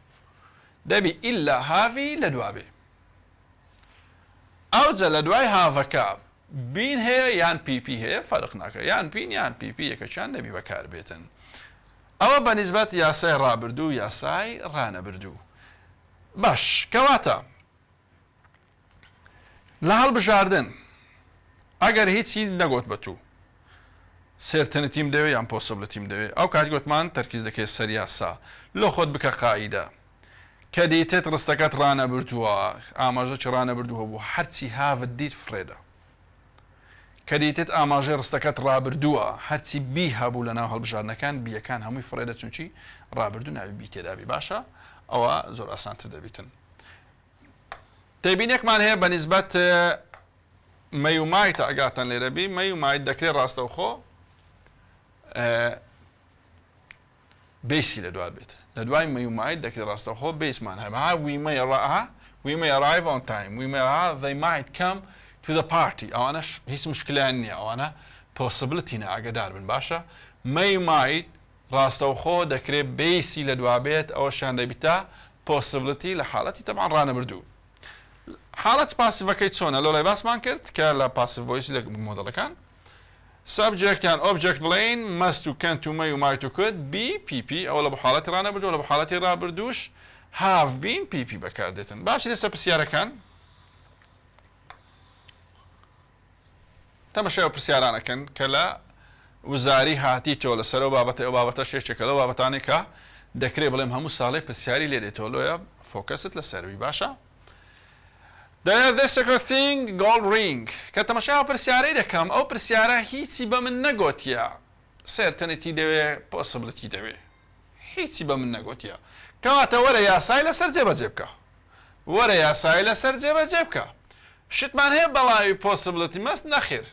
دەبی ئللا هافی لە دوابێ ئەوجە لە دوای هافەکە بین هەیە یان پیپی هەیە فەرق ناکە یان پین یان پیپی یەکەچیان دەبی بەکاربێتن ئەوە بەنسبەت یاسای ڕابردوو یاسای ڕانەبردوو باش کەواتە لە هەڵبژاردن ئەگەر هیچی نەگوت بە تو سێرتەنەتیم دەوێت یان پۆسیبڵەتیم دەوێت ئەو کات گوتمان تەرکیز دەکەێت سەر یاسا لۆ خۆت بکە قاعیدە کە دیتێت ڕستەکەت ڕانەبردووە ئاماژەی ڕانەبردووە بوو هەرچی هاوت دیت فرێدە کە دیتێت ئاماژەی ڕستەکەت ڕابردووە هەرچی بی هەبوو لە ناو هەڵبژاردنەکان بیەکان هەمووی فرێدە چونچی ڕابردوو ناوی بی تێدابی باشە ئەوە زۆر ئاسانتر دەبیتن تێبینێکمان هەیە بەنسبەت may و might ئەگاتەن لێرە بی may و might دەکرێت ڕاستەوخۆ بیسی لە دوات بێت لە دوای may و might دەکرێت ڕاستەوخۆ بیسمان هەیە we may arrive on time we may they might come to the party ئەوانەش هیچ مشکلیان نییە ئەوانە possibility نە ئاگادار بن باشە may و might ڕاستەوخۆ دەکرێت بیسی لە دوابێت ئەوەشیان دەبیتە possibility لە حاڵەتی تەبعاً ڕانەبردوو حالت پاسیڤەکەی چۆنە لۆلای باسمان کرد کە لە پاسیڤ ڤۆیسی لە مۆدەڵەکان سەبجێکت یان ئۆبجێکت بڵین must و can't و may و might و could be pp ئەوە لە بە حاڵەتی ڕانەبردووە لە بە حاڵەتی ڕابردووش have been pp بەکاردێتن باشی لەسەر پرسیارەکان تەماشای ئەو پرسیارانەکەن کە لە وزاری هاتیتەوە لەسەر ئەو بابەتە ئەو بابەتە شێچێکە لەو بابەتانێک کە دەکرێت بڵێم هەموو ساڵێک پرسیاری لێدێتەوە لۆیە فۆکەست لەسەروی باشە The second thing gold ring کە تەماشای پرسیارەی دەکەم ئەو پرسیارە هیچی بە من نەگوتیە سێرتەنێتی دەوێ پۆسیبڵەتی دەوێ هیچی بە من نەگوتیە کەواتە وەرە یاسای لەسەر جێبەجێ بکە وەرە یاسای لەسەر جێبەجێ بکە شتمان هەیە بەڵاوی پۆسیبڵەتی مەست نەخێر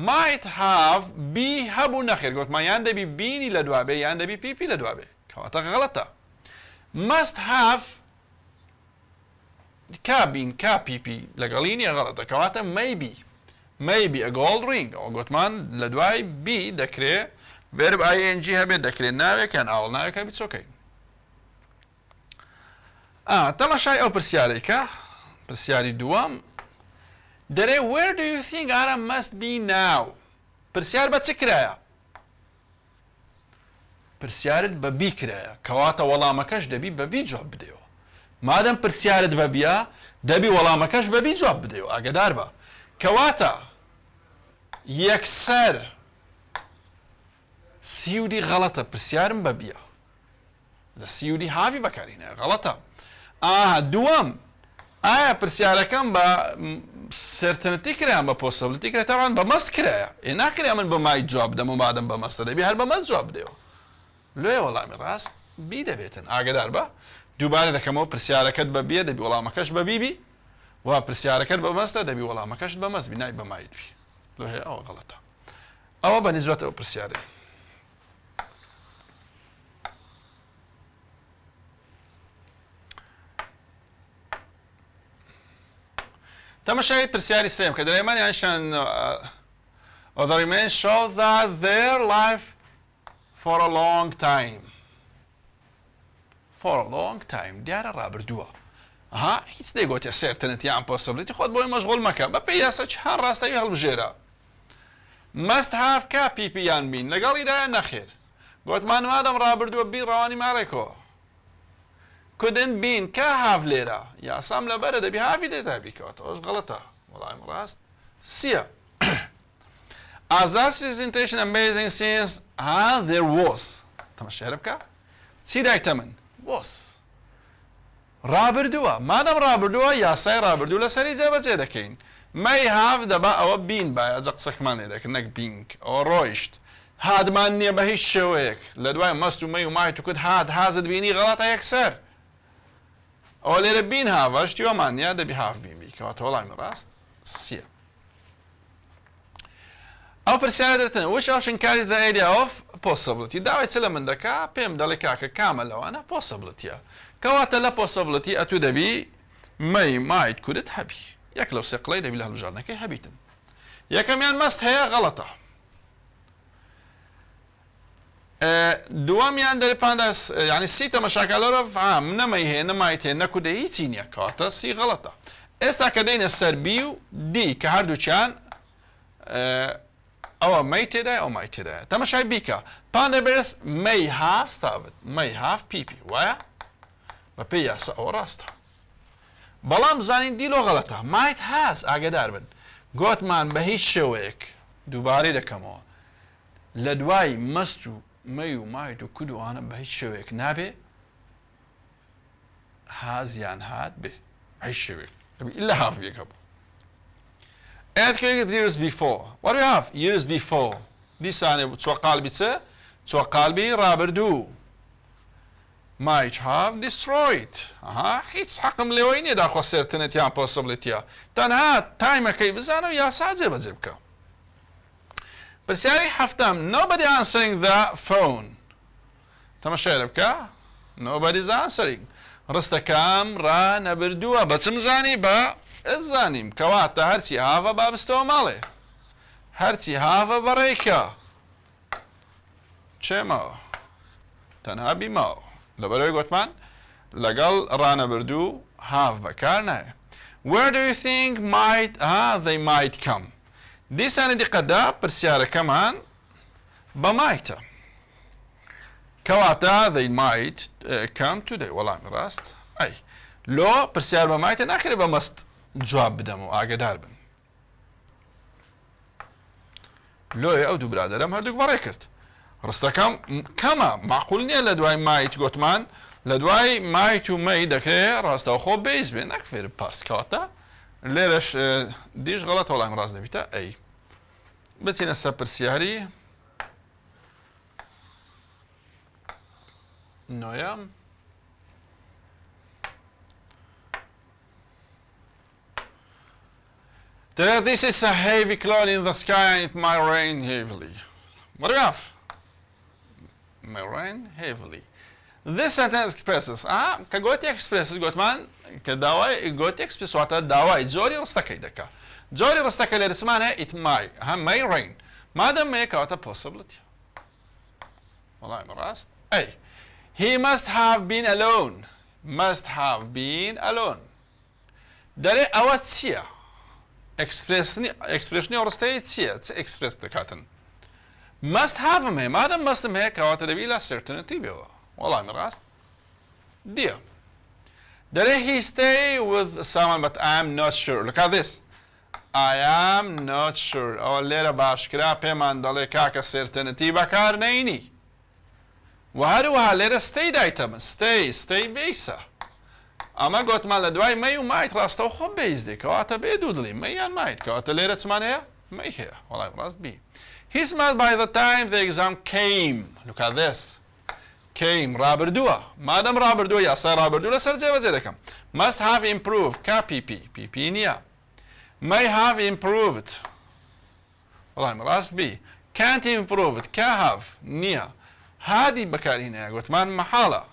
might have be هەبوو نەخێر گوتمان یان دەبی بینی لە دوابێ یان دەبی پیپی لە دوابێ کەواتە غەڵەتە must have کابین کا پیپی لەگەڵینی غەڵەتە کەواتە maybe a gold ring ئەو گوتمان لە دوای بی دەکرێت verb ing هەبێت دەکرێت ناوێک یان ئاوڵ ناوێک هەبێت چۆکەی تەماشای ئەو پرسیارێکە پرسیاری دووەم دەرێ where do you think Ara must be now پرسیار بە چ کرایە پرسیارت بە بی کرایە کەواتە وەڵامەکەش دەبی بە بی جواب بدەیەوە مادەم پرسیارت بە بیە دەبی وەڵامەکەش بە بی جواب بدەیەوە ئاگادار بە کەواتە یەکسەر سیودی غەڵەتە پرسیارم بە بیە لە سیودی هاوی بەکارینە غەڵەتە دووەم ئایا پرسیارەکەم بە سێرتەنەتی کرایان بە پۆسیبڵەتی کرایە تاوان بە مەست کرایە ناکرێ من بە مای جواب بدەم و مادەم بە مەستە دەبی هەر بە مەست جواب بدەیەوە لێ وەڵامی ڕاست بی دەبێتن ئاگادار بە دووبارە دەکەمەوە پرسیارەکەت بە بێ دەبی وەڵامەکەش بە بیبی و پرسیارەکەت بە مەستە دەبی وەڵامەکەش بە مەست بینای بە مایتبی لۆ هەیە ئەوە غەڵەتە ئەوە بە نیسبەت ئەو پرسیارێ تەماشای پرسیاری سێم کە دەرێمانیانشان the remains shows that their life for a long time دیارە ڕابردووە هیچ دەیگوتێ certainty یان possibility خۆت بۆی مەشغوڵ مەکە بە پێی یاسا چهار ڕاستەوی هەڵبژێرە must have کا پیپی یان بین لەگەڵیدایە نەخێر گوتمان مادەم ڕابردووە بیر ڕەوانی ماڵێکەوە couldn't been کا have لێرە یاسام لەبەرە دەبی هاوی دێتا بیکەوەتەوەش غەڵەتە وەڵامی ڕاست سیە as that presentation amazing since there was تەماشایرە بکە چی دایتە من was ڕابردووە مادەم ڕابردووە یاسای ڕابردوو لەسەری جێبەجێ دەکەین may have دەبا ئەوە بین باە جە قسەکمان لێ دەکەن نەک بینگ ئەوە ڕۆیشت هادمان نییە بە هیچ شێوەیەک لە دوای مەست و مەی و مای توکت هازت بینی غەڵاتە یەکسەر ئەوە لێرە بین هاڤەش تیۆمانیا دەبی هاف بینی کەواتە وەڵامی ڕاست سیە ئەو پرسیارە دەرتن which option carries the area of possibility داوای چ لە من دەکا پێم دەڵێ کاکە کامە لەوانە possibilityە کەواتە لە possibility ئەتوو دەبی مەی مایت کورت هەبی یەک لەو سێ قڵەی دەبی لە هەڵبژاردنەکەی هەبیتن یەکەمیان مەست هەیە غەڵەتە دووەمیان دەرپاندا یعنی سی تەماشاکە لەرە نەمەی هەیە نەمایت هەیە نەکودە هیچی نییە کەواتە سی غەڵەتە ئێستا کە دەینە سەر بی و دی کە هەردووچیان ئەوە مەی تێدای ئەو مای تێدایە تەماشای بیکە پان دەبێت مەی هاف ستاوت مەی هاف پیپی وایە بە پێی یاسا ئەوە ڕاستە بەڵام زانین دیلۆ غەڵەتە مایت هاز ئاگدار بن گوتمان بە هیچ شێوەیەک دووبارەی دەکەمەوە لە دوای مەست و مەی و مایت و کود و ئانە بە هیچ شێوەیەک نابێ هازیان هات بێ هیچ شێوەیەک إلا half year couple. And click years before. What do we have? Years before. This sane ço qalbice, ço qalbi rabirdu. Might have destroyed. Aha, hiç hakkım lewayni da xo certainty and possibility. Tanha time kay bizano ya sadece bazibka. Persiyari haftam nobody answering the phone. تماشا بکە nobody's answering ڕستەکەم ڕانەبردووە بەچم زانی بە ئەزانیم کەواتە هەرچی هاڤە بابستەوە ماڵێ هەرچی هاڤە بەڕێکە چێمەوە تەنها بیماوە لەبەرەوەی گوتمان لەگەڵ ڕانەبردوو هاڤ بەکار نایە where do you think they might come دیسانی دیقەدا پرسیارەکەمان بە مایتە کەواتە they might come today وەڵامی ڕاست ئەی لۆ پرسیار بە مایتە ناکرێت بە مەست جواب بدەم و ئاگدار بن لۆی ئەو دوو برادەرم هەردووک بەڕێ کرد ڕستەکەم کەمە معقول نییە لە دوای مایت گوتمان لە دوای مایت و مەی دەکرێت ڕاستەوخۆ بێز بێ نەکفێر پاس کەواتە لێرەش دیش غەڵەت وەڵامی ڕاست دەبیتە ئەی بچینە سەر پرسیاری نۆیەم This is a heavy cloud in the sky and it might rain heavily. What do we have? May rain heavily. This sentence expresses کە گوتی expresses گوتمان کە داوای گوتی express واتە داوای جۆری ڕستەکەی دەکا جۆری ڕستەکە لێرە چمان هەیە it might may rain مادەم may کەواتە possibility وەڵامی ڕاست ئەی He must have been alone. Must have been alone. دەرێ ئەوە چییە؟ ئەکسپرێشنی ڕستەی چییە؟ چ ئەکسپرێس دەکاتن؟ must have هەیە مادەم مەستم هەیە کەواتە دەبی لە certainty بێەوە وەڵامی ڕاست دیە دەرێ he stay with someone but I am not sure. Look at this. I am not sure. ئەوە لێرە باشکرا پێمان دەڵێ کاکە certainty بەکار نەینی و هەروەها لێرە stay دایتەمە stay بیسە ئەمە گوتمان لە دوای مەی و مایت ڕاستەوە خۆ بیس دێ کەواتە بێ دوو دڵی مەیان مایت کەواتە لێرە چمان هەیە مەی هەیە وەڵامی ڕاست بی He smiled by the time the exam came. Look at this. came رابردووە مادەم رابردووە یاسای رابردوو لەسەر جێبەجێ دەکەم must have improved کا PP نییە may have improved وەڵام ڕاست بی can't improved کا have نییە هادی بەکارهێنەیە گوتمان مەحاڵە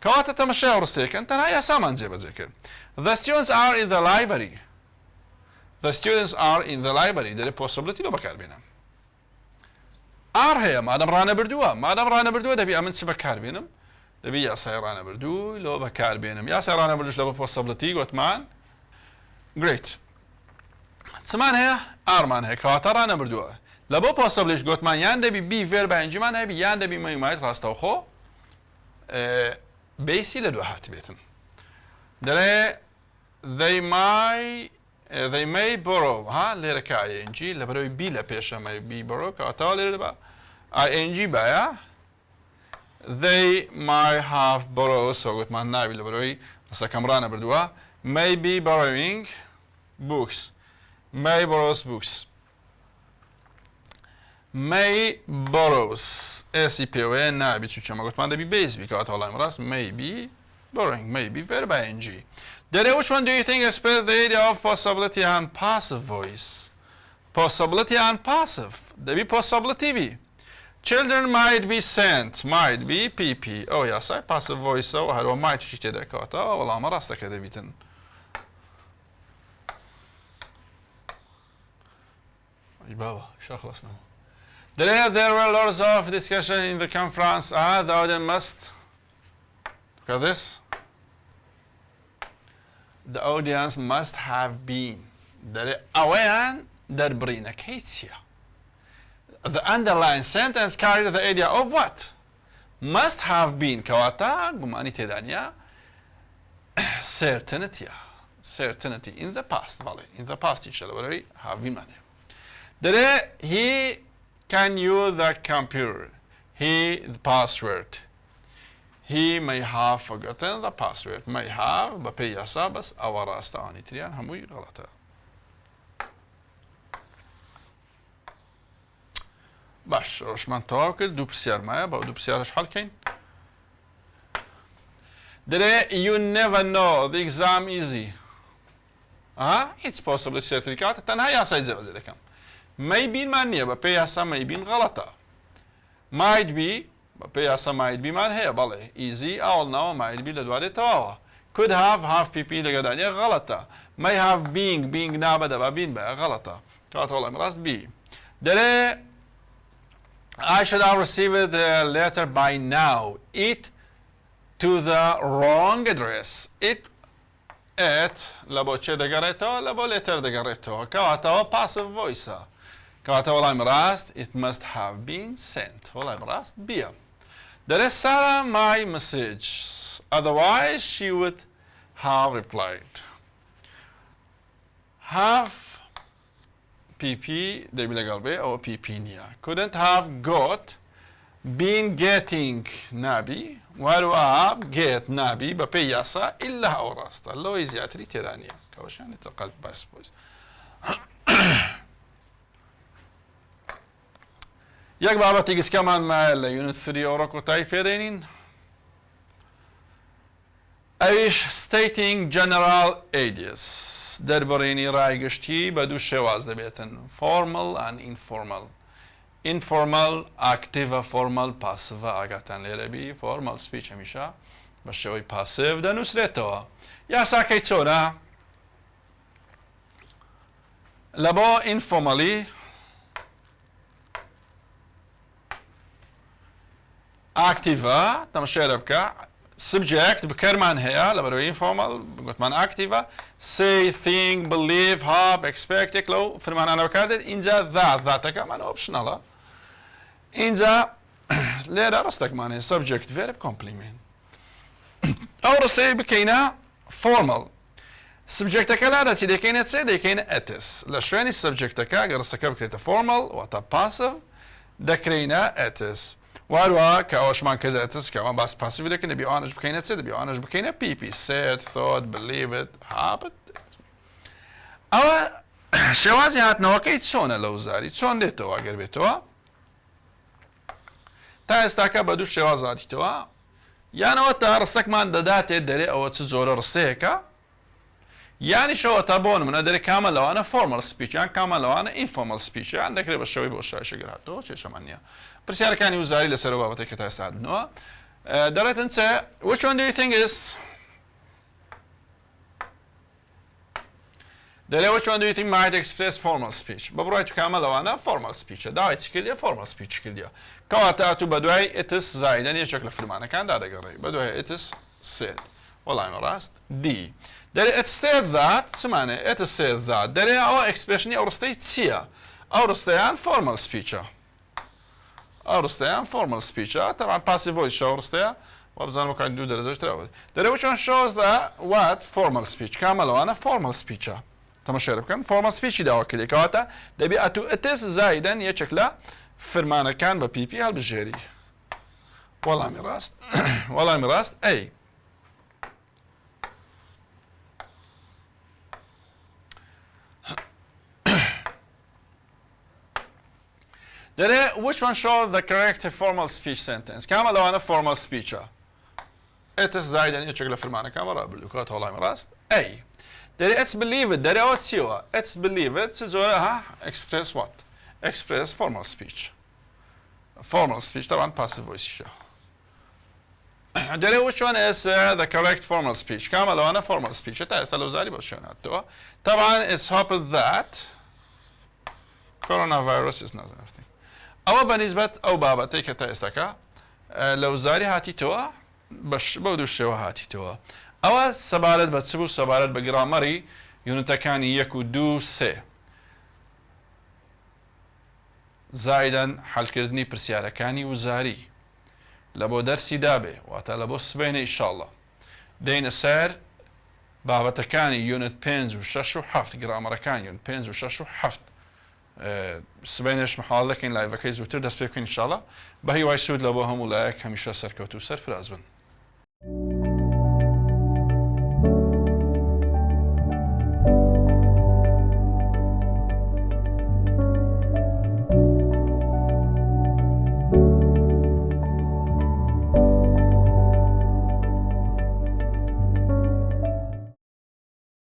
کەواتە تەمەشای ڕستەکەن تەنها یاسامان جێبەجێ کرد the students are in the library the students are in the library دەرێ possibility لۆ بەکاربێنم ئار هەیە مادەم ڕانەبردووە دەبی ئەمن چ بەکاربێنم دەبی یاسای ڕانەبردوو لۆ بەکاربێنم یاسای ڕانەبردووش لە بە possibility گوتمان great چمان هەیە ئارمان هەیە کەواتە ڕانەبردووە لە بۆ possibilityش گوتمان یان دەبی بی فێر بەنجمان هەبی یان دەبی مەیمایت ڕاستەوخۆ بیسی لە دووە هات بێتن دەڵێ they may borrow ها لێرە کە ing لە بەرەوەی بی لە پێشە may be borrow کەواتەوە لێرە بە ing بایە they might have borrowed سۆ گوتمان ناوی لە بەرەوەی ڕستەکەم ڕانەبردووە may be borrowing books may borrows books may borrows ئێسی پێوەیە نابی چووچەمە گوتمان دەبی بیس بی کەواتە وەڵامی ڕاست may be borrowing may be verb ing دەرێ which one do you think express the idea of possibility and passive voice possibility and passive دەبی possibility بی children might be sent might be PP ئەو یاسای passive voice و هەروە might تووشی تێدەکەواتەوە وەڵامە ڕاستەکە دەبیتن ای بابا شەخلەسنەوە دەرێ there were lots of discussion in the conference the audience must look at this the audience must have been دەرێ ئەوەیان دەربڕینەکەی چییە the underlined sentence carried the idea of what must have been کەواتە گومانی تێدانە certainty in the past بەڵێ in the past ایشە لەبەرەوەی have been مانێ دەرێ he can use the computer the password he may have forgotten the password may have بەپێی یاسا بەس ئەوە ڕاستەوانی تریان هەمووی غەڵەتە باش ڕۆژمان تەواو کرد دوو پرسیارمایە بەو دوو پرسیارش حەڵکەین دەرێ you never know the exam easy it's possible سێتریکاتە تەنها یاسای جێبەجێ دەکەم مەیبینمان نییە بەپێی یاسا مەیبین غەڵەتە might be بەپێی یاسا might be مان هەیە بەڵێ easy ئاوڵناوە might be لە دوادێ تەواوە could have PP لەگەدانیە غەڵەتە may have being نابە دەبا بین بە غەڵەتە کەواتە وەڵامی ڕاست بی دەرێ I should have received the letter by now it to the wrong address it لە بۆ چێ دەگەڕێتەوە لە بۆ لێتەر دەگەڕێتەوە کەواتەوە passive voice کەواتە وەڵامی ڕاست it must have been sent وەڵامی ڕاست بیە دەرێ Sarah my message otherwise she would have replied have PP دەبی لەگەڵ بێ ئەوە PP نییە couldn't have got been getting نابی وهروەها get نابی بەپێی یاسا ئللا ئەوە ڕاستە لەوەی زیاتری تێدا نییە کەوەشیانی تەقەت باس بۆیس یەک بابەتی گسکەمان مایە لە یونت 3 ئەوڕۆ کۆتایی پێدەینین ئەویش stating general ideas دەربڕینی ڕایگەشتی بە دوو شێواز دەبێتن formal and informal active formal passive ئاگاتان لێرە بی formal speech هەمیشە بە شێوەی passive دەنووسرێتەوە یاساکەی چۆنە لە بۆ informally active تەماشێرە بکە subject بکەرمان هەیە لە بەرەوەی informal گوتمان active say think believe hope expect لەو فرمانانە بەکاردێت اینجا ذاتەکەمان optionalە اینجا لێرە ڕستێکمان هەیە subject verb complement ئەو ڕستەی بکەینە formal subjectەکە لا دەچی دەکەینە چێ دەکەینە etis لە شوێنی subjectەکە گە ڕستەکە بکرێتە formal واتە passive دەکرێنە etis وهروەها کە ئەوەشمان کردە etis کە ئەوان باس passive دەکەین دەبی ئەوانش بکەینە چێ دەبی ئەوانش بکەینە PP said thought believe it habit ئەوە شێوازی هاتنەوەکەی چۆنە لەو زاری چۆن دێتەوە ئەگەر بێتەوە تا ئێستاکە بە دوو شێواز هاتیتەوە یانەوە تا ڕستەکمان دەداتێت دەرێ ئەوە چ جۆرە ڕستەیەەکە یانی شەوە تا بۆ منە دەرێ کامە لەوانە فۆرمەل سپیچ یان کامە لەوانە ئینفۆرمەل سپیچ یان دەکرێت بە شەوەی بۆ شایشەگەراتەوە چێشەمان نییە پرسیارەکانی وزاری لەسەر بابەتێک کە تا ئێستا بنەوە دەڵێتن چ which one do you think is دەرێ which one do you think might express formal speech بە بڕای تو کامە لەوانە فۆرمەل سپیچە داوای چی کردیە فۆرمەل سپیچ کردیە کەواتە تو بە دوای ئتس زایدەن یەکێک لە فرمانەکاندا دەگەڕێی بە دوای ئتس said وەڵامی ڕاست دی دەرێ it said that چمانێ it said that دەرێ ئەوە ئەکسپرێشنی ئەو ڕستەی چییە ئەو ڕستەیان فۆرمەل سپیچە ئەو ڕستەیان فۆرمەل سپیچە تەمان پاسی ڤۆیس شەو ڕستەیە وە بزانم وەکان دوو دەرەجەشتراوە دەرێ which one shows the what formal speech کامە لەوانە فۆرمەل سپیچە تەماشای بکەن فۆرمەل سپیچی داوا کردێت کەواتە دەبێت ئەتو ئتس زایدەن یەکێک لە فرمانەکان بە پیپی هەڵبژێری وەڵامی ڕاست ئەی دەرێ which one shows the correct formal speech sentence کامە لەوانە فۆرمەل سپیچە ئتس زایدەن یەکێک لە فرمانەکان بەڕابردوو کات وەڵامی ڕاست ئەی دەرێ it's believed دەرێەوە چیوە it's believed چ جۆرە ها express what express formal speech formal speech طبعا passive voice دەرێ which one is the correct formal speech کامە لەوانە formal speech تا ئێستا لە وزاری بۆ شوێناتەوە طبعا it's hoped that coronavirus is not anything ئەوە بەنسبەت ئەو بابەتەی کە تا ئێستاکە لە وزاری هاتیتەوە بە دوو شێوە هاتیتەوە ئەوە سەبارەت بە چ بوو سەبارەت بە گرامەری یونتەکانی 1 و 2 3 زایدەن حەلکردنی پرسیارەکانی وزاری لە بۆ دەرسی دابێ واتە لە بۆ سبەینە ئیشاڵڵا دێنە سەر بابەتەکانی یونت 5 و 6 و 7 گرامەرەکان یونت 5 و 6 و 7 سبەینەش محاڵ دەکەین لایڤەکەی زووتر دەست پێ بکەین ئیشاڵڵا بە هیوای سوود لە بۆ هەموو لایەک هەمیشە سەرکەوتو و سەرفراز بن